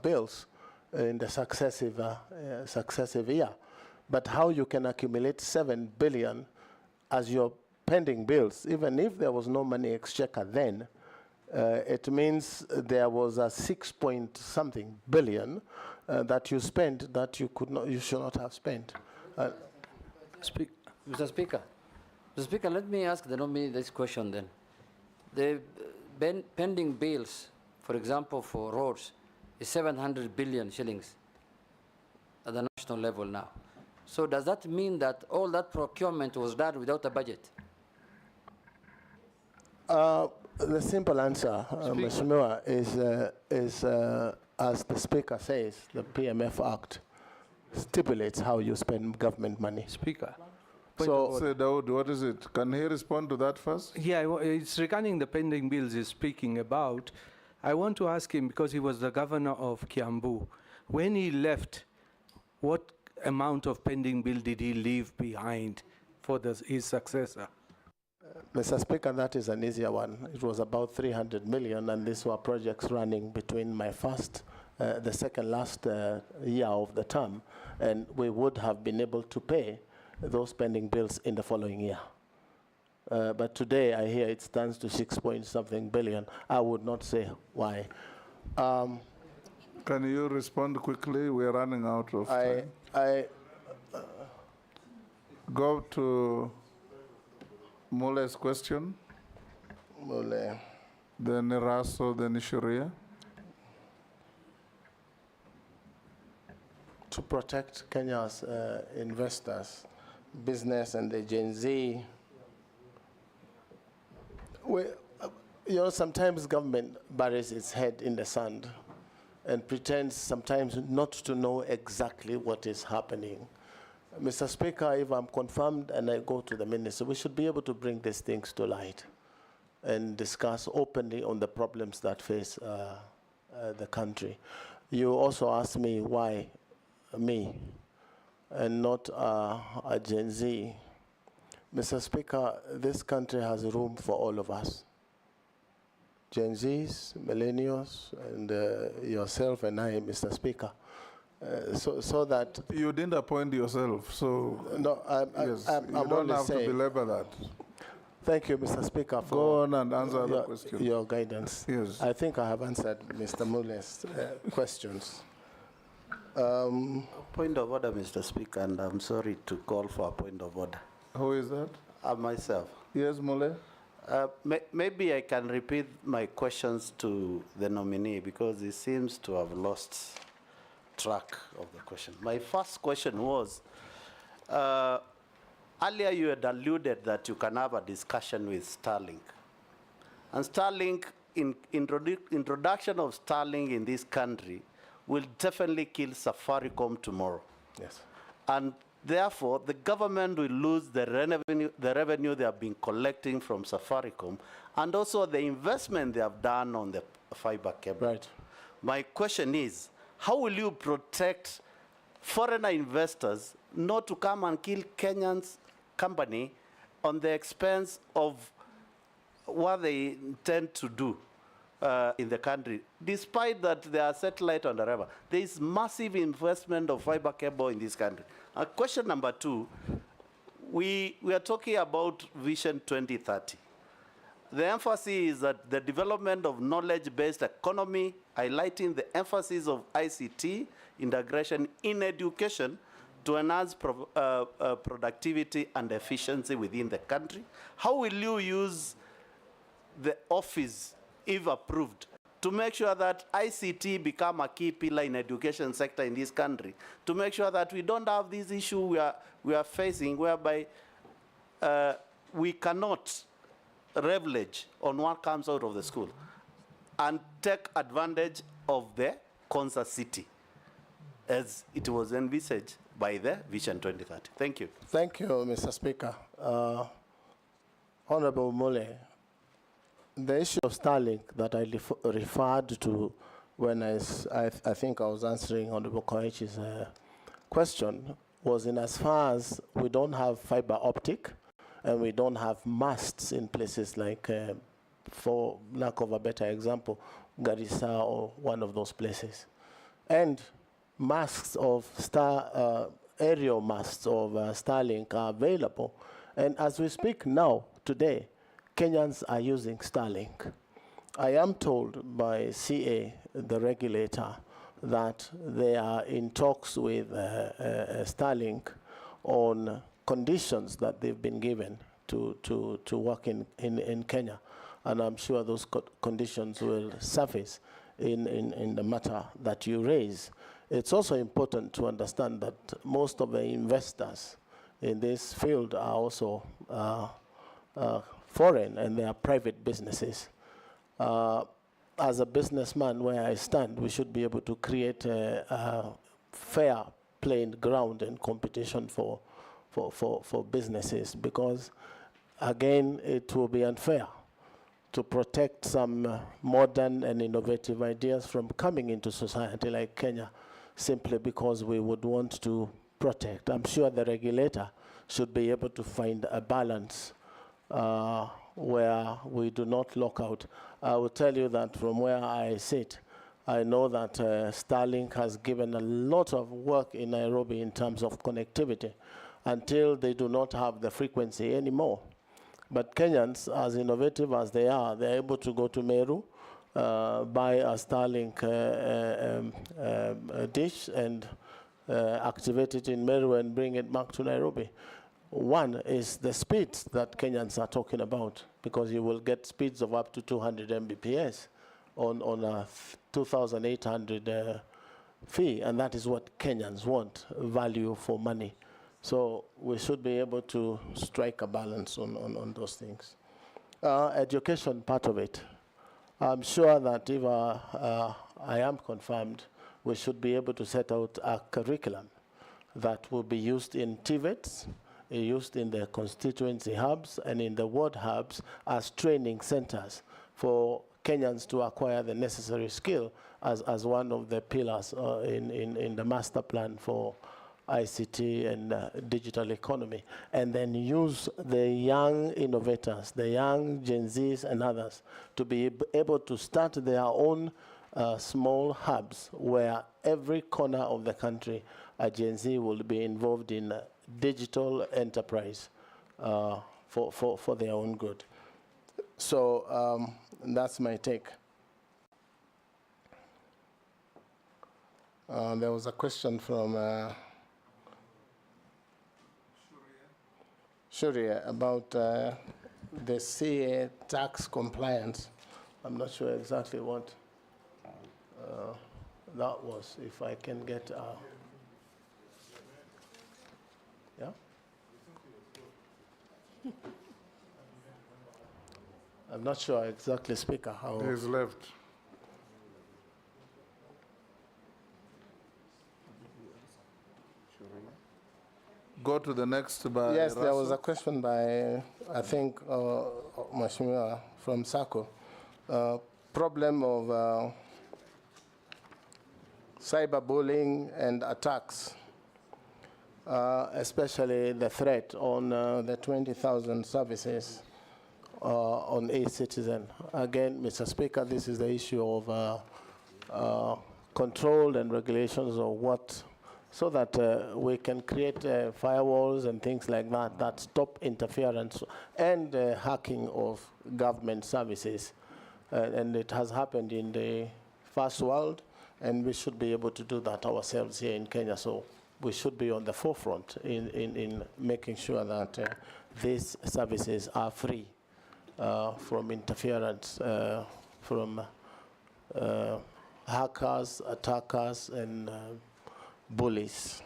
bills in the successive year. But how you can accumulate 7 billion as your pending bills, even if there was no money exchequer then, it means there was a 6-point-something billion that you spent that you should not have spent. Mr. Speaker, let me ask the nominee this question then. The pending bills, for example, for roads, is 700 billion shillings at the national level now. So does that mean that all that procurement was done without a budget? The simple answer, Mheshimiwa, is as the Speaker says, the PMF Act stipulates how you spend government money. Speaker. So, Dawood, what is it? Can he respond to that first? Yeah, it's regarding the pending bills he's speaking about. I want to ask him, because he was the governor of Kiambu, when he left, what amount of pending bill did he leave behind for his successor? Mr. Speaker, that is an easier one. It was about 300 million, and these were projects running between my the second last year of the term, and we would have been able to pay those pending bills in the following year. But today, I hear it stands to 6-point-something billion. I would not say why. Can you respond quickly? We're running out of time. Go to Mule's question. Mule. Then Raso, then Sharia. To protect Kenya's investors, business, and the Gen Z, sometimes government buries its head in the sand and pretends sometimes not to know exactly what is happening. Mr. Speaker, if I'm confirmed and I go to the minister, we should be able to bring these things to light and discuss openly on the problems that face the country. You also asked me why me and not a Gen Z. Mr. Speaker, this country has room for all of us. Gen Zs, millennials, and yourself and I, Mr. Speaker. So that you didn't appoint yourself, so no, you don't have to belabor that. Thank you, Mr. Speaker, for go on and answer the question. Your guidance. Yes, I think I have answered Mr. Mule's questions. Point of order, Mr. Speaker, and I'm sorry to call for a point of order. Who is that? Myself. Yes, Mule. Maybe I can repeat my questions to the nominee because he seems to have lost track of the question. My first question was, earlier you had alluded that you can have a discussion with Starlink. And Starlink, introduction of Starlink in this country will definitely kill Safaricom tomorrow. Yes. And therefore, the government will lose the revenue they have been collecting from Safaricom, and also the investment they have done on the fiber cable. Right. My question is, how will you protect foreigner investors not to come and kill Kenyan's company on the expense of what they intend to do in the country, despite that they are satellite on the river? There is massive investment of fiber cable in this country. Question number two, we are talking about Vision 2030. The emphasis is that the development of knowledge-based economy, highlighting the emphasis of ICT integration in education to enhance productivity and efficiency within the country. How will you use the office, if approved, to make sure that ICT become a key pillar in education sector in this country, to make sure that we don't have this issue we are facing, whereby we cannot leverage on what comes out of the school and take advantage of the concert city as it was envisaged by the Vision 2030. Thank you. Thank you, Mr. Speaker. Honorable Mole, the issue of Starlink that I referred to when I think I was answering Honorable Koichi's question was in as far as we don't have fiber optic and we don't have masts in places like, for lack of a better example, Garissa or one of those places. And masts of aerial masts of Starlink are available. And as we speak now, today, Kenyans are using Starlink. I am told by CA, the regulator, that they are in talks with Starlink on conditions that they've been given to work in Kenya. And I'm sure those conditions will surface in the matter that you raise. It's also important to understand that most of the investors in this field are also foreign, and they are private businesses. As a businessman, where I stand, we should be able to create a fair playing ground and competition for businesses, because again, it will be unfair to protect some modern and innovative ideas from coming into society like Kenya simply because we would want to protect. I'm sure the regulator should be able to find a balance where we do not lock out. I will tell you that from where I sit, I know that Starlink has given a lot of work in Nairobi in terms of connectivity until they do not have the frequency anymore. But Kenyans, as innovative as they are, they're able to go to Meru, buy a Starlink dish and activate it in Meru and bring it back to Nairobi. One is the speeds that Kenyans are talking about, because you will get speeds of up to 200 Mbps on a 2,800 fee, and that is what Kenyans want, value for money. So we should be able to strike a balance on those things. Education, part of it. I'm sure that if I am confirmed, we should be able to set out a curriculum that will be used in TVETs, used in the constituency hubs and in the ward hubs as training centers for Kenyans to acquire the necessary skill as one of the pillars in the master plan for ICT and digital economy, and then use the young innovators, the young Gen Zs and others to be able to start their own small hubs where every corner of the country a Gen Z will be involved in digital enterprise for their own good. So that's my take. There was a question from Shuria about the CA tax compliance. I'm not sure exactly what. that was, if I can get, yeah? I'm not sure exactly, Speaker, how. He is left. Go to the next by Yes, there was Russell. a question by, I think, Mheshimiwa from SACCO. Problem of cyberbullying and attacks, especially the threat on the 20,000 services on e-citizen. Again, Mr. Speaker, this is the issue of control and regulations of what, so that we can create firewalls and things like that that stop interference and hacking of government services. And it has happened in the first world, and we should be able to do that ourselves here in Kenya. So we should be on the forefront in making sure that these services are free from interference from hackers, attackers, and bullies.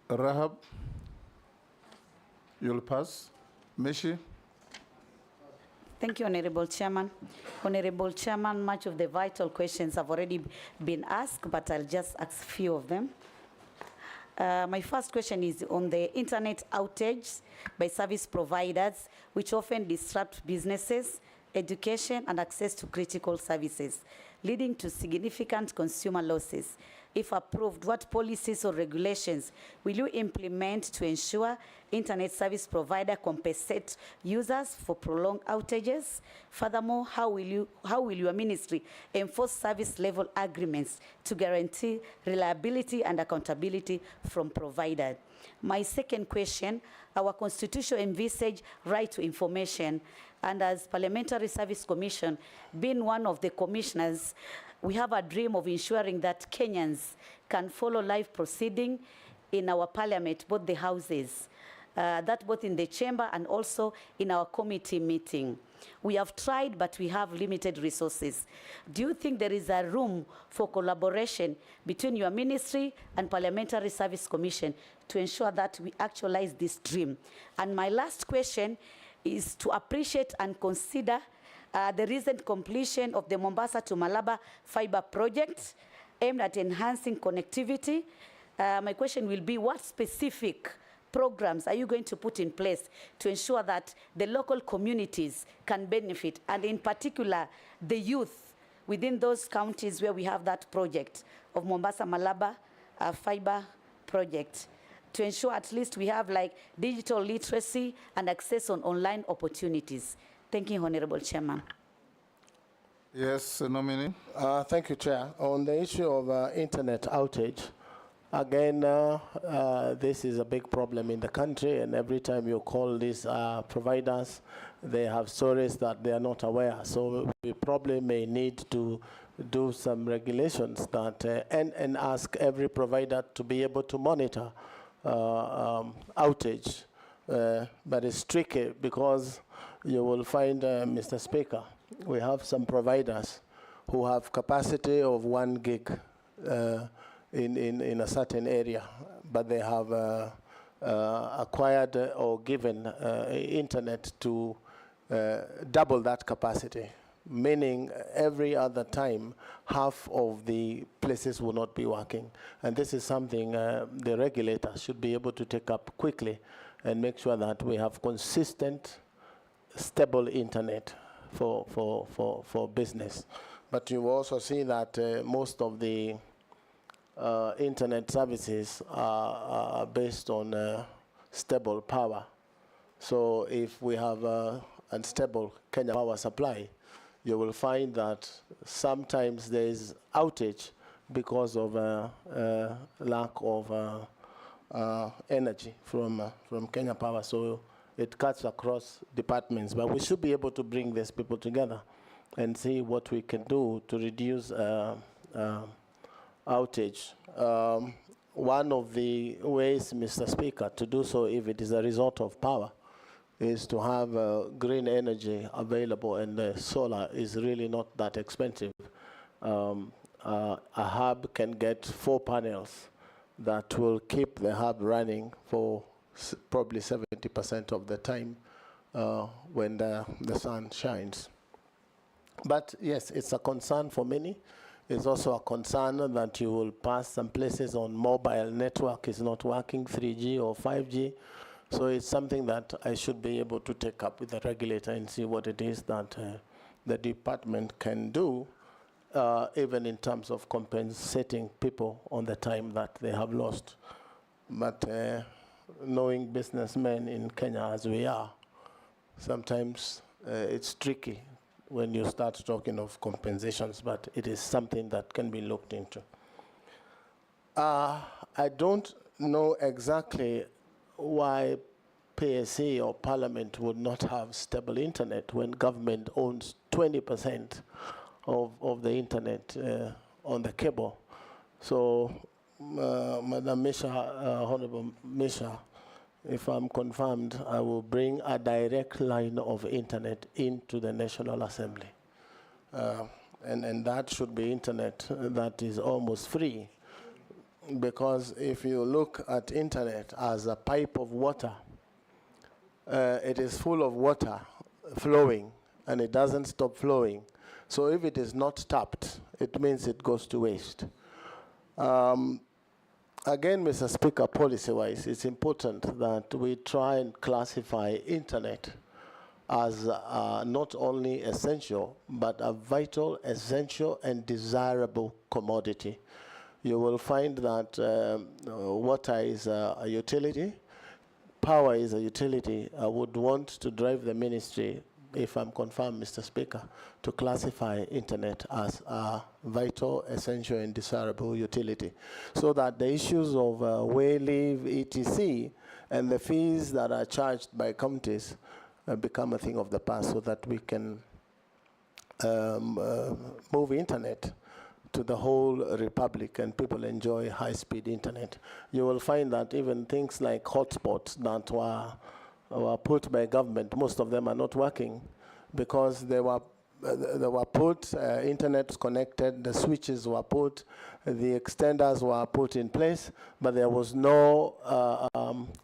Rahab, you'll pass. Mishi? Thank you, Honorable Chairman. Honorable Chairman, much of the vital questions have already been asked, but I'll just ask a few of them. My first question is on the internet outage by service providers, which often disrupt businesses, education, and access to critical services, leading to significant consumer losses. If approved, what policies or regulations will you implement to ensure internet service provider compensate users for prolonged outages? Furthermore, how will your ministry enforce service level agreements to guarantee reliability and accountability from providers? My second question, our constitution envisage right to information, and as Parliamentary Service Commission, being one of the commissioners, we have a dream of ensuring that Kenyans can follow live proceeding in our parliament, both the houses, that both in the chamber and also in our committee meeting. We have tried, but we have limited resources. Do you think there is a room for collaboration between your ministry and Parliamentary Service Commission to ensure that we actualize this dream? And my last question is to appreciate and consider the recent completion of the Mombasa to Malaba fiber project aimed at enhancing connectivity. My question will be, what specific programs are you going to put in place to ensure that the local communities can benefit, and in particular, the youth within those counties where we have that project of Mombasa Malaba fiber project, to ensure at least we have like digital literacy and access on online opportunities? Thank you, Honorable Chairman. Yes, nominee. Thank you, Chair. On the issue of internet outage, again, this is a big problem in the country, and every time you call these providers, they have stories that they are not aware. So we probably may need to do some regulations that and ask every provider to be able to monitor outage. But it's tricky because you will find, Mr. Speaker, we have some providers who have capacity of 1 gig in a certain area, but they have acquired or given internet to double that capacity, meaning every other time half of the places will not be working. And this is something the regulator should be able to take up quickly and make sure that we have consistent, stable internet for business. But you also see that most of the internet services are based on stable power. So if we have unstable Kenya power supply, you will find that sometimes there is outage because of lack of energy from Kenya Power. So it cuts across departments, but we should be able to bring these people together and see what we can do to reduce outage. One of the ways, Mr. Speaker, to do so, if it is a result of power, is to have green energy available, and solar is really not that expensive. A hub can get 4 panels that will keep the hub running for probably 70% of the time when the sun shines. But yes, it's a concern for many. It's also a concern that you will pass some places on mobile network is not working, 3G or 5G. So it's something that I should be able to take up with the regulator and see what it is that the department can do, even in terms of compensating people on the time that they have lost. But knowing businessmen in Kenya as we are, sometimes it's tricky when you start talking of compensations, but it is something that can be looked into. I don't know exactly why PSC or Parliament would not have stable internet when government owns 20% of the internet on the cable. So, Madam Misha, Honorable Misha, if I'm confirmed, I will bring a direct line of internet into the National Assembly. And that should be internet that is almost free. Because if you look at internet as a pipe of water, it is full of water flowing, and it doesn't stop flowing. So if it is not tapped, it means it goes to waste. Again, Mr. Speaker, policy-wise, it's important that we try and classify internet as not only essential, but a vital, essential, and desirable commodity. You will find that water is a utility, power is a utility. I would want to drive the ministry, if I'm confirmed, Mr. Speaker, to classify internet as a vital, essential, and desirable utility, so that the issues of way leave, etc., and the fees that are charged by counties become a thing of the past, so that we can move internet to the whole republic and people enjoy high-speed internet. You will find that even things like hotspots that were put by government, most of them are not working because they were put, internet connected, the switches were put, the extenders were put in place, but there was no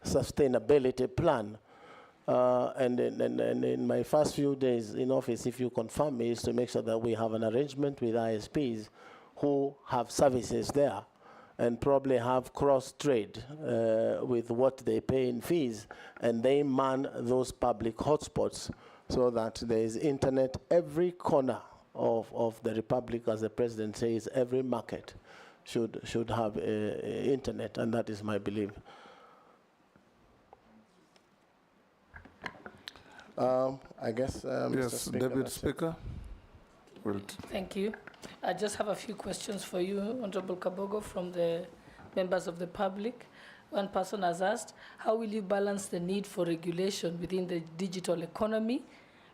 sustainability plan. And in my first few days in office, if you confirm me, is to make sure that we have an arrangement with ISPs who have services there and probably have cross-trade with what they pay in fees, and they man those public hotspots so that there is internet every corner of the republic. As the president says, every market should have internet, and that is my belief. I guess, yes, Mr. Speaker, Deputy Speaker. Thank you. I just have a few questions for you, Honorable Kabogo, from the members of the public. One person has asked, how will you balance the need for regulation within the digital economy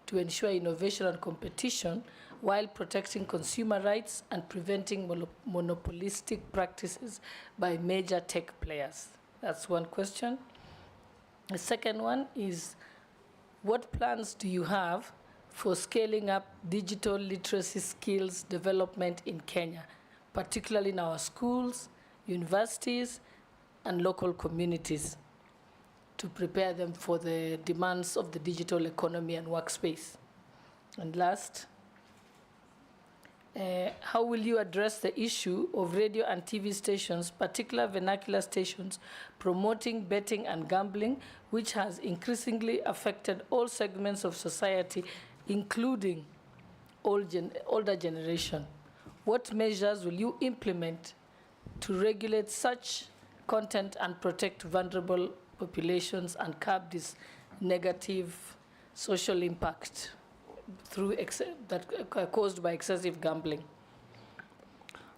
to ensure innovation and competition while protecting consumer rights and preventing monopolistic practices by major tech players? That's one question. The second one is, what plans do you have for scaling up digital literacy skills development in Kenya, particularly in our schools, universities, and local communities, to prepare them for the demands of the digital economy and workspace? And last, how will you address the issue of radio and TV stations, particular vernacular stations, promoting betting and gambling, which has increasingly affected all segments of society, including older generation? What measures will you implement to regulate such content and protect vulnerable populations and curb this negative social impact through caused by excessive gambling?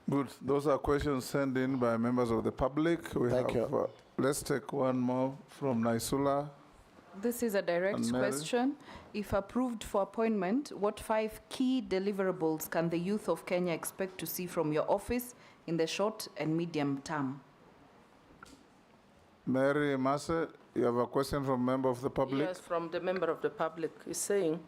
Good. Those are questions sent in by members of the public. Thank you. Let's take one more from Naisula. This is a direct question. If approved for appointment, what 5 key deliverables can the youth of Kenya expect to see from your office in the short and medium term? Mary Masse, You have a question from member of the public? Yes, from the member of the public. Is saying,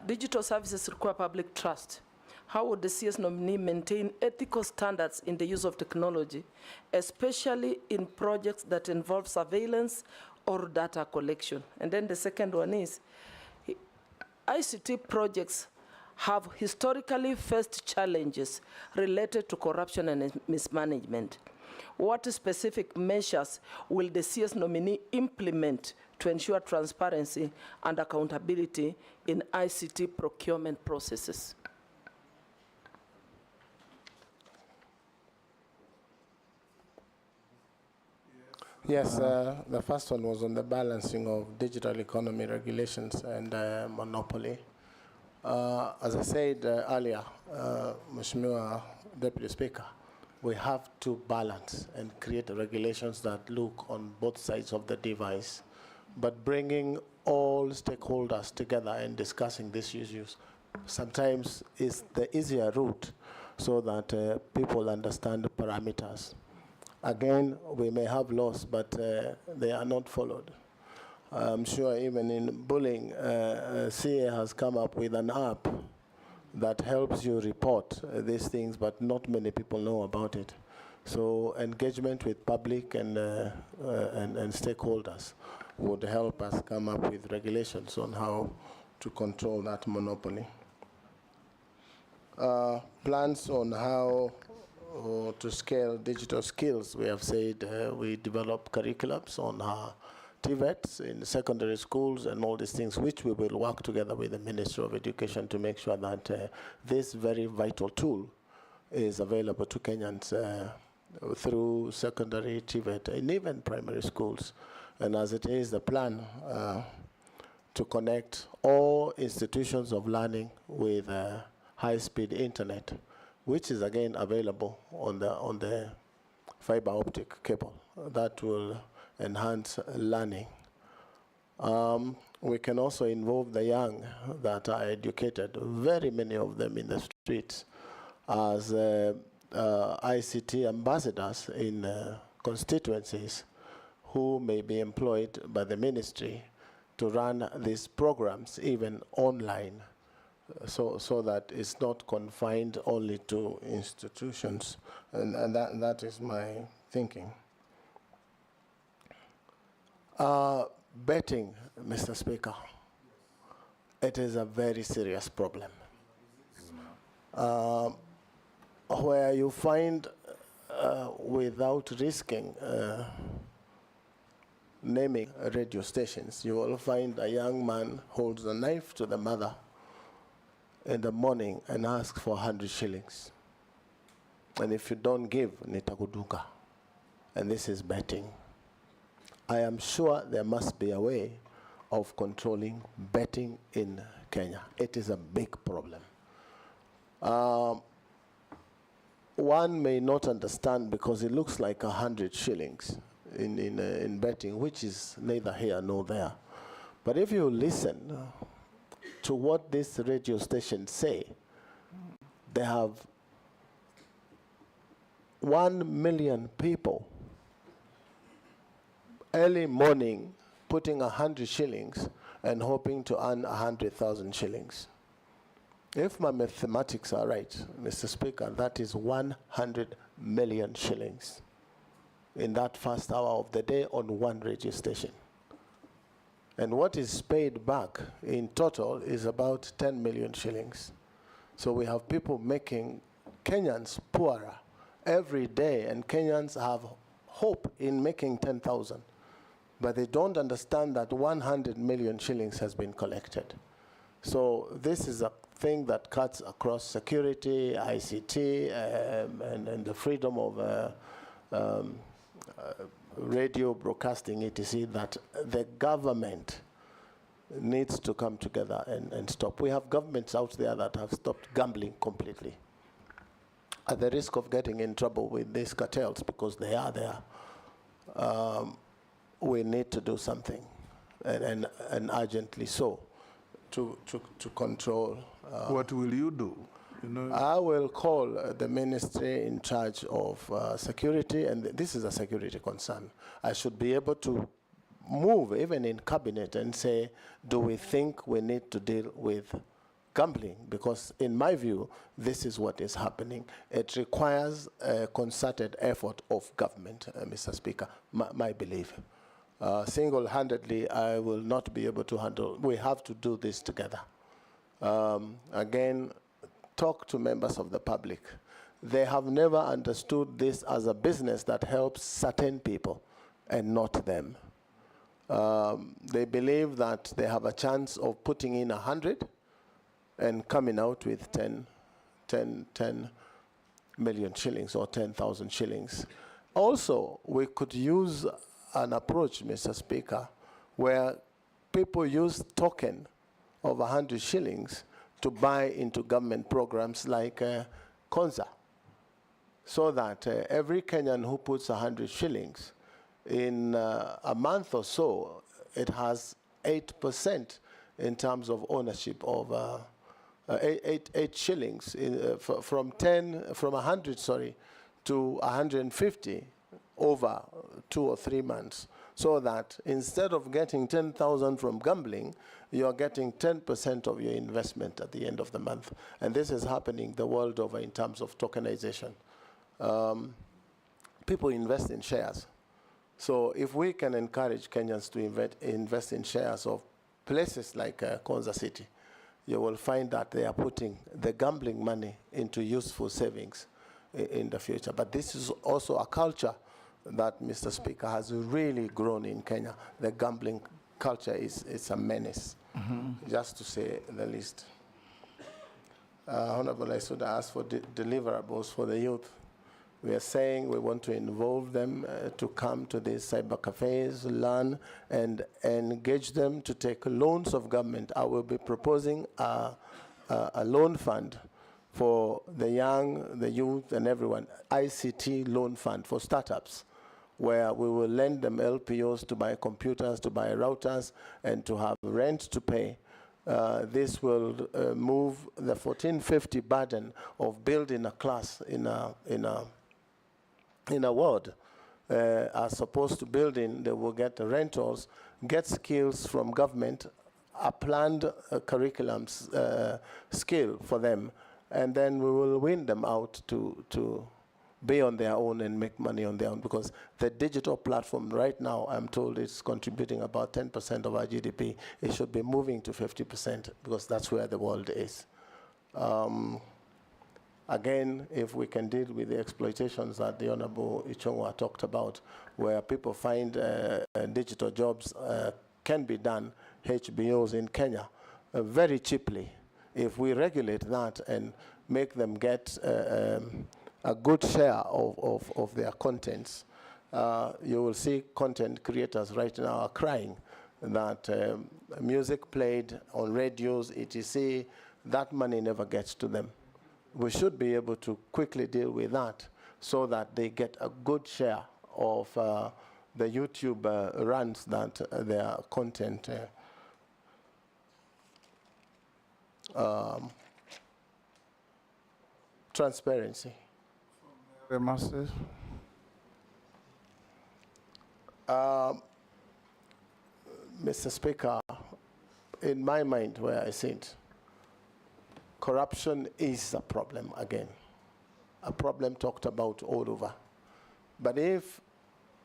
digital services require public trust. How would the CS nominee maintain ethical standards in the use of technology, especially in projects that involve surveillance or data collection? And then the second one is, ICT projects have historically faced challenges related to corruption and mismanagement. What specific measures will the CS nominee implement to ensure transparency and accountability in ICT procurement processes? Yes, the first one was on the balancing of digital economy regulations and monopoly. As I said earlier, Mheshimiwa Deputy Speaker, we have to balance and create regulations that look on both sides of the device, but bringing all stakeholders together and discussing these issues sometimes is the easier route so that people understand the parameters. Again, we may have laws, but they are not followed. I'm sure even in bullying, CA has come up with an app that helps you report these things, but not many people know about it. So engagement with public and stakeholders would help us come up with regulations on how to control that monopoly. Plans on how to scale digital skills. We have said we develop curriculums on TVETs in secondary schools and all these things, which we will work together with the Ministry of Education to make sure that this very vital tool is available to Kenyans through secondary TVET and even primary schools. And as it is the plan to connect all institutions of learning with high-speed internet, which is again available on the fiber optic cable. That will enhance learning. We can also involve the young that are educated, very many of them in the streets, as ICT ambassadors in constituencies who may be employed by the ministry to run these programs even online, so that it's not confined only to institutions. And that is my thinking. Betting, Mr. Speaker, it is a very serious problem. Where you find, without risking naming radio stations, you will find a young man holds a knife to the mother in the morning and asks for 100 shillings. And if you don't give, nitakuduka. And this is betting. I am sure there must be a way of controlling betting in Kenya. It is a big problem. One may not understand because it looks like 100 shillings in betting, which is neither here nor there. But if you listen to what these radio stations say, they have 1 million people early morning putting 100 shillings and hoping to earn 100,000 shillings. If my mathematics are right, Mr. Speaker, that is 100 million shillings in that first hour of the day on one radio station. And what is paid back in total is about 10 million shillings. So we have people making Kenyans poorer every day, and Kenyans have hope in making 10,000. But they don't understand that 100 million shillings has been collected. So this is a thing that cuts across security, ICT, and the freedom of radio broadcasting, etc., that the government needs to come together and stop. We have governments out there that have stopped gambling completely, at the risk of getting in trouble with these cartels because they are there. We need to do something, and urgently so, to control. What will you do? You know, I will call the ministry in charge of security, and this is a security concern. I should be able to move even in cabinet and say, do we think we need to deal with gambling? Because in my view, this is what is happening. It requires a concerted effort of government, Mr. Speaker, my belief. Single-handedly, I will not be able to handle. We have to do this together. Again, talk to members of the public. They have never understood this as a business that helps certain people and not them. They believe that they have a chance of putting in 100 and coming out with 10 million shillings or 10,000 shillings. Also, we could use an approach, Mr. Speaker, where people use token of 100 shillings to buy into government programs like Konza, so that every Kenyan who puts 100 shillings, in a month or so, it has 8% in terms of ownership of 8 shillings from 100, sorry, to 150 over 2 or 3 months, so that instead of getting 10,000 from gambling, you're getting 10% of your investment at the end of the month. And this is happening the world over in terms of tokenization. People invest in shares. So if we can encourage Kenyans to invest in shares of places like Konza City, you will find that they are putting the gambling money into useful savings in the future. But this is also a culture that, Mr. Speaker, has really grown in Kenya. The gambling culture is a menace, just to say the least. Honorable, I should ask for deliverables for the youth. We are saying we want to involve them to come to these cyber cafes, learn, and engage them to take loans of government. I will be proposing a loan fund for the young, the youth, and everyone, ICT loan fund for startups, where we will lend them LPOs to buy computers, to buy routers, and to have rent to pay. This will move the 1450 burden of building a class in a ward, as opposed to building. They will get the rentals, get skills from government, a planned curriculum skill for them, and then we will win them out to be on their own and make money on their own, because the digital platform right now, I'm told, is contributing about 10% of our GDP. It should be moving to 50%, because that's where the world is. Again, if we can deal with the exploitations that the Honorable Ichongwa talked about, where people find digital jobs can be done, HBOs in Kenya, very cheaply. If we regulate that and make them get a good share of their contents, you will see content creators right now are crying that music played on radios, etc., that money never gets to them. We should be able to quickly deal with that so that they get a good share of the YouTube runs that their content transparency. Mr. Speaker, in my mind, where I sit, corruption is a problem again, a problem talked about all over. But if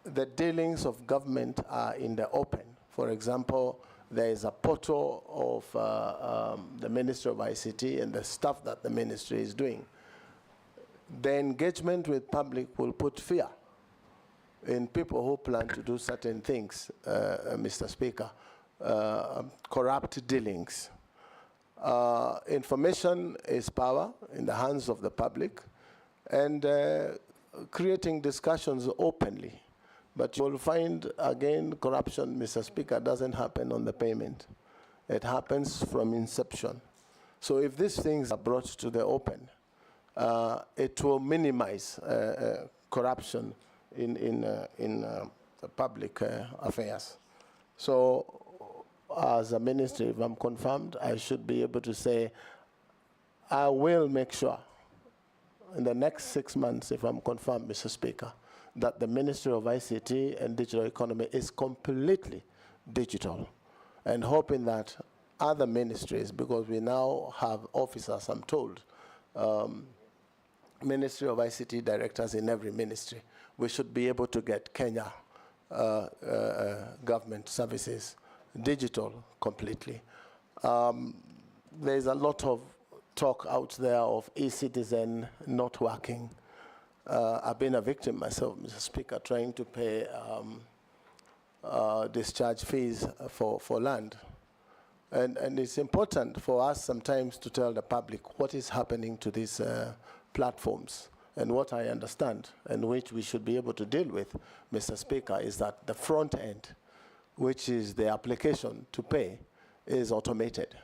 the dealings of government are in the open, for example, there is a portal of the Ministry of ICT and the stuff that the ministry is doing, the engagement with public will put fear in people who plan to do certain things, Mr. Speaker, corrupt dealings. Information is power in the hands of the public, and creating discussions openly. But you will find, again, corruption, Mr. Speaker, doesn't happen on the payment. It happens from inception. So if these things are brought to the open, it will minimize corruption in the public affairs. So as a ministry, if I'm confirmed, I should be able to say, I will make sure in the next 6 months, if I'm confirmed, Mr. Speaker, that the Ministry of ICT and Digital Economy is completely digital, and hoping that other ministries, because we now have officers, I'm told, Ministry of ICT directors in every ministry, we should be able to get Kenya government services digital completely. There's a lot of talk out there of e-citizen not working. I've been a victim myself, Mr. Speaker, trying to pay discharge fees for land. And it's important for us sometimes to tell the public what is happening to these platforms. And what I understand, and which we should be able to deal with, Mr. Speaker, is that the front end, which is the application to pay, is automated,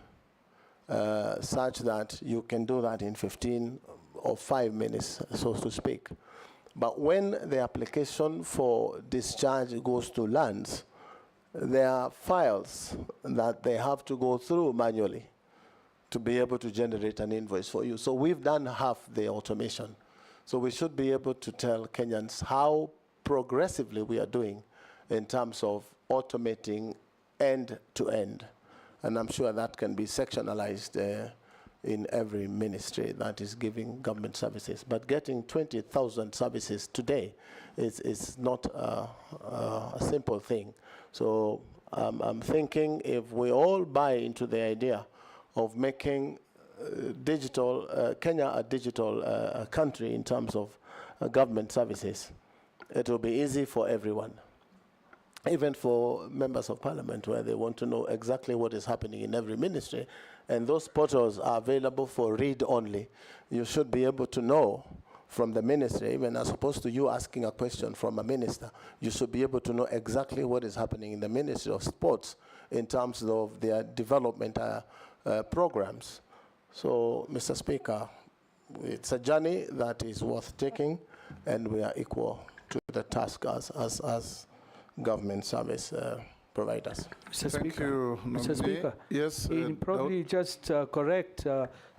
such that you can do that in 15 or 5 minutes, so to speak. But when the application for discharge goes to lands, there are files that they have to go through manually to be able to generate an invoice for you. So we've done half the automation. So we should be able to tell Kenyans how progressively we are doing in terms of automating end to end. And I'm sure that can be sectionalized in every ministry that is giving government services. But getting 20,000 services today is not a simple thing. So I'm thinking if we all buy into the idea of making Kenya a digital country in terms of government services, it will be easy for everyone, even for members of parliament, where they want to know exactly what is happening in every ministry. And those portals are available for read only. You should be able to know from the ministry, even as opposed to you asking a question from a minister, you should be able to know exactly what is happening in the Ministry of Sports in terms of their development programs. So, Mr. Speaker, it's a journey that is worth taking, and we are equal to the task as government service providers. Thank Mr. Speaker, you, Mr. Speaker, yes, probably just correct.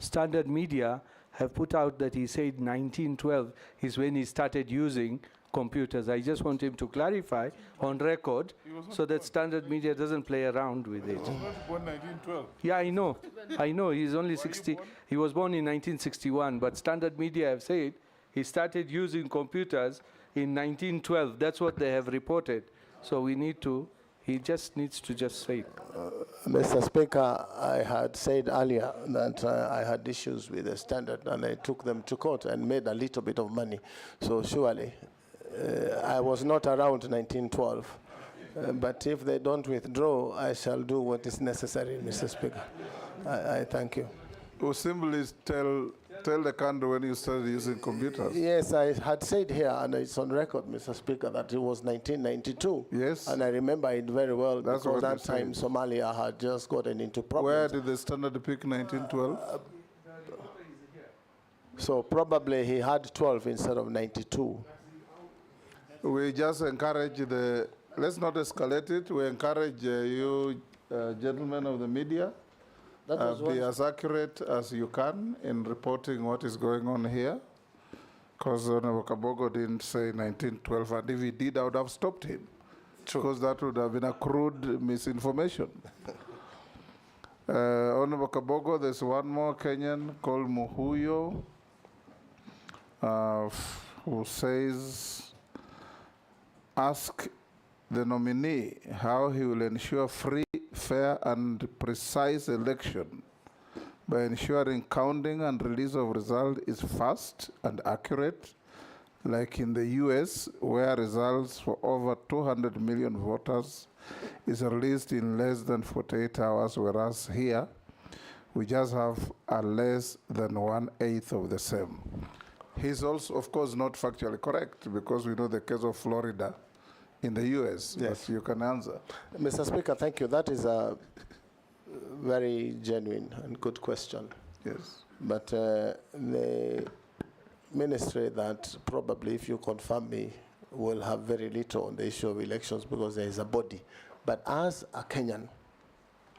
Standard Media have put out that he said 1912 is when he started using computers. I just want him to clarify on record so that Standard Media doesn't play around with it. He was born 1912. Yeah, I know. I know. He's only 60. He was born in 1961, but Standard Media have said he started using computers in 1912. That's what they have reported. So we need to, he just needs to just say it. Mr. Speaker, I had said earlier that I had issues with the Standard, and I took them to court and made a little bit of money. So surely, I was not around 1912. But if they don't withdraw, I shall do what is necessary, Mr. Speaker. I thank you. We'll simply tell the country when you started using computers. Yes, I had said here, and it's on record, Mr. Speaker, that it was 1992. Yes. And I remember it very well. That's because what that time Somalia had just gotten into problems. Where did the Standard pick 1912? So probably he had 12 instead of 92. We just encourage let's not escalate it. We encourage you, gentlemen of the media, be as accurate as you can in reporting what is going on here. Because Honorable Kabogo didn't say 1912, and if he did, I would have stopped him. Because that would have been a crude misinformation. Honorable Kabogo, there's one more Kenyan called Muhuyo, who says, ask the nominee how he will ensure free, fair, and precise election by ensuring counting and release of result is fast and accurate, like in the US, where results for over 200 million voters is released in less than 48 hours, whereas here, we just have a less than 1/8 of the same. He's also, of course, not factually correct, because we know the case of Florida in the US. Yes. But you can answer. Mr. Speaker, thank you. That is a very genuine and good question. Yes. But the ministry that probably, if you confirm me, will have very little on the issue of elections, because there is a body. But as a Kenyan,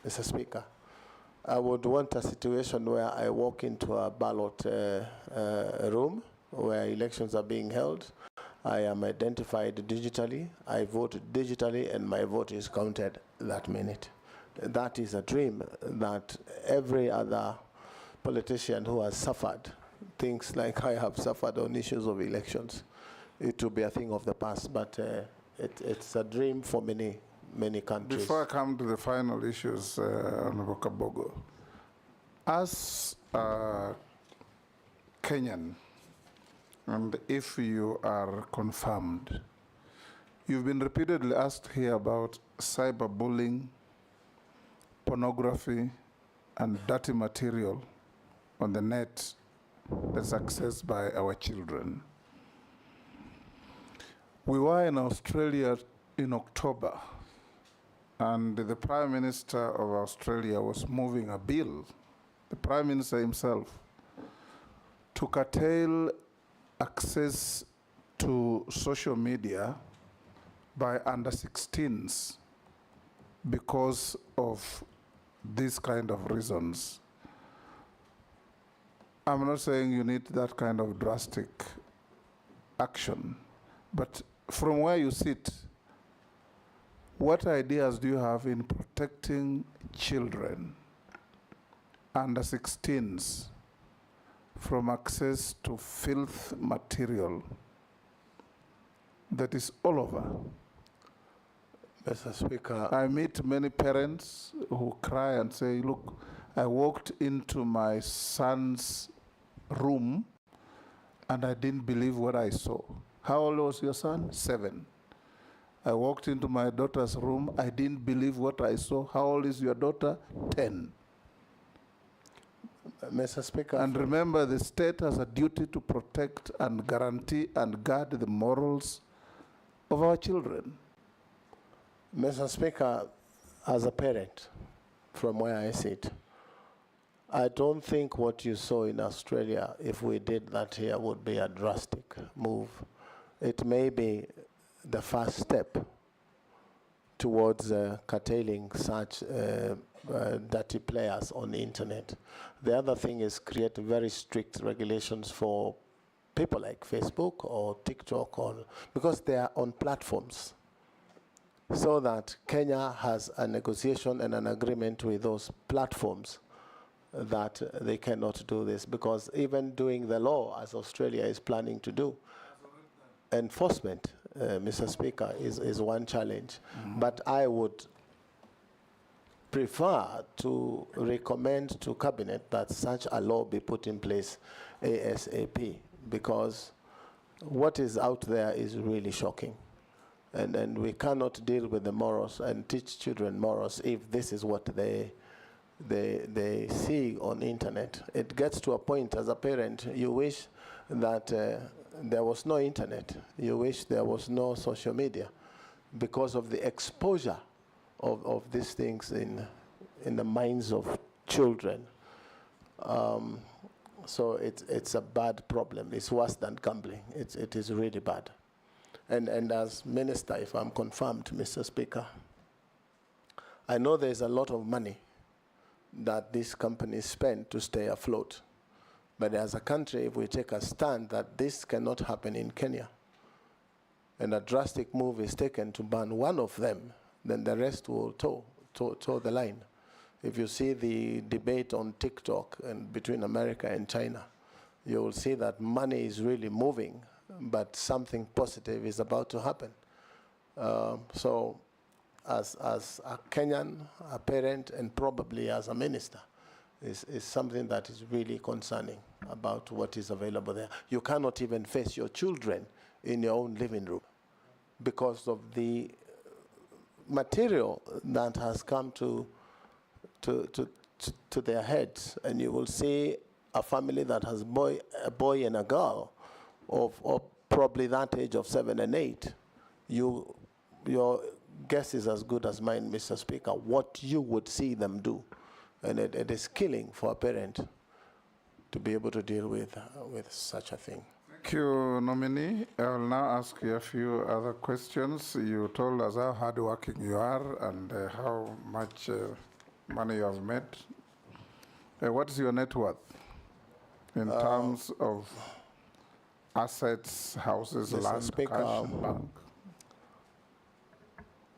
Mr. Speaker, I would want a situation where I walk into a ballot room where elections are being held, I am identified digitally, I vote digitally, and my vote is counted that minute. That is a dream that every other politician who has suffered things like I have suffered on issues of elections, it will be a thing of the past, but it's a dream for many countries. Before I come to the final issues, Honorable Kabogo, as a Kenyan, and if you are confirmed, you've been repeatedly asked here about cyberbullying, pornography, and dirty material on the net that's accessed by our children. We were in Australia in October, and the Prime Minister of Australia was moving a bill, the Prime Minister himself, to curtail access to social media by under 16s because of these kind of reasons. I'm not saying you need that kind of drastic action, but from where you sit, what ideas do you have in protecting children under 16s from access to filth material that is all over? Mr. Speaker, I meet many parents who cry and say, look, I walked into my son's room and I didn't believe what I saw. How old was your son? 7. I walked into my daughter's room, I didn't believe what I saw. How old is your daughter? 10. Mr. Speaker. And remember, the state has a duty to protect and guarantee and guard the morals of our children. Mr. Speaker, as a parent, from where I sit, I don't think what you saw in Australia, if we did that here, would be a drastic move. It may be the first step towards curtailing such dirty players on the internet. The other thing is create very strict regulations for people like Facebook or TikTok, because they are on platforms, so that Kenya has a negotiation and an agreement with those platforms that they cannot do this, because even doing the law, as Australia is planning to do, enforcement, Mr. Speaker, is one challenge. But I would prefer to recommend to Cabinet that such a law be put in place ASAP, because what is out there is really shocking. And we cannot deal with the morals and teach children morals if this is what they see on the internet. It gets to a point as a parent, you wish that there was no internet. You wish there was no social media because of the exposure of these things in the minds of children. So it's a bad problem. It's worse than gambling. It is really bad. And as minister, if I'm confirmed, Mr. Speaker, I know there's a lot of money that these companies spend to stay afloat. But as a country, if we take a stand that this cannot happen in Kenya, and a drastic move is taken to ban one of them, then the rest will toe the line. If you see the debate on TikTok and between America and China, you will see that money is really moving, but something positive is about to happen. So as a Kenyan, a parent, and probably as a minister, is something that is really concerning about what is available there. You cannot even face your children in your own living room because of the material that has come to their heads. And you will see a family that has a boy and a girl of probably that age of 7 and 8. Your guess is as good as mine, Mr. Speaker, what you would see them do. And it is killing for a parent to be able to deal with such a thing. Thank you, nominee. I will now ask you a few other questions. You told us how hardworking you are and how much money you have made. What is your net worth in terms of assets, houses, Mr. land, Speaker, cash, and bank?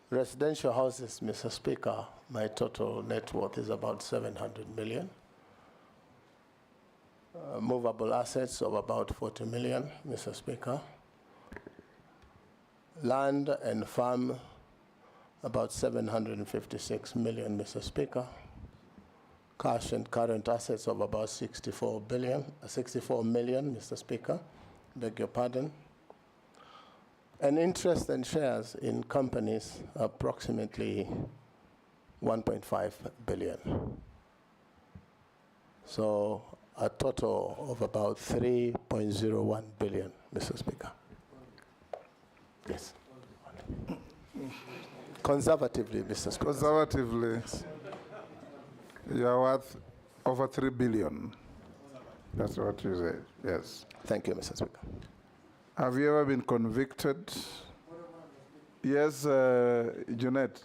Residential houses, Mr. Speaker, my total net worth is about 700 million. Movable assets of about 40 million, Mr. Speaker. Land and farm, about 756 million, Mr. Speaker. Cash and current assets of about 64 million, Mr. Speaker. Beg your pardon. And interest and shares in companies, approximately 1.5 billion. So a total of about 3.01 billion, Mr. Speaker. Yes. Conservatively, Mr. Speaker. Conservatively, you are worth over 3 billion. That's what you said, yes. Thank you, Mr. Speaker. Have you ever been convicted? Yes, Jeanette.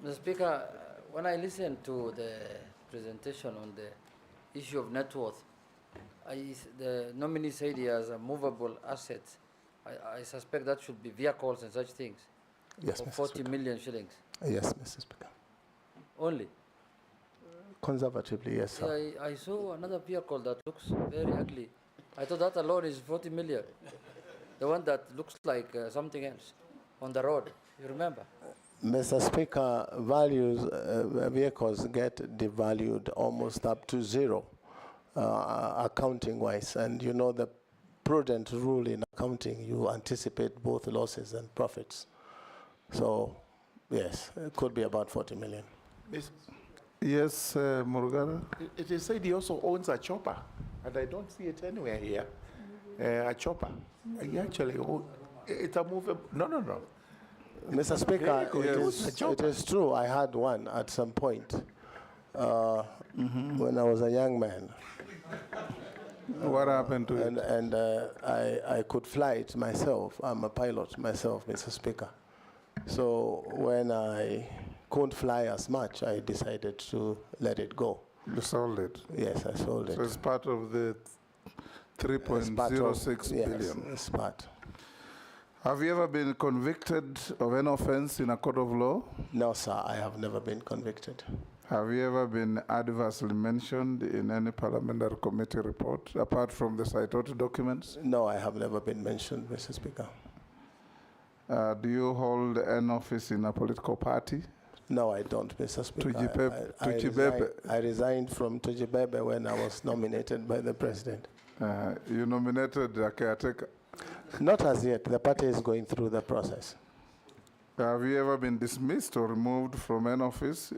Mr. Speaker, when I listened to the presentation on the issue of net worth, the nominee said he has a movable assets. I suspect that should be vehicles and such things. Yes, for Mr. 40 Speaker. million shillings. Yes, Mr. Speaker. Only? Conservatively, yes, sir. Yeah, I saw another vehicle that looks very ugly. I thought that alone is 40 million. The one that looks like something else on the road. You remember? Mr. Speaker, vehicles get devalued almost up to zero, accounting-wise. And you know the prudent rule in accounting, you anticipate both losses and profits. So, yes, it could be about 40 million. Yes, Murugara? It is said he also owns a chopper, and I don't see it anywhere here. A chopper. He actually, it's a movable. No. Mr. Speaker, it is true. I had one at some point when I was a young man. What happened to it? And I could fly it myself. I'm a pilot myself, Mr. Speaker. So when I couldn't fly as much, I decided to let it go. You sold it? Yes, I sold it. So it's part of the 3.06 billion. Yes, it's part. Have you ever been convicted of any offense in a court of law? No, sir, I have never been convicted. Have you ever been adversely mentioned in any parliamentary committee report, apart from the cited documents? No, I have never been mentioned, Mr. Speaker. Do you hold an office in a political party? No, I don't, Mr. Speaker. Tujibebe. I resigned from Tujibebe when I was nominated by the president. You nominated a caretaker? Not as yet. The party is going through the process. Have you ever been dismissed or removed from an office?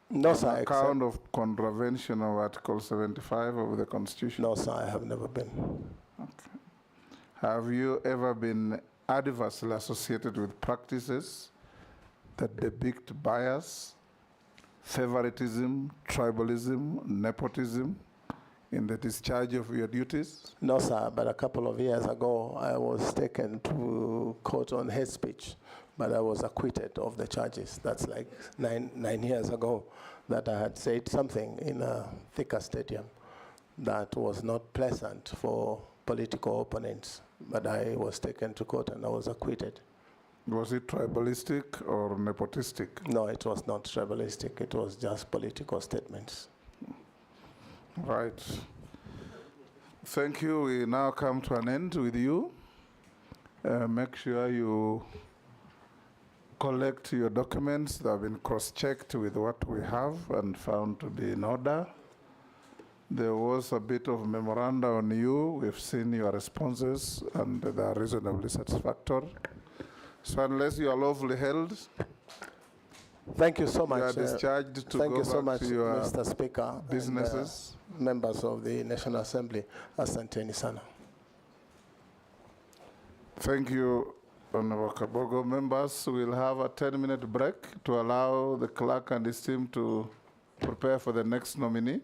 No, sir. On account of contravention of Article 75 of the Constitution? No, sir, I have never been. Okay. Have you ever been adversely associated with practices that depict bias, favoritism, tribalism, nepotism in the discharge of your duties? No, sir, but a couple of years ago, I was taken to court on hate speech, but I was acquitted of the charges. That's like nine years ago that I had said something in a Thika stadium that was not pleasant for political opponents, but I was taken to court and I was acquitted. Was it tribalistic or nepotistic? No, it was not tribalistic. It was just political statements. Right. Thank you. We now come to an end with you. Make sure you collect your documents that have been cross-checked with what we have and found to be in order. There was a bit of memoranda on you. We've seen your responses and they are reasonably satisfactory. So unless you are lawfully held, thank you so much. You are discharged to thank go you so back much, to your Mr. Speaker. businesses. And, members of the National Assembly, asanteni sana. Thank you, Honorable Kabogo. Members, we'll have a 10-minute break to allow the clerk and his team to prepare for the next nominee.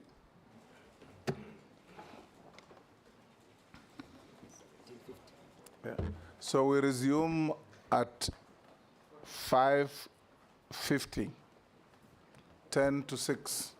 Yeah. So we resume at 5:50, 10 to 6.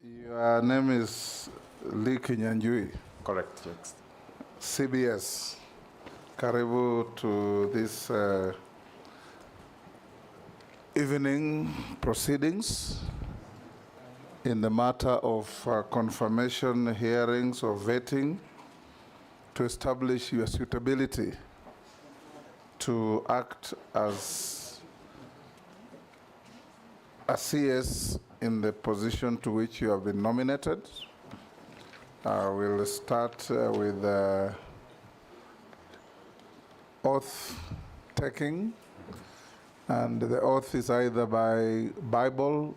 Your name is Lee Kinyanjui. Correct, yes. CBS. Karibu to this evening proceedings in the matter of confirmation hearings or vetting to establish your suitability to act as a CS in the position to which you have been nominated. We'll start with oath taking, and the oath is either by Bible,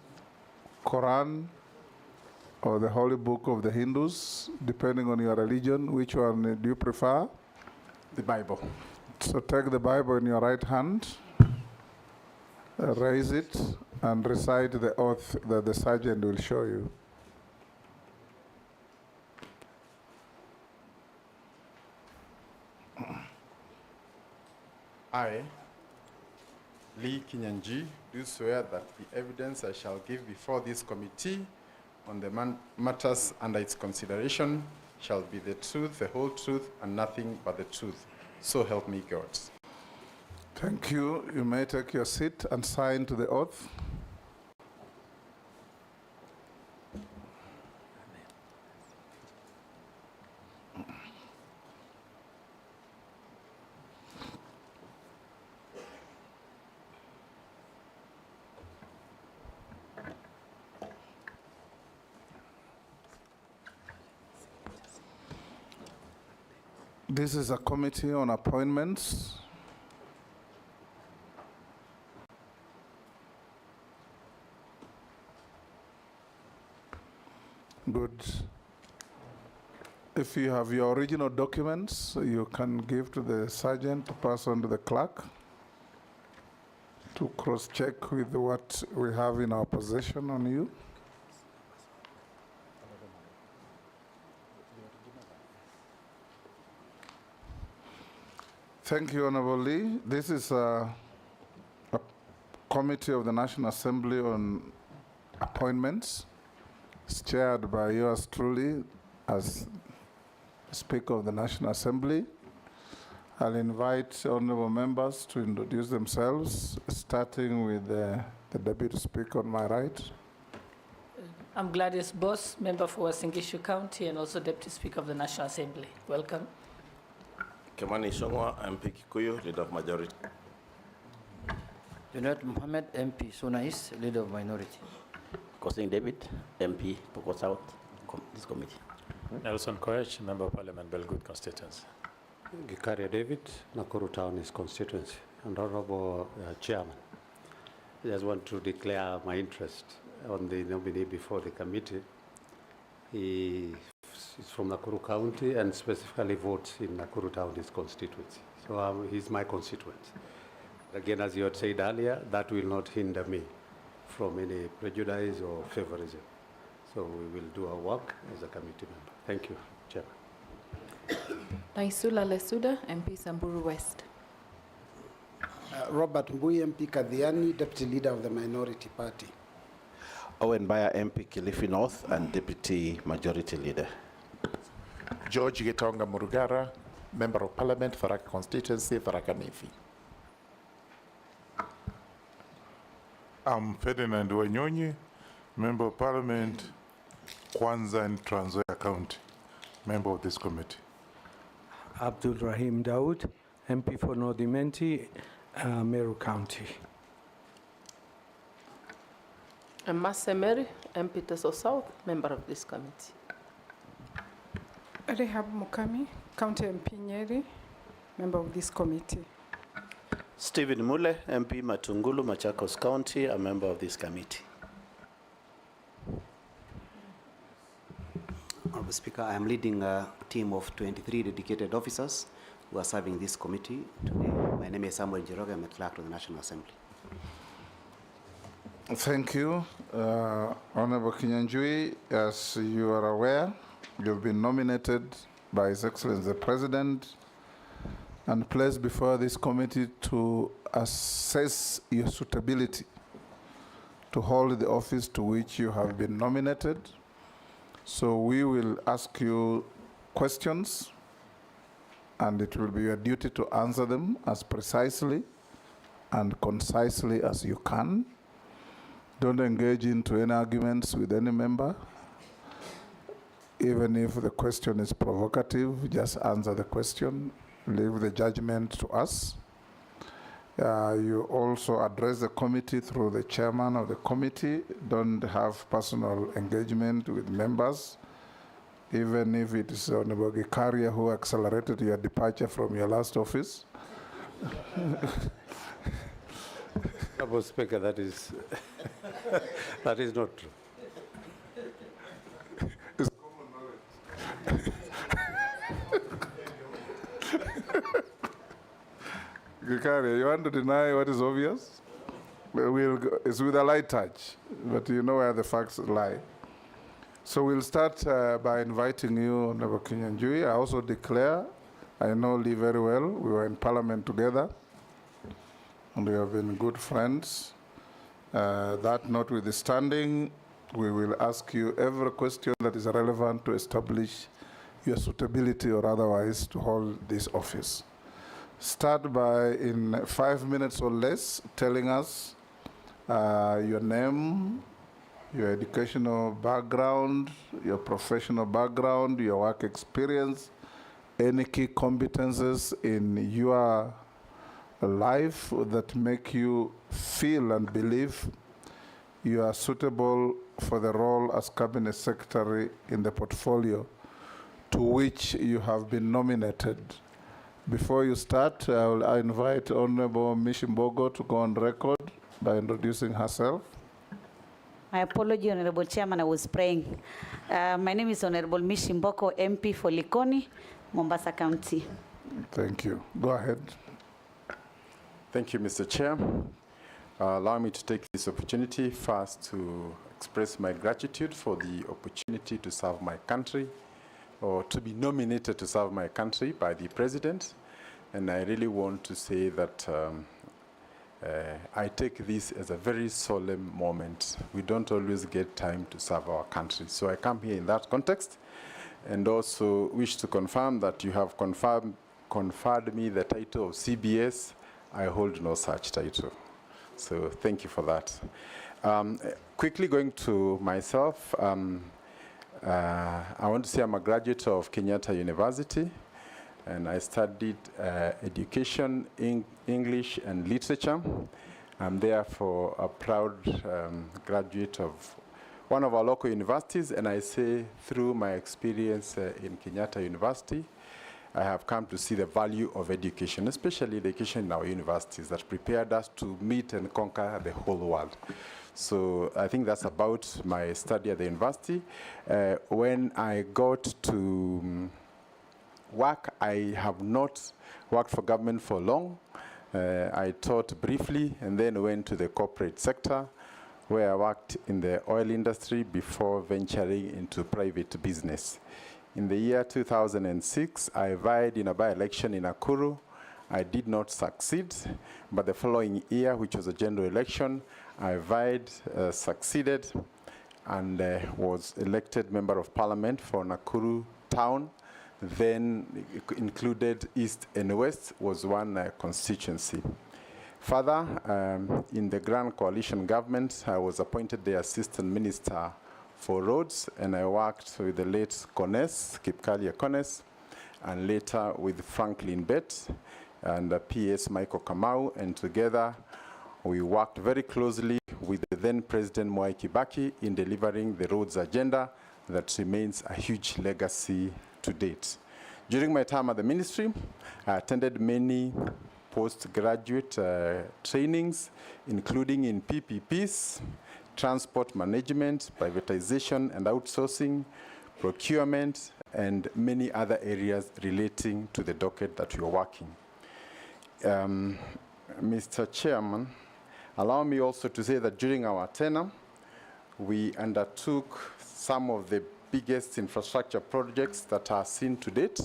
Quran, or the Holy Book of the Hindus, depending on your religion. Which one do you prefer? The Bible. So take the Bible in your right hand, raise it, and recite the oath that the sergeant will show you. I, Lee Kinyanjui, do swear that the evidence I shall give before this committee on the matters under its consideration shall be the truth, the whole truth, and nothing but the truth. So help me God. Thank you. You may take your seat and sign to the oath. This is a committee on appointments. Good. If you have your original documents, you can give to the sergeant to pass on to the clerk to cross-check with what we have in our possession on you. Thank you, Honorable Lee. This is a committee of the National Assembly on appointments. It's chaired by yours truly as Speaker of the National Assembly. I'll invite honorable members to introduce themselves, starting with the Deputy Speaker on my right. I'm Gladys Boss, member for Wasingishu County and also Deputy Speaker of the National Assembly. Welcome. Kimani Shongwa, MP Kikuyu, Leader of Majority. Junaid Mohammed, MP Suna East, Leader of Minority. Kosing David, MP Pokot South, this committee. Nelson Koech, Member of Parliament, Belgood constituency. Gikaria David, Nakuru Town is constituency. And Honorable Chairman, I just want to declare my interest on the nominee before the committee. He is from Nakuru County and specifically votes in Nakuru Town, his constituency. So he's my constituent. Again, as you had said earlier, that will not hinder me from any prejudice or favorism. So we will do our work as a committee member. Thank you, Chairman. Naisula Lesuda, MP Samburu West. Robert Mbui, MP Kadhiani, Deputy Leader of the Minority Party. Owen Baya, MP Kilifi North and Deputy Majority Leader. George Gitonga Murugara, Member of Parliament, Tharaka Constituency, Tharaka Nithi. I'm Ferdinand Wanyonyi, Member of Parliament, Kwanza and Trans Nzoia County, member of this committee. Abdul Rahim Daoud, MP for North Imenti, Meru County. I'm Mase Mary, MP Teso South, member of this committee. Rehab Mukami, County MP Nyeri, member of this committee. Stephen Mule, MP Matungulu, Machakos County, a member of this committee. Honorable Speaker, I am leading a team of 23 dedicated officers who are serving this committee today. My name is Samuel Njoroge. I'm a clerk to the National Assembly. Thank you. Honorable Kinyanjui, as you are aware, you've been nominated by His Excellency the President and placed before this committee to assess your suitability to hold the office to which you have been nominated. So we will ask you questions, and it will be your duty to answer them as precisely and concisely as you can. Don't engage into any arguments with any member. Even if the question is provocative, just answer the question. Leave the judgment to us. You also address the committee through the chairman of the committee. Don't have personal engagement with members, even if it is Honorable Gikaria who accelerated your departure from your last office. Honorable Speaker, that is that is not true. It's common knowledge. Gikaria, you want to deny what is obvious? It's with a light touch, but you know where the facts lie. So we'll start by inviting you, Honorable Kinyanjui. I also declare, I know Lee very well. We were in Parliament together, and we have been good friends. That notwithstanding, we will ask you every question that is relevant to establish your suitability or otherwise to hold this office. Start by, in 5 minutes or less, telling us your name, your educational background, your professional background, your work experience, any key competences in your life that make you feel and believe you are suitable for the role as Cabinet Secretary in the portfolio to which you have been nominated. Before you start, I invite Honorable Mishimbogo to go on record by introducing herself. My apology, Honorable Chairman, I was praying. My name is Honorable Mishimboko, MP for Likoni, Mombasa County. Thank you. Go ahead. Thank you, Mr. Chair. Allow me to take this opportunity first to express my gratitude for the opportunity to serve my country, or to be nominated to serve my country by the President. And I really want to say that I take this as a very solemn moment. We don't always get time to serve our country. So I come here in that context, and also wish to confirm that you have conferred me the title of CBS. I hold no such title. So thank you for that. Quickly going to myself, I want to say I'm a graduate of Kenyatta University, and I studied education, English and literature. I'm therefore a proud graduate of one of our local universities, and I say through my experience in Kenyatta University, I have come to see the value of education, especially education in our universities that prepared us to meet and conquer the whole world. So I think that's about my study at the university. When I got to work, I have not worked for government for long. I taught briefly and then went to the corporate sector, where I worked in the oil industry before venturing into private business. In the year 2006, I vied in a by-election in Nakuru. I did not succeed, but the following year, which was a general election, I vied, succeeded, and was elected Member of Parliament for Nakuru Town. Then included East and West was one constituency. Further, in the Grand Coalition government, I was appointed the Assistant Minister for Roads, and I worked with the late Kones, Kipkalia Kones, and later with Franklin Bett and PS Michael Kamau, and together we worked very closely with the then President Mwai Kibaki in delivering the roads agenda that remains a huge legacy to date. During my time at the ministry, I attended many postgraduate trainings, including in PPPs, transport management, privatization and outsourcing, procurement, and many other areas relating to the docket that we are working. Mr. Chairman, allow me also to say that during our tenure, we undertook some of the biggest infrastructure projects that are seen to date,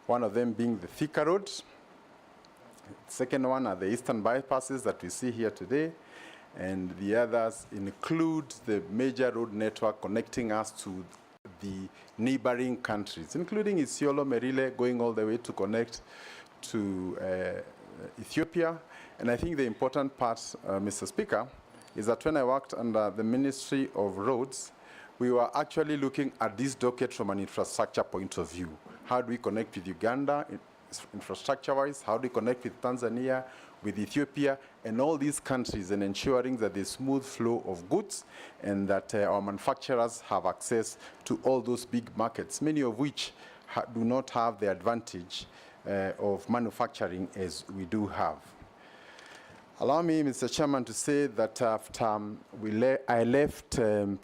one of them being the Thika Road. Second one are the eastern bypasses that we see here today, and the others include the major road network connecting us to the neighboring countries, including Isiolo, Merile, going all the way to connect to Ethiopia. And I think the important part, Mr. Speaker, is that when I worked under the Ministry of Roads, we were actually looking at this docket from an infrastructure point of view. How do we connect with Uganda, infrastructure-wise? How do we connect with Tanzania, with Ethiopia, and all these countries, and ensuring that there's smooth flow of goods and that our manufacturers have access to all those big markets, many of which do not have the advantage of manufacturing as we do have. Allow me, Mr. Chairman, to say that after I left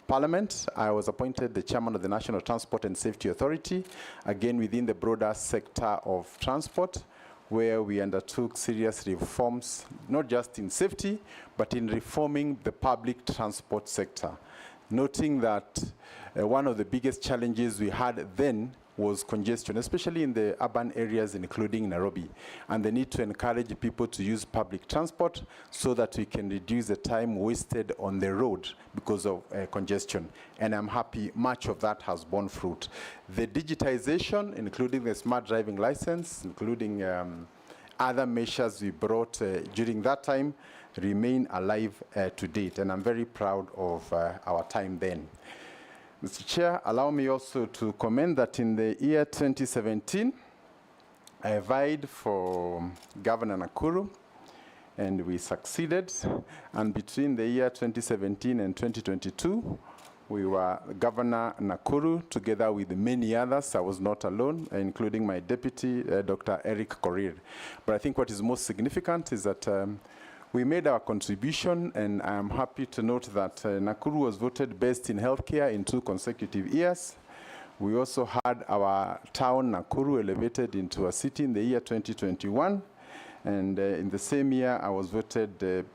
Parliament, I was appointed the Chairman of the National Transport and Safety Authority, again within the broader sector of transport, where we undertook serious reforms, not just in safety, but in reforming the public transport sector, noting that one of the biggest challenges we had then was congestion, especially in the urban areas, including Nairobi, and the need to encourage people to use public transport so that we can reduce the time wasted on the road because of congestion. And I'm happy much of that has borne fruit. The digitization, including the smart driving license, including other measures we brought during that time, remain alive to date, and I'm very proud of our time then. Mr. Chair, allow me also to comment that in the year 2017, I vied for Governor Nakuru, and we succeeded. And between the year 2017 and 2022, we were Governor Nakuru, together with many others. I was not alone, including my deputy, Dr. Eric Korir. But I think what is most significant is that we made our contribution, and I am happy to note that Nakuru was voted best in healthcare in 2 consecutive years. We also had our town, Nakuru, elevated into a city in the year 2021. And in the same year, I was voted the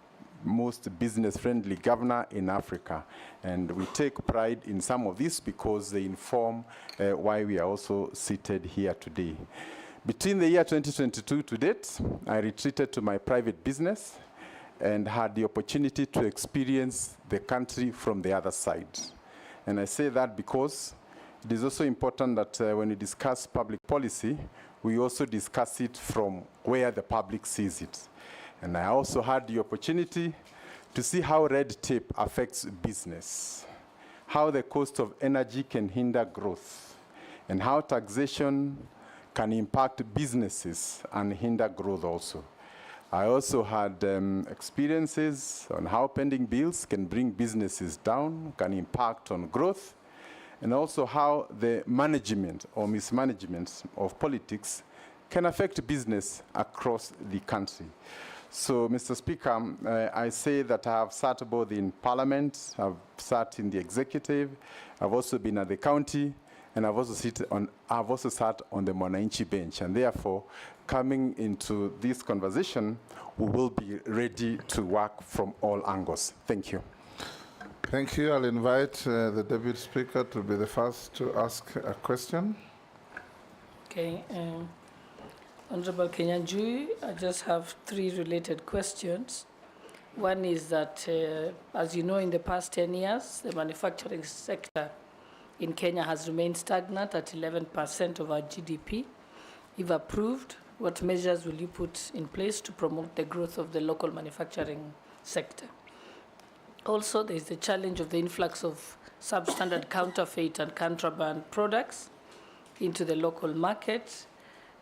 most business-friendly governor in Africa. And we take pride in some of this because they inform why we are also seated here today. Between the year 2022 to date, I retreated to my private business and had the opportunity to experience the country from the other side. And I say that because it is also important that when we discuss public policy, we also discuss it from where the public sees it. And I also had the opportunity to see how red tape affects business, how the cost of energy can hinder growth, and how taxation can impact businesses and hinder growth also. I also had experiences on how pending bills can bring businesses down, can impact on growth, and also how the management or mismanagement of politics can affect business across the country. So, Mr. Speaker, I say that I have sat both in Parliament, I've sat in the executive, I've also been at the county, and I've also sat on the Mwananchi bench, and therefore, coming into this conversation, we will be ready to work from all angles. Thank you. Thank you. I'll invite the Deputy Speaker to be the first to ask a question. Okay. Honorable Kenyanjui, I just have 3 related questions. One is that, as you know, in the past 10 years, the manufacturing sector in Kenya has remained stagnant at 11% of our GDP. If approved, what measures will you put in place to promote the growth of the local manufacturing sector? Also, there is the challenge of the influx of substandard counterfeit and contraband products into the local market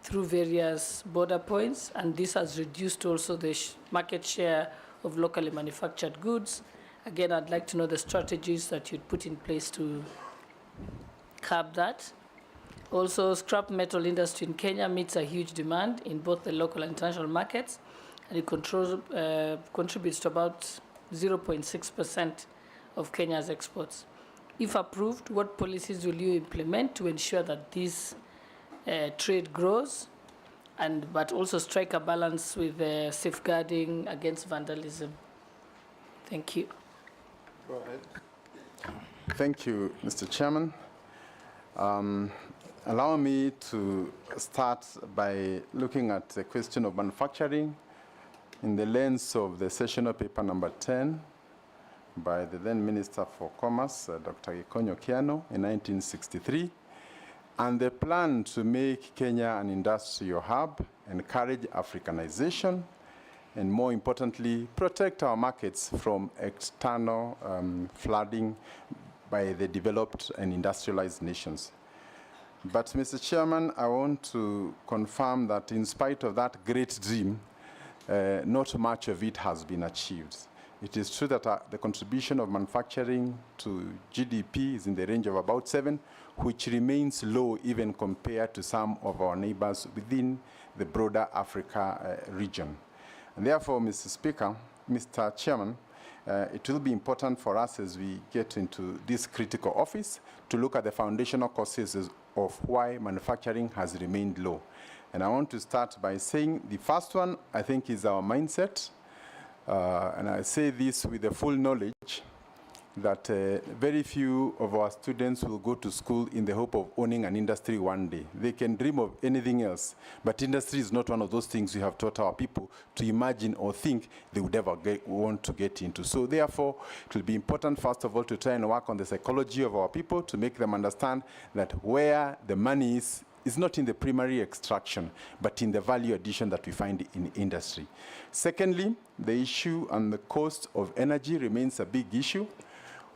through various border points, and this has reduced also the market share of locally manufactured goods. Again, I'd like to know the strategies that you'd put in place to curb that. Also, scrap metal industry in Kenya meets a huge demand in both the local and international markets, and it contributes to about 0.6% of Kenya's exports. If approved, what policies will you implement to ensure that this trade grows, but also strike a balance with safeguarding against vandalism? Thank you. Go ahead. Thank you, Mr. Chairman. Allow me to start by looking at the question of manufacturing in the lens of the sessional paper number 10, by the then Minister for Commerce, Dr. Gikonyo Kiano, in 1963, and the plan to make Kenya an industrial hub, encourage Africanization, and more importantly, protect our markets from external flooding by the developed and industrialized nations. But, Mr. Chairman, I want to confirm that in spite of that great dream, not much of it has been achieved. It is true that the contribution of manufacturing to GDP is in the range of about 7, which remains low even compared to some of our neighbors within the broader Africa region. And therefore, Mr. Speaker, Mr. Chairman, it will be important for us as we get into this critical office to look at the foundational causes of why manufacturing has remained low. And I want to start by saying the first one, I think, is our mindset. And I say this with the full knowledge that very few of our students will go to school in the hope of owning an industry one day. They can dream of anything else, but industry is not one of those things we have taught our people to imagine or think they would ever want to get into. So therefore, it will be important, first of all, to try and work on the psychology of our people to make them understand that where the money is not in the primary extraction, but in the value addition that we find in industry. Secondly, the issue and the cost of energy remains a big issue.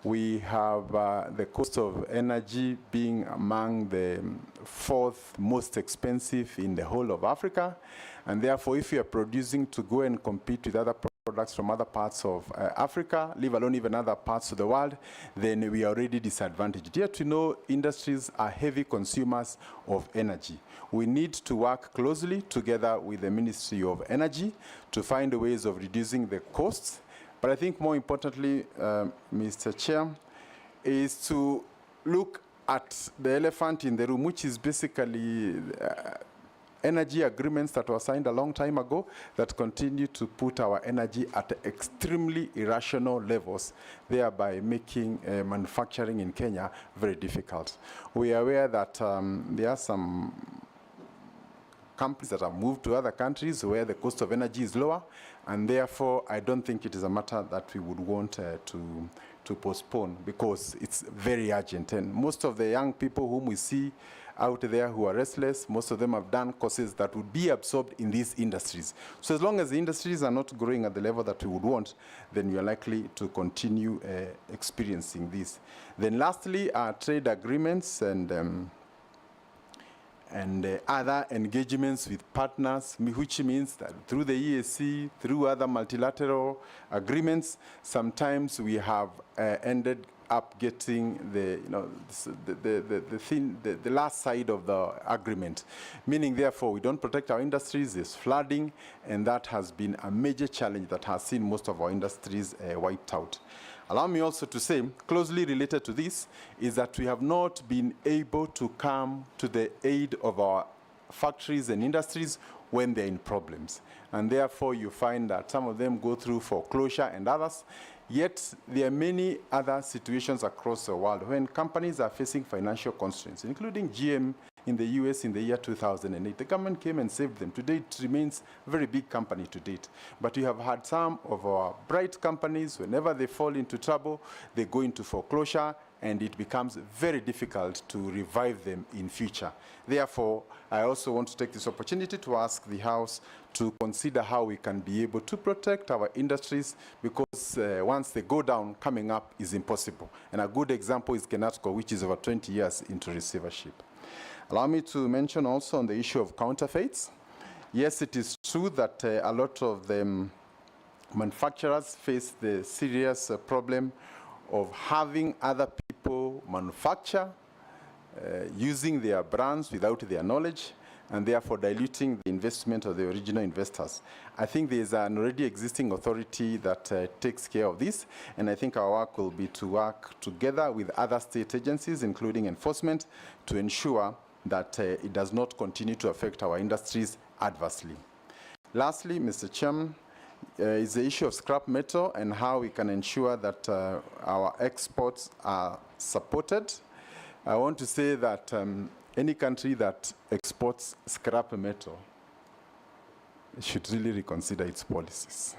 We have the cost of energy being among the 4th most expensive in the whole of Africa. And therefore, if we are producing to go and compete with other products from other parts of Africa, leave alone even other parts of the world, then we are already disadvantaged. Yet we know industries are heavy consumers of energy. We need to work closely together with the Ministry of Energy to find ways of reducing the costs. But I think more importantly, Mr. Chair, is to look at the elephant in the room, which is basically energy agreements that were signed a long time ago that continue to put our energy at extremely irrational levels, thereby making manufacturing in Kenya very difficult. We are aware that there are some companies that have moved to other countries where the cost of energy is lower, and therefore I don't think it is a matter that we would want to postpone, because it's very urgent. And most of the young people whom we see out there who are restless, most of them have done courses that would be absorbed in these industries. So as long as the industries are not growing at the level that we would want, then we are likely to continue experiencing this. Then lastly, our trade agreements and other engagements with partners, which means that through the EAC, through other multilateral agreements, sometimes we have ended up getting the last side of the agreement. Meaning, therefore, we don't protect our industries, there's flooding, and that has been a major challenge that has seen most of our industries wiped out. Allow me also to say, closely related to this, is that we have not been able to come to the aid of our factories and industries when they're in problems. And therefore, you find that some of them go through foreclosure and others. Yet, there are many other situations across the world when companies are facing financial constraints, including GM in the US in the year 2008. The government came and saved them. Today, it remains a very big company to date. But we have had some of our bright companies, whenever they fall into trouble, they go into foreclosure, and it becomes very difficult to revive them in future. Therefore, I also want to take this opportunity to ask the House to consider how we can be able to protect our industries, because once they go down, coming up is impossible. And a good example is Kenatco, which is over 20 years into receivership. Allow me to mention also on the issue of counterfeits. Yes, it is true that a lot of the manufacturers face the serious problem of having other people manufacture using their brands without their knowledge, and therefore diluting the investment of the original investors. I think there is an already existing authority that takes care of this, and I think our work will be to work together with other state agencies, including enforcement, to ensure that it does not continue to affect our industries adversely. Lastly, Mr. Chairman, is the issue of scrap metal and how we can ensure that our exports are supported. I want to say that any country that exports scrap metal should really reconsider its policies.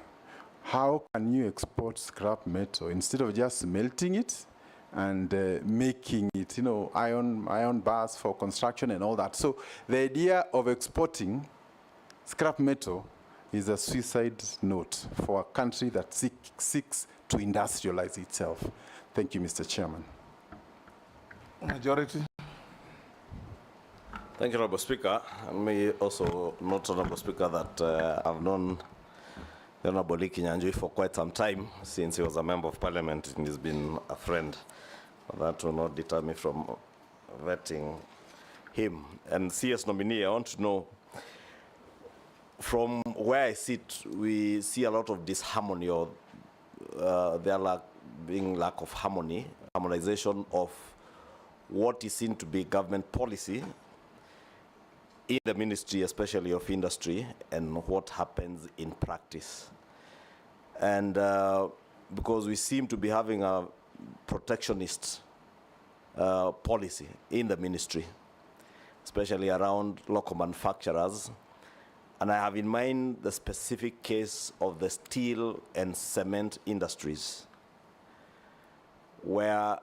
how can you export scrap metal instead of just melting it and making it, you know, iron bars for construction and all that? So the idea of exporting scrap metal is a suicide note for a country that seeks to industrialize itself. Thank you, Mr. Chairman. Majority. Thank you, Honorable Speaker. And may also note, Honorable Speaker, that I've known the Honorable Lee Kinyanjui for quite some time, since he was a member of Parliament, and he's been a friend. That will not deter me from vetting him. And CS nominee, I want to know, from where I sit, we see a lot of disharmony, or there being lack of harmonization of what is seen to be government policy in the Ministry, especially of Industry, and what happens in practice. And because we seem to be having a protectionist policy in the Ministry, especially around local manufacturers. And I have in mind the specific case of the steel and cement industries, where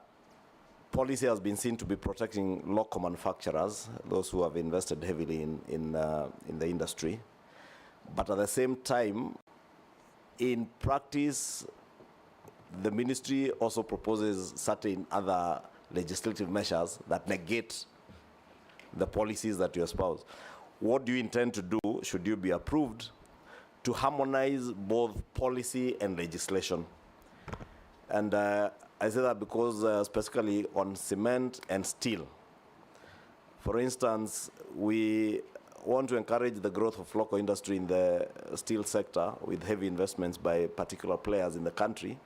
policy has been seen to be protecting local manufacturers, those who have invested heavily in the industry. But at the same time, in practice, the ministry also proposes certain other legislative measures that negate the policies that you espouse. What do you intend to do, should you be approved, to harmonize both policy and legislation? And I say that because specifically on cement and steel. For instance, we want to encourage the growth of local industry in the steel sector with heavy investments by particular players in the country.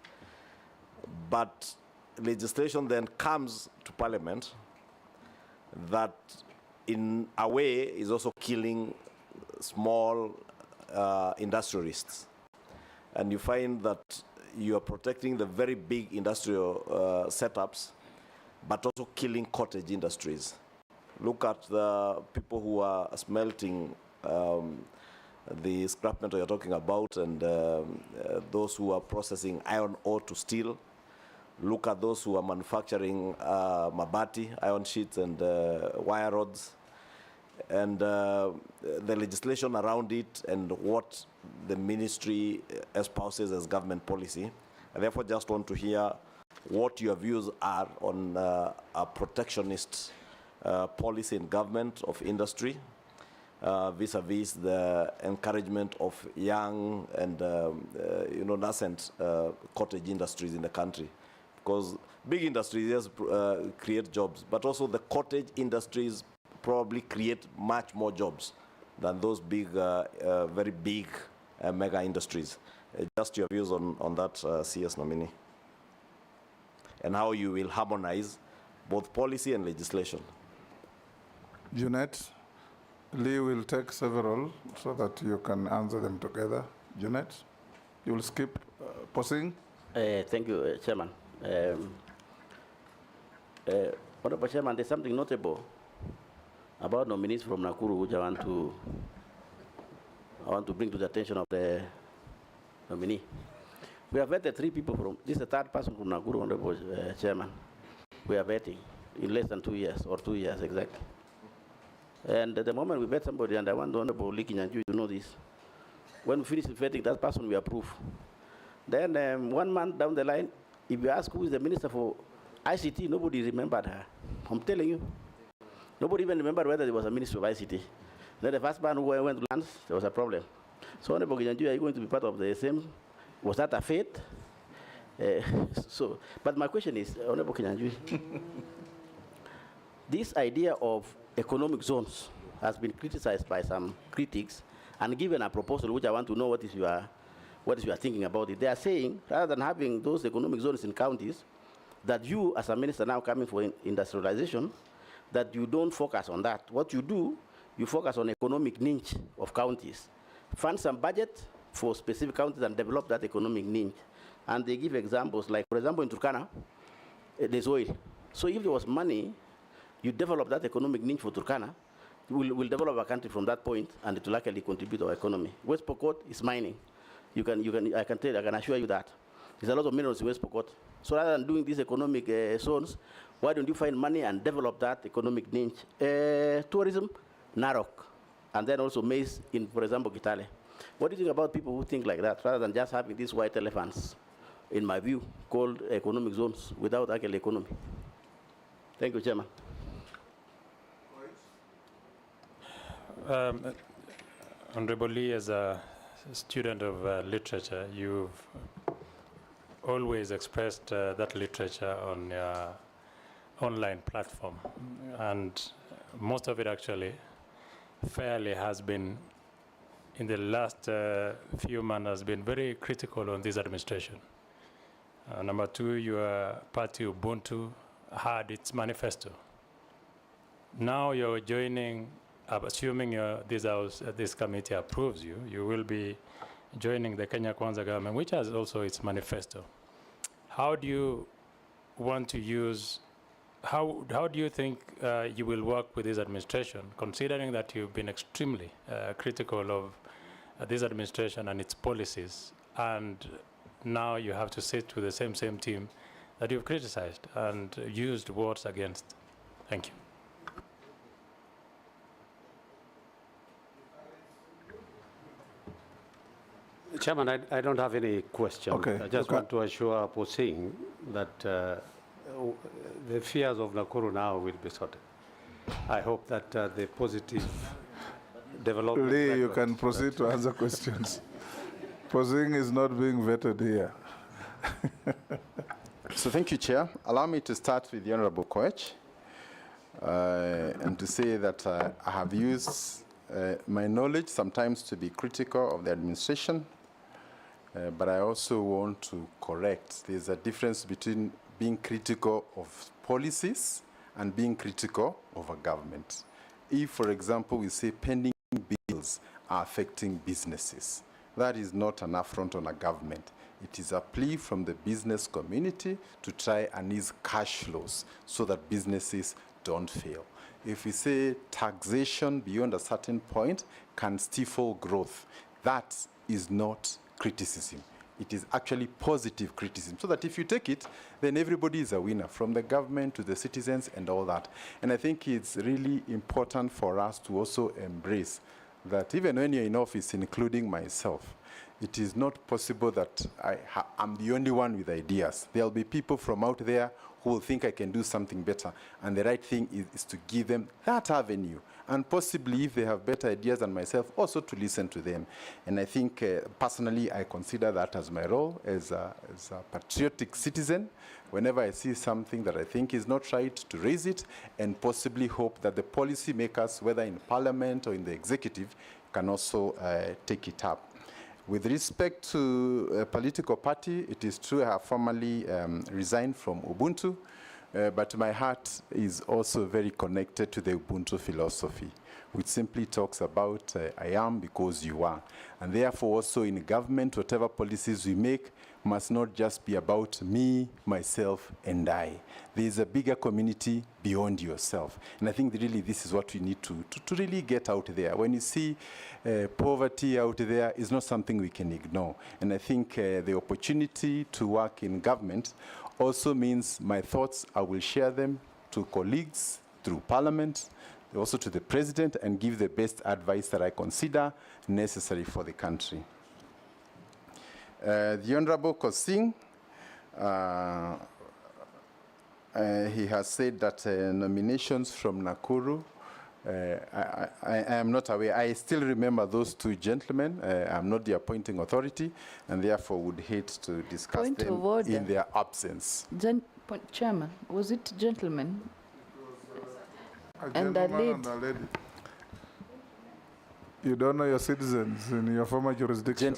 But legislation then comes to Parliament that in a way is also killing small industrialists. And you find that you are protecting the very big industrial setups, but also killing cottage industries. Look at the people who are smelting the scrap metal you're talking about, and those who are processing iron ore to steel. Look at those who are manufacturing mabati, iron sheets, and wire rods. And the legislation around it and what the ministry espouses as government policy. I therefore just want to hear what your views are on a protectionist policy in government of industry vis-a-vis the encouragement of young and nascent cottage industries in the country. Because big industries, yes, create jobs, but also the cottage industries probably create much more jobs than those big, very big mega industries. Just your views on that, CS nominee, and how you will harmonize both policy and legislation. Junet, Lee will take several so that you can answer them together. Junet, you will skip pausing. Thank you, Chairman. Honorable Chairman, there's something notable about nominees from Nakuru, which I want to bring to the attention of the nominee. We have vetted 3 people from, this is the 3rd person from Nakuru, Honorable Chairman. We are vetting in less than 2 years, or 2 years exactly. And at the moment we vet somebody, and I want the Honorable Lee Kinyanjui to know this, when we finish vetting that person, we approve. Then 1 month down the line, if you ask who is the Minister for ICT, nobody remembered her. I'm telling you. Nobody even remembered whether there was a Minister of ICT. Then the first man who went to lands, there was a problem. So, Honorable Kinyanjui, are you going to be part of the same? Was that a fate? But my question is, Honorable Kinyanjui, this idea of economic zones has been criticized by some critics and given a proposal, which I want to know what is your thinking about it. They are saying, rather than having those economic zones in counties, that you, as a minister now coming for industrialization, that you don't focus on that. What you do, you focus on economic niche of counties. Fund some budget for specific counties and develop that economic niche. And they give examples, like, for example, in Turkana, there's oil. So if there was money, you develop that economic niche for Turkana, we'll develop a country from that point, and it will actually contribute to our economy. West Pokot is mining. I can assure you that. There's a lot of minerals in West Pokot. So rather than doing these economic zones, why don't you find money and develop that economic niche? Tourism, Narok, and then also maize in, for example, Kitale. What do you think about people who think like that, rather than just having these white elephants, in my view, called economic zones without actual economy? Thank you, Chairman. Honorable Lee, as a student of literature, you've always expressed that literature on your online platform, and most of it actually fairly has been, in the last few months, has been very critical on this administration. Number two, your party Ubuntu had its manifesto. Now you're joining, assuming this committee approves you, you will be joining the Kenya Kwanza government, which has also its manifesto. How do you want to use, how do you think you will work with this administration, considering that you've been extremely critical of this administration and its policies, and now you have to sit with the same team that you've criticized and used words against? Thank you. Chairman, I don't have any question. Okay. I just want to assure Posing that the fears of Nakuru now will be sorted. I hope that the positive development... Lee, you can proceed to answer questions. Posing is not being vetted here. So thank you, Chair. Allow me to start with the Honorable Koech and to say that I have used my knowledge sometimes to be critical of the administration, but I also want to correct. There's a difference between being critical of policies and being critical of a government. If, for example, we say pending bills are affecting businesses, that is not an affront on a government. It is a plea from the business community to try and ease cash flows so that businesses don't fail. If we say taxation beyond a certain point can stifle growth, that is not criticism. It is actually positive criticism, so that if you take it, then everybody is a winner, from the government to the citizens and all that. And I think it's really important for us to also embrace that even when you're in office, including myself, it is not possible that I'm the only one with ideas. There'll be people from out there who will think I can do something better. And the right thing is to give them that avenue. And possibly, if they have better ideas than myself, also to listen to them. And I think, personally, I consider that as my role as a patriotic citizen. Whenever I see something that I think is not right, to raise it, and possibly hope that the policy makers, whether in Parliament or in the executive, can also take it up. With respect to a political party, it is true I have formally resigned from Ubuntu, but my heart is also very connected to the Ubuntu philosophy, which simply talks about I am because you are. And therefore also in government, whatever policies we make must not just be about me, myself, and I. There is a bigger community beyond yourself. And I think really this is what we need to really get out there. When you see poverty out there, it's not something we can ignore. And I think the opportunity to work in government also means my thoughts, I will share them to colleagues through Parliament, also to the President, and give the best advice that I consider necessary for the country. The Honorable Kosing, he has said that nominations from Nakuru, I am not aware. I still remember those two gentlemen. I'm not the appointing authority, and therefore would hate to discuss them in their absence. Chairman, was it gentlemen? And a lady. You don't know your citizens in your former jurisdiction.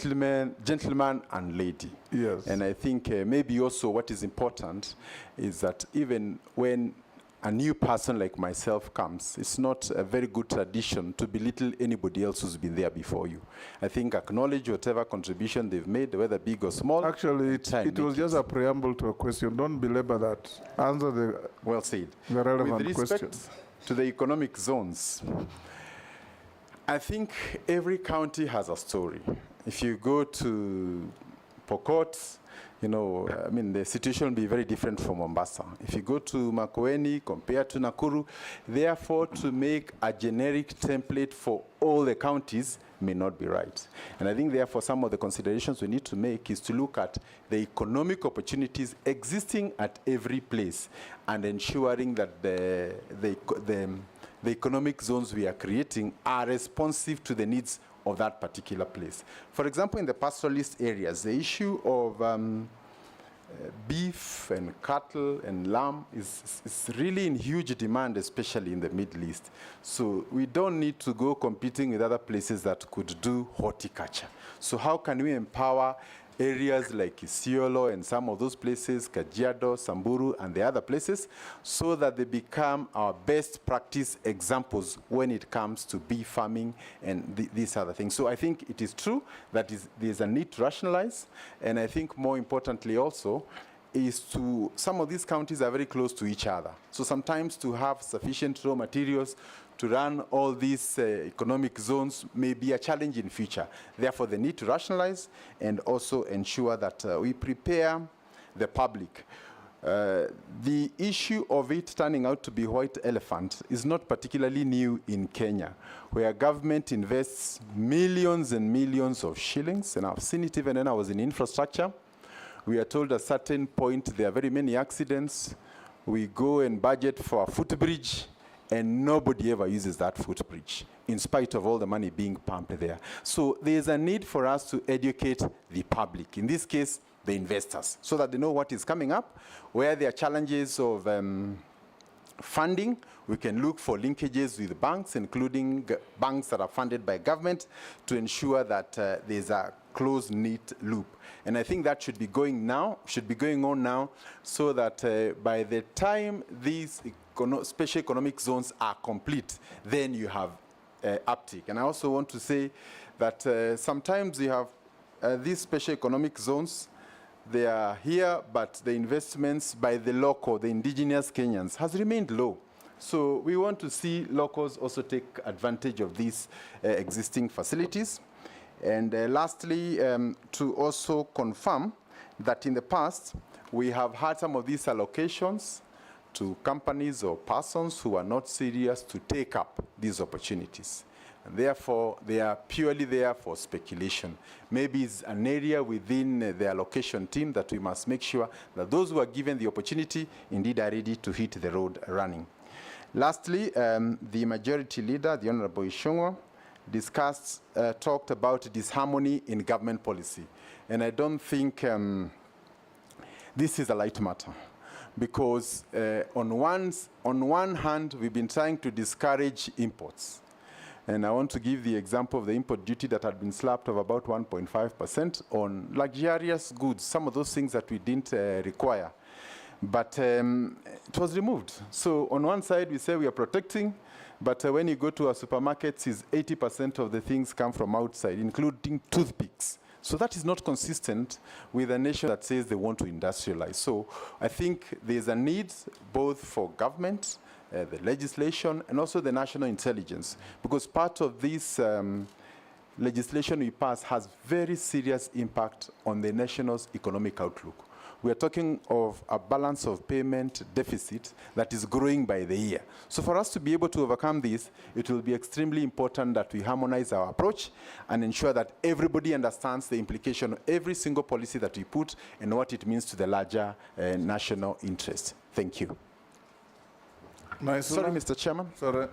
Gentleman and lady. Yes. And I think maybe also what is important is that even when a new person like myself comes, it's not a very good tradition to belittle anybody else who's been there before you. I think acknowledge whatever contribution they've made, whether big or small. Actually, it was just a preamble to a question. Don't belabor that. Answer the well said. The relevant With respect question. To the economic zones, I think every county has a story. If you go to Pokot, you know, I mean, the situation will be very different from Mombasa. If you go to Makueni, compared to Nakuru, therefore, to make a generic template for all the counties may not be right. And I think, therefore, some of the considerations we need to make is to look at the economic opportunities existing at every place and ensuring that the economic zones we are creating are responsive to the needs of that particular place. For example, in the pastoralist areas, the issue of beef and cattle and lamb is really in huge demand, especially in the Middle East. So we don't need to go competing with other places that could do horticulture. So how can we empower areas like Isiolo and some of those places, Kajiado, Samburu, and the other places, so that they become our best practice examples when it comes to bee farming and these other things. So I think it is true that there's a need to rationalize, and I think more importantly also, is to, some of these counties are very close to each other. So sometimes to have sufficient raw materials to run all these economic zones may be a challenge in future. Therefore, the need to rationalize and also ensure that we prepare the public. The issue of it turning out to be white elephant is not particularly new in Kenya, where government invests millions and millions of shillings, and I've seen it even when I was in infrastructure. We are told at a certain point there are very many accidents. We go and budget for a footbridge, and nobody ever uses that footbridge, in spite of all the money being pumped there. So there's a need for us to educate the public, in this case, the investors, so that they know what is coming up, where there are challenges of funding. We can look for linkages with banks, including banks that are funded by government, to ensure that there's a close-knit loop. And I think that should be going on now, so that by the time these special economic zones are complete, then you have uptick. And I also want to say that sometimes you have these special economic zones, they are here, but the investments by the local, the indigenous Kenyans, has remained low. So we want to see locals also take advantage of these existing facilities. And lastly, to also confirm that in the past, we have had some of these allocations to companies or persons who are not serious to take up these opportunities. And therefore, they are purely there for speculation. Maybe it's an area within the allocation team that we must make sure that those who are given the opportunity indeed are ready to hit the road running. Lastly, the majority leader, the Honorable Ishungwa, talked about disharmony in government policy. And I don't think this is a light matter, because on one hand, we've been trying to discourage imports. And I want to give the example of the import duty that had been slapped of about 1.5% on luxurious goods, some of those things that we didn't require. But it was removed. So on one side, we say we are protecting, but when you go to our supermarkets, 80% of the things come from outside, including toothpicks. So that is not consistent with a nation that says they want to industrialize. So I think there's a need both for government, the legislation, and also the national intelligence, because part of this legislation we pass has very serious impact on the nation's economic outlook. We are talking of a balance of payment deficit that is growing by the year. So for us to be able to overcome this, it will be extremely important that we harmonize our approach and ensure that everybody understands the implication of every single policy that we put and what it means to the larger national interest. Thank you. Sorry, Mr. Chairman. Sorry.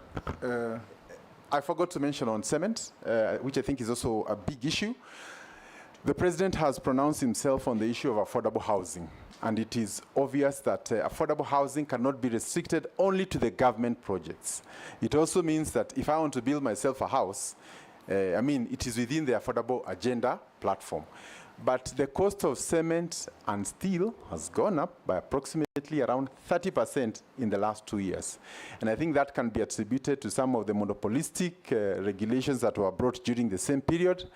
I forgot to mention on cement, which I think is also a big issue. The President has pronounced himself on the issue of affordable housing, and it is obvious that affordable housing cannot be restricted only to the government projects. It also means that if I want to build myself a house, it is within the affordable agenda platform. But the cost of cement and steel has gone up by approximately around 30% in the last 2 years. And I think that can be attributed to some of the monopolistic regulations that were brought during the same period.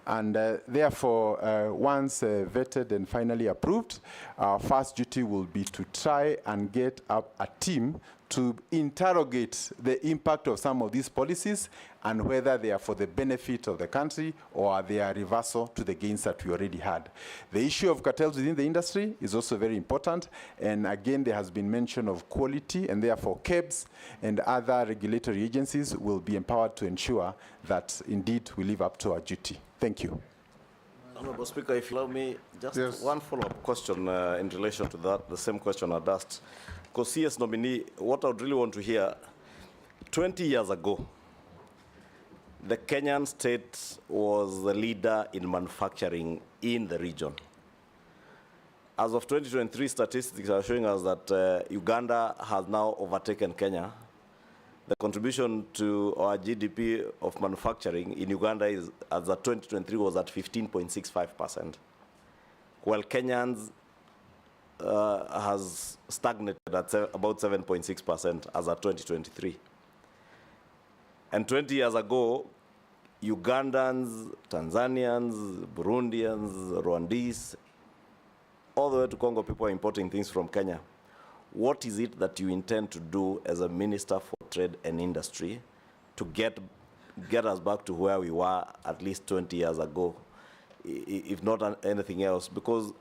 And therefore, once vetted and finally approved, our first duty will be to try and get up a team to interrogate the impact of some of these policies and whether they are for the benefit of the country or they are reversal to the gains that we already had. The issue of cartels within the industry is also very important. And again, there has been mention of quality, and therefore KEBS and other regulatory agencies will be empowered to ensure that indeed we live up to our duty. Thank you. Honorable Speaker, if you allow me, just one follow-up question in relation to that, the same question I'd asked. Because CS nominee, what I would really want to hear, 20 years ago, the Kenyan state was the leader in manufacturing in the region. As of 2023, statistics are showing us that Uganda has now overtaken Kenya. The contribution to our GDP of manufacturing in Uganda is, as of 2023, was at 15.65%, while Kenyans has stagnated at about 7.6% as of 2023. And 20 years ago, Ugandans, Tanzanians, Burundians, Rwandese, all the way to Congo, people are importing things from Kenya. What is it that you intend to do as a Minister for Trade and Industry to get us back to where we were at least 20 years ago, if not anything else? Because,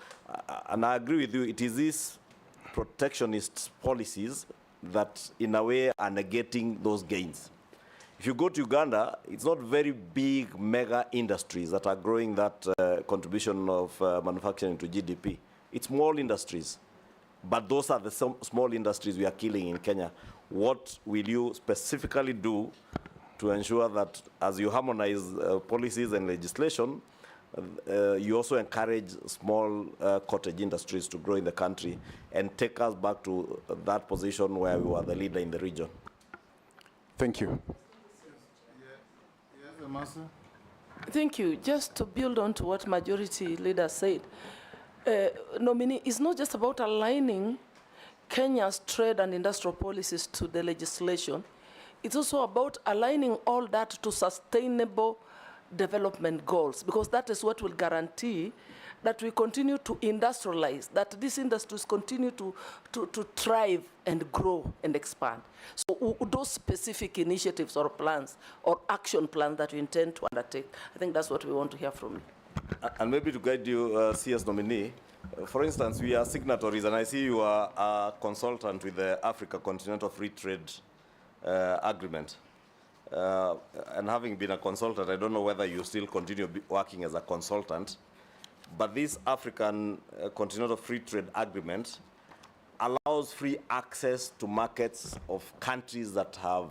and I agree with you, it is these protectionist policies that in a way are negating those gains. If you go to Uganda, it's not very big mega industries that are growing that contribution of manufacturing to GDP. It's small industries. But those are the small industries we are killing in Kenya. What will you specifically do to ensure that as you harmonize policies and legislation, you also encourage small cottage industries to grow in the country and take us back to that position where we were the leader in the region? Thank you. Thank you. Just to build on to what majority leader said, nominee, it's not just about aligning Kenya's trade and industrial policies to the legislation. It's also about aligning all that to sustainable development goals, because that is what will guarantee that we continue to industrialize, that these industries continue to thrive and grow and expand. So those specific initiatives or plans or action plans that we intend to undertake, I think that's what we want to hear from you. And maybe to guide you, CS nominee, for instance, we are signatories, and I see you are a consultant with the Africa Continental Free Trade Agreement. And having been a consultant, I don't know whether you still continue working as a consultant, but this African Continental Free Trade Agreement allows free access to markets of countries that have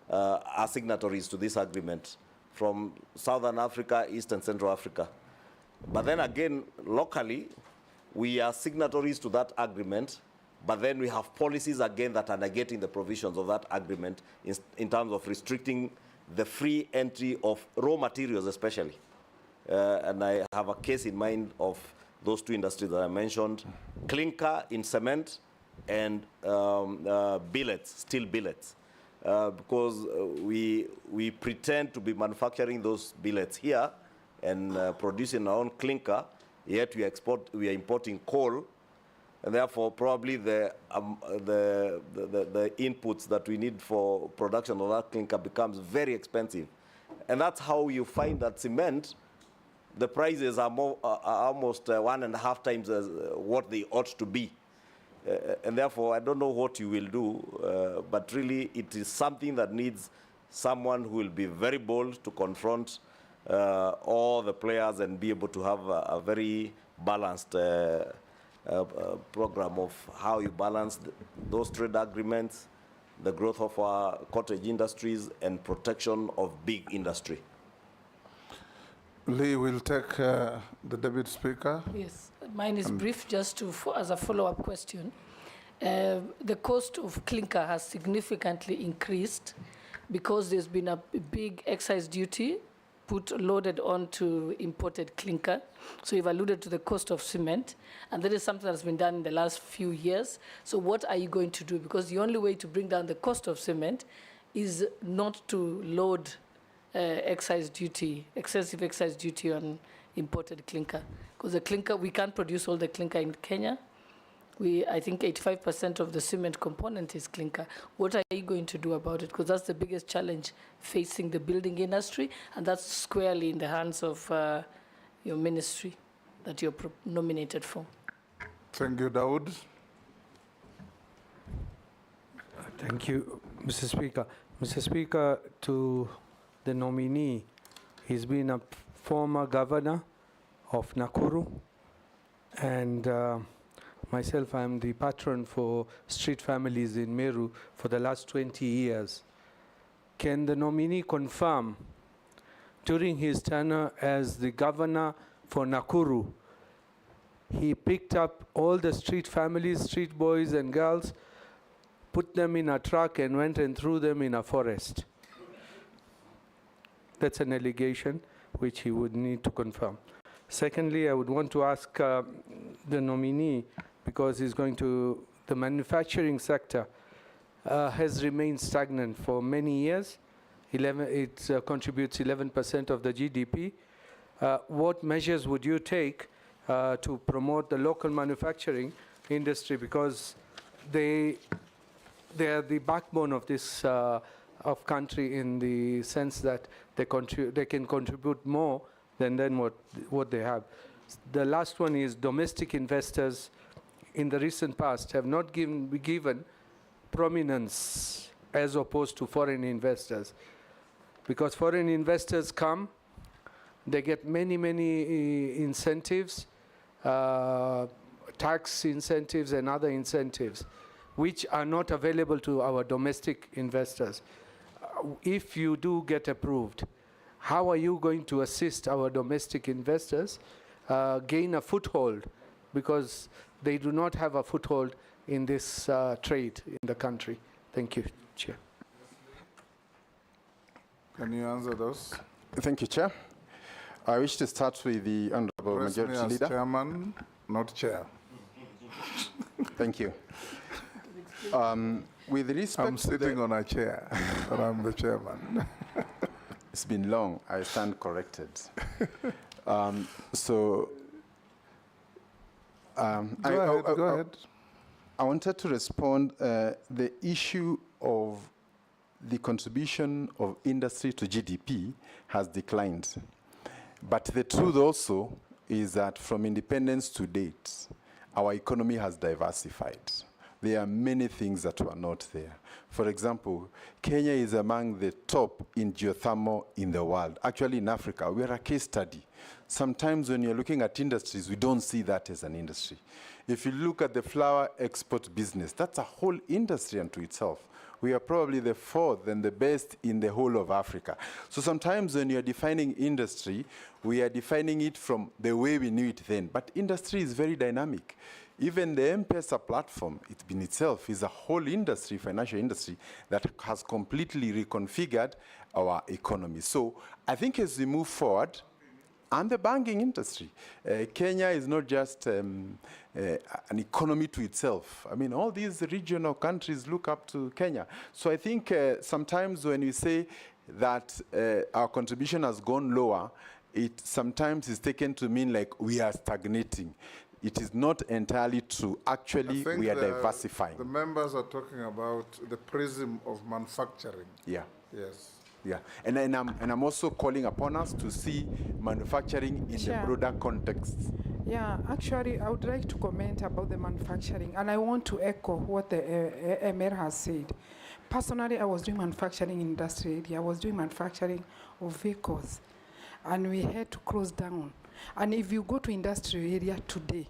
are signatories to this agreement, from Southern Africa, East and Central Africa. But then again, locally, we are signatories to that agreement, but then we have policies again that are negating the provisions of that agreement in terms of restricting the free entry of raw materials especially. And I have a case in mind of those two industries that I mentioned, clinker in cement and billets, steel billets. Because we pretend to be manufacturing those billets here and producing our own clinker, yet we are importing coal, and therefore probably the inputs that we need for production of that clinker becomes very expensive. And that's how you find that cement, the prices are almost 1.5 times as what they ought to be. And therefore, I don't know what you will do, but really it is something that needs someone who will be very bold to confront all the players and be able to have a very balanced program of how you balance those trade agreements, the growth of our cottage industries, and protection of big industry. Lee will take the Deputy Speaker. Yes, mine is brief, just to, as a follow-up question. The cost of clinker has significantly increased because there's been a big excise duty loaded onto imported clinker. So you've alluded to the cost of cement, and that is something that's been done in the last few years. So what are you going to do? Because the only way to bring down the cost of cement is not to load excessive excise duty on imported clinker. Because the clinker, we can't produce all the clinker in Kenya. I think 85% of the cement component is clinker. What are you going to do about it? Because that's the biggest challenge facing the building industry, and that's squarely in the hands of your ministry that you're nominated for. Thank you, Dawood. Thank you, Mr. Speaker. Mr. Speaker, to the nominee, he's been a former governor of Nakuru, and myself, I'm the patron for street families in Meru for the last 20 years. Can the nominee confirm, during his tenure as the governor for Nakuru, he picked up all the street families, street boys and girls, put them in a truck and went and threw them in a forest? That's an allegation which he would need to confirm. Secondly, I would want to ask the nominee, because he's going to, the manufacturing sector has remained stagnant for many years. It contributes 11% of the GDP. What measures would you take to promote the local manufacturing industry, because they are the backbone of this of country, in the sense that they can contribute more than what they have. The last one is domestic investors in the recent past have not been given prominence as opposed to foreign investors, because foreign investors come, they get many incentives, tax incentives and other incentives, which are not available to our domestic investors. If you do get approved, how are you going to assist our domestic investors gain a foothold, because they do not have a foothold in this trade in the country? Thank you, Chair. Can you answer those? Thank you, Chair. I wish to start with the Honourable Majority Address me as Leader. Chairman, not Chair. Thank you. With respect I'm sitting on a chair, but I'm the chairman. It's been long. I stand corrected. Go ahead. I wanted to respond the issue of the contribution of industry to GDP has declined. But the truth also is that from independence to date, our economy has diversified. There are many things that were not there. For example, Kenya is among the top in geothermal in the world. Actually, in Africa, we are a case study. Sometimes when you're looking at industries, we don't see that as an industry. If you look at the flower export business, that's a whole industry unto itself. We are probably the fourth and the best in the whole of Africa. So sometimes when you're defining industry, we are defining it from the way we knew it then. But industry is very dynamic. Even the M-Pesa platform, it in itself is a whole industry, financial industry, that has completely reconfigured our economy. So I think as we move forward, and the banking industry, Kenya is not just an economy to itself. I mean, all these regional countries look up to Kenya. So I think sometimes when we say that our contribution has gone lower, it sometimes is taken to mean like we are stagnating. It is not entirely true. Actually, we are diversifying. The members are talking about the prism of manufacturing. Yeah. Yes. Yeah, and I'm also calling upon us to see manufacturing in the broader context. Yeah, actually, I would like to comment about the manufacturing, and I want to echo what the Emir has said. Personally, I was doing manufacturing industry. I was doing manufacturing of vehicles, and we had to close down. And if you go to industrial area today,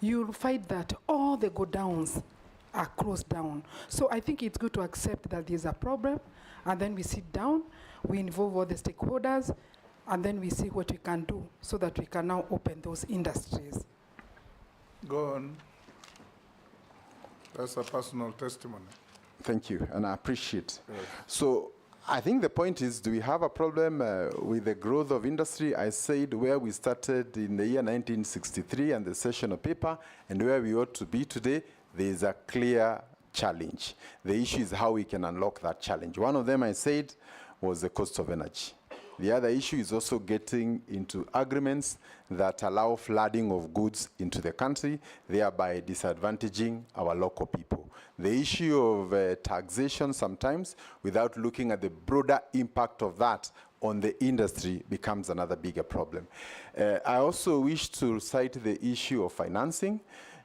you'll find that all the godowns are closed down. So I think it's good to accept that there's a problem, and then we sit down, we involve all the stakeholders, and then we see what we can do so that we can now open those industries. Go on. That's a personal testimony. Thank you, and I appreciate. Yes. So I think the point is, do we have a problem with the growth of industry? I said where we started in the year 1963 and the session of paper, and where we ought to be today, there is a clear challenge. The issue is how we can unlock that challenge. One of them, I said, was the cost of energy. The other issue is also getting into agreements that allow flooding of goods into the country, thereby disadvantaging our local people. The issue of taxation sometimes, without looking at the broader impact of that on the industry, becomes another bigger problem. I also wish to cite the issue of financing.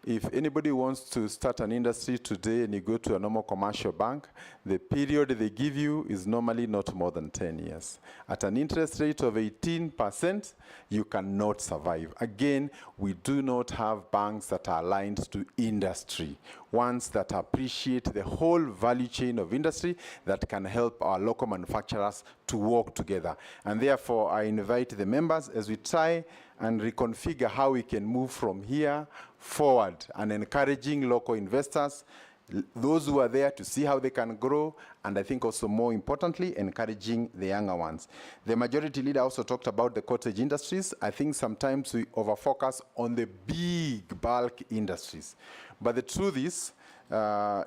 If anybody wants to start an industry today and you go to a normal commercial bank, the period they give you is normally not more than 10 years. At an interest rate of 18%, you cannot survive. Again, we do not have banks that are aligned to industry, ones that appreciate the whole value chain of industry that can help our local manufacturers to work together. And therefore, I invite the members as we try and reconfigure how we can move from here forward and encouraging local investors, those who are there to see how they can grow, and I think also more importantly, encouraging the younger ones. The majority leader also talked about the cottage industries. I think sometimes we overfocus on the big bulk industries. But the truth is,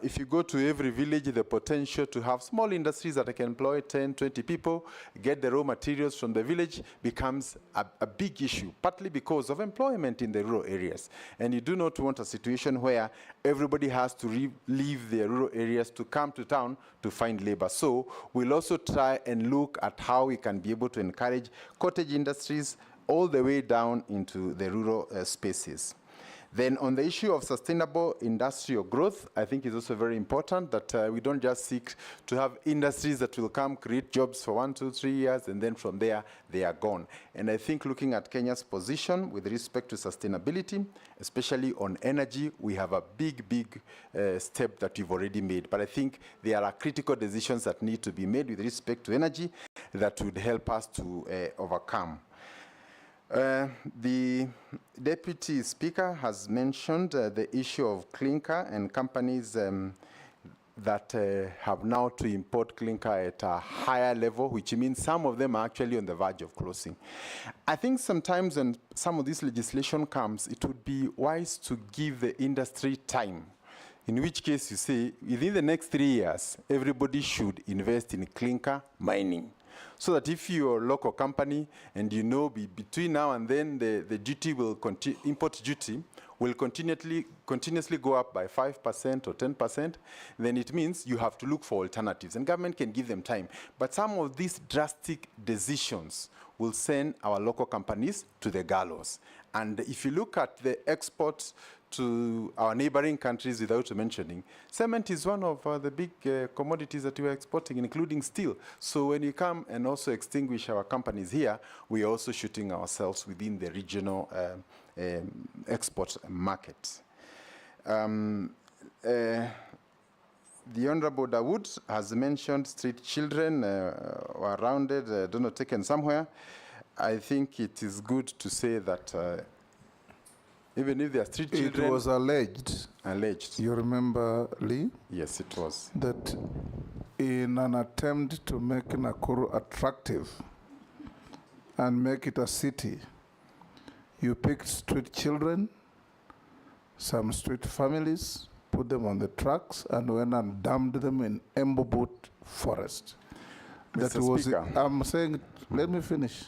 if you go to every village, the potential to have small industries that can employ 10, 20 people, get the raw materials from the village becomes a big issue, partly because of employment in the rural areas. And you do not want a situation where everybody has to leave the rural areas to come to town to find labor. So we'll also try and look at how we can be able to encourage cottage industries all the way down into the rural spaces. Then on the issue of sustainable industrial growth, I think it's also very important that we don't just seek to have industries that will come, create jobs for 1, 2, 3 years, and then from there, they are gone. And I think looking at Kenya's position with respect to sustainability, especially on energy, we have a big step that we've already made. But I think there are critical decisions that need to be made with respect to energy that would help us to overcome. The Deputy Speaker has mentioned the issue of clinker and companies that have now to import clinker at a higher level, which means some of them are actually on the verge of closing. I think sometimes when some of this legislation comes, it would be wise to give the industry time, in which case you say, within the next 3 years, everybody should invest in clinker mining. So that if you're a local company and you know between now and then the duty will import duty will continuously go up by 5% or 10%, then it means you have to look for alternatives. And government can give them time. But some of these drastic decisions will send our local companies to the gallows. And if you look at the exports to our neighboring countries without mentioning, cement is one of the big commodities that we are exporting, including steel. So when you come and also extinguish our companies here, we are also shooting ourselves within the regional export market. The Honorable Dawood has mentioned street children were rounded, don't know, taken somewhere. I think it is good to say that even if they are street children... It was alleged. Alleged. You remember, Lee? Yes, it was. That in an attempt to make Nakuru attractive and make it a city, you picked street children, some street families, put them on the trucks, and went and dumped them in Embobut Forest. Mr. Speaker. I'm saying, let me finish.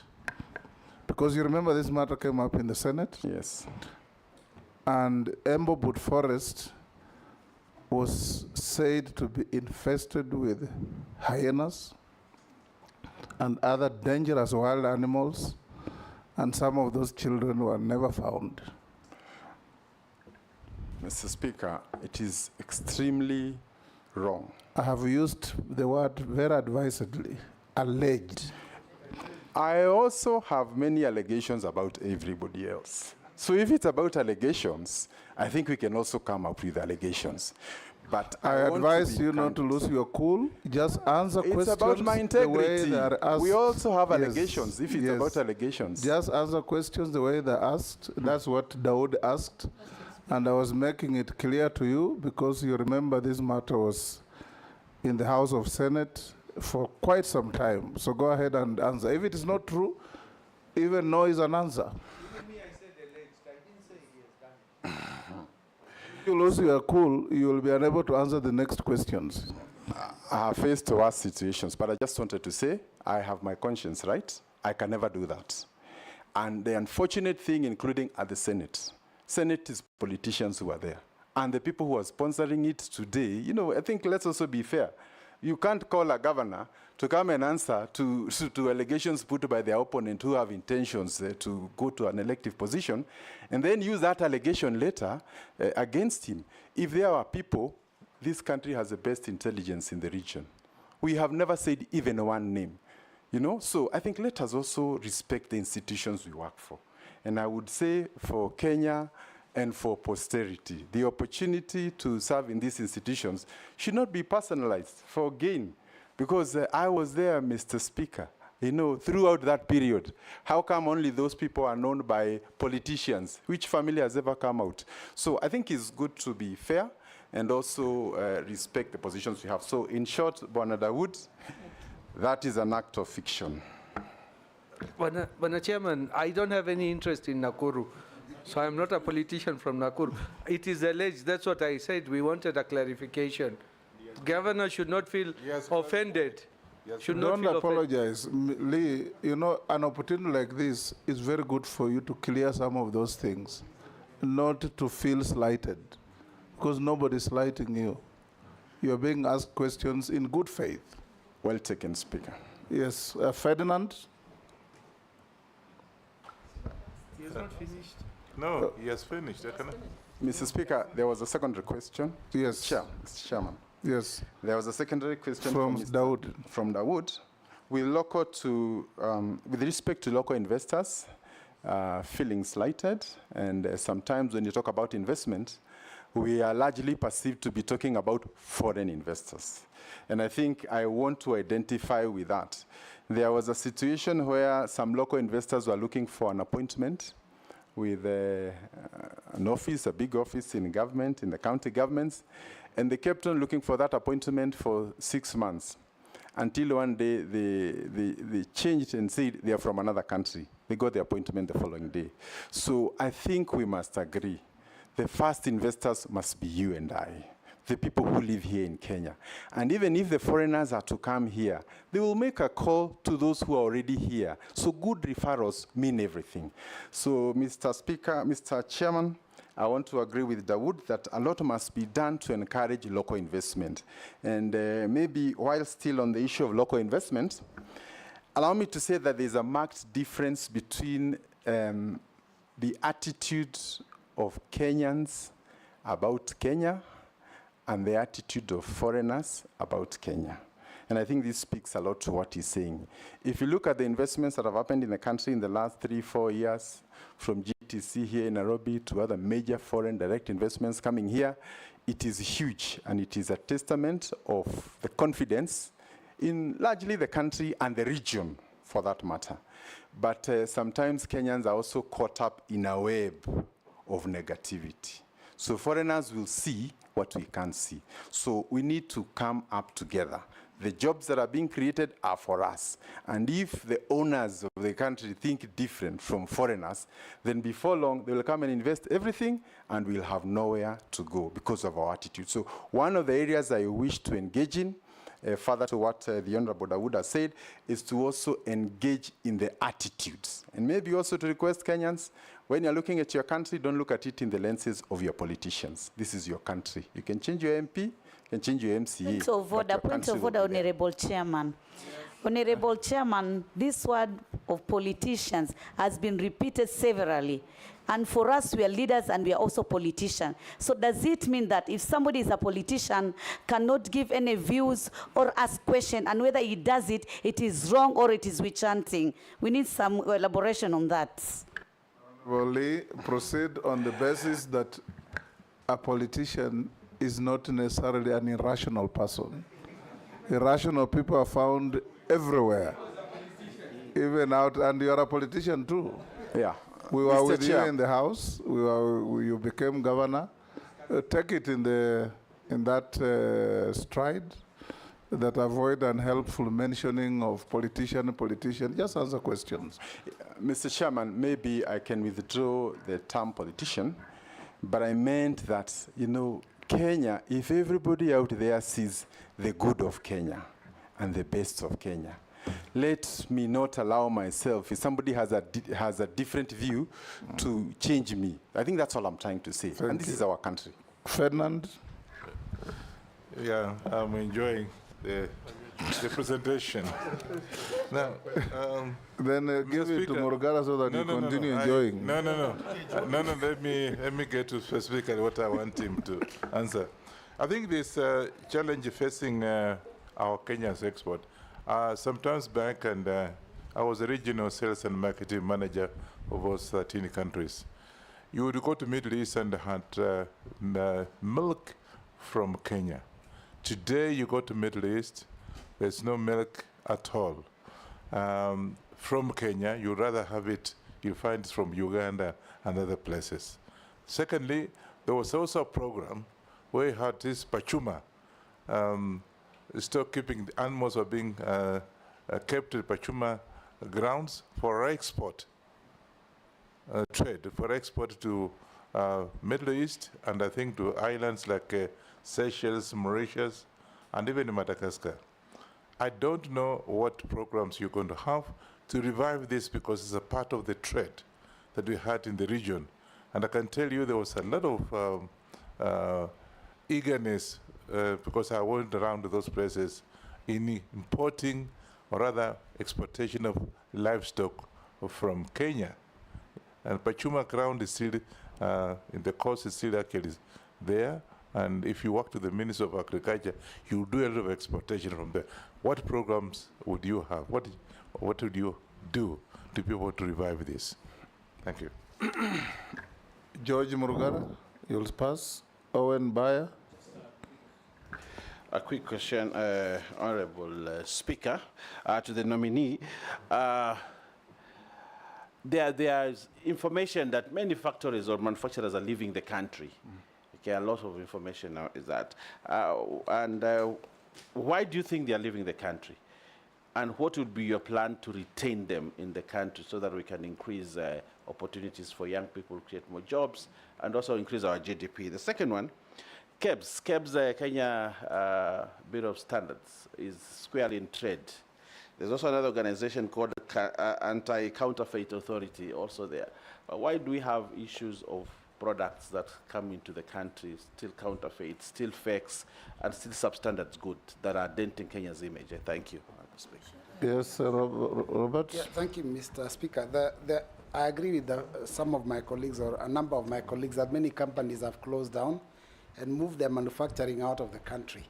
Because you remember this matter came up in the Senate? Yes. And Embobut Forest was said to be infested with hyenas and other dangerous wild animals, and some of those children were never found. Mr. Speaker, it is extremely wrong. I have used the word very advisedly, alleged. I also have many allegations about everybody else. So if it's about allegations, I think we can also come up with allegations. But I advise you not to lose your cool. Just answer questions. It's about my integrity. The way they are asked. We also have allegations, if it's about allegations. Just answer questions the way they're asked. That's what Dawood asked. And I was making it clear to you because you remember this matter was in the House of Senate for quite some time. So go ahead and answer. If it is not true, even no is an answer. If you lose your cool, you will be unable to answer the next questions. I have faced worse situations, but I just wanted to say I have my conscience, right? I can never do that. And the unfortunate thing, including at the Senate is politicians who are there. And the people who are sponsoring it today, I think let's also be fair. You can't call a governor to come and answer to allegations put by their opponent who have intentions to go to an elective position, and then use that allegation later against him. If there are people, this country has the best intelligence in the region. We have never said even one name. So I think let us also respect the institutions we work for. And I would say for Kenya and for posterity, the opportunity to serve in these institutions should not be personalized for gain. Because I was there, Mr. Speaker, throughout that period. How come only those people are known by politicians? Which family has ever come out? So I think it's good to be fair and also respect the positions we have. So in short, Bwana Dawood, that is an act of fiction. Bwana Chairman, I don't have any interest in Nakuru. So I'm not a politician from Nakuru. It is alleged, that's what I said, we wanted a clarification. Governor should not feel offended. Should not Don't feel apologize. Lee, an opportunity like this is very good for you to clear some of those things, not to feel slighted, because nobody's slighting you. You're being asked questions in good faith. Well taken, Speaker. Yes, Ferdinand? He has not finished. No, he has finished. Mr. Speaker, there was a secondary question. Yes. Mr. Chairman. Yes. There was a secondary question from Dawood. From Dawood. With respect to local investors feeling slighted, and sometimes when you talk about investment, we are largely perceived to be talking about foreign investors. And I think I want to identify with that. There was a situation where some local investors were looking for an appointment with an office, a big office in government, in the county governments, and they kept on looking for that appointment for 6 months until one day they changed and said they are from another country. They got the appointment the following day. So I think we must agree. The first investors must be you and I, the people who live here in Kenya. And even if the foreigners are to come here, they will make a call to those who are already here. So good referrals mean everything. So Mr. Speaker, Mr. Chairman, I want to agree with Dawood that a lot must be done to encourage local investment. And maybe while still on the issue of local investment, allow me to say that there's a marked difference between the attitude of Kenyans about Kenya and the attitude of foreigners about Kenya. And I think this speaks a lot to what he's saying. If you look at the investments that have happened in the country in the last 3-4 years, from GTC here in Nairobi to other major foreign direct investments coming here, it is huge, and it is a testament of the confidence in largely the country and the region, for that matter. But sometimes Kenyans are also caught up in a web of negativity. So foreigners will see what we can't see. So we need to come up together. The jobs that are being created are for us. And if the owners of the country think different from foreigners, then before long, they will come and invest everything, and we'll have nowhere to go because of our attitude. So one of the areas I wish to engage in, further to what the Honorable Dawood has said, is to also engage in the attitudes. And maybe also to request Kenyans, when you're looking at your country, don't look at it in the lenses of your politicians. This is your country. You can change your MP, you can change your MCA. Point of order, Honorable Chairman. Honorable Chairman, this word of politicians has been repeated severally. And for us, we are leaders and we are also politicians. So does it mean that if somebody is a politician, cannot give any views or ask questions, and whether he does it, it is wrong or it is witch hunting? We need some elaboration on that. Well, proceed on the basis that a politician is not necessarily an irrational person. Irrational people are found everywhere, even out, and you are a politician too. Yeah. We were Mr. with Chair. you in the House. You became governor. Take it in that stride. That avoid unhelpful mentioning of politician. Just answer questions. Mr. Chairman, maybe I can withdraw the term politician, but I meant that, Kenya, if everybody out there sees the good of Kenya and the best of Kenya, let me not allow myself, if somebody has a different view, to change me. I think that's all I'm trying to say. And this is our country. Ferdinand? Yeah, I'm enjoying the presentation. Now, then give it to Morgana so that you continue enjoying. No, let me get to specifically what I want him to answer. I think this challenge facing our Kenya's export. Sometimes back, and I was a regional sales and marketing manager of those 13 countries. You would go to Middle East and had milk from Kenya. Today, you go to Middle East, there's no milk at all. From Kenya, you'd rather have it, you find it from Uganda and other places. Secondly, there was also a program where you had this pachuma. Stock keeping, the animals were being kept in pachuma grounds for export, trade, for export to Middle East, and I think to islands like Seychelles, Mauritius, and even Madagascar. I don't know what programs you're going to have to revive this, because it's a part of the trade that we had in the region. And I can tell you there was a lot of eagerness, because I went around to those places, in importing, or rather exportation of livestock from Kenya. And Pachuma ground is still, in the coast is still actually there. And if you work to the Ministry of Agriculture, you do a lot of exportation from there. What programs would you have? What would you do to be able to revive this? Thank you. George Murugara, you'll pass. Owen Bayer. A quick question, Honorable Speaker, to the nominee. There's information that many factories or manufacturers are leaving the country. Okay, a lot of information now is that. Why do you think they are leaving the country? And what would be your plan to retain them in the country so that we can increase opportunities for young people, create more jobs, and also increase our GDP? The second one, KEBS, Kenya Bureau of Standards, is squarely in trade. There's also another organization called Anti-Counterfeit Authority also there. Why do we have issues of products that come into the country, still counterfeit, still fakes, and still substandard goods that are denting Kenya's image? Thank you. Yes, Robert. Yeah, thank you, Mr. Speaker. I agree with some of my colleagues, or a number of my colleagues, that many companies have closed down and moved their manufacturing out of the country.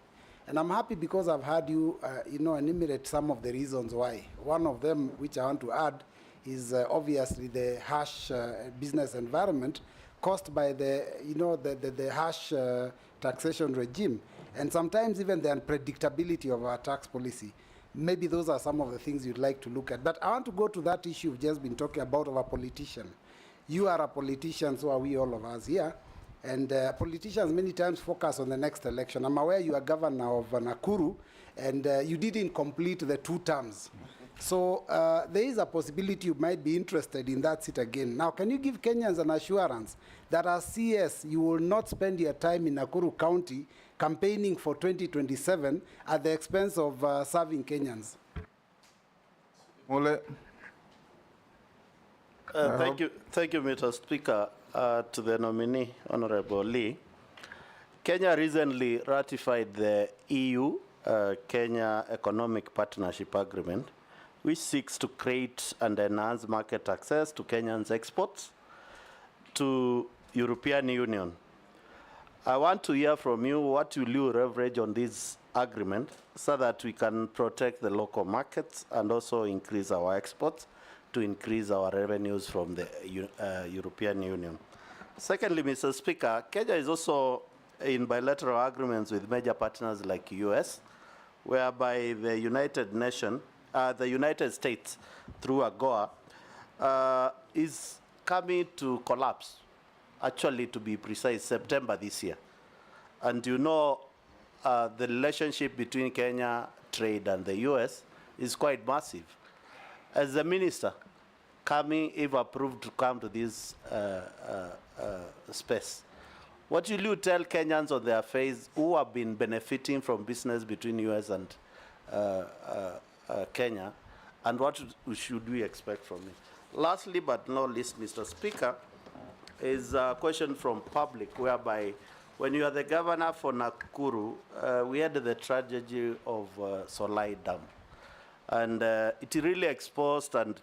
And I'm happy because I've heard you, enumerate some of the reasons why. One of them, which I want to add, is obviously the harsh business environment caused by the harsh taxation regime, and sometimes even the unpredictability of our tax policy. Maybe those are some of the things you'd like to look at. But I want to go to that issue you've just been talking about of a politician. You are a politician, so are we, all of us here. And politicians many times focus on the next election. I'm aware you are governor of Nakuru, and you didn't complete the 2 terms. So there is a possibility you might be interested in that seat again. Now, can you give Kenyans an assurance that as CS, you will not spend your time in Nakuru County campaigning for 2027 at the expense of serving Kenyans? Mole. Thank you, Mr. Speaker. To the nominee, Honorable Lee. Kenya recently ratified the EU-Kenya Economic Partnership Agreement, which seeks to create and enhance market access to Kenyans' exports to European Union. I want to hear from you, what will you leverage on this agreement so that we can protect the local markets and also increase our exports to increase our revenues from the European Union. Secondly, Mr. Speaker, Kenya is also in bilateral agreements with major partners like US, whereby the United States, through AGOA, is coming to collapse, actually, to be precise, September this year. And you know, the relationship between Kenya trade and the US is quite massive. As the minister, if approved to come to this space, what will you tell Kenyans on their face who have been benefiting from business between US and Kenya, and what should we expect from it? Lastly, but not least, Mr. Speaker, is a question from public, whereby when you are the governor for Nakuru, we had the tragedy of Solai Dam. And it really exposed, and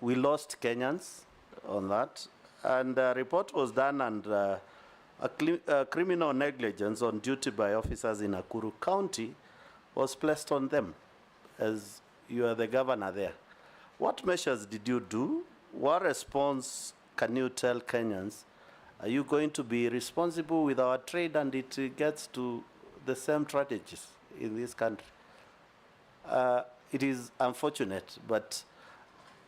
we lost Kenyans on that. And a report was done, and a criminal negligence on duty by officers in Nakuru County was placed on them, as you are the governor there. What measures did you do? What response can you tell Kenyans? Are you going to be responsible with our trade, and it gets to the same strategies in this country? It is unfortunate, but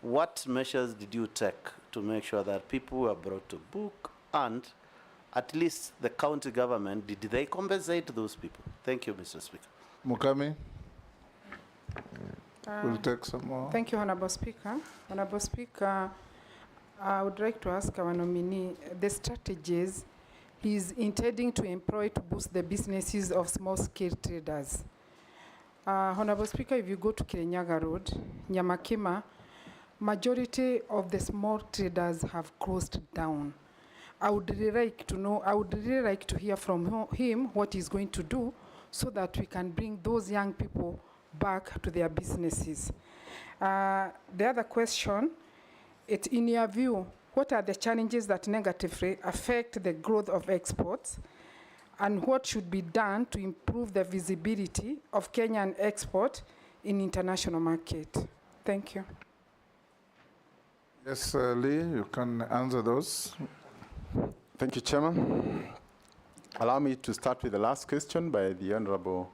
what measures did you take to make sure that people were brought to book, and at least the county government, did they compensate those people? Thank you, Mr. Speaker. Mukami? We'll take some more. Thank you, Honorable Speaker. Honorable Speaker, I would like to ask our nominee the strategies he's intending to employ to boost the businesses of small-scale traders. Honorable Speaker, if you go to Kirinyaga Road, Nyamakima, majority of the small traders have closed down. I would really like to know, I would really like to hear from him what he's going to do so that we can bring those young people back to their businesses. The other question, in your view, what are the challenges that negatively affect the growth of exports, and what should be done to improve the visibility of Kenyan export in international market? Thank you. Yes, Lee, you can answer those. Thank you, Chairman. Allow me to start with the last question by the Honorable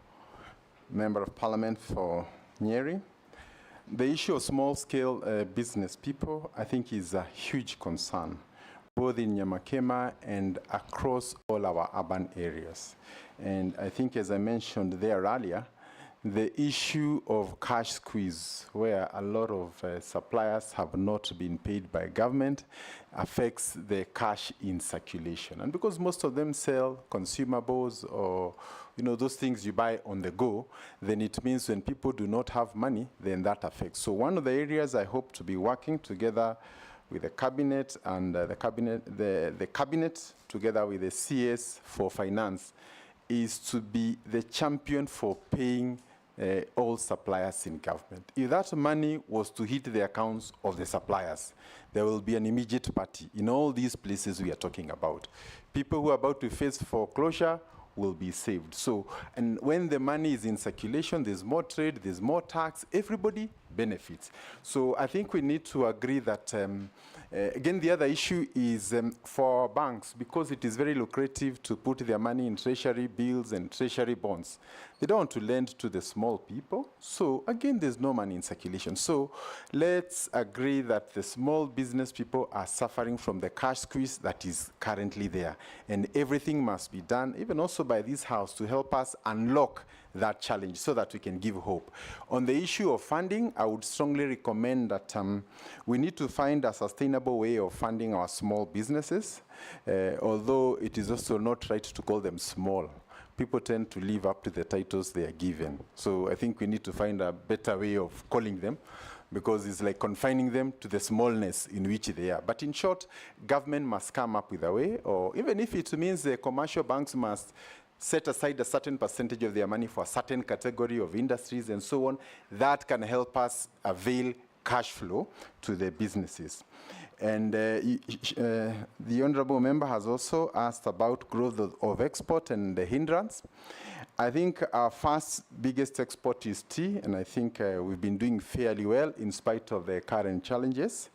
Member of Parliament for Nyeri. The issue of small-scale business people, I think, is a huge concern, both in Nyamakema and across all our urban areas. And I think, as I mentioned there earlier, the issue of cash squeeze, where a lot of suppliers have not been paid by government, affects the cash in circulation. And because most of them sell consumables or those things you buy on the go, then it means when people do not have money, then that affects. So one of the areas I hope to be working together with the cabinet and the cabinet together with the CS for finance is to be the champion for paying all suppliers in government. If that money was to hit the accounts of the suppliers, there will be an immediate party in all these places we are talking about. People who are about to face foreclosure will be saved. So, and when the money is in circulation, there's more trade, there's more tax, everybody benefits. So I think we need to agree that, again, the other issue is for banks, because it is very lucrative to put their money in treasury bills and treasury bonds. They don't want to lend to the small people. So again, there's no money in circulation. So let's agree that the small business people are suffering from the cash squeeze that is currently there. And everything must be done, even also by this House, to help us unlock that challenge so that we can give hope. On the issue of funding, I would strongly recommend that we need to find a sustainable way of funding our small businesses, although it is also not right to call them small. People tend to live up to the titles they are given. So I think we need to find a better way of calling them, because it's like confining them to the smallness in which they are. But in short, government must come up with a way, or even if it means the commercial banks must set aside a certain percentage of their money for a certain category of industries and so on, that can help us avail cash flow to the businesses. And the Honourable Member has also asked about growth of export and the hindrance. I think our first biggest export is tea, and I think we've been doing fairly well in spite of the current challenges.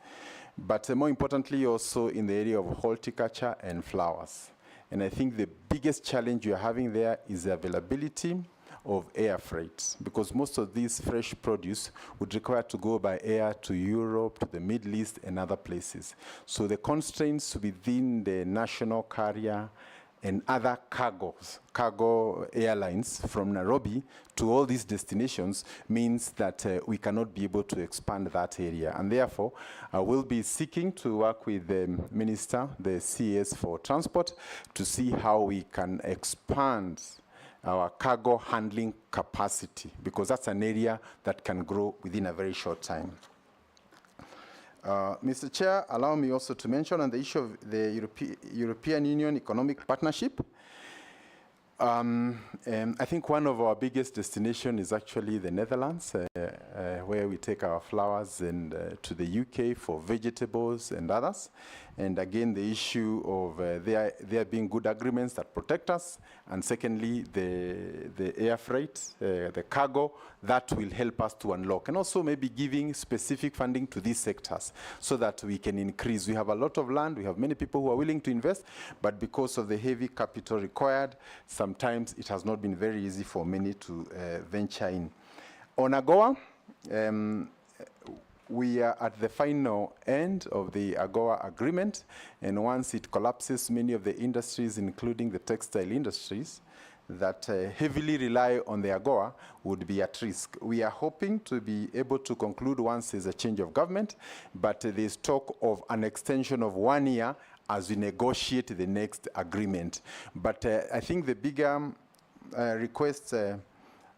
But more importantly, also in the area of horticulture and flowers. And I think the biggest challenge you're having there is the availability of air freight, because most of these fresh produce would require to go by air to Europe, to the Middle East, and other places. So the constraints within the national carrier and other cargo airlines from Nairobi to all these destinations means that we cannot be able to expand that area. And therefore, I will be seeking to work with the Minister, the CS for Transport, to see how we can expand our cargo handling capacity, because that's an area that can grow within a very short time. Mr. Chair, allow me also to mention on the issue of the European Union Economic Partnership. I think one of our biggest destinations is actually the Netherlands, where we take our flowers and to the UK for vegetables and others. And again, the issue of there being good agreements that protect us, and secondly, the air freight, the cargo, that will help us to unlock. And also maybe giving specific funding to these sectors so that we can increase. We have a lot of land, we have many people who are willing to invest, but because of the heavy capital required, sometimes it has not been very easy for many to venture in. On AGOA, we are at the final end of the AGOA agreement, and once it collapses, many of the industries, including the textile industries, that heavily rely on the AGOA would be at risk. We are hoping to be able to conclude once there's a change of government, but there's talk of an extension of 1 year as we negotiate the next agreement. But I think the bigger request,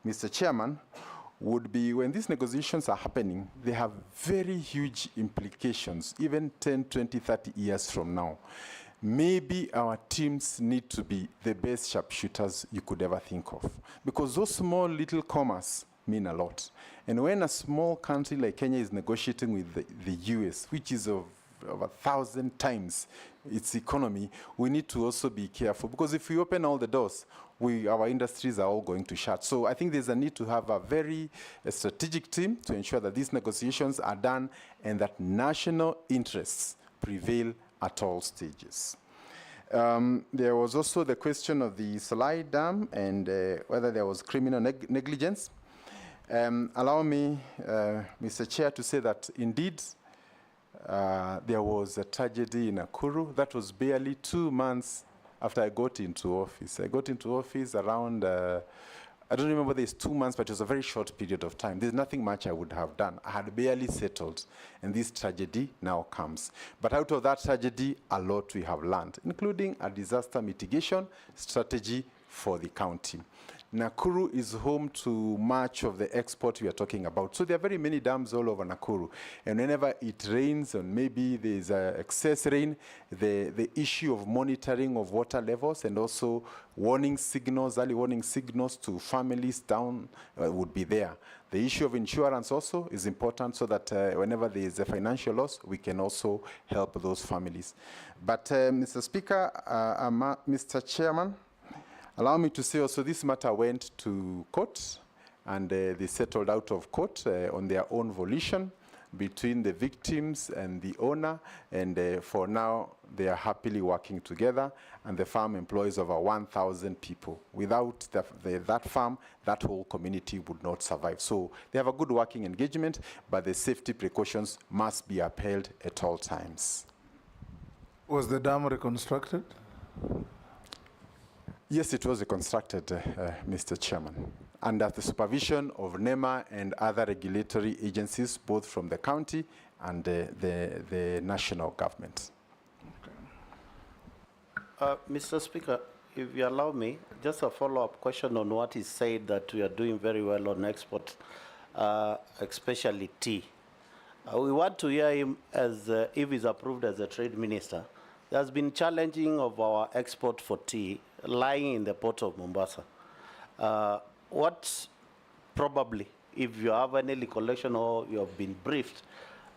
Mr. Chairman, would be when these negotiations are happening, they have very huge implications, even 10, 20, 30 years from now. Maybe our teams need to be the best sharpshooters you could ever think of, because those small little commas mean a lot. And when a small country like Kenya is negotiating with the US, which is of 1,000 times its economy, we need to also be careful, because if we open all the doors, our industries are all going to shut. So I think there's a need to have a very strategic team to ensure that these negotiations are done and that national interests prevail at all stages. There was also the question of the Salai Dam and whether there was criminal negligence. Allow me, Mr. Chair, to say that indeed there was a tragedy in Nakuru. That was barely 2 months after I got into office. I got into office around, I don't remember this 2 months, but it was a very short period of time. There's nothing much I would have done. I had barely settled, and this tragedy now comes. But out of that tragedy, a lot we have learned, including a disaster mitigation strategy for the county. Nakuru is home to much of the export we are talking about. So there are very many dams all over Nakuru. And whenever it rains, and maybe there's excess rain, the issue of monitoring of water levels and also warning signals, early warning signals to families down would be there. The issue of insurance also is important so that whenever there is a financial loss, we can also help those families. But Mr. Speaker, Mr. Chairman, allow me to say also this matter went to court, and they settled out of court on their own volition between the victims and the owner, and for now they are happily working together, and the farm employs over 1,000 people. Without that farm, that whole community would not survive. So they have a good working engagement, but the safety precautions must be upheld at all times. Was the dam reconstructed? Yes, it was reconstructed, Mr. Chairman, under the supervision of NEMA and other regulatory agencies, both from the county and the national government. Mr. Speaker, if you allow me, just a follow-up question on what is said that we are doing very well on export, especially tea. We want to hear him as if he's approved as a trade minister. There's been challenging of our export for tea lying in the port of Mombasa. What probably, if you have any recollection or you have been briefed,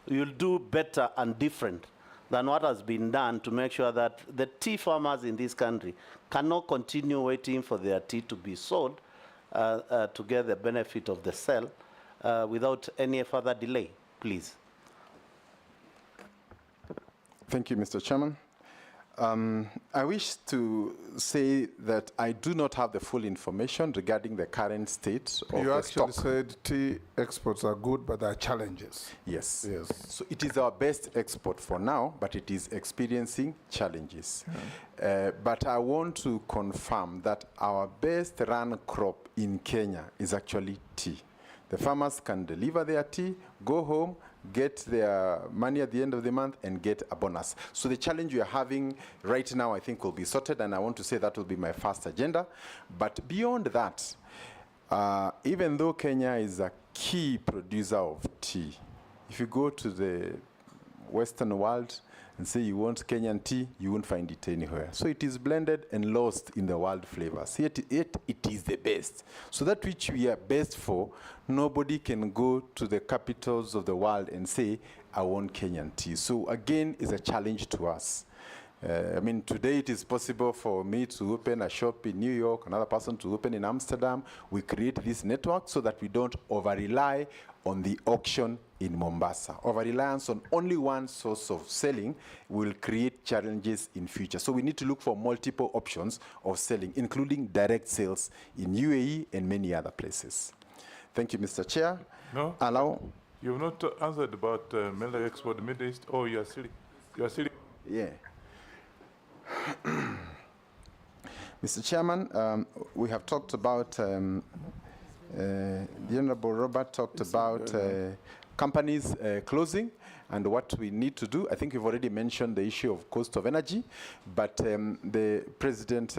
you'll do better and different than what has been done to make sure that the tea farmers in this country cannot continue waiting for their tea to be sold to get the benefit of the sale without any further delay, please. Thank you, Mr. Chairman. I wish to say that I do not have the full information regarding the current state of you the actually stock. said tea exports are good, but there are challenges. Yes. Yes. So it is our best export for now, but it is experiencing challenges. But I want to confirm that our best run crop in Kenya is actually tea. The farmers can deliver their tea, go home, get their money at the end of the month, and get a bonus. So the challenge we are having right now, I think, will be sorted, and I want to say that will be my first agenda. But beyond that, even though Kenya is a key producer of tea, if you go to the Western world and say you want Kenyan tea, you won't find it anywhere. So it is blended and lost in the world flavors. Yet it is the best. So that which we are best for, nobody can go to the capitals of the world and say, I want Kenyan tea. So again, it's a challenge to us. I mean, today it is possible for me to open a shop in New York, another person to open in Amsterdam. We create this network so that we don't over-rely on the auction in Mombasa. Over-reliance on only one source of selling will create challenges in future. So we need to look for multiple options of selling, including direct sales in UAE and many other places. Thank you, Mr. Chair. No, you've not answered about milk export to the Middle East. Oh, you are silly. Yeah. Mr. Chairman, we have talked about, the Honorable Robert talked about companies closing and what we need to do. I think you've already mentioned the issue of cost of energy, but the President,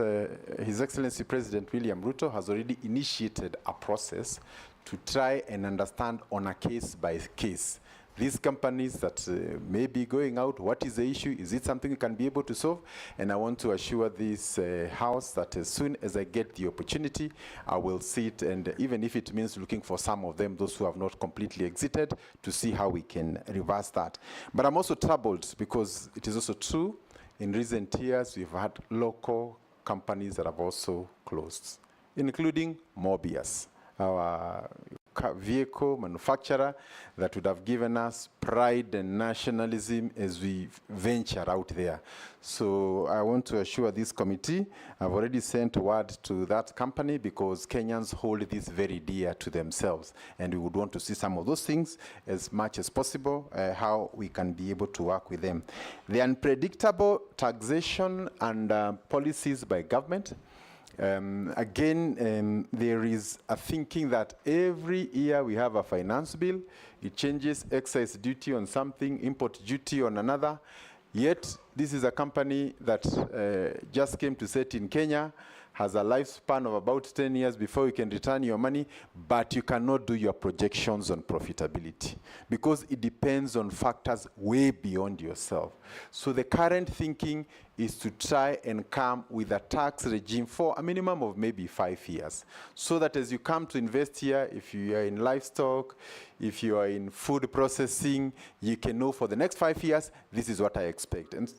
His Excellency President William Ruto has already initiated a process to try and understand on a case by case these companies that may be going out, what is the issue? Is it something we can be able to solve? And I want to assure this House that as soon as I get the opportunity, I will sit, and even if it means looking for some of them, those who have not completely exited, to see how we can reverse that. But I'm also troubled because it is also true, in recent years, we've had local companies that have also closed, including Mobius, our vehicle manufacturer that would have given us pride and nationalism as we venture out there. So I want to assure this committee, I've already sent word to that company because Kenyans hold this very dear to themselves, and we would want to see some of those things as much as possible, how we can be able to work with them. The unpredictable taxation and policies by government. Again, there is a thinking that every year we have a finance bill, it changes excise duty on something, import duty on another, yet this is a company that just came to set in Kenya, has a lifespan of about 10 years before you can return your money, but you cannot do your projections on profitability because it depends on factors way beyond yourself. So the current thinking is to try and come with a tax regime for a minimum of maybe 5 years, so that as you come to invest here, if you are in livestock, if you are in food processing, you can know for the next 5 years, this is what I expect. And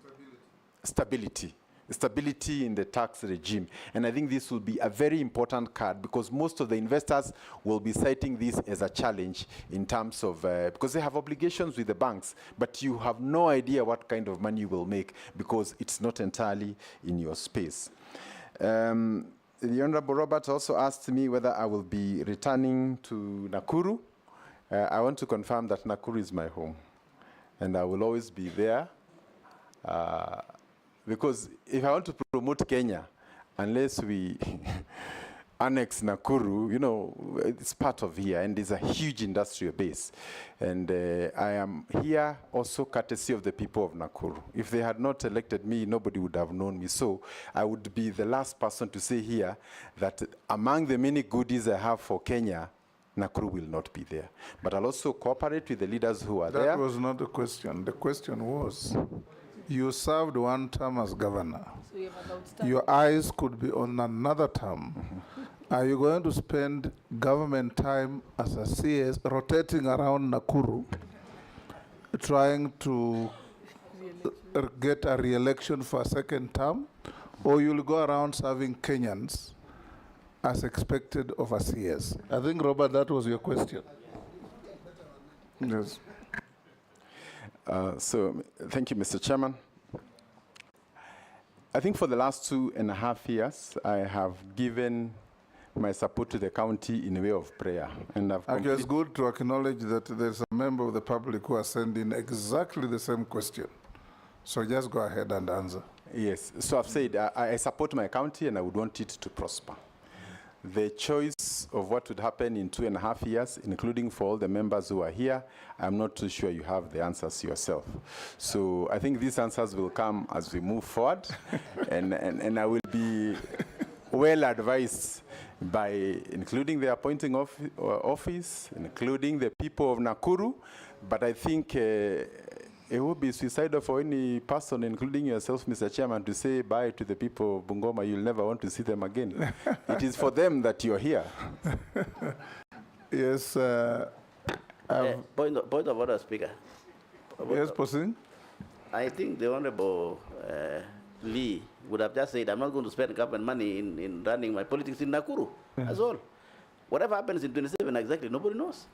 stability in the tax regime. And I think this will be a very important card because most of the investors will be citing this as a challenge in terms of, because they have obligations with the banks, but you have no idea what kind of money you will make because it's not entirely in your space. The Honorable Robert also asked me whether I will be returning to Nakuru. I want to confirm that Nakuru is my home and I will always be there. Because if I want to promote Kenya, unless we annex Nakuru, you know, it's part of here, and there's a huge industrial base. And I am here also courtesy of the people of Nakuru. If they had not elected me, nobody would have known me. So I would be the last person to say here that among the many goodies I have for Kenya, Nakuru will not be there. But I'll also cooperate with the leaders who are there. That was not the question. The question was, you served one term as governor. So your eyes could be on another term. Are you going to spend government time as a CS rotating around Nakuru, trying to get a re-election for a second term, or you'll go around serving Kenyans as expected of a CS? I think, Robert, that was your question. Yes. So, thank you, Mr. Chairman. I think for the last 2.5 years, I have given my support to the county in a way of prayer. And Actually, it's good to acknowledge that there's a member of the public who has sent in exactly the same question. So just go ahead and answer. Yes, so I've said I support my county and I would want it to prosper. The choice of what would happen in 2.5 years, including for all the members who are here, I'm not too sure you have the answers yourself. So I think these answers will come as we move forward, and I will be well advised by including the appointing office, including the people of Nakuru, but I think it would be suicidal for any person, including yourself, Mr. Chairman, to say bye to the people of Bungoma. You'll never want to see them again. It is for them that you're here. Yes. Point of order, Speaker. Yes, proceed. I think the Honorable Lee would have just said, I'm not going to spend government money in running my politics in Nakuru. That's all. Whatever happens in 27 exactly, nobody knows.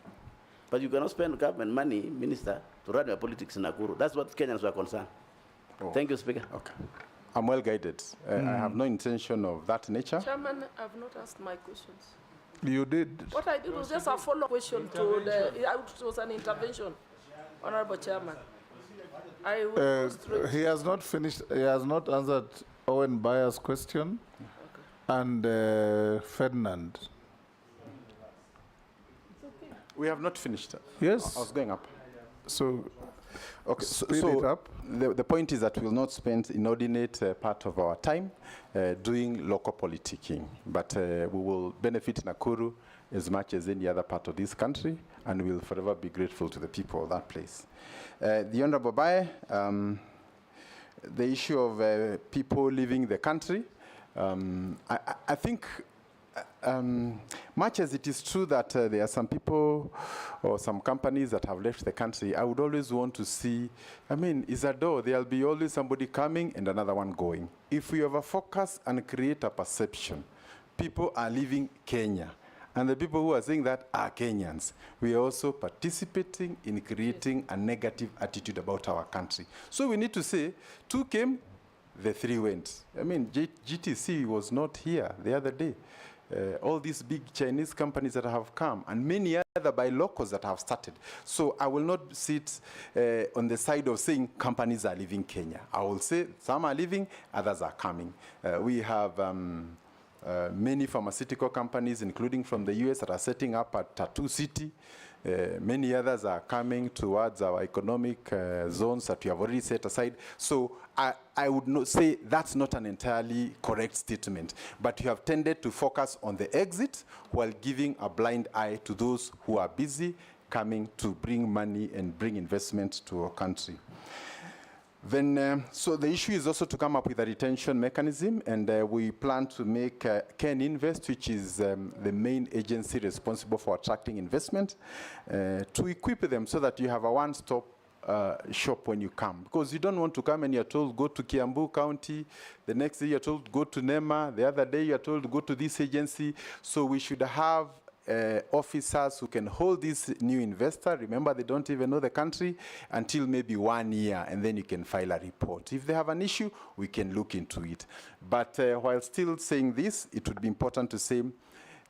But you cannot spend government money, Minister, to run your politics in Nakuru. That's what Kenyans were concerned. Oh. Thank you, Speaker. Okay. I'm well guided. I have no intention of that nature. Chairman, I've not asked my questions. You did. What I did was just a follow-up question to it was an intervention, Honorable Chairman. I will go straight. He has not finished. He has not answered Owen Bayer's question, and Ferdinand. We have not finished. Yes. I was going up. So, okay. speed it up. The point is that we will not spend inordinate part of our time doing local politicking, but we will benefit Nakuru as much as any other part of this country, and we will forever be grateful to the people of that place. The Honorable Baye, the issue of people leaving the country, I think much as it is true that there are some people or some companies that have left the country, I would always want to see, I mean, it's a door. There'll be always somebody coming and another one going. If we over-focus and create a perception, people are leaving Kenya, and the people who are saying that are Kenyans, we are also participating in creating a negative attitude about our country. So we need to say, 2 came, the 3 went. I mean, GTC was not here the other day. All these big Chinese companies that have come, and many other buy locals that have started. So I will not sit on the side of saying companies are leaving Kenya. I will say some are leaving, others are coming. We have many pharmaceutical companies, including from the US, that are setting up at Tattoo City. Many others are coming towards our economic zones that we have already set aside. So I would not say that's not an entirely correct statement, but you have tended to focus on the exit while giving a blind eye to those who are busy coming to bring money and bring investment to our country. Then, so the issue is also to come up with a retention mechanism, and we plan to make Ken Invest, which is the main agency responsible for attracting investment, to equip them so that you have a one-stop shop when you come. Because you don't want to come and you're told, go to Kiambu County, the next day you're told, go to NEMA, the other day you're told, go to this agency. So we should have officers who can hold this new investor. Remember, they don't even know the country until maybe 1 year, and then you can file a report. If they have an issue, we can look into it. But while still saying this, it would be important to say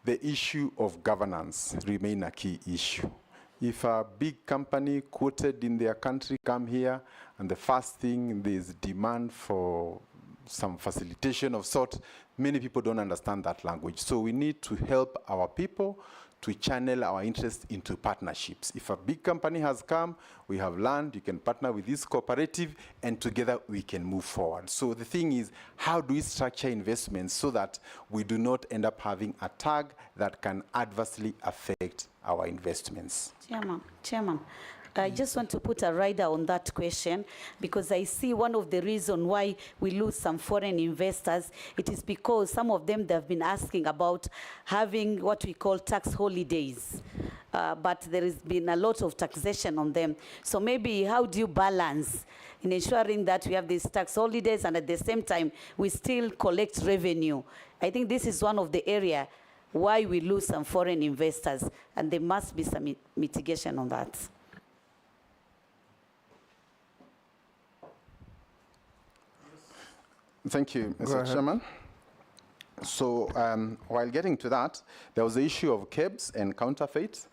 the issue of governance remain a key issue. If a big company quoted in their country come here, and the first thing there's demand for some facilitation of sort, many people don't understand that language. So we need to help our people to channel our interest into partnerships. If a big company has come, we have learned, you can partner with this cooperative, and together we can move forward. So the thing is, how do we structure investments so that we do not end up having a tag that can adversely affect our investments? Chairman, I just want to put a rider on that question, because I see one of the reasons why we lose some foreign investors. It is because some of them, they've been asking about having what we call tax holidays. But there has been a lot of taxation on them. So maybe how do you balance in ensuring that we have these tax holidays and at the same time we still collect revenue? I think this is one of the areas why we lose some foreign investors, and there must be some mitigation on that. Thank you, Mr. Chairman. So while getting to that, there was the issue of KEBS and counterfeits.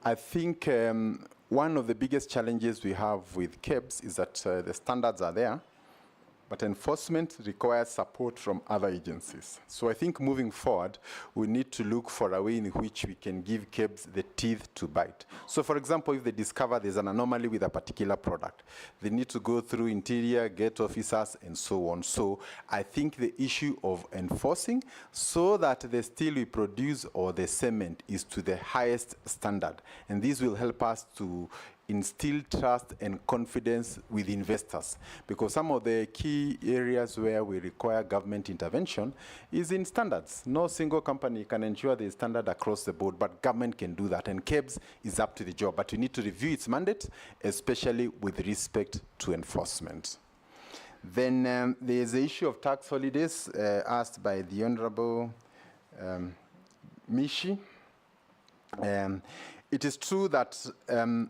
I think one of the biggest challenges we have with KEBS is that the standards are there, but enforcement requires support from other agencies. So I think moving forward, we need to look for a way in which we can give KEBS the teeth to bite. So for example, if they discover there's an anomaly with a particular product, they need to go through interior, get officers, and so on. So I think the issue of enforcing so that the steel we produce or the cement is to the highest standard. And this will help us to instill trust and confidence with investors, because some of the key areas where we require government intervention is in standards. No single company can ensure the standard across the board, but government can do that, and KEBS is up to the job. But we need to review its mandate, especially with respect to enforcement. Then there's the issue of tax holidays asked by the Honorable Mishi. It is true that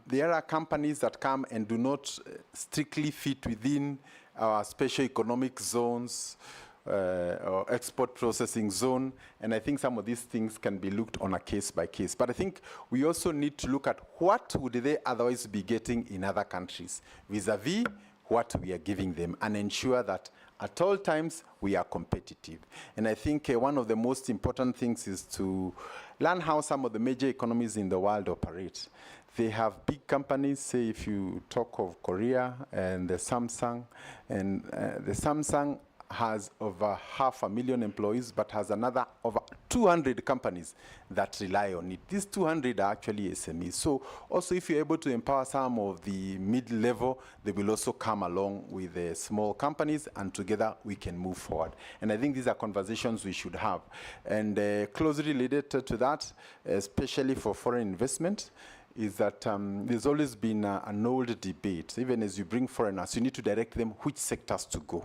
there are companies that come and do not strictly fit within our special economic zones or export processing zone, and I think some of these things can be looked on a case by case. But I think we also need to look at what would they otherwise be getting in other countries vis-a-vis what we are giving them, and ensure that at all times we are competitive. And I think one of the most important things is to learn how some of the major economies in the world operate. They have big companies, say if you talk of Korea and the Samsung, and the Samsung has over 500,000 employees, but has another over 200 companies that rely on it. These 200 are actually SMEs. So also if you're able to empower some of the mid-level, they will also come along with the small companies, and together we can move forward. And I think these are conversations we should have. And closely related to that, especially for foreign investment, is that there's always been an old debate. Even as you bring foreigners, you need to direct them which sectors to go.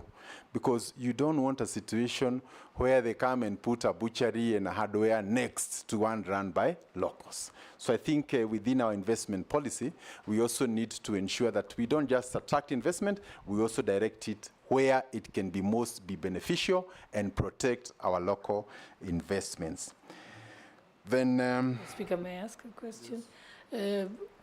Because you don't want a situation where they come and put a butchery and a hardware next to one run by locals. So I think within our investment policy, we also need to ensure that we don't just attract investment, we also direct it where it can be most beneficial and protect our local investments. Then, Speaker, may I ask a question?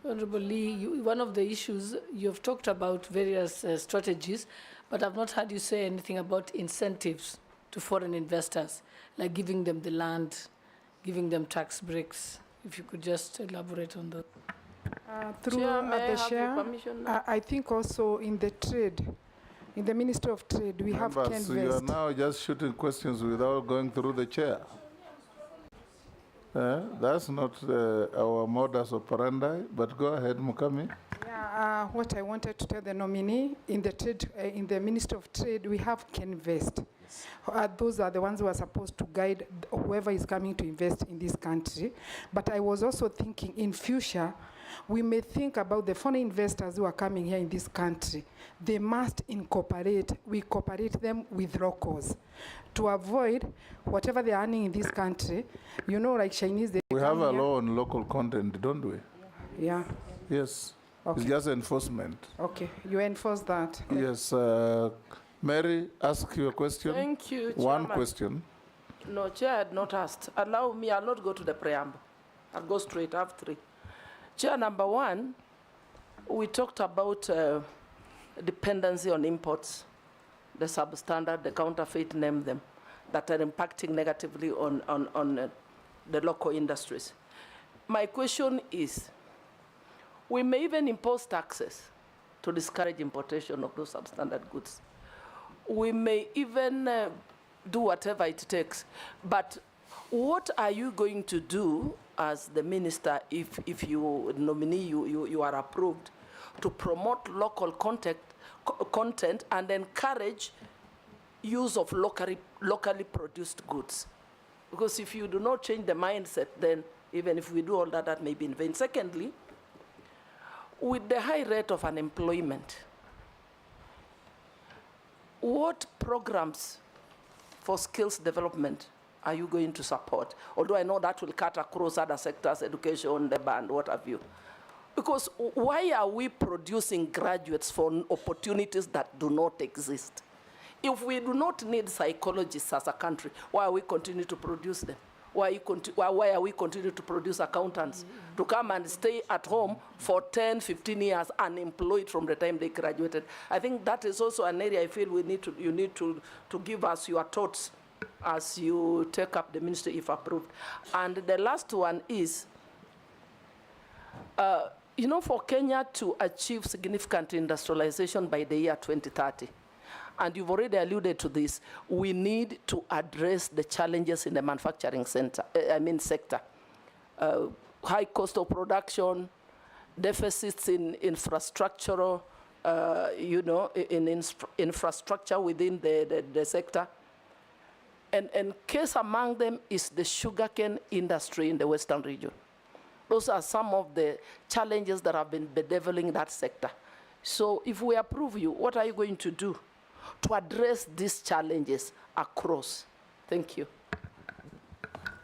Honorable Lee, one of the issues, you've talked about various strategies, but I've not heard you say anything about incentives to foreign investors, like giving them the land, giving them tax breaks. If you could just elaborate on that. Through the chair, I think also in the trade, in the Ministry of Trade, we have Members, Canvest. you are now just shooting questions without going through the chair. That's not our modus operandi, but go ahead, Mukami. Yeah, what I wanted to tell the nominee, in the trade, in the Ministry of Trade, we have Canvest. Yes. Those are the ones who are supposed to guide whoever is coming to invest in this country. But I was also thinking in future, we may think about the foreign investors who are coming here in this country. They must we cooperate them with locals to avoid whatever they are earning in this country. You know, like Chinese, they We have a law on local content, don't we? Yeah. Yes. Okay. It's just enforcement. Okay, you enforce that. Yes. Mary, ask your question. Thank you, One Chairman. question. No, Chair had not asked. Allow me, I'll not go to the preamble. I'll go straight, I have three. Chair, number one, we talked about dependency on imports, the substandard, the counterfeit, name them, that are impacting negatively on the local industries. My question is, we may even impose taxes to discourage importation of those substandard goods. We may even do whatever it takes, but what are you going to do as the minister if you nominee, you are approved to promote local content and encourage use of locally produced goods? Because if you do not change the mindset, then even if we do all that, that may be in vain. Secondly, with the high rate of unemployment, what programs for skills development are you going to support? Although I know that will cut across other sectors, education, labor, and what have you. Because why are we producing graduates for opportunities that do not exist? If we do not need psychologists as a country, why are we continuing to produce them? why are we continue to produce accountants to come and stay at home for 10, 15 years unemployed from the time they graduated? I think that is also an area I feel you need to give us your thoughts as you take up the ministry if approved. And the last one is, you know, for Kenya to achieve significant industrialization by the year 2030, and you've already alluded to this, we need to address the challenges in the manufacturing sector. High cost of production, deficits in infrastructural, infrastructure within the sector. And case among them is the sugarcane industry in the Western region. Those are some of the challenges that have been bedeviling that sector. So if we approve you, what are you going to do to address these challenges across? Thank you.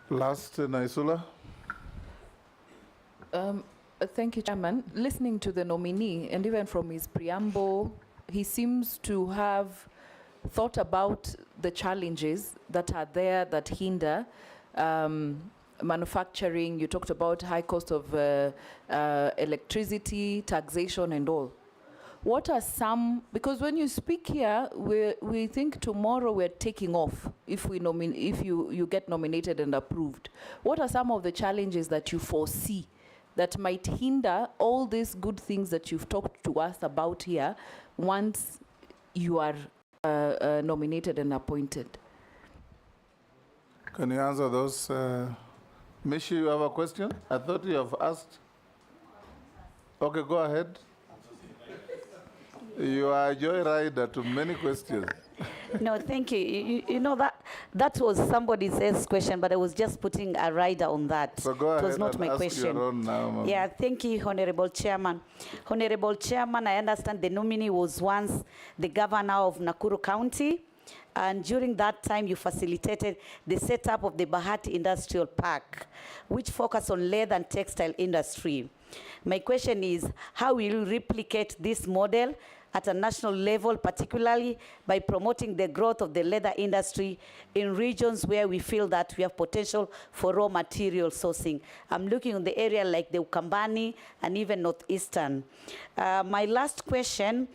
Last, Naisula. Thank you, Chairman. Listening to the nominee, and even from his preamble, he seems to have thought about the challenges that are there that hinder manufacturing. You talked about high cost of electricity, taxation, and all. What are some, because when you speak here, we think tomorrow we're taking off if you get nominated and approved. What are some of the challenges that you foresee that might hinder all these good things that you've talked to us about here once you are nominated and appointed? Can you answer those? Mishi, you have a question? I thought you have asked. Okay, go ahead. You are a joyrider to many questions. No, thank you. You know, that was somebody else's question, but I was just putting a rider on that. So go ahead. It was not and my ask question. Your own now, yeah, thank you, Honorable Chairman. Honorable Chairman, I understand the nominee was once the governor of Nakuru County, and during that time you facilitated the setup of the Bahati Industrial Park, which focused on leather and textile industry. My question is, how will you replicate this model at a national level, particularly by promoting the growth of the leather industry in regions where we feel that we have potential for raw material sourcing? I'm looking at the area like the Ukambani and even Northeastern. My last question,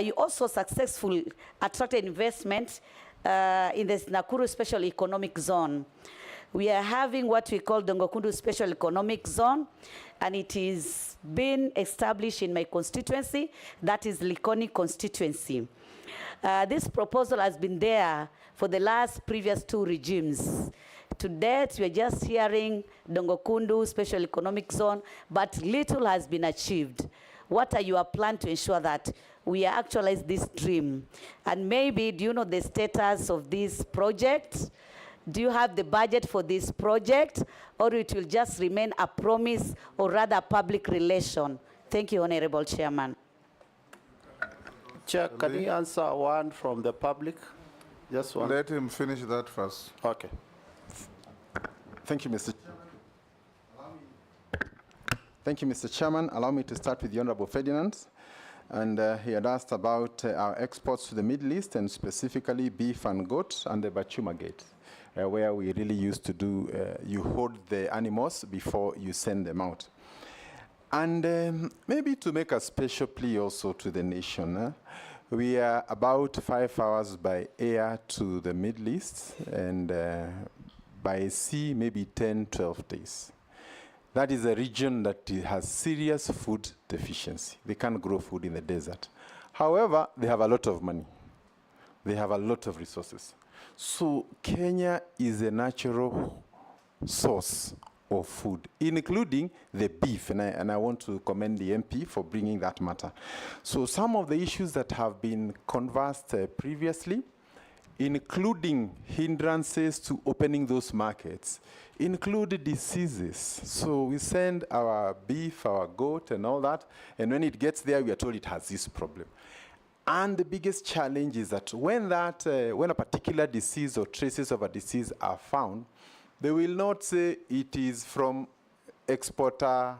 you also successfully attracted investment in the Nakuru Special Economic Zone. We are having what we call Dongokundu Special Economic Zone, and it is been established in my constituency, that is Likoni constituency. This proposal has been there for the previous two regimes. To date, we are just hearing Dongokundu Special Economic Zone, but little has been achieved. What are your plans to ensure that we actualize this dream? And maybe, do you know the status of this project? Do you have the budget for this project, or it will just remain a promise, or rather public relation? Thank you, Honorable Chairman. Chair, can you answer one from the public? Just one. Let him finish that first. Okay. Thank you, Mr. Chairman. Thank you, Mr. Chairman. Allow me to start with the Honorable Ferdinand. And he had asked about our exports to the Middle East, and specifically beef and goat and the Bachuma Gate. Where we really used to do, you hold the animals before you send them out. And maybe to make a special plea also to the nation, we are about 5 hours by air to the Middle East, and by sea, maybe 10, 12 days. That is a region that has serious food deficiency. They can't grow food in the desert. However, they have a lot of money. They have a lot of resources. So Kenya is a natural source of food, including the beef, and I want to commend the MP for bringing that matter. So some of the issues that have been conversed previously, including hindrances to opening those markets, include diseases. So we send our beef, our goat, and all that, and when it gets there, we are told it has this problem. And the biggest challenge is that when a particular disease or traces of a disease are found, they will not say it is from exporter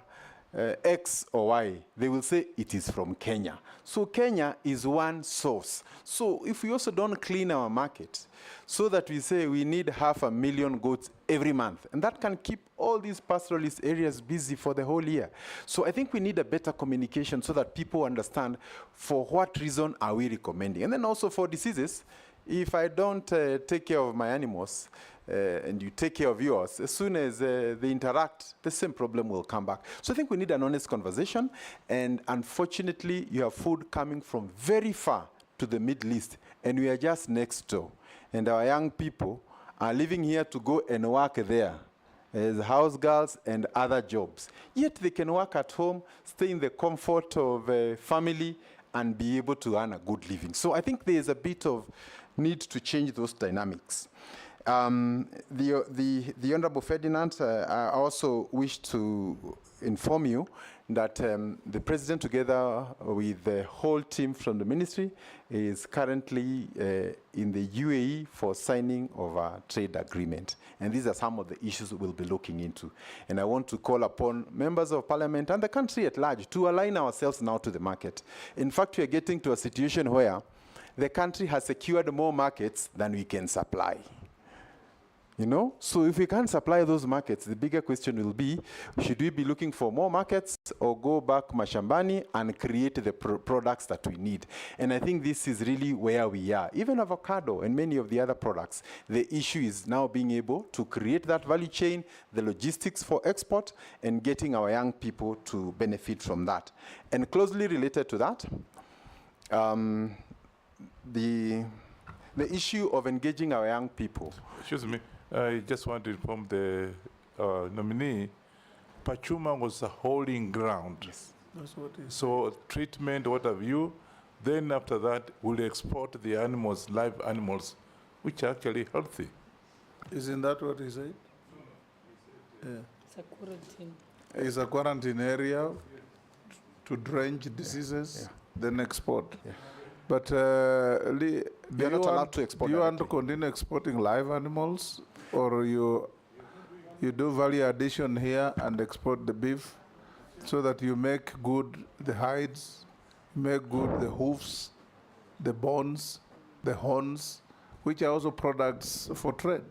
X or Y, they will say it is from Kenya. So Kenya is one source. So if we also don't clean our market, so that we say we need 500,000 goats every month, and that can keep all these pastoralist areas busy for the whole year. So I think we need a better communication so that people understand for what reason are we recommending. And then also for diseases, if I don't take care of my animals, and you take care of yours, as soon as they interact, the same problem will come back. So I think we need an honest conversation, and unfortunately, you have food coming from very far to the Middle East, and we are just next door. And our young people are living here to go and work there as house girls and other jobs. Yet they can work at home, stay in the comfort of a family, and be able to earn a good living. So I think there is a bit of need to change those dynamics. The Honorable Ferdinand, I also wish to inform you that the President, together with the whole team from the ministry, is currently in the UAE for signing of a trade agreement. And these are some of the issues we'll be looking into. And I want to call upon members of parliament and the country at large to align ourselves now to the market. In fact, we are getting to a situation where the country has secured more markets than we can supply. You know, so if we can't supply those markets, the bigger question will be, should we be looking for more markets or go back mashambani and create the products that we need? And I think this is really where we are. Even avocado and many of the other products, the issue is now being able to create that value chain, the logistics for export, and getting our young people to benefit from that. And closely related to that, the issue of engaging our young people. Excuse me. I just want to inform the nominee, Pachuma was a holding ground. Yes. That's what it is. So treatment, what have you, then after that, we'll export the animals, live animals, which are actually healthy. Isn't that what he said? Yeah. It's a quarantine. It's a quarantine area to drench diseases, then export. Yeah. But Lee, do you want to continue exporting live animals, or you do value addition here and export the beef, so that you make good the hides, make good the hoofs, the bones, the horns, which are also products for trade?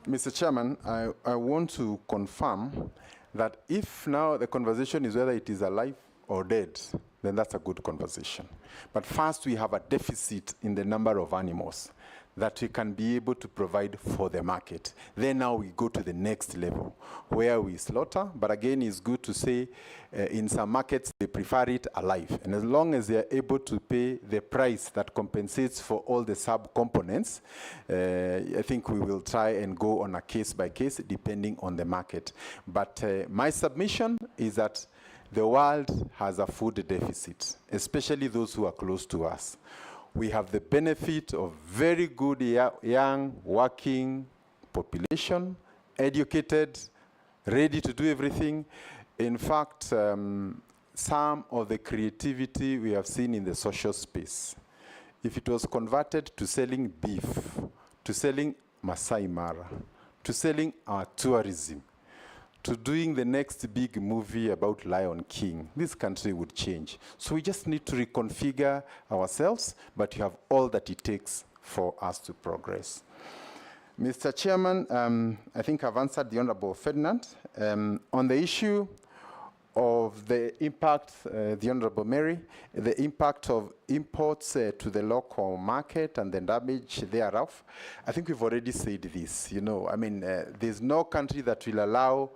Mr. Chairman, I want to confirm that if now the conversation is whether it is alive or dead, then that's a good conversation. But first, we have a deficit in the number of animals that we can be able to provide for the market. Then now we go to the next level, where we slaughter, but again, it's good to say in some markets, they prefer it alive. And as long as they're able to pay the price that compensates for all the sub-components, I think we will try and go on a case-by-case, depending on the market. But my submission is that the world has a food deficit, especially those who are close to us. We have the benefit of very good young working population, educated, ready to do everything. In fact, some of the creativity we have seen in the social space, if it was converted to selling beef, to selling Masai Mara, to selling our tourism, to doing the next big movie about Lion King, this country would change. So we just need to reconfigure ourselves, but you have all that it takes for us to progress. Mr. Chairman, I think I've answered the Honorable Ferdinand. On the issue of the impact, the Honorable Mary, the impact of imports to the local market and the damage thereof, I think we've already said this. You know, I mean, there's no country that will allow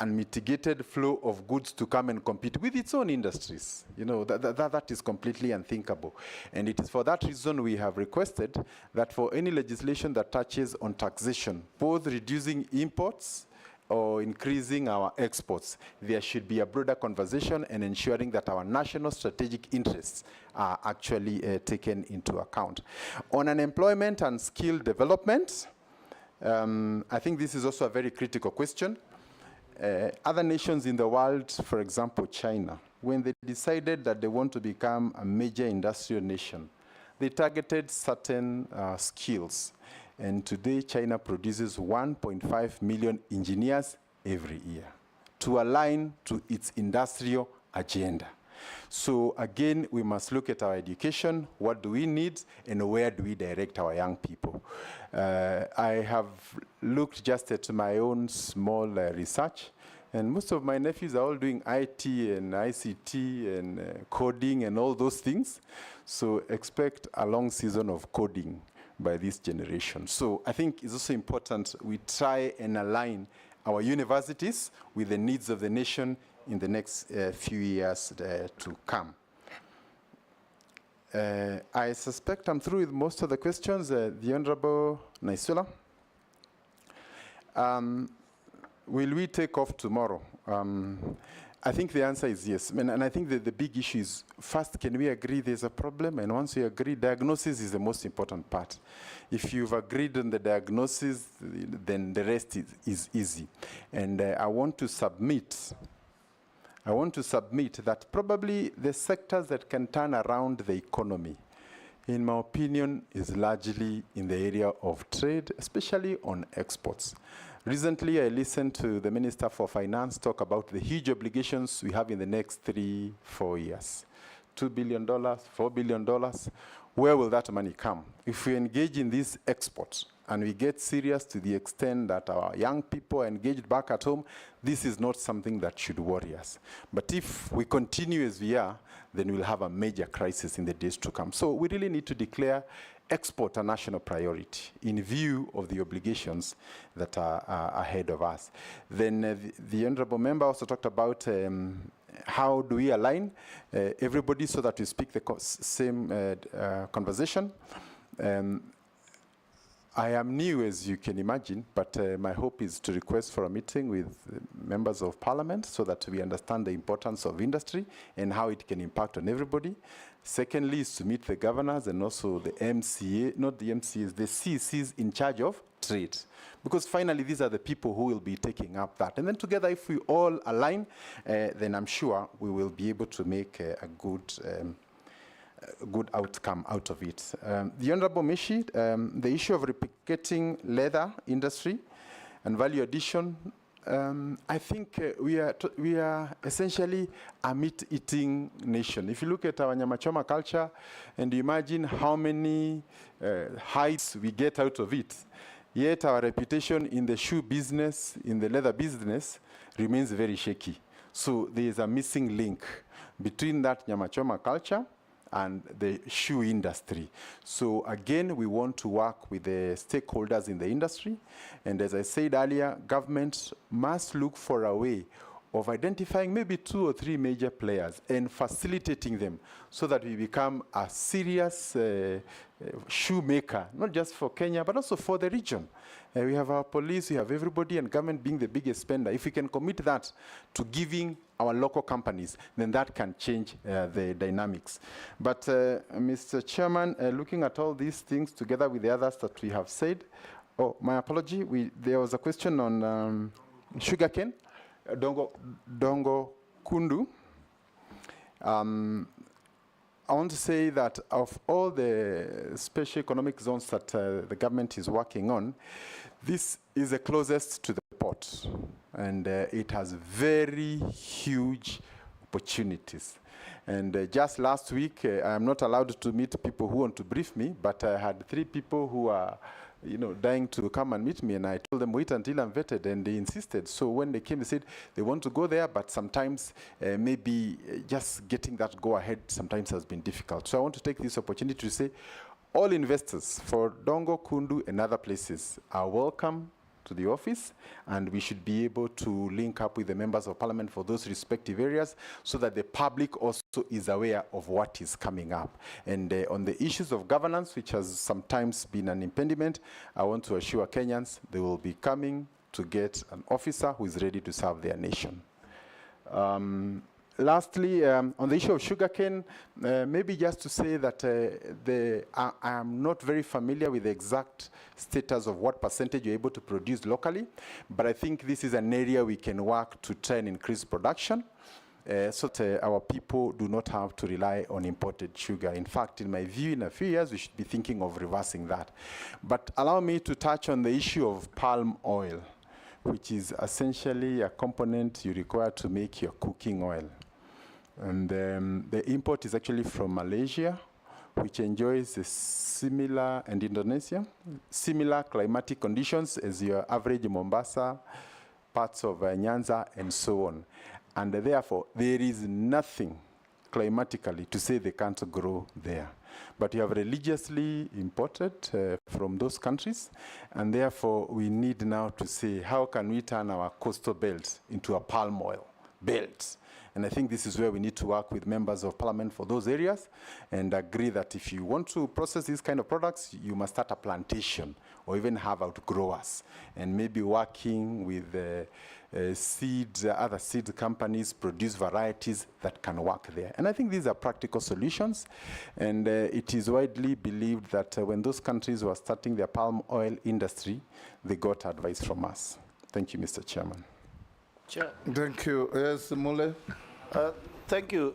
unmitigated flow of goods to come and compete with its own industries. You know, that is completely unthinkable. And it is for that reason we have requested that for any legislation that touches on taxation, both reducing imports or increasing our exports, there should be a broader conversation and ensuring that our national strategic interests are actually taken into account. On unemployment and skill development, I think this is also a very critical question. Other nations in the world, for example, China, when they decided that they want to become a major industrial nation, they targeted certain skills. And today, China produces 1.5 million engineers every year. to align to its industrial agenda. So again, we must look at our education, what do we need, and where do we direct our young people. I have looked just at my own small research, and most of my nephews are all doing IT and ICT and coding and all those things. So expect a long season of coding by this generation. So I think it's also important we try and align our universities with the needs of the nation in the next few years to come. I suspect I'm through with most of the questions. The Honorable Naisula. Will we take off tomorrow? I think the answer is yes. And I think that the big issue is, first, can we agree there's a problem? And once we agree, diagnosis is the most important part. If you've agreed on the diagnosis, then the rest is easy. And I want to submit that probably the sectors that can turn around the economy, in my opinion, is largely in the area of trade, especially on exports. Recently, I listened to the Minister for Finance talk about the huge obligations we have in the next 3-4 years. $2 billion, $4 billion. Where will that money come? If we engage in these exports and we get serious to the extent that our young people are engaged back at home, this is not something that should worry us. But if we continue as we are, then we'll have a major crisis in the days to come. So we really need to declare export a national priority in view of the obligations that are ahead of us. Then the Honourable Member also talked about how do we align everybody so that we speak the same conversation. I am new, as you can imagine, but my hope is to request for a meeting with members of parliament so that we understand the importance of industry and how it can impact on everybody. Secondly, is to meet the governors and also the MCA, not the MCAs, the CCs in charge of trade. Because finally, these are the people who will be taking up that. And then together, if we all align, then I'm sure we will be able to make a good outcome out of it. The Honourable Mishi, the issue of replicating leather industry and value addition, I think we are essentially a meat-eating nation. If you look at our nyamachoma culture and you imagine how many hides we get out of it, yet our reputation in the shoe business, in the leather business, remains very shaky. So there is a missing link between that nyamachoma culture and the shoe industry. So again, we want to work with the stakeholders in the industry. And as I said earlier, government must look for a way of identifying maybe 2 or 3 major players and facilitating them so that we become a serious shoemaker, not just for Kenya, but also for the region. We have our police, we have everybody, and government being the biggest spender. If we can commit that to giving our local companies, then that can change the dynamics. But Mr. Chairman, looking at all these things together with the others that we have said, my apology, there was a question on sugarcane, Dongo Kundu. I want to say that of all the special economic zones that the government is working on, this is the closest to the port, and it has very huge opportunities. And just last week, I'm not allowed to meet people who want to brief me, but I had 3 people who are dying to come and meet me, and I told them, wait until I'm vetted, and they insisted. So when they came, they said they want to go there, but sometimes maybe just getting that go-ahead sometimes has been difficult. So I want to take this opportunity to say all investors for Dongo, Kundu, and other places are welcome to the office, and we should be able to link up with the members of parliament for those respective areas so that the public also is aware of what is coming up. And on the issues of governance, which has sometimes been an impediment, I want to assure Kenyans they will be coming to get an officer who is ready to serve their nation. Lastly, on the issue of sugarcane, maybe just to say that I am not very familiar with the exact status of what percentage you're able to produce locally, but I think this is an area we can work to try and increase production so that our people do not have to rely on imported sugar. In fact, in my view, in a few years, we should be thinking of reversing that. But allow me to touch on the issue of palm oil, which is essentially a component you require to make your cooking oil. And the import is actually from Malaysia, which enjoys a similar, and Indonesia, similar climatic conditions as your average Mombasa, parts of Nyanza, and so on. And therefore, there is nothing climatically to say they can't grow there. But you have religiously imported from those countries, and therefore we need now to say, how can we turn our coastal belt into a palm oil belt? And I think this is where we need to work with members of parliament for those areas and agree that if you want to process these kind of products, you must start a plantation or even have outgrowers, and maybe working with other seed companies produce varieties that can work there. And I think these are practical solutions, and it is widely believed that when those countries were starting their palm oil industry, they got advice from us. Thank you, Mr. Chairman. Chair. Thank you. Yes, Mule. Thank you,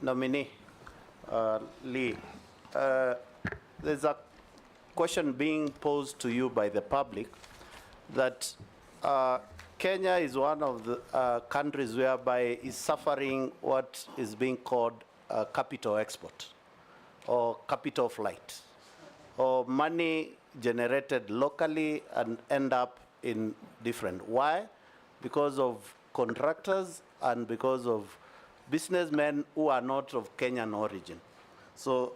nominee Lee. There's a question being posed to you by the public that Kenya is one of the countries whereby is suffering what is being called capital export or capital flight, or money generated locally and end up in different. Why? Because of contractors and because of businessmen who are not of Kenyan origin. So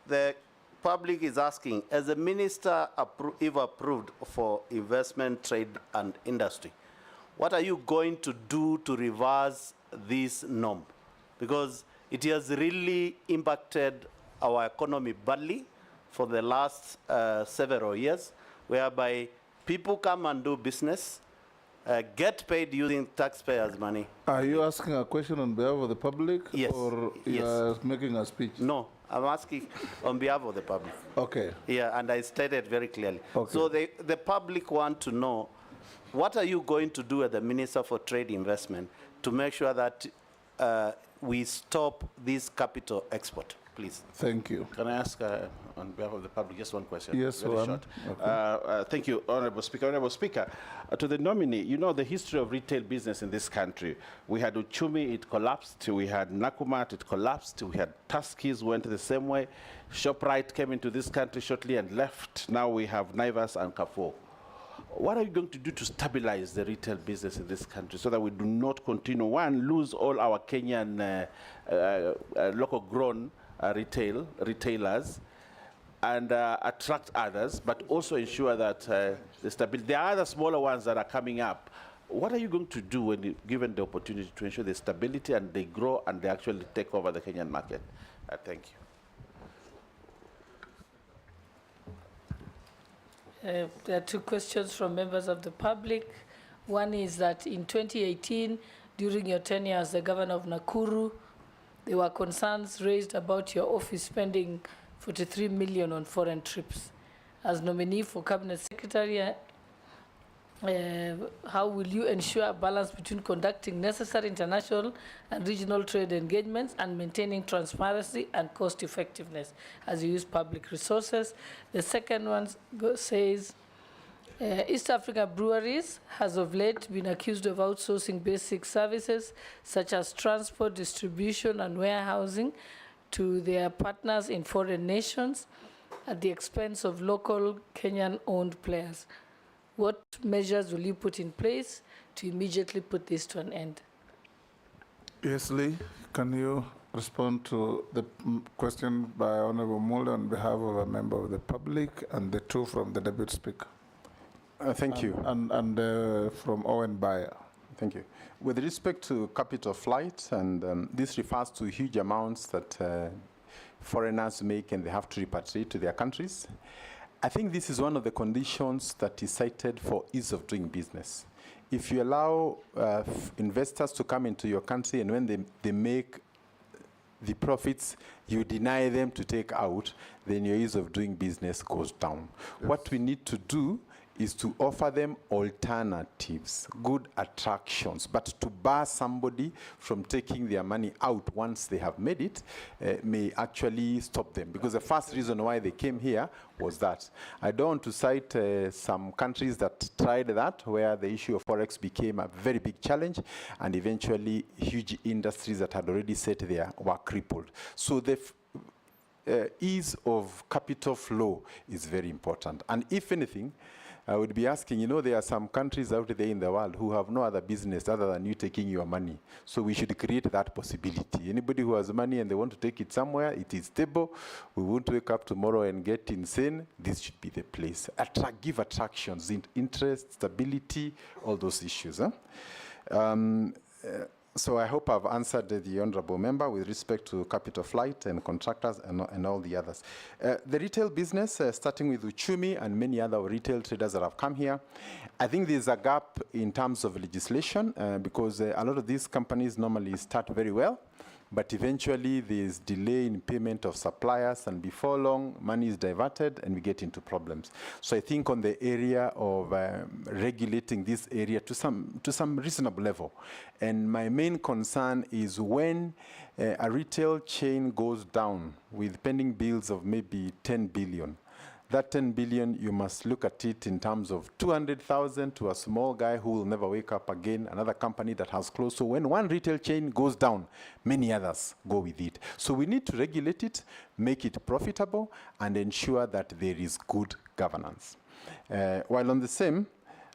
the public is asking, as a minister if approved for investment, trade, and industry, what are you going to do to reverse this norm? Because it has really impacted our economy badly for the last several years, whereby people come and do business, get paid using taxpayers' money. Are you asking a question on behalf of the public? Yes. Or you are making a speech? No, I'm asking on behalf of the public. Okay. Yeah, and I stated very clearly. Okay. So the public want to know, what are you going to do as the Minister for Trade Investment to make sure that we stop this capital export, please? Thank you. Can I ask on behalf of the public just one question? Yes, very one. short. Okay. Thank you, Honorable Speaker. Honorable Speaker, to the nominee, you know the history of retail business in this country. We had Uchumi, it collapsed. We had Nakumatt, it collapsed. We had Tuskys, went the same way. ShopRite came into this country shortly and left. Now we have Naivas and Carrefour. What are you going to do to stabilize the retail business in this country so that we do not continue, one, lose all our Kenyan local grown retailers and attract others, but also ensure that the stability. There are other smaller ones that are coming up. What are you going to do when you, given the opportunity to ensure the stability and they grow and they actually take over the Kenyan market? Thank you. There are two questions from members of the public. One is that in 2018, during your tenure as the governor of Nakuru, there were concerns raised about your office spending 43 million on foreign trips. As nominee for Cabinet Secretary, how will you ensure a balance between conducting necessary international and regional trade engagements and maintaining transparency and cost effectiveness as you use public resources? The second one says, East Africa breweries has of late been accused of outsourcing basic services such as transport, distribution, and warehousing to their partners in foreign nations at the expense of local Kenyan-owned players. What measures will you put in place to immediately put this to an end? Yes, Lee, can you respond to the question by Honorable Muller on behalf of a member of the public and the two from the Deputy Speaker? Thank you. And from Owen Bayer. Thank you. With respect to capital flight, and this refers to huge amounts that foreigners make and they have to repatriate to their countries. I think this is one of the conditions that is cited for ease of doing business. If you allow investors to come into your country and when they make the profits, you deny them to take out, then your ease of doing business goes down. Yes. What we need to do is to offer them alternatives, good attractions. But to bar somebody from taking their money out once they have made it may actually stop them. Because the first reason why they came here was that. I don't want to cite some countries that tried that, where the issue of Forex became a very big challenge, and eventually huge industries that had already set there were crippled. So the ease of capital flow is very important. And if anything, I would be asking, you know, there are some countries out there in the world who have no other business other than you taking your money. So we should create that possibility. Anybody who has money and they want to take it somewhere, it is stable. We won't wake up tomorrow and get insane. This should be the place. Give attractions, interest, stability, all those issues. So I hope I've answered the honorable member with respect to capital flight and contractors and all the others. The retail business, starting with Uchumi and many other retail traders that have come here, I think there's a gap in terms of legislation because a lot of these companies normally start very well, but eventually there's delay in payment of suppliers, and before long, money is diverted and we get into problems. So I think on the area of regulating this area to some reasonable level. And my main concern is when a retail chain goes down with pending bills of maybe 10 billion, that 10 billion, you must look at it in terms of 200,000 to a small guy who will never wake up again, another company that has closed. So when one retail chain goes down, many others go with it. So we need to regulate it, make it profitable, and ensure that there is good governance. While on the same,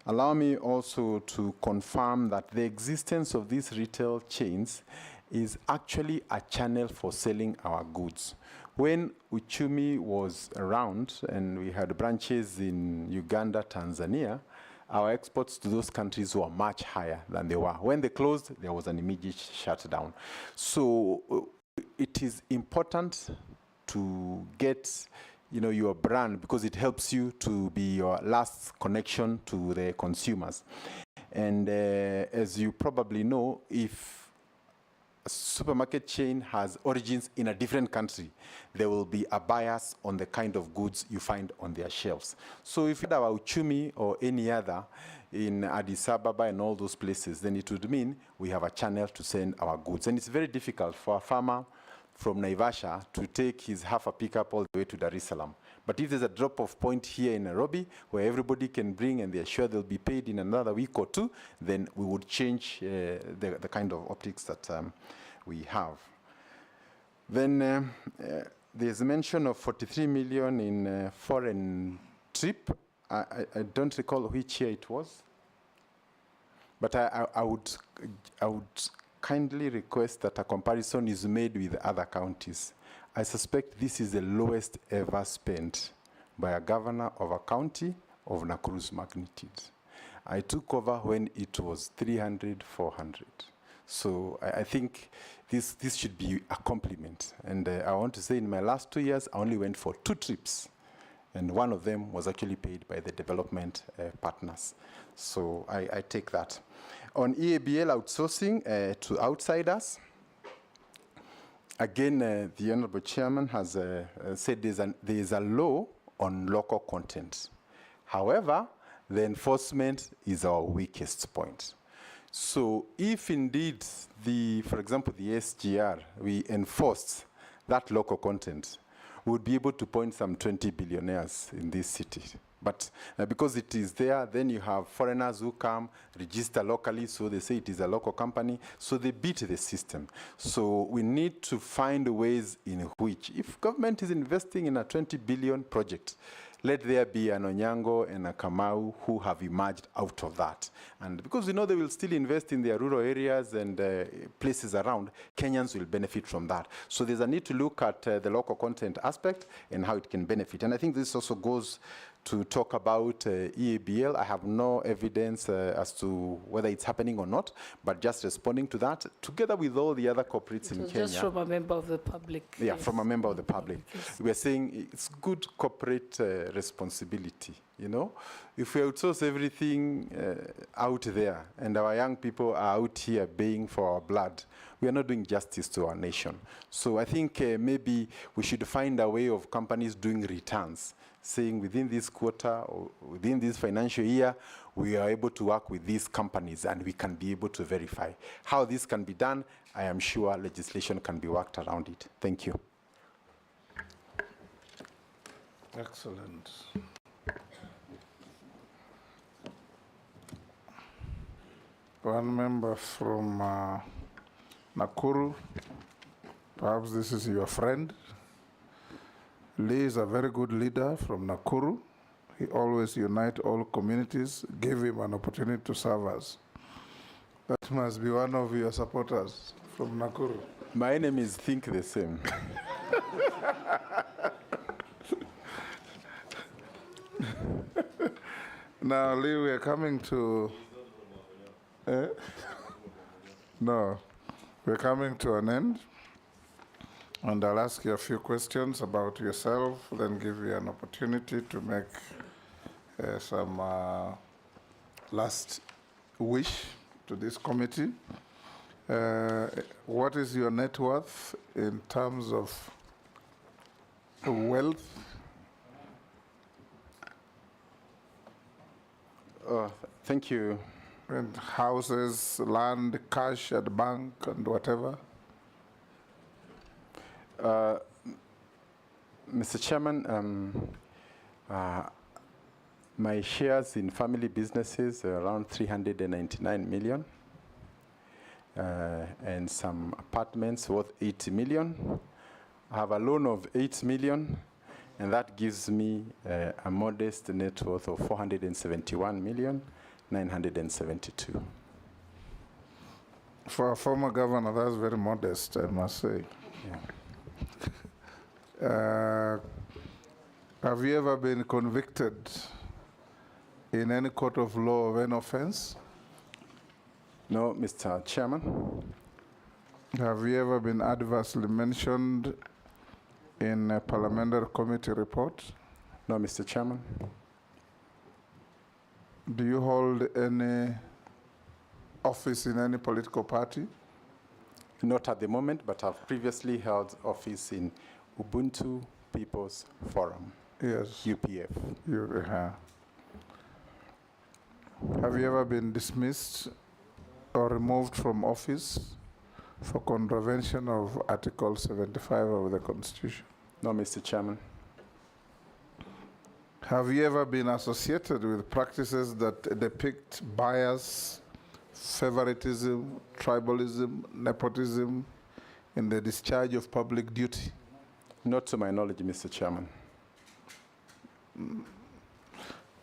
allow me also to confirm that the existence of these retail chains is actually a channel for selling our goods. When Uchumi was around and we had branches in Uganda, Tanzania, our exports to those countries were much higher than they were. When they closed, there was an immediate shutdown. So it is important to get your brand, because it helps you to be your last connection to the consumers. And as you probably know, if a supermarket chain has origins in a different country, there will be a bias on the kind of goods you find on their shelves. So if you had our Uchumi or any other in Addis Ababa and all those places, then it would mean we have a channel to send our goods. And it's very difficult for a farmer from Naivasha to take his half a pickup all the way to Dar es Salaam. But if there's a drop-off point here in Nairobi where everybody can bring and they're sure they'll be paid in another week or two, then we would change the kind of optics that we have. Then there's a mention of 43 million in foreign trip. I don't recall which year it was, but I would kindly request that a comparison is made with other counties. I suspect this is the lowest ever spent by a governor of a county of Nakuru's magnitude. I took over when it was 300, 400. So I think this should be a compliment. And I want to say in my last 2 years, I only went for 2 trips. And one of them was actually paid by the development partners. So I take that. On EABL outsourcing to outsiders, again, the Honorable Chairman has said there is a law on local content. However, the enforcement is our weakest point. So if indeed, for example, the SGR, we enforced that local content, we would be able to point some 20 billionaires in this city. But because it is there, then you have foreigners who come, register locally, so they say it is a local company, so they beat the system. So we need to find ways in which, if government is investing in a 20 billion project, let there be an Onyango and a Kamau who have emerged out of that. And because we know they will still invest in their rural areas and places around, Kenyans will benefit from that. So there's a need to look at the local content aspect and how it can benefit. And I think this also goes to talk about EABL. I have no evidence as to whether it's happening or not, but just responding to that, together with all the other corporates in Kenya. Just from a member of the public. Yeah, from a member of the public. We are saying it's good corporate responsibility, If we outsource everything out there and our young people are out here paying for our blood, we are not doing justice to our nation. So I think maybe we should find a way of companies doing returns saying within this quarter or within this financial year, we are able to work with these companies and we can be able to verify. How this can be done, I am sure legislation can be worked around it. Thank you. Excellent. One member from Nakuru, perhaps this is your friend. Lee is a very good leader from Nakuru. He always unites all communities, give him an opportunity to serve us. That must be one of your supporters from Nakuru. My enemies think the same. Now, Lee, we are coming to... No, we're coming to an end. And I'll ask you a few questions about yourself, then give you an opportunity to make some last wish to this committee. What is your net worth in terms of wealth? Thank you. And houses, land, cash at bank, and whatever? Mr. Chairman, my shares in family businesses are around 399 million, and some apartments worth 80 million. I have a loan of 8 million, and that gives me a modest net worth of 471,972. For a former governor, that's very modest, I must say. Yeah. Have you ever been convicted in any court of law of any offense? No, Mr. Chairman. Have you ever been adversely mentioned in a parliamentary committee report? No, Mr. Chairman. Do you hold any office in any political party? Not at the moment, but I've previously held office in Ubuntu People's Forum. Yes. UPF. Have you ever been dismissed or removed from office for contravention of Article 75 of the Constitution? No, Mr. Chairman. Have you ever been associated with practices that depict bias, favoritism, tribalism, nepotism in the discharge of public duty? Not to my knowledge, Mr. Chairman.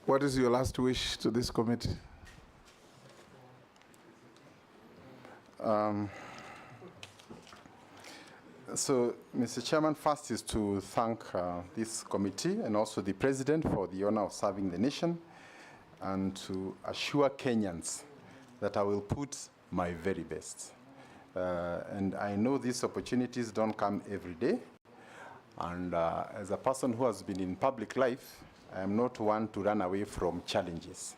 What is your last wish to this committee? So, Mr. Chairman, first is to thank this committee and also the President for the honor of serving the nation, and to assure Kenyans that I will put my very best. And I know these opportunities don't come every day. And as a person who has been in public life, I am not one to run away from challenges.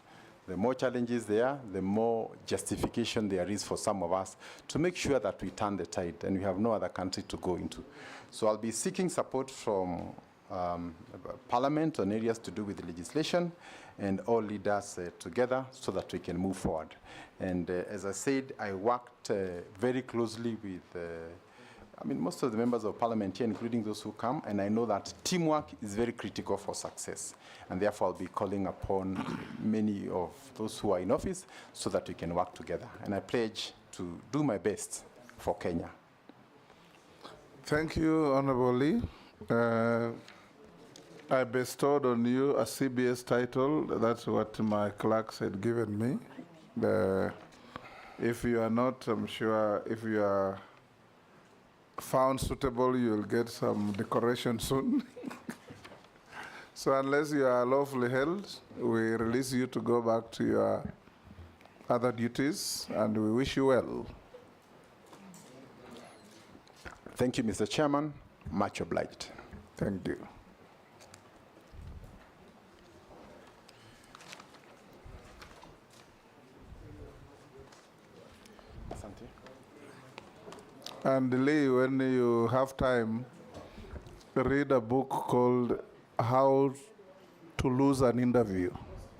The more challenges there are, the more justification there is for some of us to make sure that we turn the tide and we have no other country to go into. So I'll be seeking support from Parliament on areas to do with the legislation and all leaders together so that we can move forward. And as I said, I worked very closely with most of the members of Parliament here, including those who come, and I know that teamwork is very critical for success. And therefore, I'll be calling upon many of those who are in office so that we can work together. And I pledge to do my best for Kenya. Thank you, Honorable Lee. I bestowed on you a CBS title. That's what my clerks had given me. If you are not, I'm sure if you are found suitable, you'll get some decoration soon. So unless you are lawfully held, we release you to go back to your other duties, and we wish you well. Thank you, Mr. Chairman. Much obliged. Thank you. And Lee, when you have time, read a book called How to lose an interview.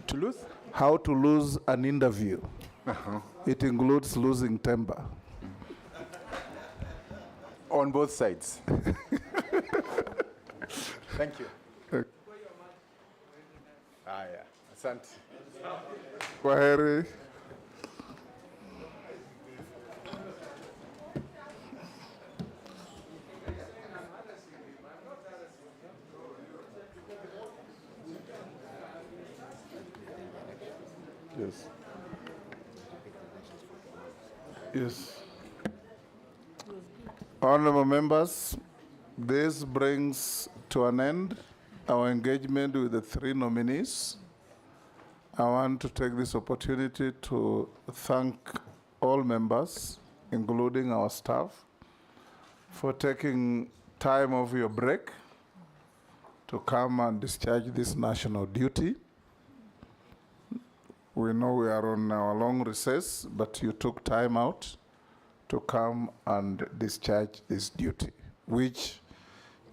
To lose? How to lose an interview. Uh-huh. It includes losing temper. On both sides. Thank you. Yeah. Asante. Kwaheri. Yes. Yes. Honorable members, this brings to an end our engagement with the 3 nominees. I want to take this opportunity to thank all members, including our staff, for taking time off your break to come and discharge this national duty. We know we are on our long recess, but you took time out to come and discharge this duty, which,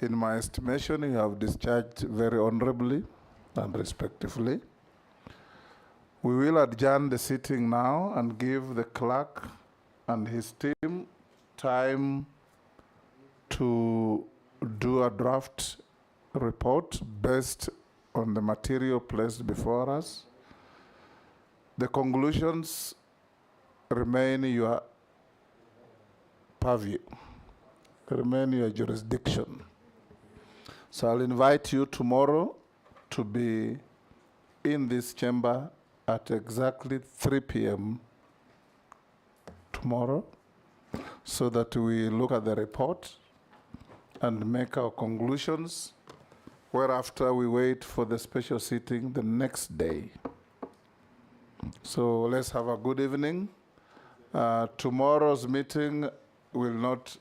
in my estimation, you have discharged very honorably and respectfully. We will adjourn the sitting now and give the clerk and his team time to do a draft report based on the material placed before us. The conclusions remain your purview, remain your jurisdiction. So I'll invite you tomorrow to be in this chamber at exactly 3 p.m. tomorrow, so that we look at the report and make our conclusions, whereafter we wait for the special sitting the next day. So let's have a good evening. Tomorrow's meeting will not...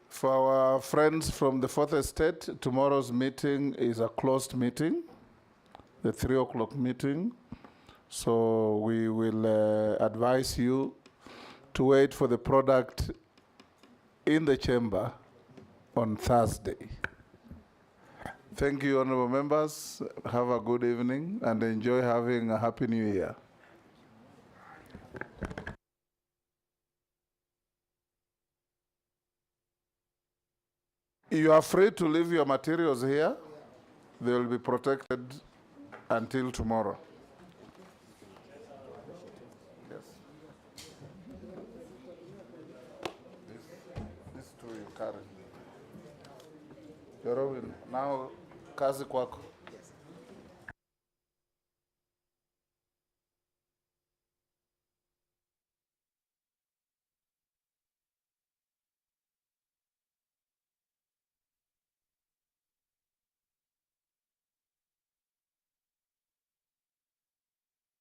For our friends from the 4th Estate, tomorrow's meeting is a closed meeting, the 3 o'clock meeting. So we will advise you to wait for the product in the chamber on Thursday. Thank you, honorable members. Have a good evening and enjoy having a Happy New Year. You are free to leave your materials here. They will be protected until tomorrow. Yes. This two you carry. Now, kazi kwako.